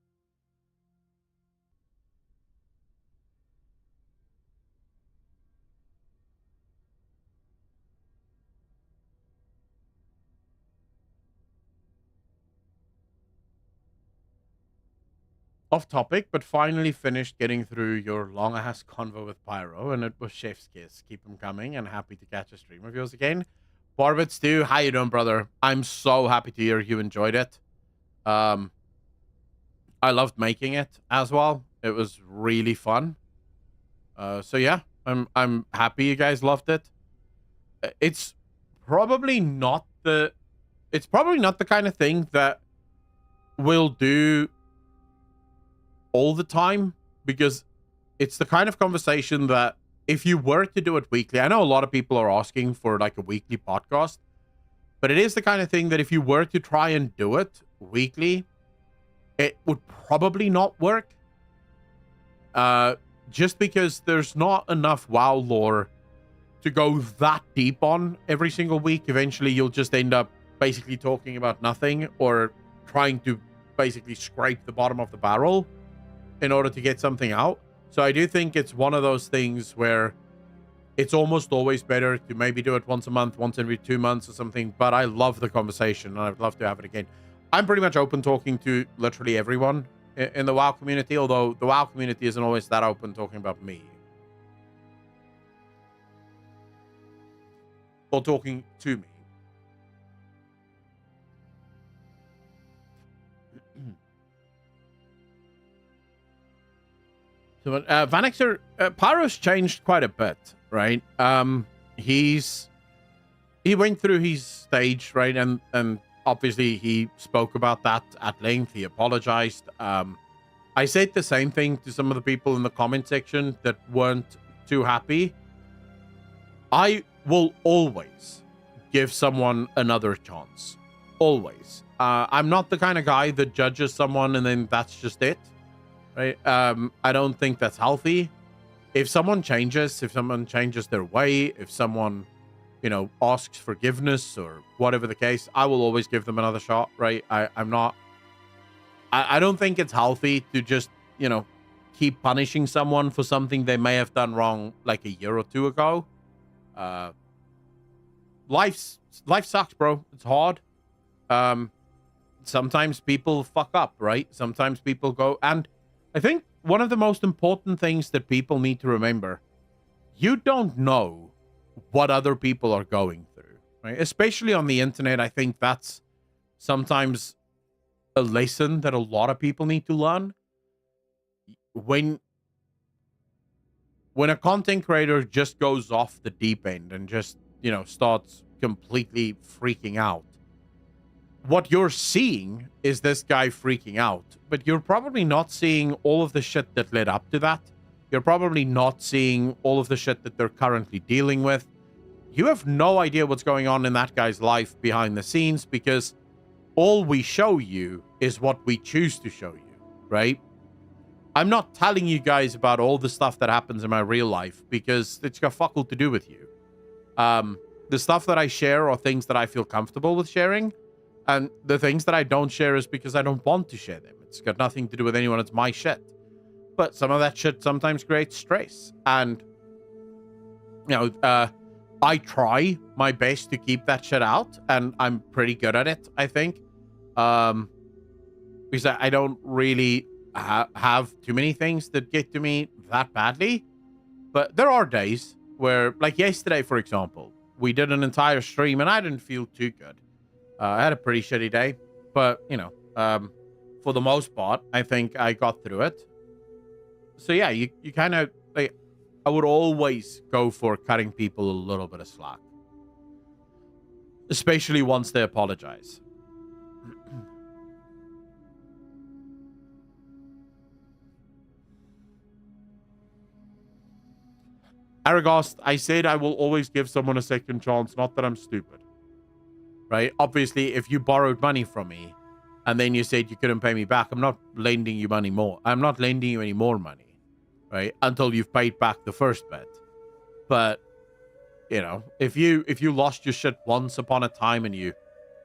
Off topic, but finally finished getting through your long ass convo with Pyro, and it was chef's kiss. Keep him coming, and happy to catch a stream of yours again. Barbit Stew, how you doing, brother? I'm so happy to hear you enjoyed it. I loved making it as well. It was really fun. So yeah, I'm happy you guys loved it. It's probably not the kind of thing that we'll do all the time, because it's the kind of conversation that if you were to do it weekly, I know a lot of people are asking for like a weekly podcast, but it is the kind of thing that if you were to try and do it weekly, it would probably not work. Just because there's not enough WoW lore to go that deep on every single week. Eventually you'll just end up basically talking about nothing or trying to basically scrape the bottom of the barrel in order to get something out. So I do think it's one of those things where it's almost always better to maybe do it once a month, once every 2 months or something. But I love the conversation and I'd love to have it again. I'm pretty much open talking to literally everyone in the WoW community, although the WoW community isn't always that open talking about me. Or talking to me. So Vanexer, Pyro's changed quite a bit, right? He went through his stage, right? And obviously he spoke about that at length. He apologized. I said the same thing to some of the people in the comment section that weren't too happy. I will always give someone another chance. Always. I'm not the kind of guy that judges someone and then that's just it. Right? I don't think that's healthy. If someone changes their way, if someone, asks forgiveness or whatever the case, I will always give them another shot, right? I don't think it's healthy to just, keep punishing someone for something they may have done wrong like a year or two ago. Life sucks, bro. It's hard. Sometimes people fuck up, right? Sometimes people go, and I think one of the most important things that people need to remember, you don't know what other people are going through, right? Especially on the internet. I think that's sometimes a lesson that a lot of people need to learn. When a content creator just goes off the deep end and just, starts completely freaking out, what you're seeing is this guy freaking out, but you're probably not seeing all of the shit that led up to that. You're probably not seeing all of the shit that they're currently dealing with. You have no idea what's going on in that guy's life behind the scenes, because all we show you is what we choose to show you, right? I'm not telling you guys about all the stuff that happens in my real life because it's got fuck all to do with you. The stuff that I share are things that I feel comfortable with sharing. And the things that I don't share is because I don't want to share them. It's got nothing to do with anyone. It's my shit. But some of that shit sometimes creates stress. And, I try my best to keep that shit out. And I'm pretty good at it, I think. Because I don't really have too many things that get to me that badly. But there are days where, like yesterday, for example, we did an entire stream and I didn't feel too good. I had a pretty shitty day, but, for the most part, I think I got through it. So, yeah, you kind of, like, I would always go for cutting people a little bit of slack, especially once they apologize. Aragast, I said I will always give someone a second chance, not that I'm stupid. Right? Obviously, if you borrowed money from me and then you said you couldn't pay me back, I'm not lending you money more. I'm not lending you any more money, right? Until you've paid back the first bet. But, you know, if you lost your shit once upon a time and you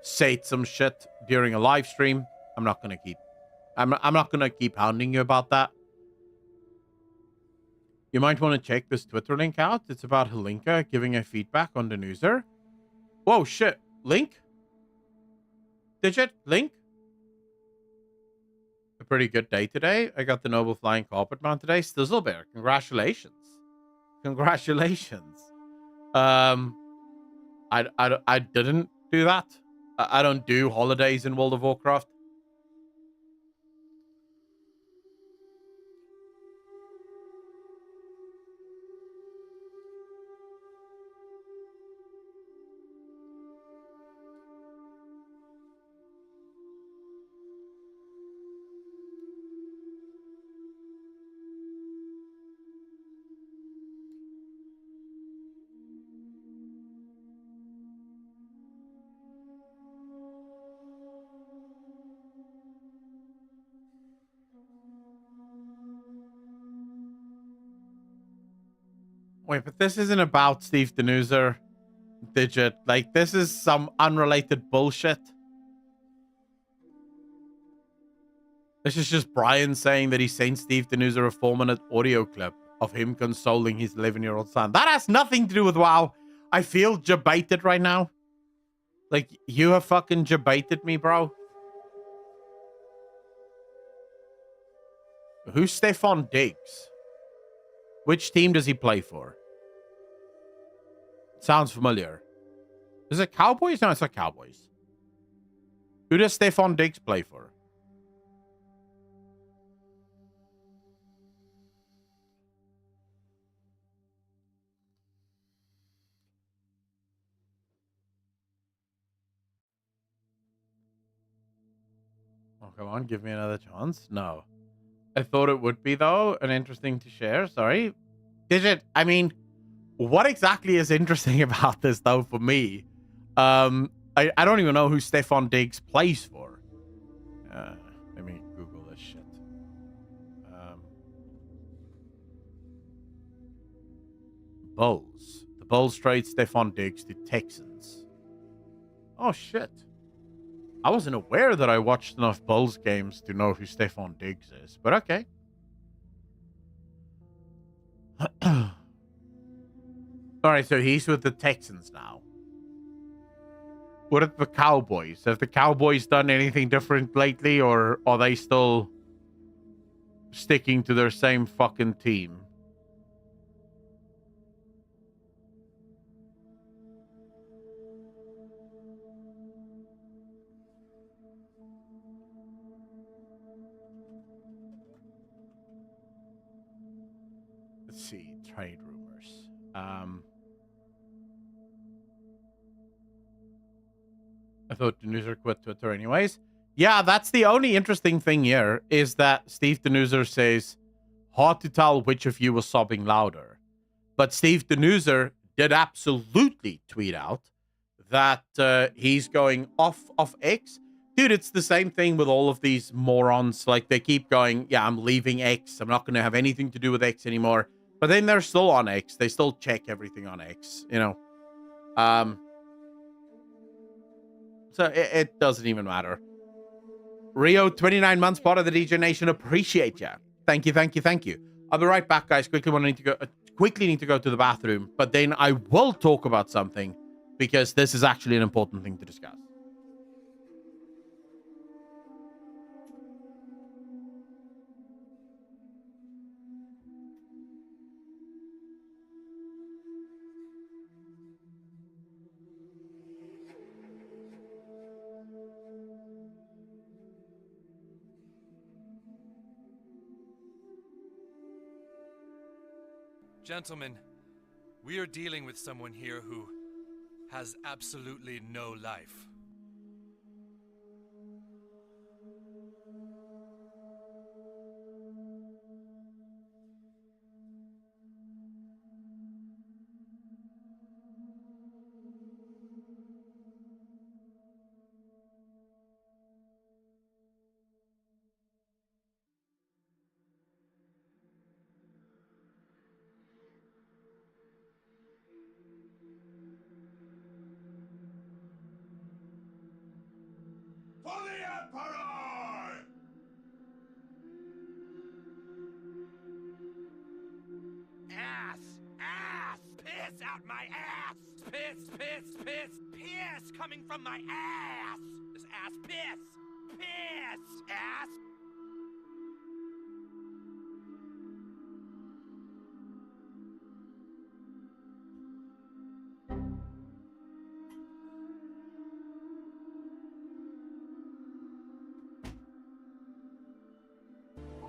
said some shit during a live stream, I'm not gonna keep hounding you about that. You might want to check this Twitter link out. It's about Helinka giving a feedback on the newser. Whoa, shit. Link? Digit? Link? A pretty good day today. I got the Noble Flying Carpet Mount today. Stizzlebear, congratulations. Congratulations. I didn't do that. I don't do holidays in World of Warcraft. Wait, but this isn't about Steve Denuser, Digit. Like, this is some unrelated bullshit. This is just Brian saying that he sent Steve Denuser a 4-minute audio clip of him consoling his 11-year-old son. That has nothing to do with WoW. I feel jebaited right now. Like, you have fucking jebaited me, bro. Who's Stefan Diggs? Which team does he play for? Sounds familiar. Is it Cowboys? No, it's not Cowboys. Who does Stefan Diggs play for? Oh, come on, give me another chance. No. I thought it would be, though, and interesting to share. Sorry. Digit, I mean, what exactly is interesting about this, though, for me? I don't even know who Stefan Diggs plays for. Let me Google this shit. Bulls. The Bulls trade Stefan Diggs to Texans. Oh, shit. I wasn't aware that I watched enough Bulls games to know who Stefan Diggs is, but okay. All right, so he's with the Texans now. What are the Cowboys? Have the Cowboys done anything different lately, or are they still sticking to their same fucking team? Let's see, trade rumors. I thought Denuser quit Twitter anyways. Yeah, that's the only interesting thing here, is that Steve Denuser says, hard to tell which of you was sobbing louder. But Steve Denuser did absolutely tweet out that he's going off of X. Dude, it's the same thing with all of these morons. Like, they keep going, yeah, I'm leaving X. I'm not going to have anything to do with X anymore. But then they're still on X. They still check everything on X, you know. So it doesn't even matter. Rio, 29 months, part of the DJ Nation. Appreciate ya. Thank you, thank you, thank you. I'll be right back, guys. Quickly need to go to the bathroom. But then I will talk about something, because this is actually an important thing to discuss. Gentlemen, we are dealing with someone here who has absolutely no life. For the Emperor! Ass! Ass! Piss out my ass! Piss, piss, piss! Piss coming from my ass! This ass piss! Piss! Ass!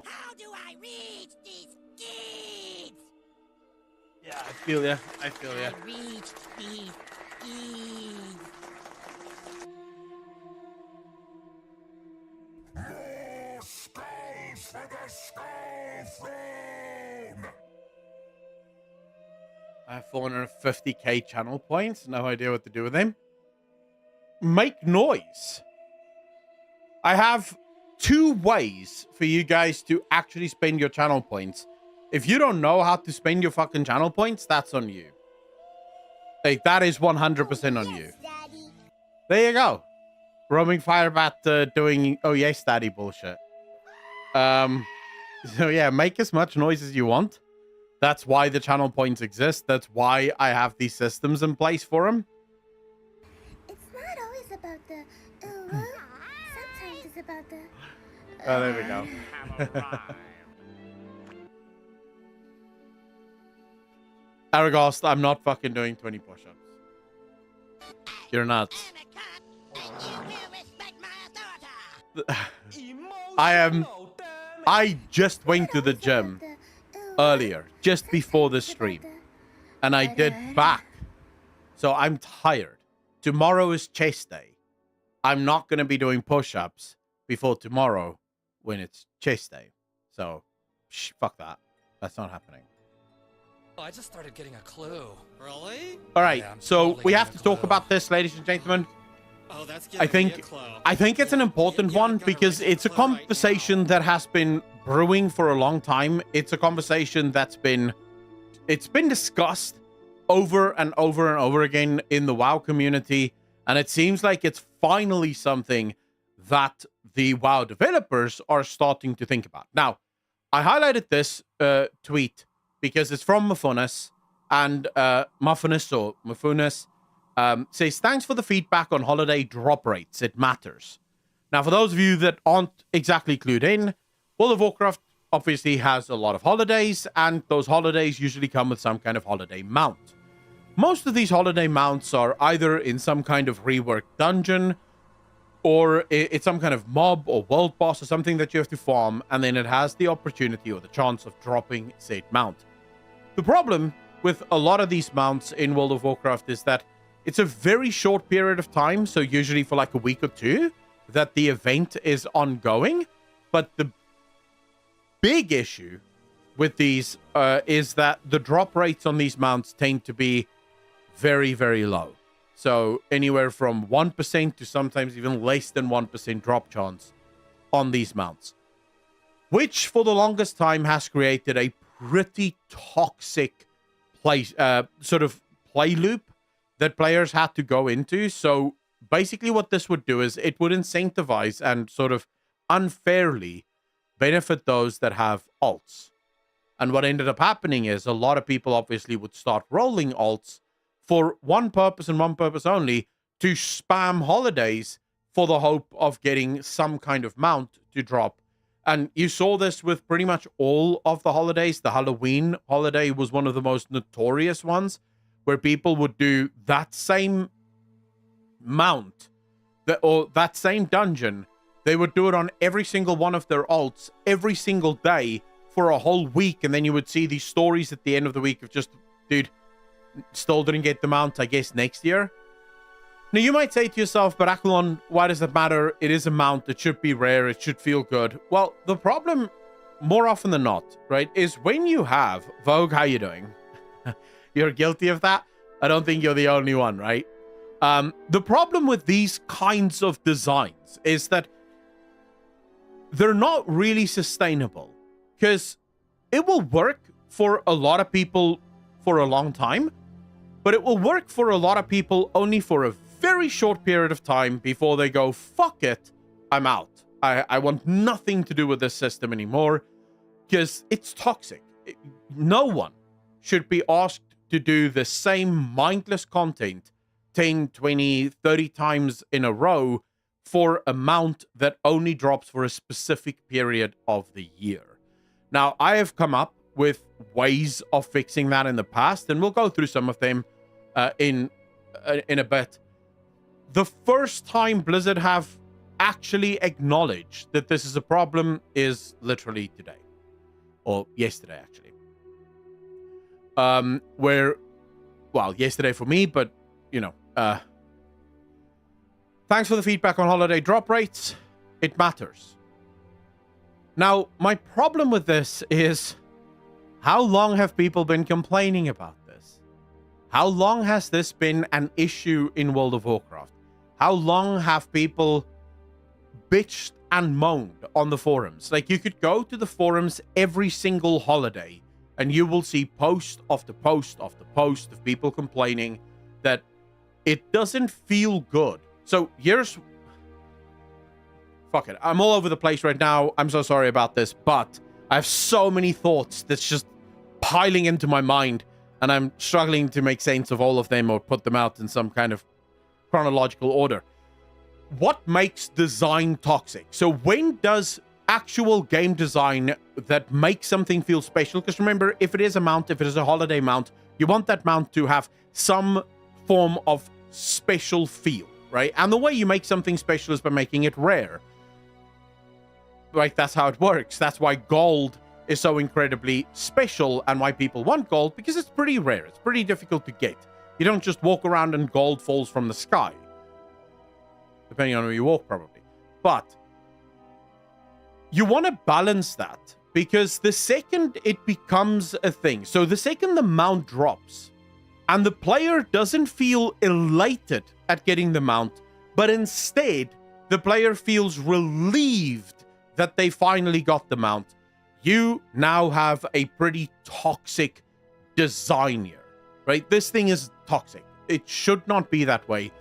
How do I reach these deeds? Yeah, I feel ya. I feel ya. I reached these deeds. More skulls for the Skull Throne! I have 450k channel points. No idea what to do with them. Make noise. I have 2 ways for you guys to actually spend your channel points. If you don't know how to spend your fucking channel points, that's on you. Like, that is 100% on you. Daddy. There you go. Roaming Firebat doing oh yes daddy bullshit. So yeah, make as much noise as you want. That's why the channel points exist. That's why I have these systems in place for them. It's not always about the ooh. Sometimes it's about the. Oh, there we go. Aragast, I'm not fucking doing 20 push-ups. You're nuts. I just went to the gym earlier, just before the stream, and I did back. So I'm tired. Tomorrow is chest day. I'm not going to be doing push-ups before tomorrow when it's chest day. So, fuck that. That's not happening. Oh, I just started getting a clue. Really? All right, Yeah, I'm so totally we getting have to a talk clue. about this, ladies and gentlemen. Oh, that's I think it's an important one because it's a conversation that has been brewing for a long time. It's a conversation that's been discussed over and over and over again in the WoW community, and it seems like it's finally something that the WoW developers are starting to think about. Now, I highlighted this tweet because it's from Muffunas, and Muffunas says, thanks for the feedback on holiday drop rates. It matters. Now, for those of you that aren't exactly clued in, World of Warcraft obviously has a lot of holidays, and those holidays usually come with some kind of holiday mount. Most of these holiday mounts are either in some kind of reworked dungeon, or it's some kind of mob or world boss or something that you have to farm, and then it has the opportunity or the chance of dropping said mount. The problem with a lot of these mounts in World of Warcraft is that it's a very short period of time, so usually for like a week or two, that the event is ongoing. But the big issue with these is that the drop rates on these mounts tend to be very, very low. So anywhere from 1% to sometimes even less than 1% drop chance on these mounts, which for the longest time has created a pretty toxic sort of play loop that players had to go into. So basically what this would do is it would incentivize and sort of unfairly benefit those that have alts. And what ended up happening is a lot of people obviously would start rolling alts for one purpose and one purpose only, to spam holidays for the hope of getting some kind of mount to drop. And you saw this with pretty much all of the holidays. The Halloween holiday was one of the most notorious ones, where people would do that same mount, or that same dungeon. They would do it on every single one of their alts every single day for a whole week, and then you would see these stories at the end of the week of just, dude, still didn't get the mount, I guess next year. Now, you might say to yourself, but Aquilon, why does it matter? It is a mount. It should be rare. It should feel good. Well, the problem, more often than not, right, is when you have... Vogue, how you doing? You're guilty of that? I don't think you're the only one, right? The problem with these kinds of designs is that they're not really sustainable, because it will work for a lot of people for a long time, but it will work for a lot of people only for a very short period of time before they go, fuck it, I'm out. I want nothing to do with this system anymore, because it's toxic. No one should be asked to do the same mindless content 10, 20, 30 times in a row for a mount that only drops for a specific period of the year. Now, I have come up with ways of fixing that in the past, and we'll go through some of them in a bit. The first time Blizzard have actually acknowledged that this is a problem is literally today. Or yesterday, actually. Yesterday for me, but, you know, thanks for the feedback on holiday drop rates. It matters. Now, my problem with this is, how long have people been complaining about this? How long has this been an issue in World of Warcraft? How long have people bitched and moaned on the forums? Like, you could go to the forums every single holiday and you will see post after post after post of people complaining that it doesn't feel good. So here's... Fuck it. I'm all over the place right now. I'm so sorry about this, but I have so many thoughts that's just piling into my mind, and I'm struggling to make sense of all of them or put them out in some kind of chronological order. What makes design toxic? So when does actual game design that makes something feel special? Because remember, if it is a mount, if it is a holiday mount, you want that mount to have some form of special feel, right? And the way you make something special is by making it rare. Right, that's how it works. That's why gold is so incredibly special and why people want gold, because it's pretty rare. It's pretty difficult to get. You don't just walk around and gold falls from the sky. Depending on where you walk, probably. But you want to balance that, because the second it becomes a thing, so the second the mount drops and the player doesn't feel elated at getting the mount, but instead the player feels relieved that they finally got the mount, you now have a pretty toxic design here, right? This thing is toxic. It should not be that way.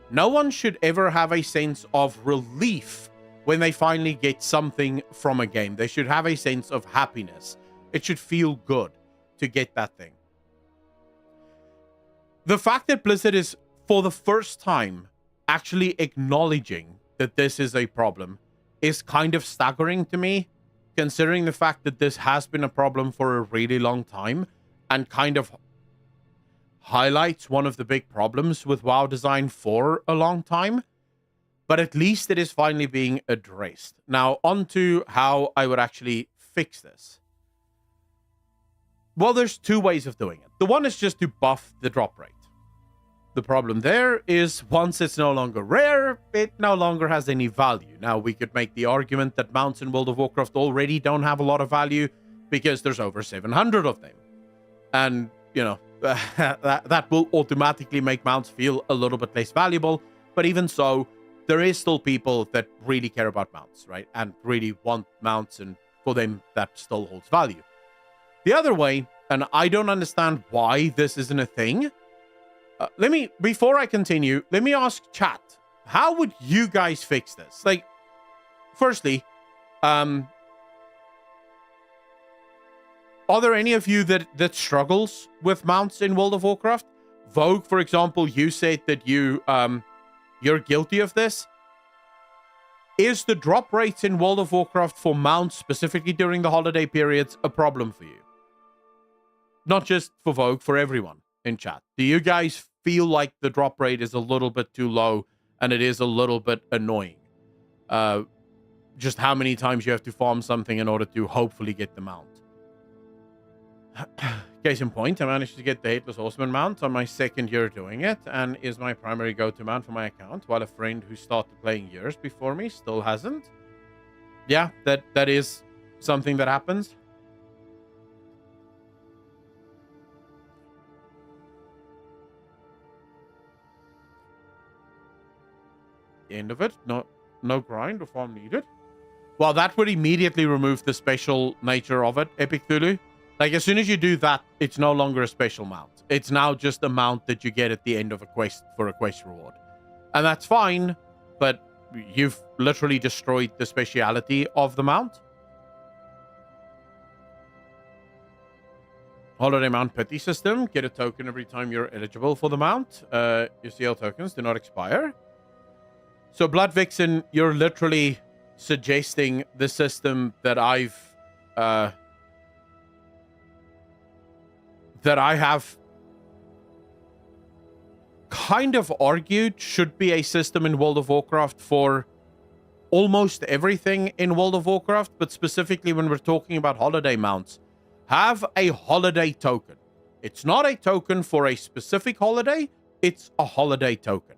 No one should ever have a sense of relief when they finally get something from a game. They should have a sense of happiness. It should feel good to get that thing. The fact that Blizzard is, for the first time, actually acknowledging that this is a problem is kind of staggering to me, considering the fact that this has been a problem for a really long time and kind of highlights one of the big problems with WoW design for a long time. But at least it is finally being addressed. Now, on to how I would actually fix this. Well, there's two ways of doing it. The one is just to buff the drop rate. The problem there is once it's no longer rare, it no longer has any value. Now, we could make the argument that mounts in World of Warcraft already don't have a lot of value because there's over 700 of them. And, you know, that will automatically make mounts feel a little bit less valuable. But even so, there is still people that really care about mounts, right? And really want mounts, and for them, that still holds value. The other way, and I don't understand why this isn't a thing. Before I continue, let me ask chat, how would you guys fix this? Like, firstly, are there any of you that struggles with mounts in World of Warcraft? Vogue, for example, you said that you're guilty of this. Is the drop rates in World of Warcraft for mounts, specifically during the holiday periods, a problem for you? Not just for Vogue, for everyone in chat. Do you guys feel like the drop rate is a little bit too low and it is a little bit annoying? Just how many times you have to farm something in order to hopefully get the mount. Case in point, I managed to get the Headless Horseman mount on my second year doing it, and is my primary go-to mount for my account, while a friend who started playing years before me still hasn't. Yeah, that is something that happens. The end of it, no grind or farm needed. Well, that would immediately remove the special nature of it, Epic Thulu. Like, as soon as you do that, it's no longer a special mount. It's now just a mount that you get at the end of a quest for a quest reward. And that's fine, but you've literally destroyed the speciality of the mount. Holiday Mount Pity System. Get a token every time you're eligible for the mount. Your CL tokens do not expire. So, Blood Vixen, you're literally suggesting the system that I have kind of argued should be a system in World of Warcraft for almost everything in World of Warcraft, but specifically when we're talking about holiday mounts. Have a holiday token. It's not a token for a specific holiday, it's a holiday token.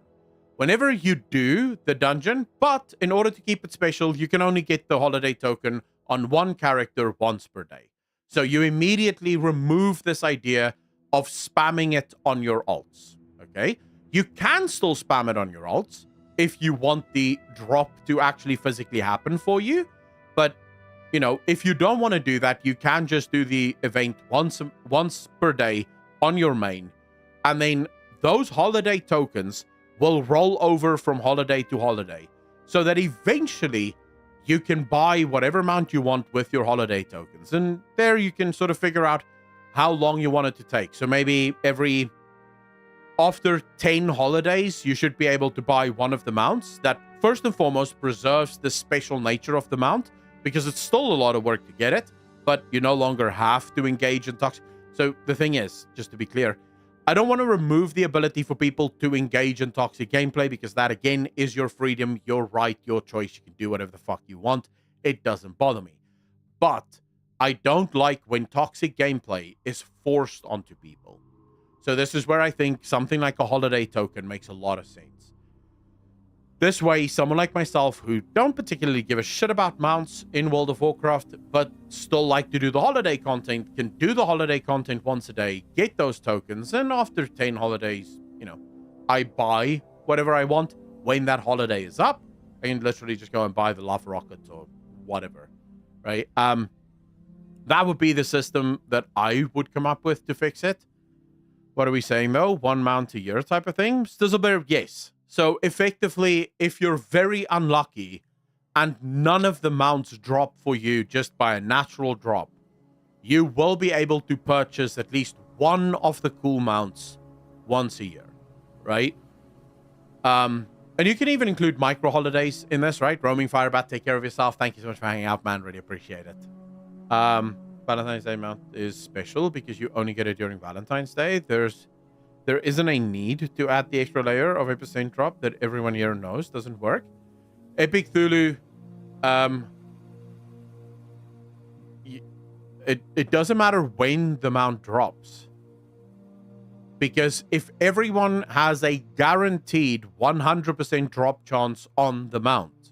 Whenever you do the dungeon, but in order to keep it special, you can only get the holiday token on one character once per day. So you immediately remove this idea of spamming it on your alts, okay? You can still spam it on your alts if you want the drop to actually physically happen for you, but you know, if you don't want to do that, you can just do the event once per day on your main, and then those holiday tokens will roll over from holiday to holiday, so that eventually you can buy whatever mount you want with your holiday tokens. And there you can sort of figure out how long you want it to take. So maybe after 10 holidays, you should be able to buy one of the mounts that first and foremost preserves the special nature of the mount, because it's still a lot of work to get it, but you no longer have to engage in toxic. So the thing is, just to be clear, I don't want to remove the ability for people to engage in toxic gameplay, because that, again, is your freedom, your right, your choice. You can do whatever the fuck you want. It doesn't bother me. But I don't like when toxic gameplay is forced onto people. So this is where I think something like a holiday token makes a lot of sense. This way, someone like myself, who don't particularly give a shit about mounts in World of Warcraft, but still like to do the holiday content, can do the holiday content once a day, get those tokens, and after 10 holidays, you know, I buy whatever I want. When that holiday is up, I can literally just go and buy the lava rockets or whatever, right? That would be the system that I would come up with to fix it. What are we saying, though? 1 mount a year type of thing? Stizzlebear, yes. So effectively, if you're very unlucky and none of the mounts drop for you just by a natural drop, you will be able to purchase at least one of the cool mounts once a year, right? And you can even include micro holidays in this, right? Roaming Firebat, take care of yourself. Thank you so much for hanging out, man. Really appreciate it. Valentine's Day mount is special because you only get it during Valentine's Day. There isn't a need to add the extra layer of a % drop that everyone here knows doesn't work. Epic Thulu, it doesn't matter when the mount drops. Because if everyone has a guaranteed 100% drop chance on the mount,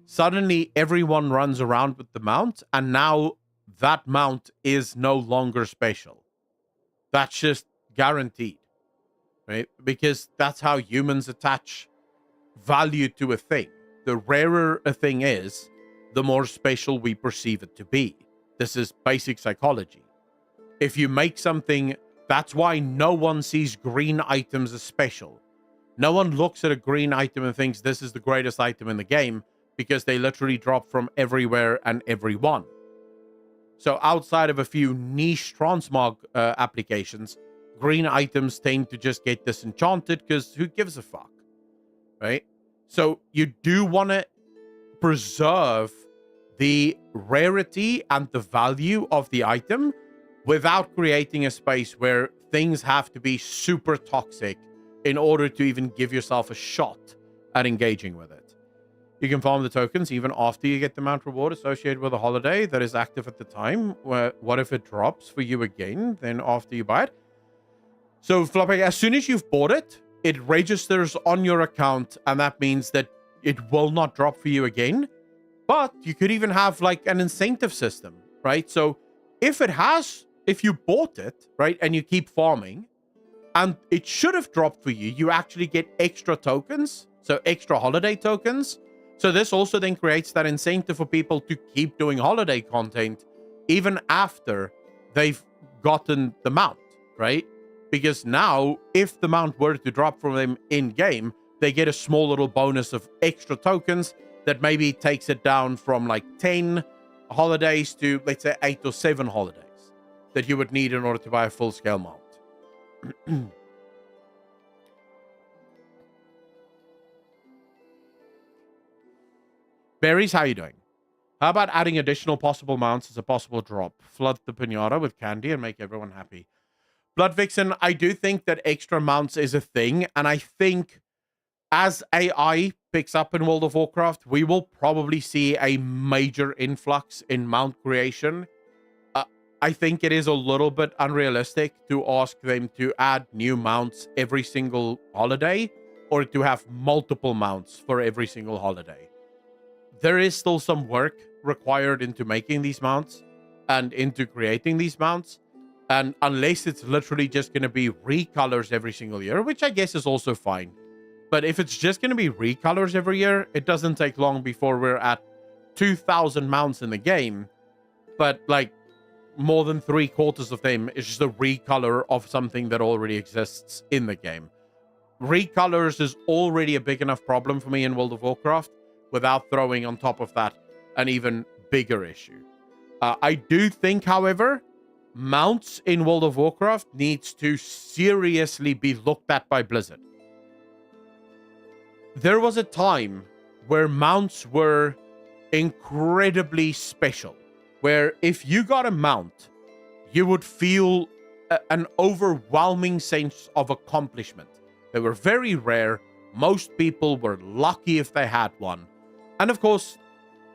suddenly everyone runs around with the mount, and now that mount is no longer special. That's just guaranteed. Right? Because that's how humans attach value to a thing. The rarer a thing is, the more special we perceive it to be. This is basic psychology. If you make something, that's why no one sees green items as special. No one looks at a green item and thinks this is the greatest item in the game, because they literally drop from everywhere and everyone. So outside of a few niche transmog applications, green items tend to just get disenchanted because who gives a fuck, right? So you do want to preserve the rarity and the value of the item without creating a space where things have to be super toxic in order to even give yourself a shot at engaging with it. You can farm the tokens even after you get the mount reward associated with a holiday that is active at the time. What if it drops for you again, then after you buy it? So, Floppy, as soon as you've bought it, it registers on your account, and that means that it will not drop for you again. But you could even have like an incentive system, right? So if you bought it, right, and you keep farming, and it should have dropped for you, you actually get extra tokens, so extra holiday tokens. So this also then creates that incentive for people to keep doing holiday content even after they've gotten the mount, right? Because now, if the mount were to drop from them in-game, they get a small little bonus of extra tokens that maybe takes it down from like 10 holidays to, let's say, 8 or 7 holidays that you would need in order to buy a full-scale mount. Berries, how you doing? How about adding additional possible mounts as a possible drop? Flood the pinata with candy and make everyone happy. Blood Vixen, I do think that extra mounts is a thing, and I think as AI picks up in World of Warcraft, we will probably see a major influx in mount creation. I think it is a little bit unrealistic to ask them to add new mounts every single holiday, or to have multiple mounts for every single holiday. There is still some work required into making these mounts and into creating these mounts. And unless it's literally just going to be recolors every single year, which I guess is also fine. But if it's just going to be recolors every year, it doesn't take long before we're at 2,000 mounts in the game. But like more than 3/4 of them is just a recolor of something that already exists in the game. Recolors is already a big enough problem for me in World of Warcraft without throwing on top of that an even bigger issue. I do think, however, mounts in World of Warcraft needs to seriously be looked at by Blizzard. There was a time where mounts were incredibly special, where if you got a mount, you would feel an overwhelming sense of accomplishment. They were very rare. Most people were lucky if they had one. And of course,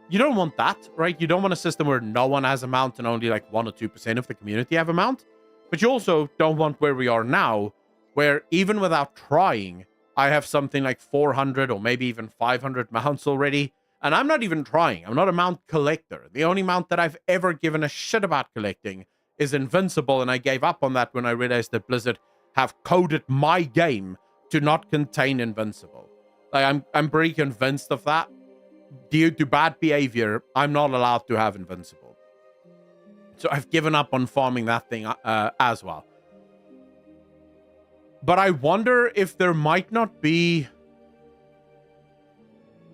you don't want that, right? You don't want a system where no one has a mount and only like 1 or 2% of the community have a mount. But you also don't want where we are now, where even without trying, I have something like 400 or maybe even 500 mounts already. And I'm not even trying. I'm not a mount collector. The only mount that I've ever given a shit about collecting is Invincible. And I gave up on that when I realized that Blizzard have coded my game to not contain Invincible. Like, I'm pretty convinced of that. Due to bad behavior, I'm not allowed to have Invincible. So I've given up on farming that thing as well. But I wonder if there might not be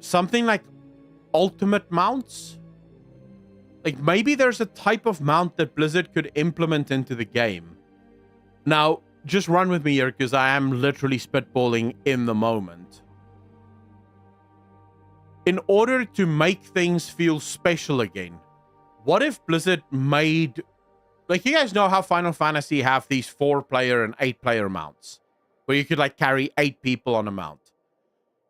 something like ultimate mounts. Like maybe there's a type of mount that Blizzard could implement into the game. Now, just run with me here because I am literally spitballing in the moment. In order to make things feel special again, what if Blizzard made... Like, you guys know how Final Fantasy have these 4-player and 8-player mounts, where you could, like, carry 8 people on a mount.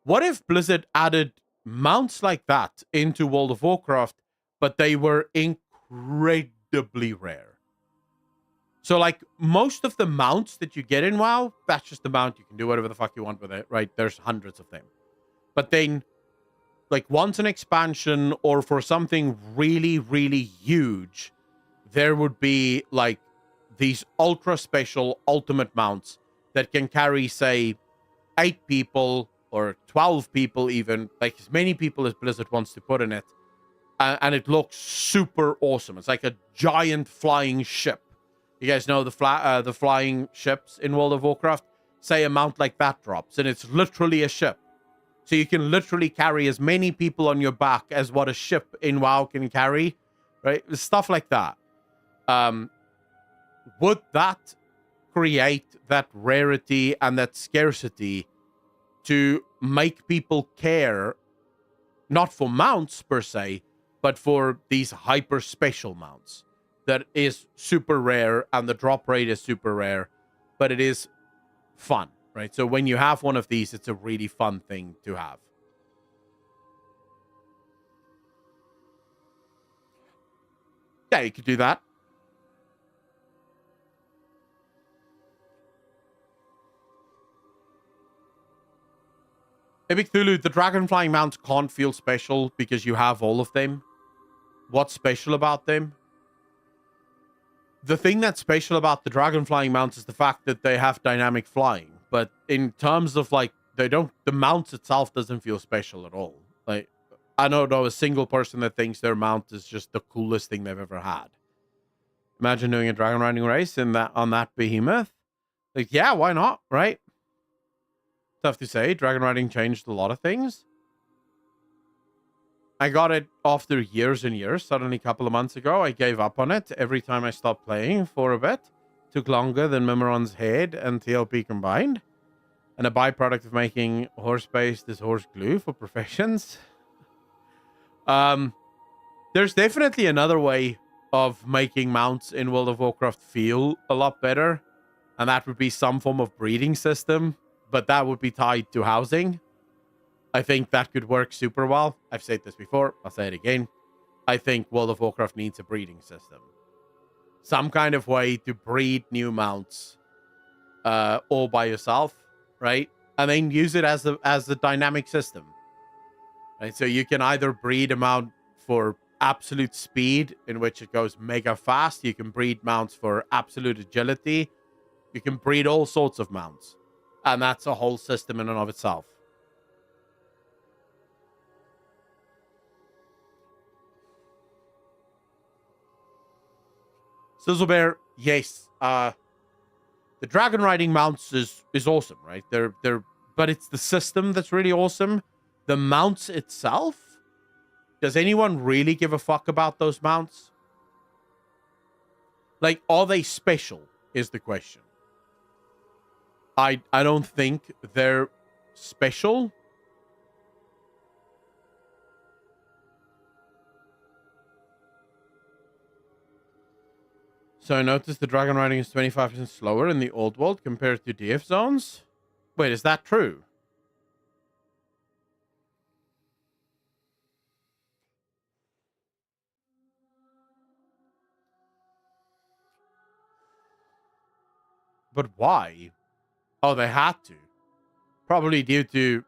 What if Blizzard added mounts like that into World of Warcraft, but they were incredibly rare? So, like, most of the mounts that you get in WoW, that's just the mount. You can do whatever the fuck you want with it, right? There's hundreds of them. But then... like once an expansion or for something really, really huge, there would be like these ultra special ultimate mounts that can carry, say, 8 people or 12 people even, like as many people as Blizzard wants to put in it. And it looks super awesome. It's like a giant flying ship. You guys know the flying ships in World of Warcraft? Say a mount like that drops and it's literally a ship. So you can literally carry as many people on your back as what a ship in WoW can carry, right? Stuff like that. Would that create that rarity and that scarcity to make people care, not for mounts per se, but for these hyper special mounts that is super rare and the drop rate is super rare, but it is fun. Right, so when you have one of these, it's a really fun thing to have. Yeah, you could do that. Hey, Cthulhu, the dragon flying mounts can't feel special because you have all of them. What's special about them? The thing that's special about the dragon flying mounts is the fact that they have dynamic flying. But in terms of like, the mount itself doesn't feel special at all. Like, I don't know a single person that thinks their mount is just the coolest thing they've ever had. Imagine doing a dragon riding race on that behemoth. Like, yeah, why not, right? Tough to say. Dragon riding changed a lot of things. I got it after years and years. Suddenly, a couple of months ago, I gave up on it. Every time I stopped playing for a bit, took longer than Mimiron's head and TLP combined. And a byproduct of making horse paste is horse glue for professions. There's definitely another way of making mounts in World of Warcraft feel a lot better. And that would be some form of breeding system. But that would be tied to housing. I think that could work super well. I've said this before. I'll say it again. I think World of Warcraft needs a breeding system. Some kind of way to breed new mounts all by yourself, right? And then use it as a dynamic system. Right? So you can either breed a mount for absolute speed, in which it goes mega fast. You can breed mounts for absolute agility. You can breed all sorts of mounts. And that's a whole system in and of itself. Sizzlebear, yes. The dragon riding mounts is awesome, right? But it's the system that's really awesome. The mounts itself, does anyone really give a fuck about those mounts? Like, are they special is the question. I don't think they're special. So I noticed the dragon riding is 25% slower in the old world compared to DF zones. Wait, is that true? But why? Oh, they had to. Probably due to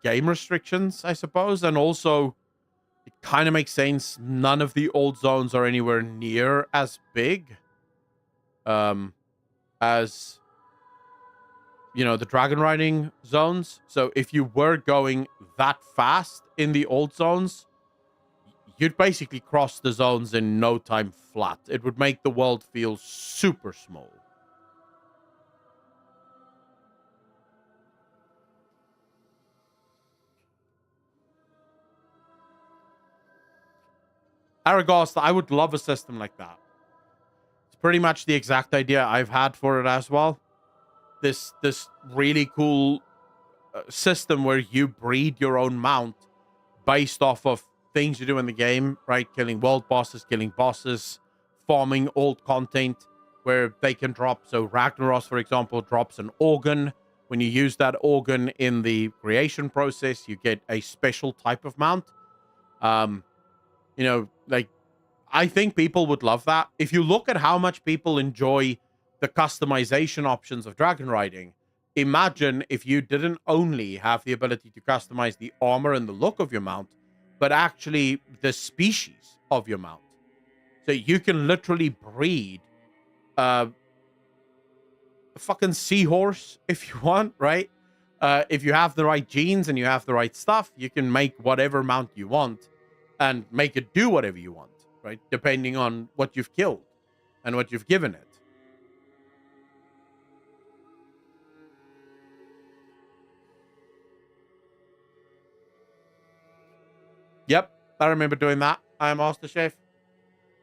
game restrictions, I suppose. And also, it kind of makes sense. None of the old zones are anywhere near as big as, you know, the dragon riding zones. So if you were going that fast in the old zones, you'd basically cross the zones in no time flat. It would make the world feel super small. Aragorn, I would love a system like that. It's pretty much the exact idea I've had for it as well. This really cool system where you breed your own mount based off of things you do in the game, right? Killing world bosses, killing bosses, farming old content where they can drop. So Ragnaros, for example, drops an organ. When you use that organ in the creation process, you get a special type of mount. You know, like, I think people would love that. If you look at how much people enjoy the customization options of dragon riding, imagine if you didn't only have the ability to customize the armor and the look of your mount, but actually the species of your mount. So you can literally breed a fucking seahorse if you want, right? If you have the right genes and you have the right stuff, you can make whatever mount you want and make it do whatever you want, right? Depending on what you've killed and what you've given it. Yep, I remember doing that. I am Master Chef.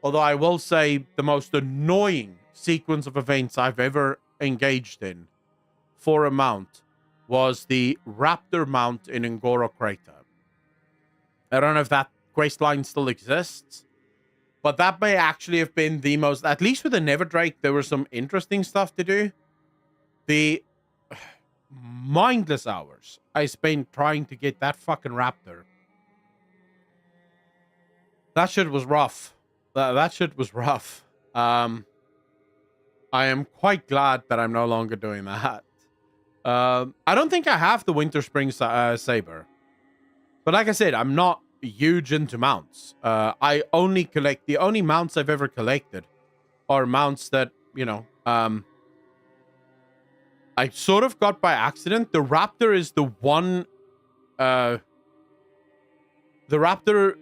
Although I will say the most annoying sequence of events I've ever engaged in for a mount was the Raptor mount in Ngora Crater. I don't know if that quest line still exists, but that may actually have been the most, at least with the Neverdrake, there was some interesting stuff to do. The mindless hours I spent trying to get that fucking Raptor. That shit was rough. that shit was rough. I am quite glad that I'm no longer doing that. I don't think I have the Winter Spring Saber. But like I said, I'm not huge into mounts. I only collect... The only mounts I've ever collected are mounts that, you know... I sort of got by accident. The Raptor is the one... the Raptor...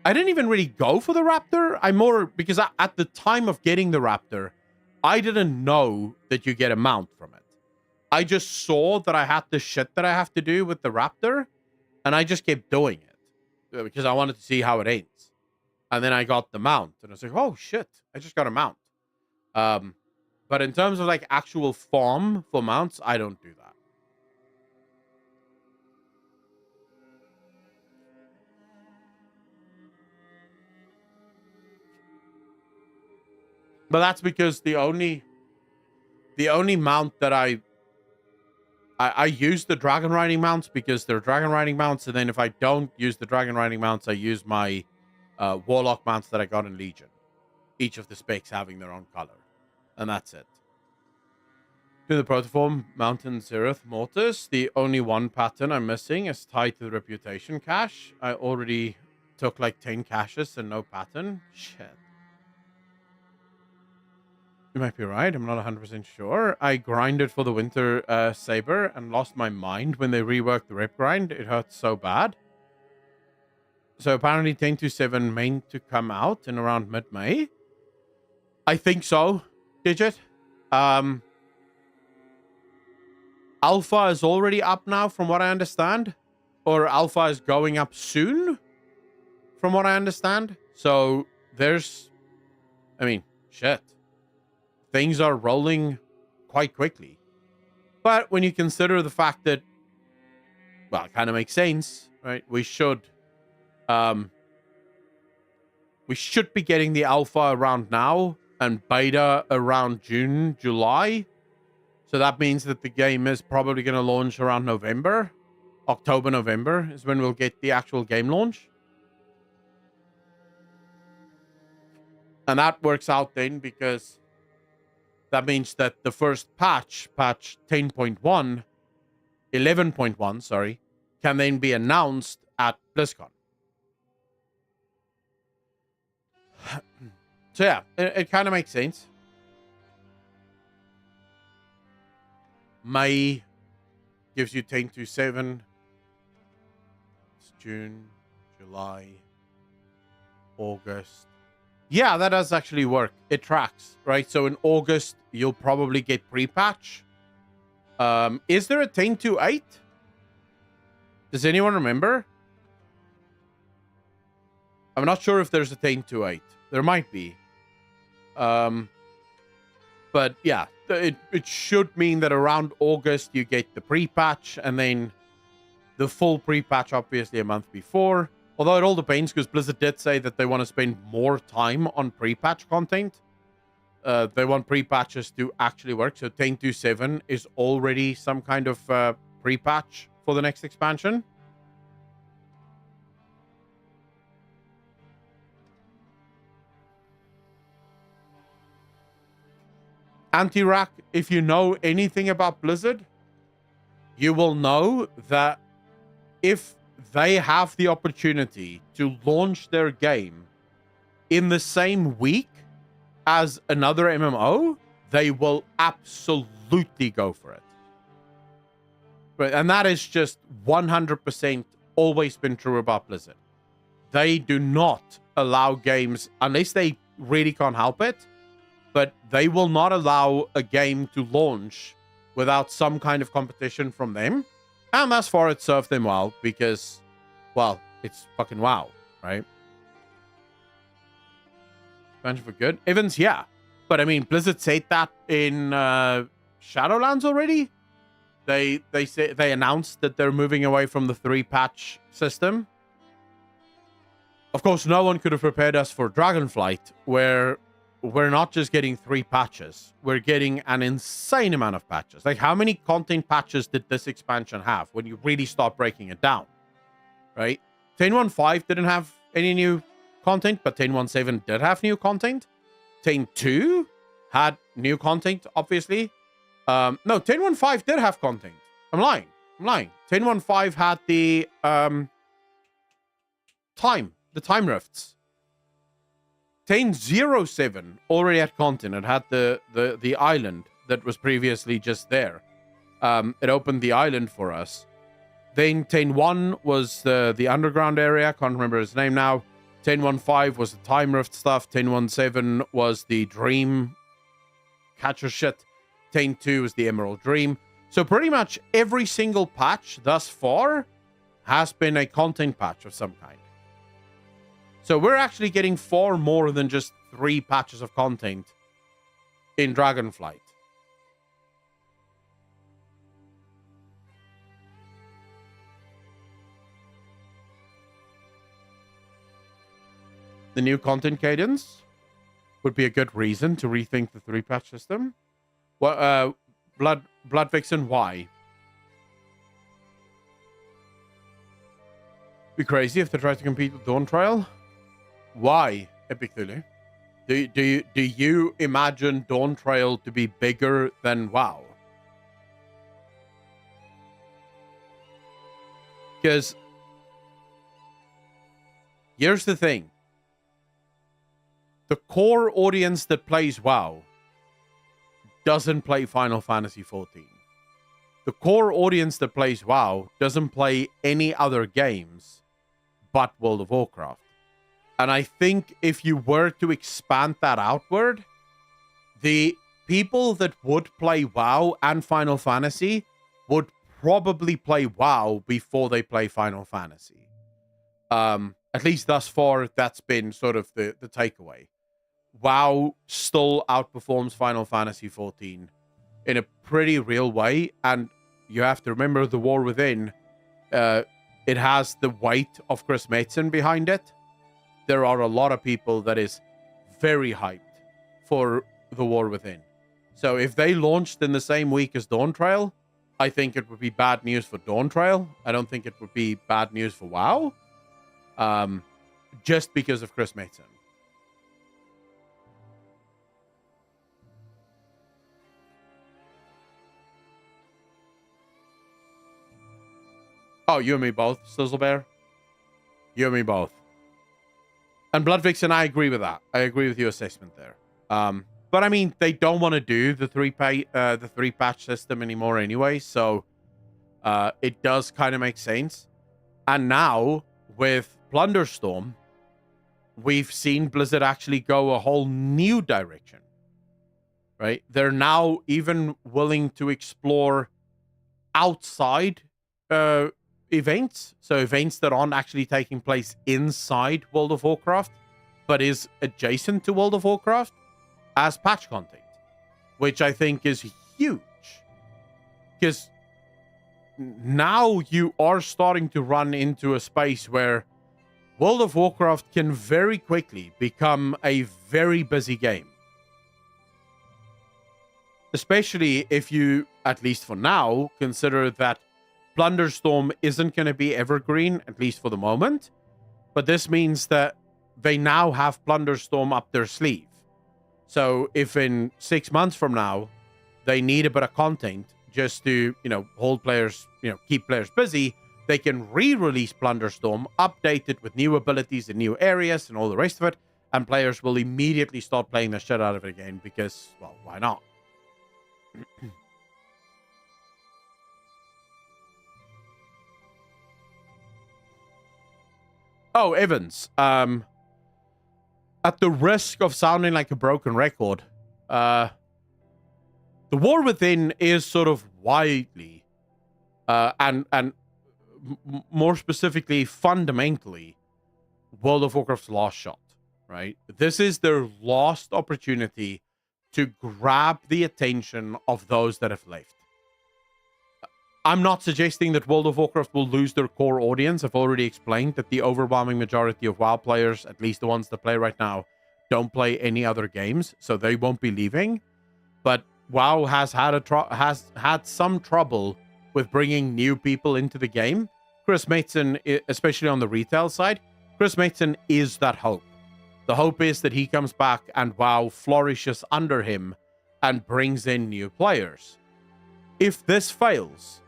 I didn't even really go for the Raptor. I more... Because at the time of getting the Raptor, I didn't know that you get a mount from it. I just saw that I had the shit that I have to do with the Raptor, and I just kept doing it because I wanted to see how it ends. And then I got the mount, and I was like, oh shit, I just got a mount. But in terms of like actual farm for mounts, I don't do that. But that's because the only mount that I use the dragon riding mounts because they're dragon riding mounts, and then if I don't use the dragon riding mounts, I use my warlock mounts that I got in Legion. Each of the specs having their own color, and that's it. To the Protoform Mountain Zereth Mortis, the only one pattern I'm missing is tied to the reputation cache. I already took like 10 caches and no pattern. Shit. You might be right. I'm not 100% sure. I grinded for the Winter Saber and lost my mind when they reworked the rep grind. It hurts so bad. So apparently 10.2.7 meant to come out in around mid-May. I think so, Digit. Alpha is already up now, from what I understand. Or Alpha is going up soon, from what I understand. So there's... I mean, shit. Things are rolling quite quickly. But when you consider the fact that, well, it kind of makes sense, right? We should be getting the alpha around now and beta around June, July. So that means that the game is probably going to launch around November. October, November is when we'll get the actual game launch. And that works out then because that means that the first patch 10.1, 11.1, sorry, can then be announced at BlizzCon. So yeah, it kind of makes sense. May gives you 10.2.7. It's June, July, August. Yeah, that does actually work. It tracks, right? So in August, you'll probably get pre-patch. Is there a 10.2.8? Does anyone remember? I'm not sure if there's a 10.2.8. There might be. But yeah, it should mean that around August you get the pre-patch, and then the full pre-patch obviously a month before. Although it all depends, because Blizzard did say that they want to spend more time on pre-patch content. They want pre-patches to actually work. So 10.2.7 is already some kind of pre-patch for the next expansion. Anti-Rack, if you know anything about Blizzard, you will know that if they have the opportunity to launch their game in the same week as another MMO, they will absolutely go for it. Right, and that is just 100% always been true about Blizzard. They do not allow games, unless they really can't help it, but they will not allow a game to launch without some kind of competition from them. And thus far, it served them well because, well, it's fucking WoW, right? Expansion for good. Evans, yeah. But I mean, Blizzard said that in Shadowlands already. They announced that they're moving away from the 3-patch system. Of course, no one could have prepared us for Dragonflight, where we're not just getting 3 patches. We're getting an insane amount of patches. Like, how many content patches did this expansion have when you really start breaking it down? Right? 10.1.5 didn't have any new content, but 10.1.7 did have new content. 10.2 had new content, obviously. No, 10.1.5 did have content. I'm lying. 10.1.5 had the time rifts. 10.0.7 already had content. It had the island that was previously just there. It opened the island for us. Then 10.1 was the underground area. Can't remember his name now. 10.1.5 was the time rift stuff. 10.1.7 was the dream catcher shit. 10.2 was the Emerald Dream. So pretty much every single patch thus far has been a content patch of some kind. So we're actually getting far more than just 3 patches of content in Dragonflight. The new content cadence would be a good reason to rethink the 3-patch system. Well, Blood Vixen, why? Be crazy if they try to compete with Dawntrail. Why, Epic Thule? Do you imagine Dawntrail to be bigger than WoW? Because here's the thing. The core audience that plays WoW doesn't play Final Fantasy XIV. The core audience that plays WoW doesn't play any other games but World of Warcraft. And I think if you were to expand that outward, the people that would play WoW and Final Fantasy would probably play WoW before they play Final Fantasy. At least thus far, that's been sort of the takeaway. WoW still outperforms Final Fantasy XIV in a pretty real way, and you have to remember the War Within. It has the weight of Chris Metzen behind it. There are a lot of people that is very hyped for the War Within. So if they launched in the same week as Dawntrail, I think it would be bad news for Dawntrail. I don't think it would be bad news for WoW. Just because of Chris Metzen. Oh, you and me both, Sizzlebear. You and me both. And Blood Vixen, I agree with that. I agree with your assessment there. But I mean, they don't want to do the 3-patch system anymore anyway, so it does kind of make sense. And now with Plunderstorm, we've seen Blizzard actually go a whole new direction. Right? They're now even willing to explore outside events, so events that aren't actually taking place inside World of Warcraft, but is adjacent to World of Warcraft as patch content, which I think is huge. Because now you are starting to run into a space where World of Warcraft can very quickly become a very busy game. Especially if you, at least for now, consider that Plunderstorm isn't going to be evergreen, at least for the moment. But this means that they now have Plunderstorm up their sleeve. So if in 6 months from now, they need a bit of content just to, hold players, keep players busy, they can re-release Plunderstorm, update it with new abilities and new areas and all the rest of it, and players will immediately start playing the shit out of it again because, well, why not? Oh, Evans. At the risk of sounding like a broken record, the War Within is sort of widely, and more specifically, fundamentally, World of Warcraft's last shot, right? This is their last opportunity to grab the attention of those that have left. I'm not suggesting that World of Warcraft will lose their core audience. I've already explained that the overwhelming majority of WoW players, at least the ones that play right now, don't play any other games, so they won't be leaving. But WoW has had some trouble with bringing new people into the game. Chris Metzen, especially on the retail side, Chris Metzen is that hope. The hope is that he comes back and WoW flourishes under him and brings in new players. If this fails,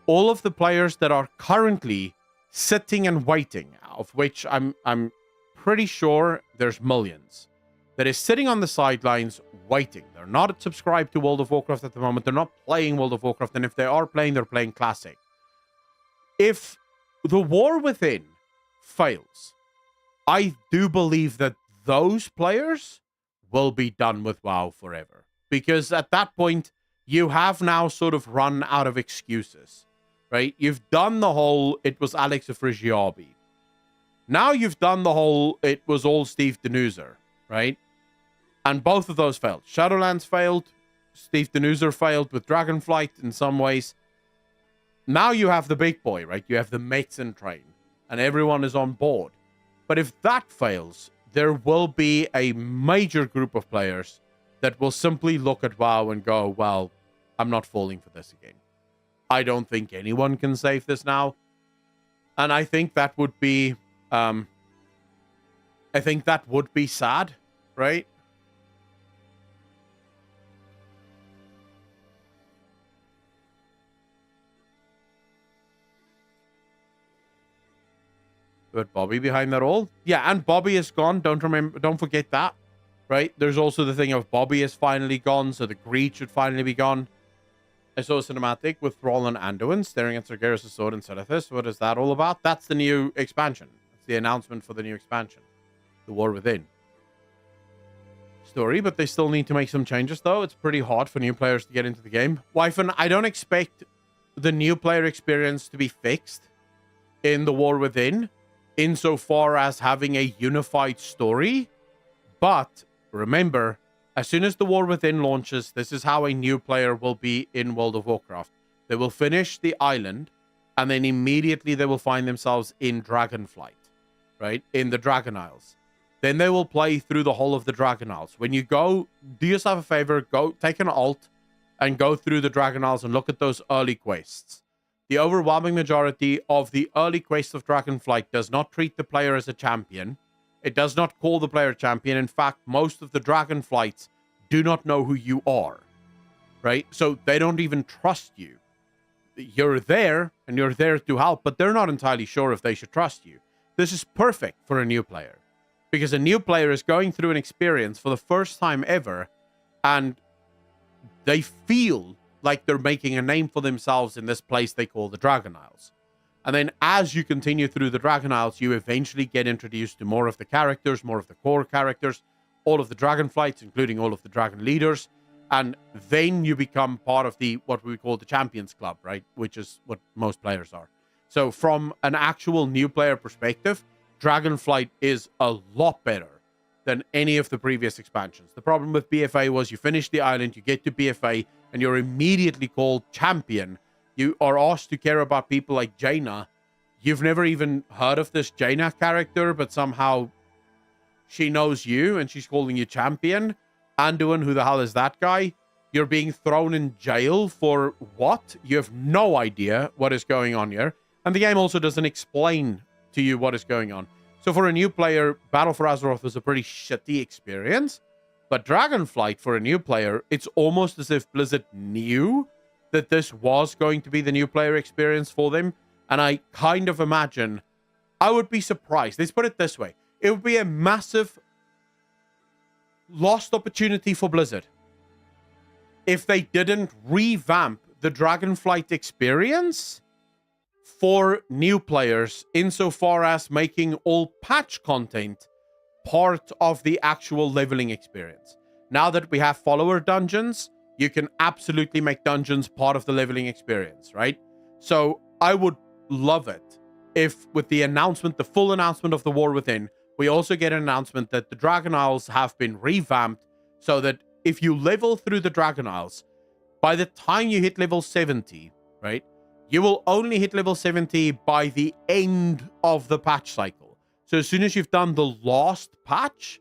all of the players that are currently sitting and waiting, of which I'm pretty sure there's millions, that is sitting on the sidelines waiting. They're not subscribed to World of Warcraft at the moment. They're not playing World of Warcraft, and if they are playing, they're playing Classic. If the War Within fails, I do believe that those players will be done with WoW forever. Because at that point, you have now sort of run out of excuses, right? You've done the whole, it was Alex Afrigiabi. Now you've done the whole, it was all Steve Denuser, right? And both of those failed. Shadowlands failed. Steve Denuser failed with Dragonflight in some ways. Now you have the big boy, right? You have the Metzen train. And everyone is on board. But if that fails, there will be a major group of players that will simply look at WoW and go, well, I'm not falling for this again. I don't think anyone can save this now. And I think that would be, sad, right? But Bobby behind that all? Yeah, and Bobby is gone. Don't forget that, right? There's also the thing of Bobby is finally gone, so the greed should finally be gone. I saw a cinematic with Thrall and Anduin staring at Sargeras' sword in Serethis. What is that all about? That's the new expansion. It's the announcement for the new expansion. The War Within story, but they still need to make some changes, though. It's pretty hard for new players to get into the game. Wyfern, I don't expect the new player experience to be fixed in the War Within, insofar as having a unified story. But remember, as soon as the War Within launches, this is how a new player will be in World of Warcraft. They will finish the island, and then immediately they will find themselves in Dragonflight, right? In the Dragon Isles. Then they will play through the whole of the Dragon Isles. When you go, do yourself a favor, go take an alt and go through the Dragon Isles and look at those early quests. The overwhelming majority of the early quests of Dragonflight does not treat the player as a champion. It does not call the player champion. In fact, most of the Dragonflights do not know who you are, right? So they don't even trust you. You're there, and you're there to help, but they're not entirely sure if they should trust you. This is perfect for a new player, because a new player is going through an experience for the first time ever, and they feel like they're making a name for themselves in this place they call the Dragon Isles. And then as you continue through the Dragon Isles, you eventually get introduced to more of the characters, more of the core characters, all of the Dragonflights, including all of the Dragon leaders. And then you become part of the, what we call the Champions Club, right? Which is what most players are. So from an actual new player perspective, Dragonflight is a lot better than any of the previous expansions. The problem with BFA was you finish the island, you get to BFA, and you're immediately called champion. You are asked to care about people like Jaina. You've never even heard of this Jaina character, but somehow she knows you and she's calling you champion. Anduin, who the hell is that guy? You're being thrown in jail for what? You have no idea what is going on here. And the game also doesn't explain to you what is going on. So for a new player, Battle for Azeroth was a pretty shitty experience. But Dragonflight, for a new player, it's almost as if Blizzard knew that this was going to be the new player experience for them. And I kind of imagine, I would be surprised. Let's put it this way. It would be a massive lost opportunity for Blizzard if they didn't revamp the Dragonflight experience for new players, insofar as making all patch content part of the actual leveling experience. Now that we have follower dungeons, you can absolutely make dungeons part of the leveling experience, right? So I would love it if with the announcement, the full announcement of the War Within, we also get an announcement that the Dragon Isles have been revamped so that if you level through the Dragon Isles, by the time you hit level 70, right, you will only hit level 70 by the end of the patch cycle. So as soon as you've done the last patch,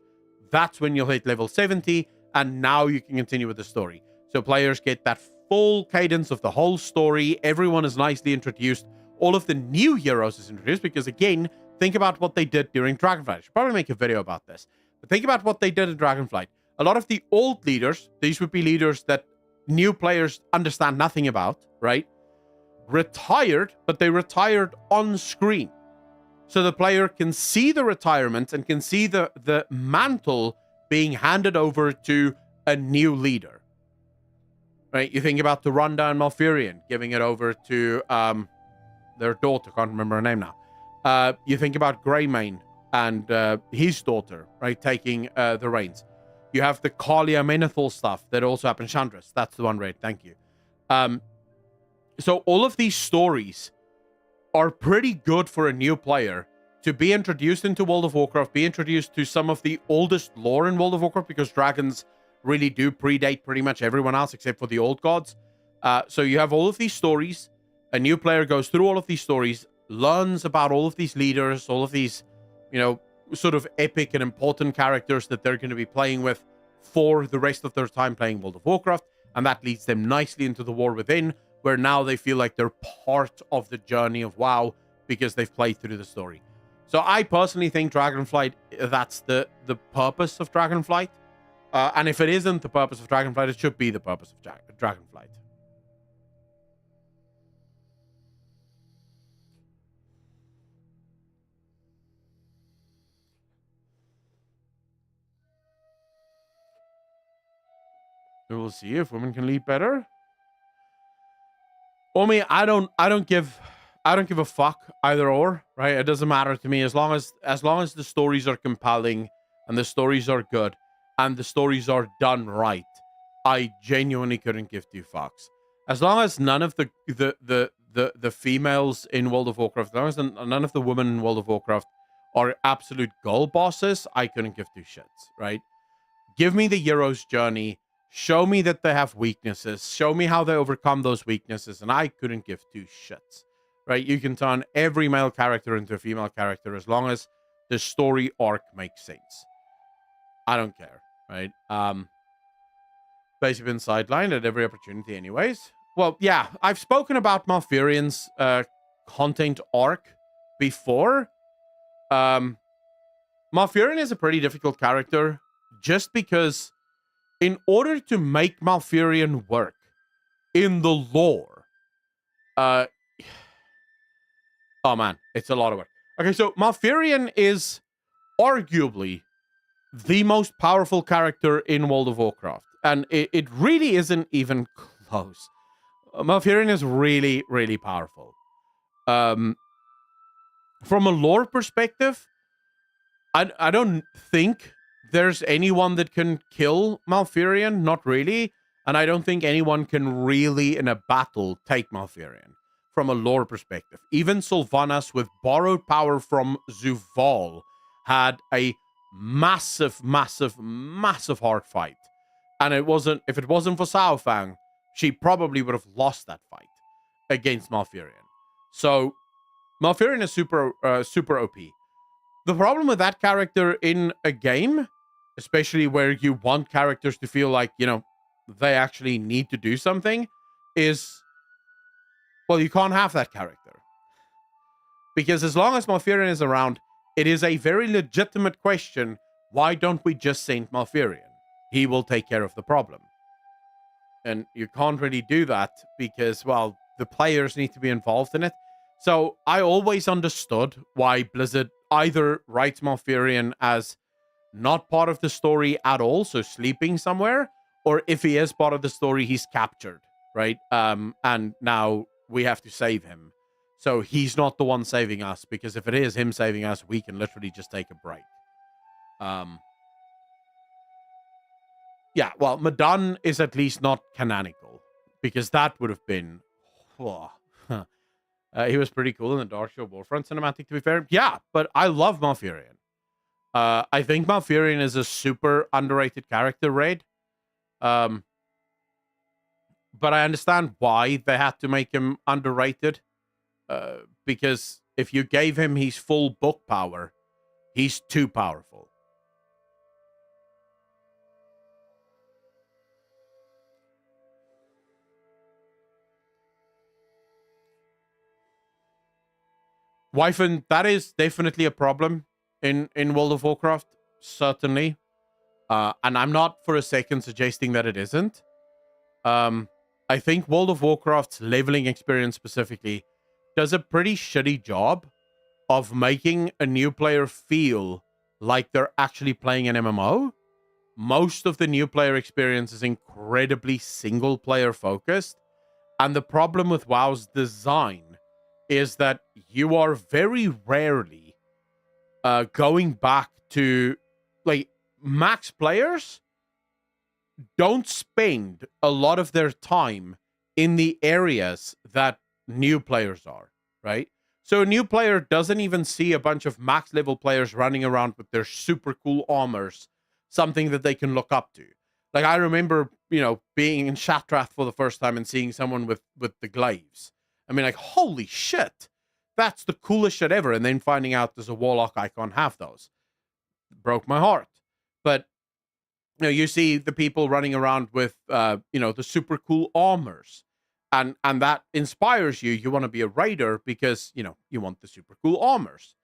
that's when you'll hit level 70, and now you can continue with the story. So players get that full cadence of the whole story. Everyone is nicely introduced. All of the new heroes is introduced, because again, think about what they did during Dragonflight. I should probably make a video about this. think about what they did in Dragonflight. A lot of the old leaders, these would be leaders that new players understand nothing about, right? Retired, but they retired on screen. So the player can see the retirement and can see the mantle being handed over to a new leader. Right? You think about Tyrande and Malfurion giving it over to their daughter, can't remember her name now. You think about Greymane and his daughter, right, taking the reins. You have the Kalia Menethil stuff that also happened. Chandras, that's the one, right? Thank you. So all of these stories are pretty good for a new player to be introduced into World of Warcraft, be introduced to some of the oldest lore in World of Warcraft, because dragons really do predate pretty much everyone else except for the old gods. So you have all of these stories. A new player goes through all of these stories, learns about all of these leaders, all of these, you know, sort of epic and important characters that they're going to be playing with for the rest of their time playing World of Warcraft. And that leads them nicely into the War Within, where now they feel like they're part of the journey of WoW because they've played through the story. So I personally think Dragonflight, that's the purpose of Dragonflight. And if it isn't the purpose of Dragonflight, it should be the purpose of Dragonflight. We will see if women can lead better. Omi, I don't give a fuck either or, right? It doesn't matter to me as long as the stories are compelling and the stories are good and the stories are done right. I genuinely couldn't give two fucks. As long as none of the females in World of Warcraft, as long as none of the women in World of Warcraft are absolute goal bosses, I couldn't give two shits, right? Give me the hero's journey. Show me that they have weaknesses. Show me how they overcome those weaknesses, and I couldn't give two shits, right? You can turn every male character into a female character as long as the story arc makes sense. I don't care, right? Basically been sidelined at every opportunity anyways. Well, yeah, I've spoken about Malfurion's content arc before. Malfurion is a pretty difficult character just because in order to make Malfurion work in the lore, oh man, it's a lot of work. Okay, so Malfurion is arguably the most powerful character in World of Warcraft, and it really isn't even close. Malfurion is really, really powerful. From a lore perspective, I don't think there's anyone that can kill Malfurion, not really. And I don't think anyone can really, in a battle, take Malfurion from a lore perspective. Even Sylvanas, with borrowed power from Zuvul, had a massive, massive, massive hard fight. And if it wasn't for Saurfang, she probably would have lost that fight against Malfurion. So Malfurion is super OP. The problem with that character in a game, especially where you want characters to feel like, you know, they actually need to do something, is, well, you can't have that character. Because as long as Malfurion is around, it is a very legitimate question, why don't we just send Malfurion? He will take care of the problem. And you can't really do that because, well, the players need to be involved in it. So I always understood why Blizzard either writes Malfurion as not part of the story at all, so sleeping somewhere, or if he is part of the story, he's captured, right? And now we have to save him. So he's not the one saving us, because if it is him saving us, we can literally just take a break. Yeah, well, Madan is at least not canonical, because that would have been... he was pretty cool in the Darkshore Warfront cinematic, to be fair. Yeah, but I love Malfurion. I think Malfurion is a super underrated character, Raid. But I understand why they had to make him underrated. Because if you gave him his full book power, he's too powerful. Wyvern, that is definitely a problem in World of Warcraft. certainly. And I'm not for a second suggesting that it isn't. I think World of Warcraft's leveling experience specifically does a pretty shitty job of making a new player feel like they're actually playing an MMO. Most of the new player experience is incredibly single player focused. And the problem with WoW's design is that you are very rarely going back to, like, max players don't spend a lot of their time in the areas that new players are, right? So a new player doesn't even see a bunch of max level players running around with their super cool armors, something that they can look up to. Like, I remember, you know, being in Shattrath for the first time and seeing someone with the glaives. I mean, like, holy shit, that's the coolest shit ever. And then finding out there's a warlock I can't have those. Broke my heart. But you know, you see the people running around with, you know, the super cool armors, and that inspires you. You want to be a raider because, you know, you want the super cool armors.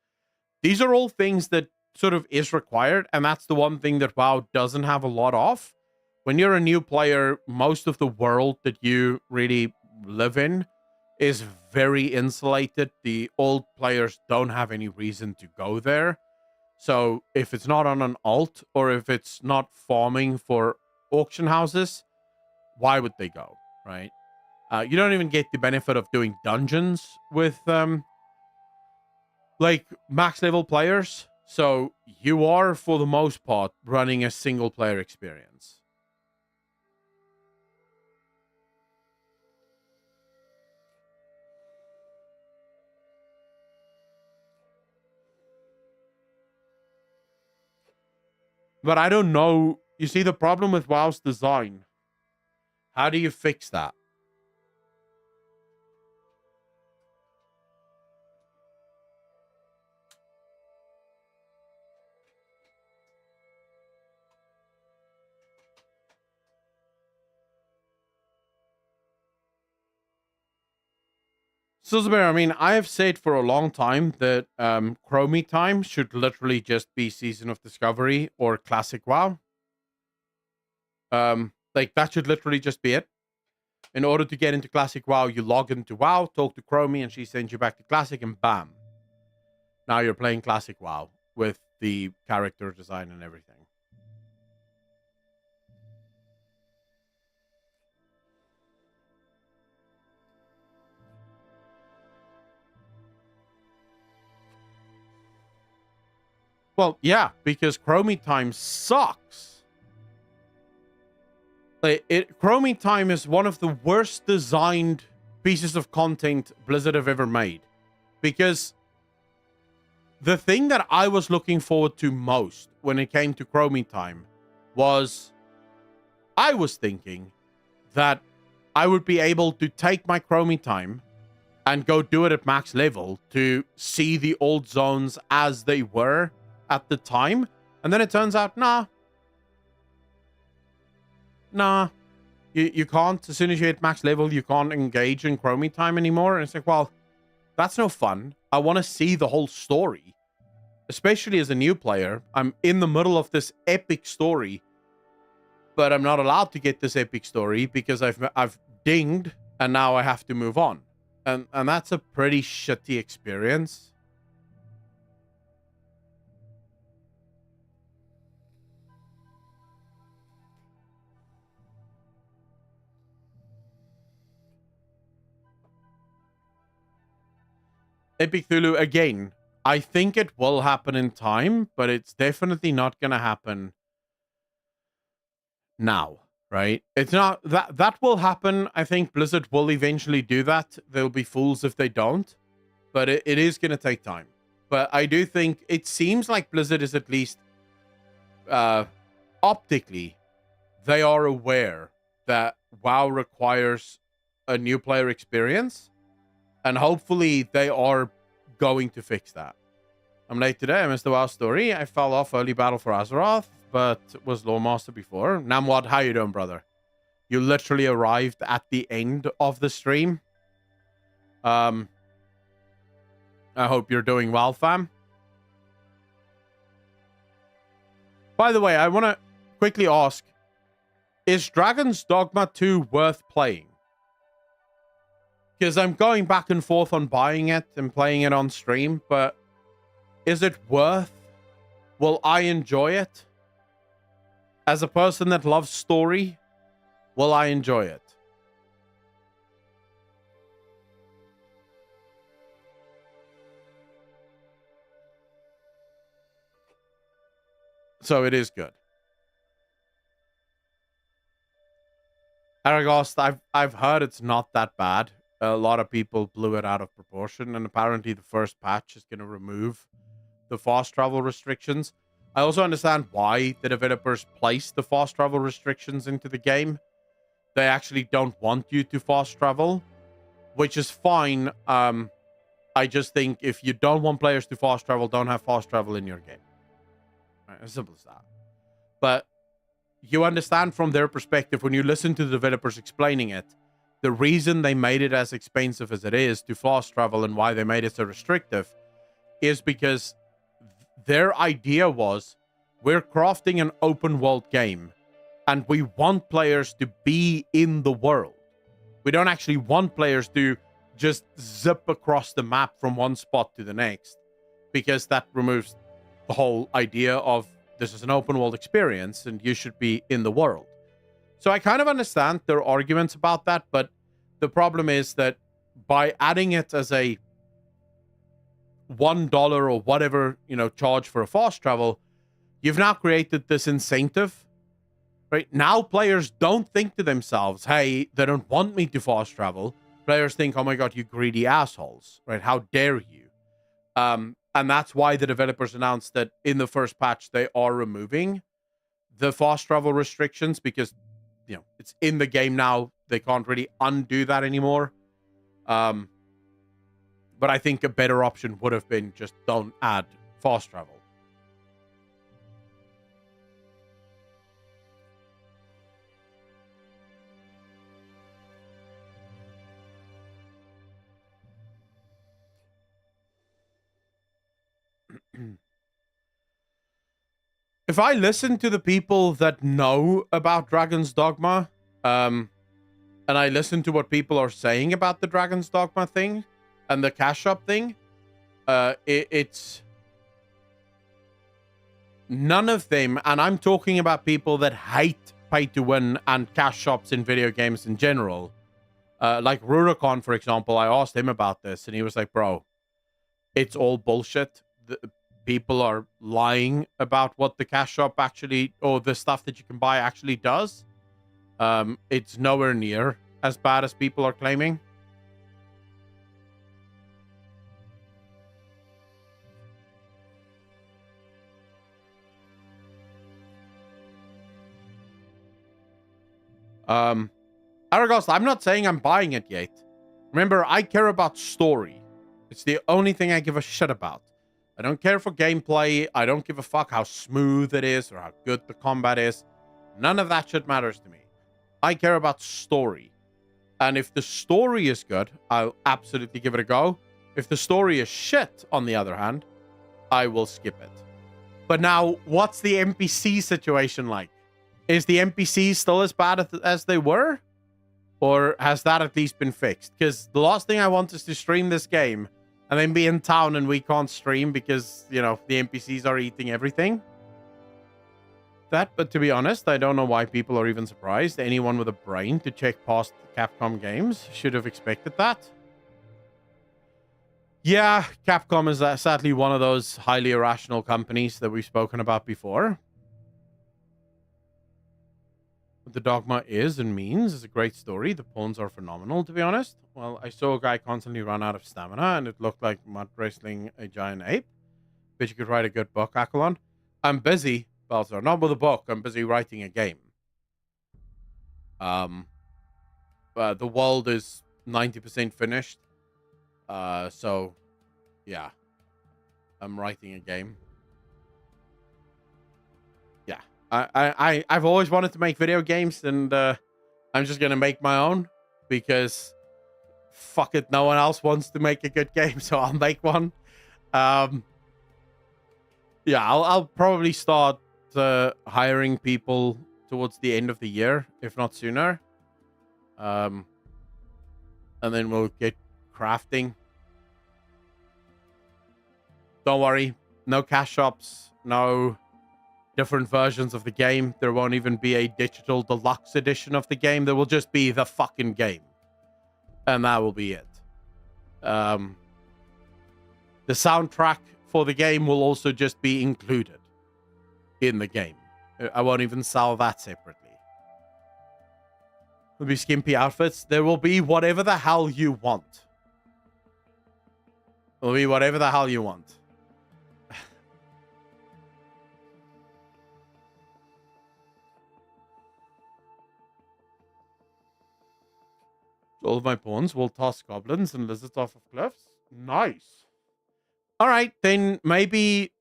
These are all things that sort of is required, and that's the one thing that WoW doesn't have a lot of. When you're a new player, most of the world that you really live in is very insulated. The old players don't have any reason to go there. So if it's not on an alt, or if it's not farming for auction houses, why would they go, right? You don't even get the benefit of doing dungeons with like max level players. So you are, for the most part, running a single player experience. But I don't know. You see, the problem with WoW's design, how do you fix that? Silverbear, I mean, I have said for a long time that Chromie time should literally just be Season of Discovery or Classic WoW. Like, that should literally just be it. In order to get into Classic WoW, you log into WoW, talk to Chromie, and she sends you back to Classic, and bam. Now you're playing Classic WoW with the character design and everything. Well, yeah, because Chromie time sucks. Chromie time is one of the worst designed pieces of content Blizzard have ever made. Because the thing that I was looking forward to most when it came to Chromie time was, I was thinking that I would be able to take my Chromie time and go do it at max level to see the old zones as they were at the time. And then it turns out, nah. You can't. As soon as you hit max level, you can't engage in Chromie time anymore. And it's like, well, that's no fun. I want to see the whole story. Especially as a new player. I'm in the middle of this epic story, but I'm not allowed to get this epic story because I've dinged and now I have to move on. And that's a pretty shitty experience. Epic Thulu, again, I think it will happen in time, but it's definitely not going to happen now, right? It's not that will happen. I think Blizzard will eventually do that. They'll be fools if they don't, but it is going to take time. But I do think it seems like Blizzard is, at least optically, they are aware that WoW requires a new player experience. And hopefully they are going to fix that. I'm late today. I missed the WoW story. I fell off early battle for Azeroth, but was Lawmaster before. Namwad, how you doing, brother? You literally arrived at the end of the stream. I hope you're doing well, fam. By the way, I want to quickly ask, is Dragon's Dogma 2 worth playing? Because I'm going back and forth on buying it and playing it on stream, but is it worth? Will I enjoy it? As a person that loves story, will I enjoy it? So it is good. Aragos, I've heard it's not that bad. A lot of people blew it out of proportion, and apparently the first patch is going to remove the fast travel restrictions. I also understand why the developers placed the fast travel restrictions into the game. They actually don't want you to fast travel, which is fine. I just think if you don't want players to fast travel, don't have fast travel in your game. Right, as simple as that. But you understand from their perspective, when you listen to the developers explaining it, the reason they made it as expensive as it is to fast travel and why they made it so restrictive is because their idea was, we're crafting an open world game and we want players to be in the world. We don't actually want players to just zip across the map from one spot to the next, because that removes the whole idea of this is an open world experience and you should be in the world. So I kind of understand their arguments about that, but the problem is that by adding it as a $1 or whatever, charge for a fast travel, you've now created this incentive, right? Now players don't think to themselves, hey, they don't want me to fast travel. Players think, oh my God, you greedy assholes, right? How dare you? And that's why the developers announced that in the first patch, they are removing the fast travel restrictions because, it's in the game now. They can't really undo that anymore. But I think a better option would have been just don't add fast travel. If I listen to the people that know about Dragon's Dogma, and I listen to what people are saying about the Dragon's Dogma thing and the cash shop thing, it's none of them, and I'm talking about people that hate pay to win and cash shops in video games in general. Like Rurikon, for example, I asked him about this and he was like, bro, it's all bullshit. People are lying about what the cash shop actually, or the stuff that you can buy actually does. It's nowhere near as bad as people are claiming. Aragos, I'm not saying I'm buying it yet. Remember, I care about story. It's the only thing I give a shit about. I don't care for gameplay. I don't give a fuck how smooth it is or how good the combat is. None of that shit matters to me. I care about story. And if the story is good, I'll absolutely give it a go. If the story is shit, on the other hand, I will skip it. But now, what's the NPC situation like? Is the NPCs still as bad as they were? Or has that at least been fixed? Because the last thing I want is to stream this game and then be in town and we can't stream because, the NPCs are eating everything. But to be honest, I don't know why people are even surprised. Anyone with a brain to check past Capcom games should have expected that. Yeah, Capcom is sadly one of those highly irrational companies that we've spoken about before. What the Dogma is and means is a great story. The pawns are phenomenal, to be honest. Well, I saw a guy constantly run out of stamina, and it looked like mud wrestling a giant ape. Bet you could write a good book, Akalon. I'm busy, Balzar. Not with a book. I'm busy writing a game. The world is 90% finished. So, yeah. I'm writing a game. Yeah. I've always wanted to make video games, and I'm just gonna make my own because fuck it, no one else wants to make a good game, so I'll make one. Yeah, I'll probably start hiring people towards the end of the year, if not sooner. And then we'll get crafting. Don't worry, no cash shops, no different versions of the game. There won't even be a digital deluxe edition of the game. There will just be the fucking game. And that will be it. The soundtrack for the game will also just be included in the game. I won't even sell that separately. There'll be skimpy outfits. There will be whatever the hell you want. There'll be whatever the hell you want. All of my pawns will toss goblins and lizards off of cliffs. Nice. All right, then maybe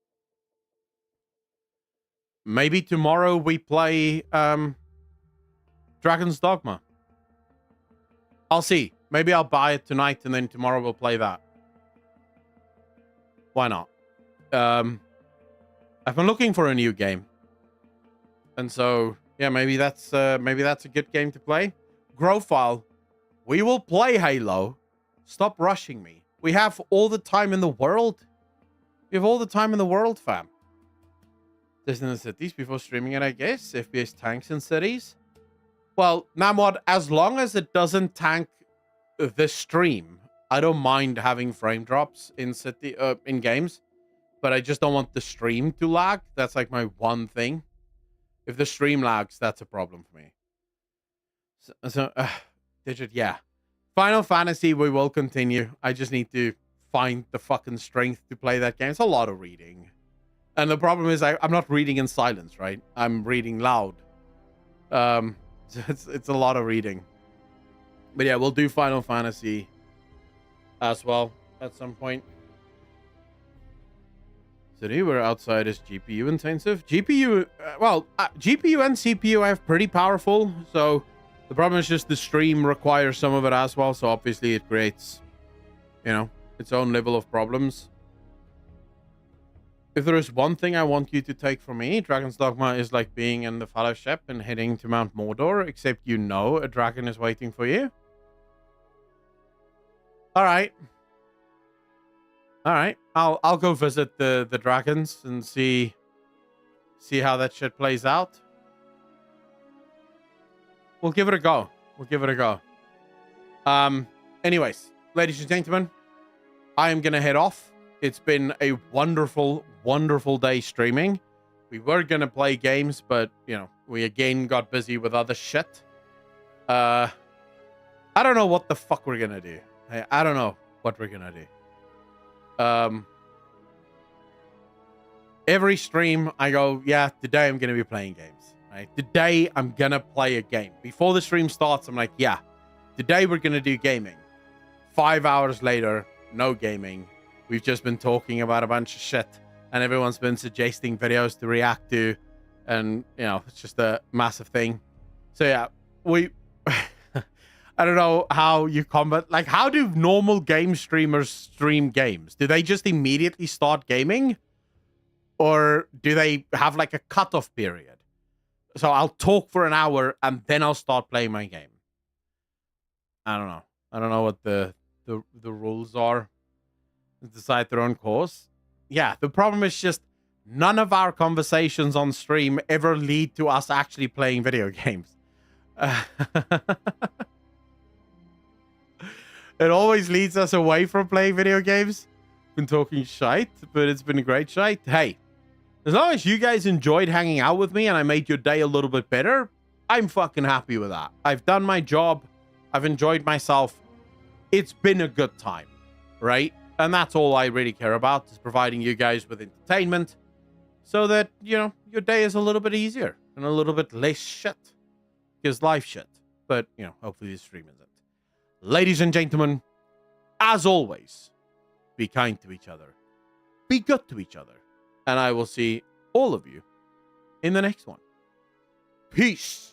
tomorrow we play Dragon's Dogma. I'll see. Maybe I'll buy it tonight and then tomorrow we'll play that. Why not? I've been looking for a new game. And so, yeah, maybe that's a good game to play. Growfile. We will play Halo. Stop rushing me. We have all the time in the world. We have all the time in the world, fam. This in the cities before streaming it, I guess. FPS tanks in cities. Well, Namod, as long as it doesn't tank the stream, I don't mind having frame drops in games. But I just don't want the stream to lag. That's like my one thing. If the stream lags, that's a problem for me. Digit, yeah. Final Fantasy, we will continue. I just need to find the fucking strength to play that game. It's a lot of reading. And the problem is I'm not reading in silence, right? I'm reading loud. It's a lot of reading. But yeah, we'll do Final Fantasy as well at some point. City, where outside is GPU intensive. GPU, GPU and CPU have pretty powerful, so the problem is just the stream requires some of it as well, so obviously it creates, its own level of problems. If there is one thing I want you to take from me, Dragon's Dogma is like being in the Fellowship and heading to Mount Mordor, except you know a dragon is waiting for you. All right. I'll go visit the dragons and see how that shit plays out. We'll give it a go. Anyways, ladies and gentlemen, I am going to head off. It's been a wonderful, wonderful day streaming. We were going to play games, but, we again got busy with other shit. I don't know what the fuck we're going to do. I don't know what we're going to do. Every stream, I go, yeah, today I'm going to be playing games. Right? Today, I'm going to play a game. Before the stream starts, I'm like, yeah, today we're going to do gaming. 5 hours later, no gaming. We've just been talking about a bunch of shit, and everyone's been suggesting videos to react to, and, it's just a massive thing. So, yeah, I don't know how you combat, like, how do normal game streamers stream games? Do they just immediately start gaming? Or do they have, like, a cutoff period? So I'll talk for an hour and then I'll start playing my game. I don't know. I don't know what the rules are. Decide their own course. Yeah, the problem is just none of our conversations on stream ever lead to us actually playing video games. It always leads us away from playing video games. Been talking shite, but it's been a great shite. Hey, as long as you guys enjoyed hanging out with me and I made your day a little bit better, I'm fucking happy with that. I've done my job. I've enjoyed myself. It's been a good time, right? And that's all I really care about, is providing you guys with entertainment so that, your day is a little bit easier and a little bit less shit. Because life shit. But, hopefully this stream isn't. Ladies and gentlemen, as always, be kind to each other. Be good to each other. And I will see all of you in the next one. Peace.